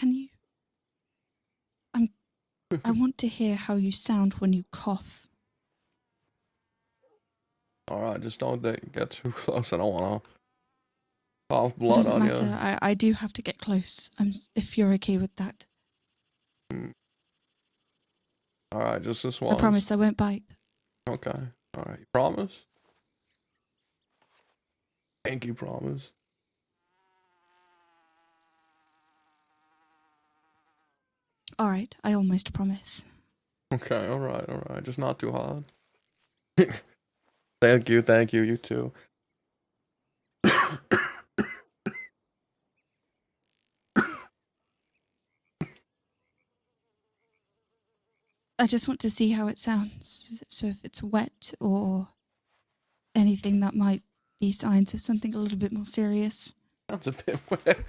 Can you... I want to hear how you sound when you cough. Alright, just don't get too close. I don't want to cough It blood doesn't on matter. you. I do have to get close. If you're okay with that. Alright, just this I once. promise I won't bite. Okay. Alright, you promise? Pinky promise. Alright, I almost promise. Okay, alright. Just not too hard. Thank you, you too. I just want to see how it sounds. So if it's wet or anything that might be signs of something a little bit more serious. That's a bit weird.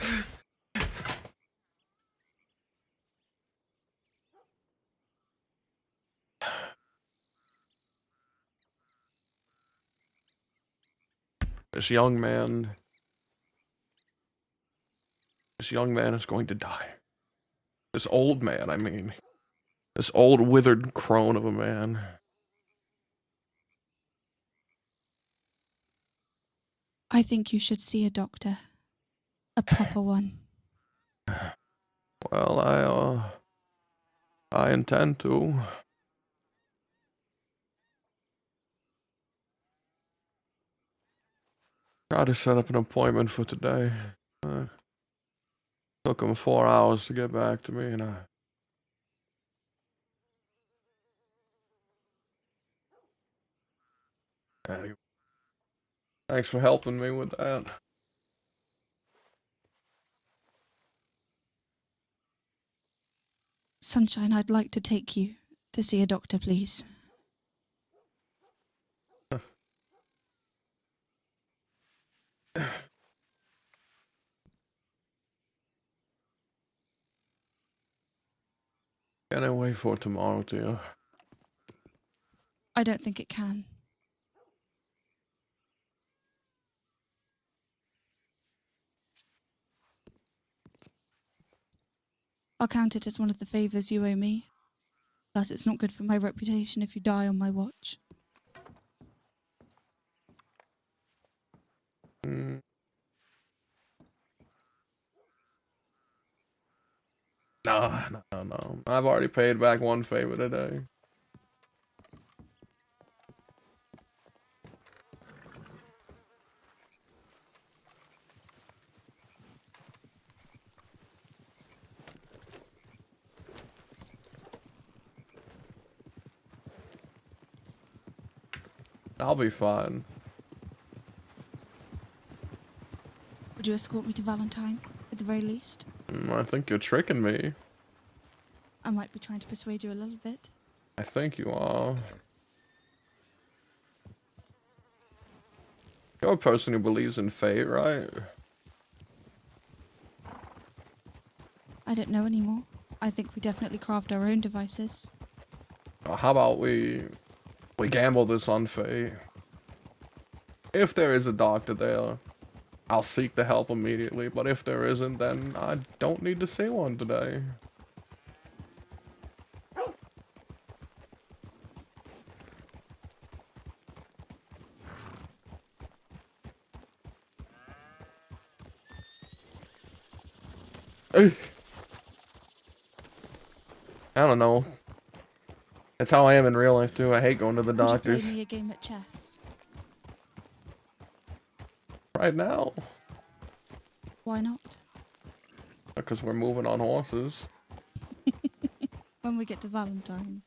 This young man is going to die. This old man, I mean. This old withered crone of a man. I think you should see a doctor. A proper one. Well, I intend to. Try to set up an appointment for today. Took him 4 hours to get back to me, and thanks for helping me with that. Sunshine, I'd like to take you to see a doctor, please. Can I wait for tomorrow, dear? I don't think it can. I'll count it as one of the favors you owe me. Plus, it's not good for my reputation if you die on my watch. No. I've already paid back one favor today. I'll be fine. Would you escort me to Valentine, at the very least? I think you're tricking me. I might be trying to persuade you a little bit. I think you are. You're a person who believes in fate, right? I don't know anymore. I think we definitely craft our own devices. How about we gamble this on fate? If there is a doctor there, I'll seek the help immediately, but if there isn't, then I don't need to see one today. I don't know. That's how I am in real life too. I hate going to the doctors. Would you play me a game at chess? Right now. Why not? Because we're moving on horses. When we get to Valentine.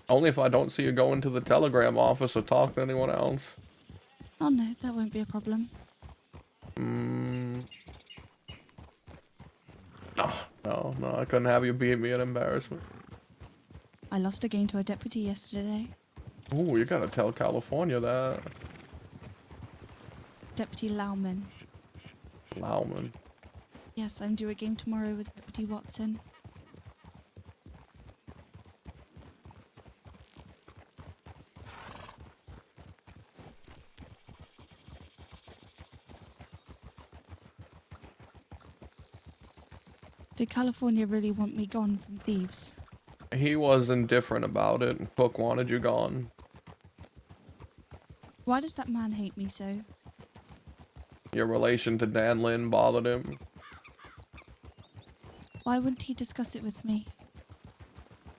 Only if I don't see you go into the telegram office or talk to anyone else. Oh no, that won't be a problem. No, I couldn't have you beat me at embarrassment. I lost a game to a deputy yesterday. Ooh, you gotta tell California that. Deputy Lauman. Lauman. Yes, I'm due a game tomorrow with Deputy Watson. Did California really want me gone from thieves? He was indifferent about it. Cook wanted you gone. Why does that man hate me so? Your relation to Dan Lin bothered him. Why wouldn't he discuss it with me?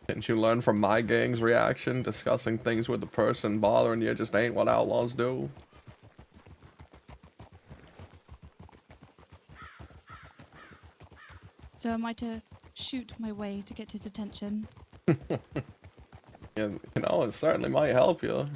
Didn't you learn from my gang's reaction? Discussing things with the person bothering you just ain't what outlaws do. So am I to shoot my way to get his attention? You know, it certainly might help you.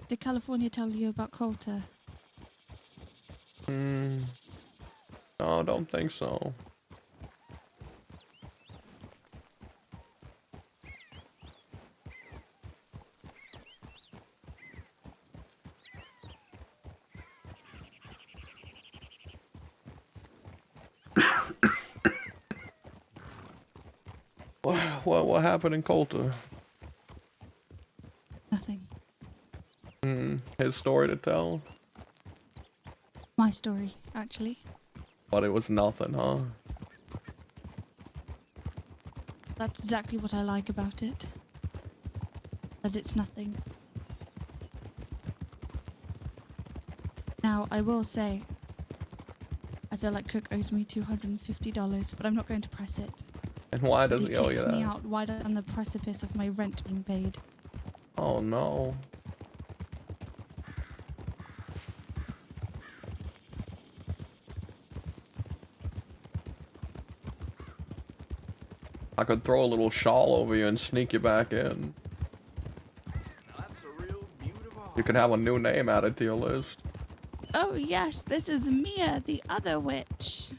Did California tell you about Coulter? No, I don't think so. What happened in Coulter? Nothing. His story to tell? My story, actually. But it was nothing, huh? That's exactly what I like about it. That it's nothing. Now, I will say, I feel like Cook owes me $250, but I'm not going to press it. And why does He he owe you kicked me that? out right on the precipice of my rent being paid. Oh no. I could throw a little shawl over you and sneak you back in. You can have a new name added to your list. Oh yes, this is Mia, the other witch.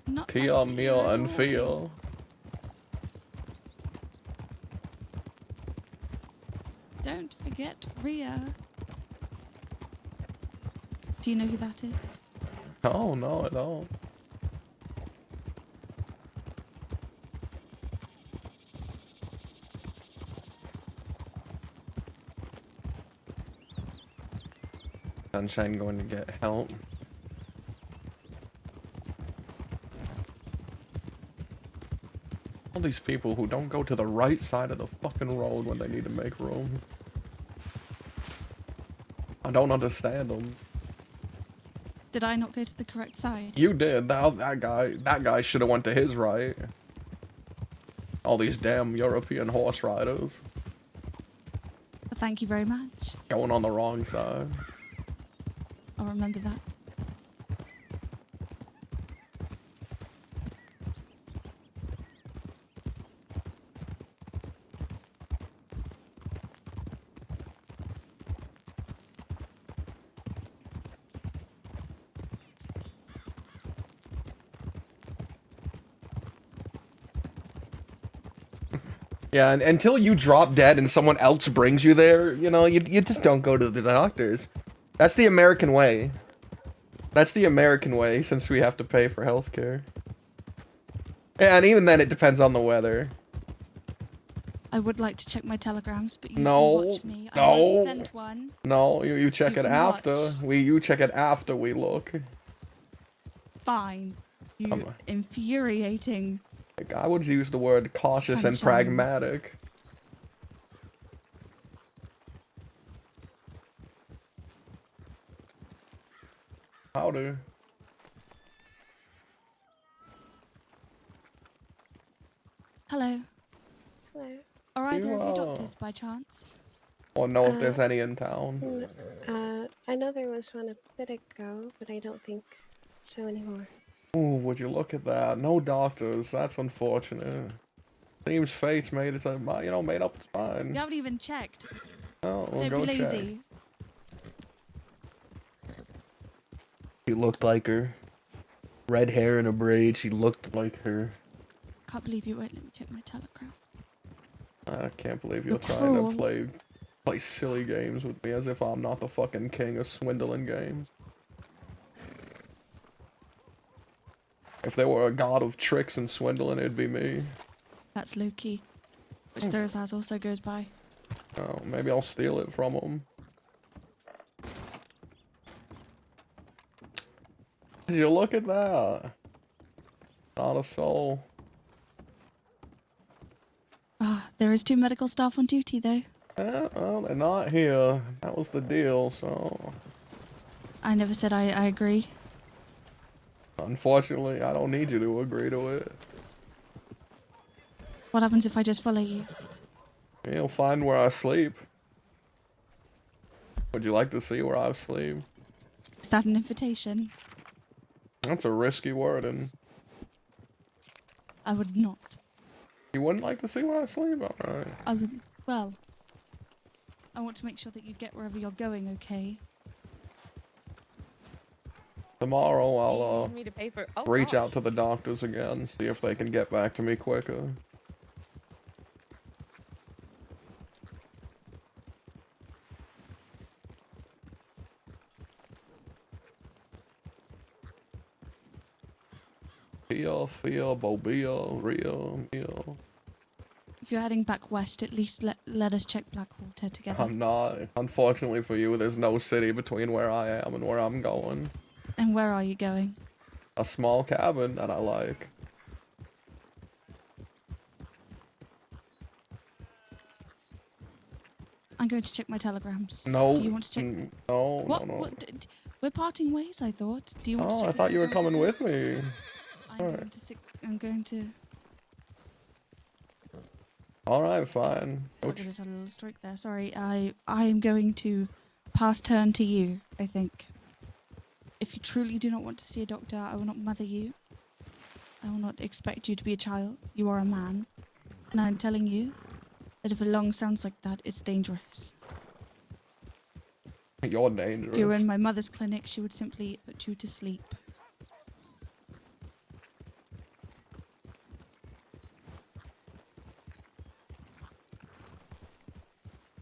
Not Tia, my Mia, dear and Dory. Fia. Don't forget Rhea. Do you know who that is? Oh no, I don't. Sunshine going to get help. All these people who don't go to the right side of the fucking road when they need to make room. I don't understand them. Did I not go to the correct side? You did. That guy should have went to his right. All these damn European horse riders But thank you very much. going on the wrong side. I'll remember that. Yeah, and until you drop dead and someone else brings you there, you know, you just don't go to the doctors. That's the American way. That's the American way, since we have to pay for healthcare. And even then, it depends on the weather. I would like to check my telegrams, but you No, can watch me. I no, won't send one. no. You check You it can after. watch. You check it after we look. Fine. You Come on. infuriating. Like, I would use the word cautious and Sunshine. pragmatic. Howdy. Hello. Hello. Are either of you You, doctors by chance? Or know if there's any in town. I know there was one a bit ago, but I don't think so anymore. Ooh, would you look at that? No doctors. That's unfortunate. Seems fate's made it, made up its mind. You haven't even checked. Oh, we'll Don't go be check. lazy. She looked like her. Red hair and a braid. She looked like her. Can't believe you won't let me check my telegrams. I can't believe you're You're trying cruel. to play silly games with me as if I'm not the fucking king of swindling games. If there were a god of tricks and swindling, it'd be me. That's low-key. Which Thursaz also goes by. Oh, maybe I'll steal it from him. Did you look at that? Not a soul. Ah, there is 2 medical staff on duty, though. Yeah, well, they're not here. That was the deal, so... I never said I agree. Unfortunately, I don't need you to agree to it. What happens if I just follow you? You'll find where I sleep. Would you like to see where I sleep? Is that an invitation? That's a risky wording. I would not. You wouldn't like to see where I sleep? Alright. I would, well, I want to make sure that you get wherever you're going, okay? Tomorrow You I'll need me to pay for. Oh, reach gosh. out to the doctors again, see if they can get back to me quicker. Feel, Bobia, real. If you're heading back west, at least let us check Blackwater together. I'm not. Unfortunately for you, there's no city between where I am and where I'm going. And where are you going? A small cabin that I like. I'm going to check my telegrams. No. Do you want to check? No, What? no, no. What? We're parting ways, I thought. Do you want to Oh, check I the thought you were telegrams coming with with me. I'm going to. Alright, fine. I just had a little stroke there. Sorry. I'm going to pass turn to you, I think. If you truly do not want to see a doctor, I will not mother you. I will not expect you to be a child. You are a man. And I'm telling you that if a lung sounds like that, it's dangerous. You're dangerous. If you were in my mother's clinic, she would simply put you to sleep.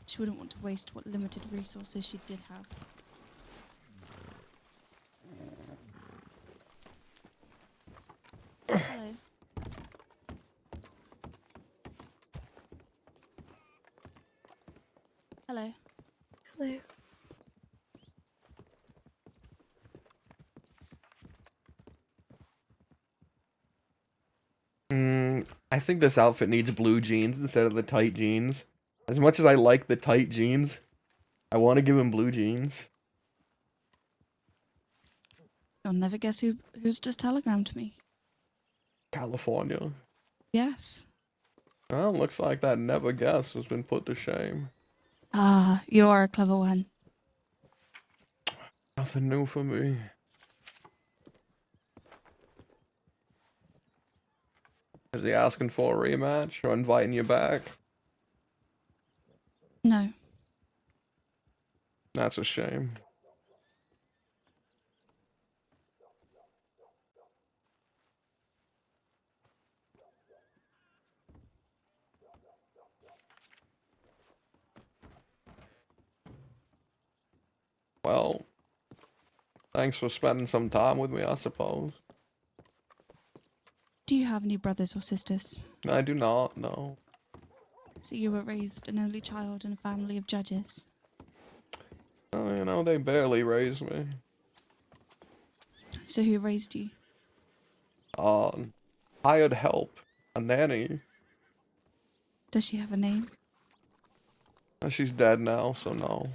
She wouldn't want to waste what limited resources she did have. Hello. Hello. Hello. I think this outfit needs blue jeans instead of the tight jeans. As much as I like the tight jeans, I want to give him blue jeans. You'll never guess who's just telegrammed me. California. Yes. Well, looks like that never guess has been put to shame. Ah, you are a clever one. Nothing new for me. Is he asking for a rematch or inviting you back? No. That's a shame. Well, thanks for spending some time with me, I suppose. Do you have any brothers or sisters? I do not, no. So you were raised an only child in a family of judges? Oh, you know, they barely raised me. So who raised you? Hired help. A nanny. Does she have a name? She's dead now, so no.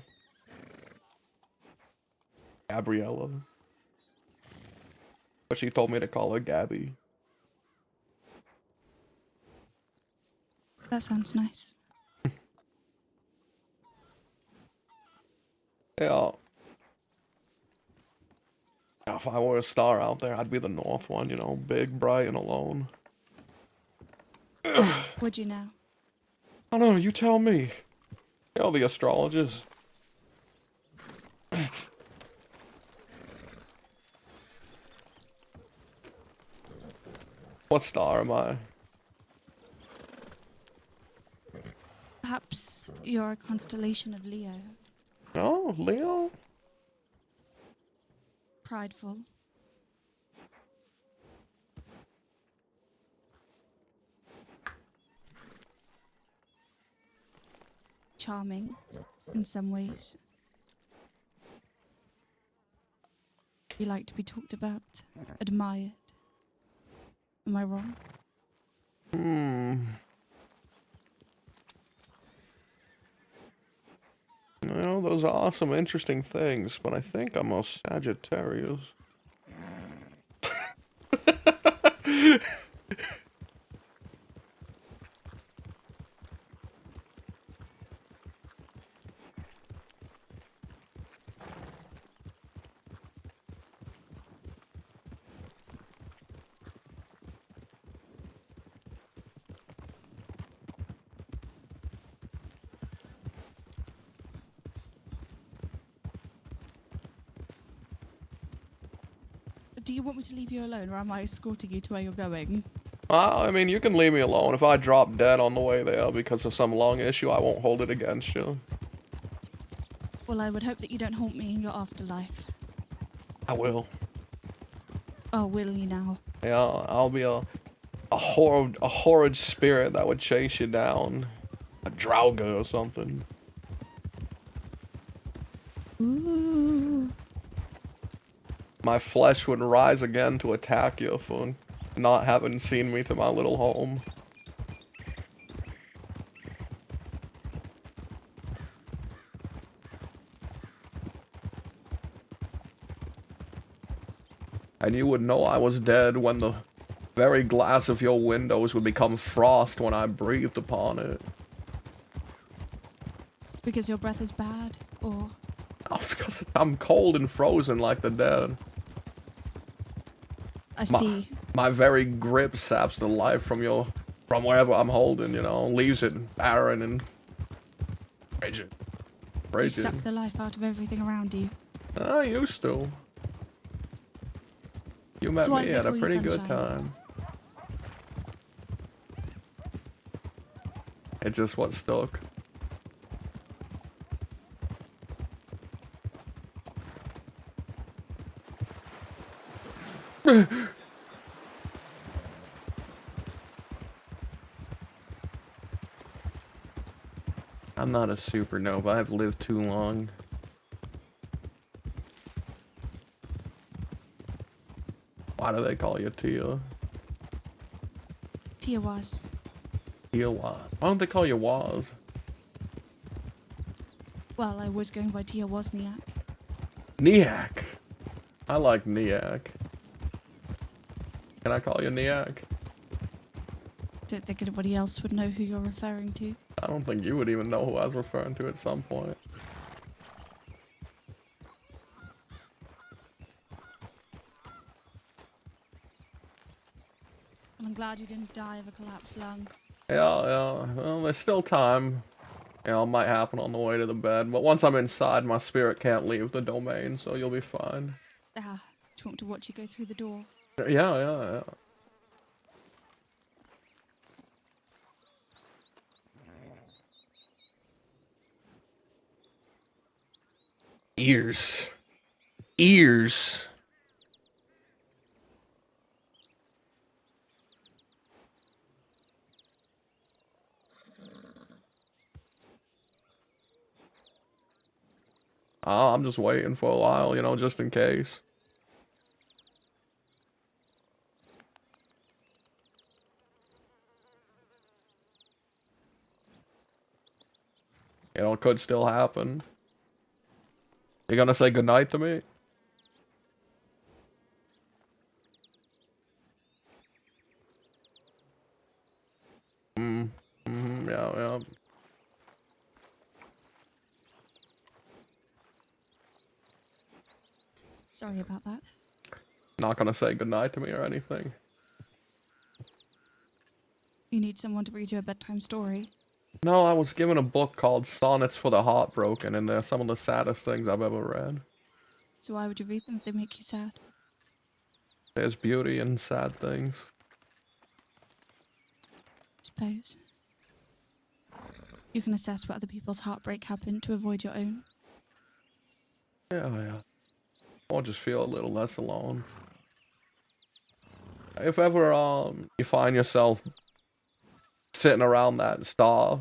Gabriella. But she told me to call her Gabby. That sounds nice. Yeah. If I were a star out there, I'd be the North one, you know, big, bright, and alone. Would you now? Oh no, you tell me. You're the astrologers. What star am I? Perhaps you're a constellation of Leo. Oh, Leo? Prideful. Charming, in some ways. You like to be talked about, admired. Am I wrong? Well, those are some interesting things, but I think I'm a Sagittarius. Do you want me to leave you alone, or am I escorting you to where you're going? I mean, you can leave me alone. If I drop dead on the way there because of some lung issue, I won't hold it against you. Well, I would hope that you don't haunt me in your afterlife. I will. Oh, will you now? Yeah, I'll be a horrid spirit that would chase you down. A Draugr or something. Ooh. My flesh would rise again to attack you for not having seen me to my little home. And you would know I was dead when the very glass of your windows would become frost when I breathed upon it. Because your breath is bad, or? Oh, because I'm cold and frozen like the dead. I see. My very grip saps the life from wherever I'm holding, you know, leaves it barren and frigid. You suck the life out of everything around you. I used to. You met So why do me they at a call you pretty good Sunshine? time. It's just what stuck. I'm not a supernova. I've lived too long. Why do they call you Tia? Tia was. Tia Waz. Why don't they call you Waz? Well, I was going by Tia Wozniak. Niak. I like Niak. Can I call you Niak? Don't think anybody else would know who you're referring to. I don't think you would even know who I was referring to at some point. Well, I'm glad you didn't die of a collapsed lung. Yeah. Well, there's still time. You know, it might happen on the way to the bed. But once I'm inside, my spirit can't leave the domain, so you'll be fine. Do you want to watch you go through the door? Yeah. Ears. Ears. Oh, I'm just waiting for a while, you know, just in case. You know, it could still happen. You gonna say goodnight to me? Yeah. Sorry about that. Not gonna say goodnight to me or anything. You need someone to read you a bedtime story. No, I was given a book called Sonnets for the Heartbroken, and they're some of the saddest things I've ever read. So why would you read them if they make you sad? There's beauty in sad things. Suppose. You can assess what other people's heartbreak happened to avoid your own. Yeah. Or just feel a little less alone. If ever you find yourself sitting around that star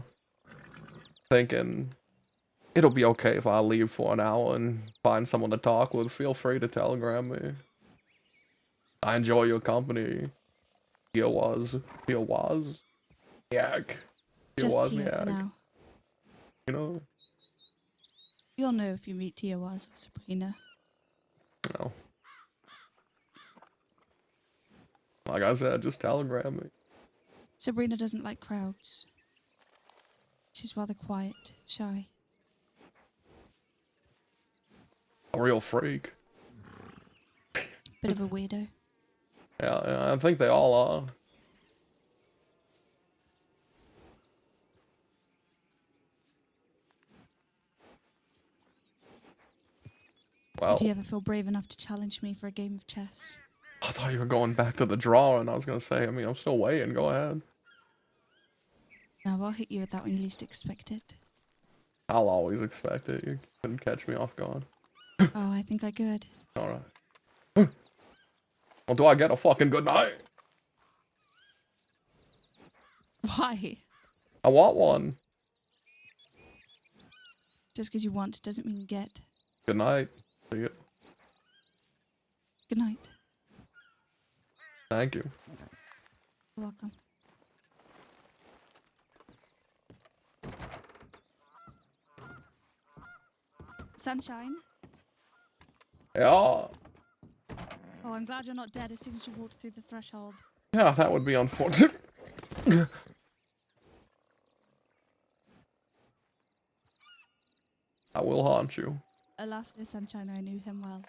thinking it'll be okay if I leave for an hour and find someone to talk with, feel free to telegram me. I enjoy your company. Tia Waz. Yak. Just Tia for now. You know? You'll know if you meet Tia Waz or Sabrina. No. Like I said, just telegram me. Sabrina doesn't like crowds. She's rather quiet, shy. A real freak. Bit of a weirdo. Yeah, I think they all are. Well, If you ever feel brave enough to challenge me for a game of chess. I thought you were going back to the draw, and I was gonna say, I mean, I'm still waiting. Go ahead. Now I'll hit you with that when you least expect it. I'll always expect it. You couldn't catch me off guard. Oh, I think I could. Alright. Well, do I get a fucking good night? Why? I want one. Just because you want doesn't mean get. Good night. See ya. Good night. Thank you. You're welcome. Sunshine? Yeah. Oh, I'm glad you're not dead as soon as you walked through the threshold. Yeah, that would be unfortunate. I will haunt you. Alas, dear Sunshine, I knew him well.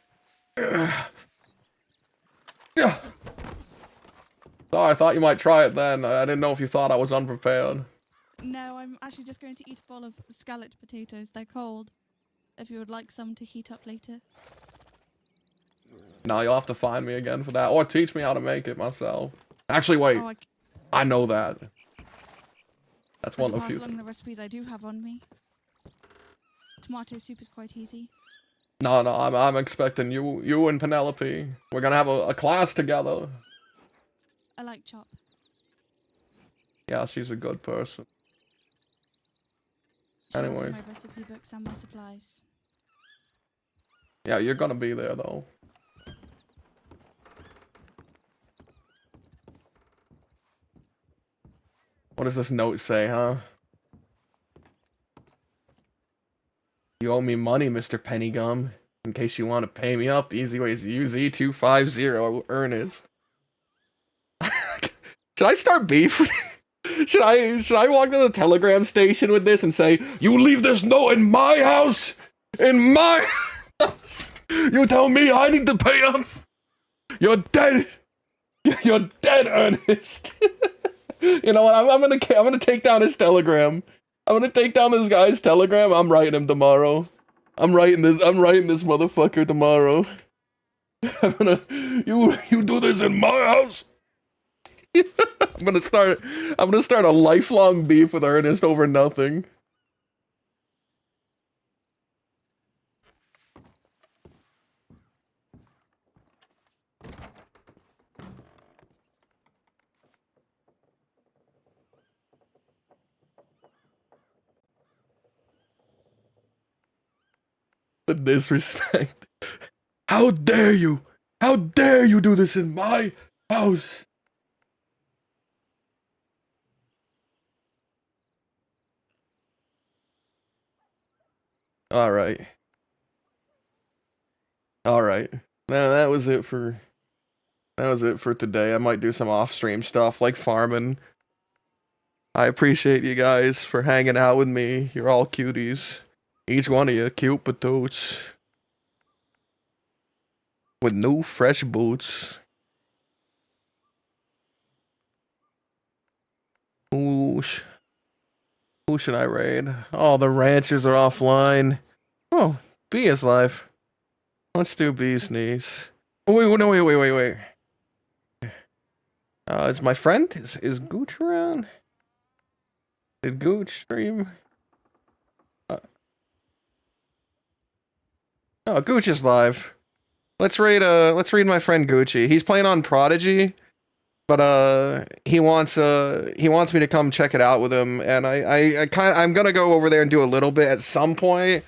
Yeah. Sorry, I thought you might try it then. I didn't know if you thought I was unprepared. No, I'm actually just going to eat a bowl of scalloped potatoes. They're cold. If you would like some to heat up later. No, you'll have to find me again for that, or teach me how to make it myself. Actually, wait. Oh, I know that. That's I one can of the pass few. along the recipes I do have on me. Tomato soup is quite easy. No, I'm expecting you and Penelope. We're gonna have a class together. I like chop. Yeah, she's a good person. She has Anyway. my recipe books and my supplies. Yeah, you're gonna be there though. What does this note say, huh? You owe me money, Mr. Pennygum. In case you want to pay me up, the easy way is to use E250 Ernest. Should I start beef? Should I walk to the telegram station with this and say, you leave this note in my house? In my house? You tell me I need to pay up? You're dead. You're dead, Ernest. You know what? I'm gonna take down his telegram. I'm gonna take down this guy's telegram. I'm writing him tomorrow. I'm writing this motherfucker tomorrow. I'm gonna you do this in my house. I'm gonna start a lifelong beef with Ernest over nothing. The disrespect. How dare you? How dare you do this in my house? Alright. Alright. Now that was it for today. I might do some off-stream stuff like farming. I appreciate you guys for hanging out with me. You're all cuties. Each one of you cute potatoes. With new fresh boots. Who should I raid? Oh, the ranchers are offline. Oh, Bee is live. Let's do Bee's knees. Wait. Is my friend? Is Gooch around? Did Gooch stream? Oh, Gooch is live. Let's raid my friend Gucci. He's playing on Prodigy, but he wants me to come check it out with him, and I'm gonna go over there and do a little bit at some point.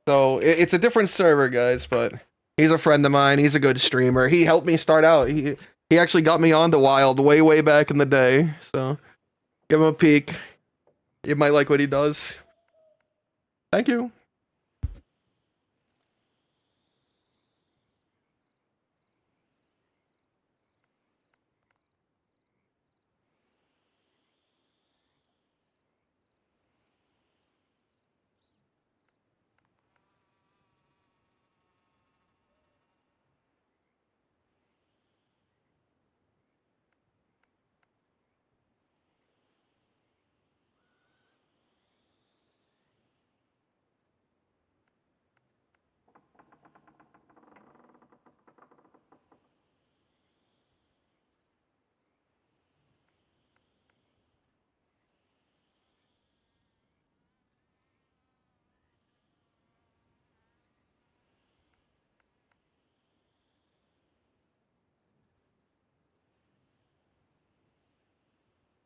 So it's a different server, guys, but he's a friend of mine. He's a good streamer. He helped me start out. He actually got me onto Wild way back in the day. So give him a peek. You might like what he does. Thank you.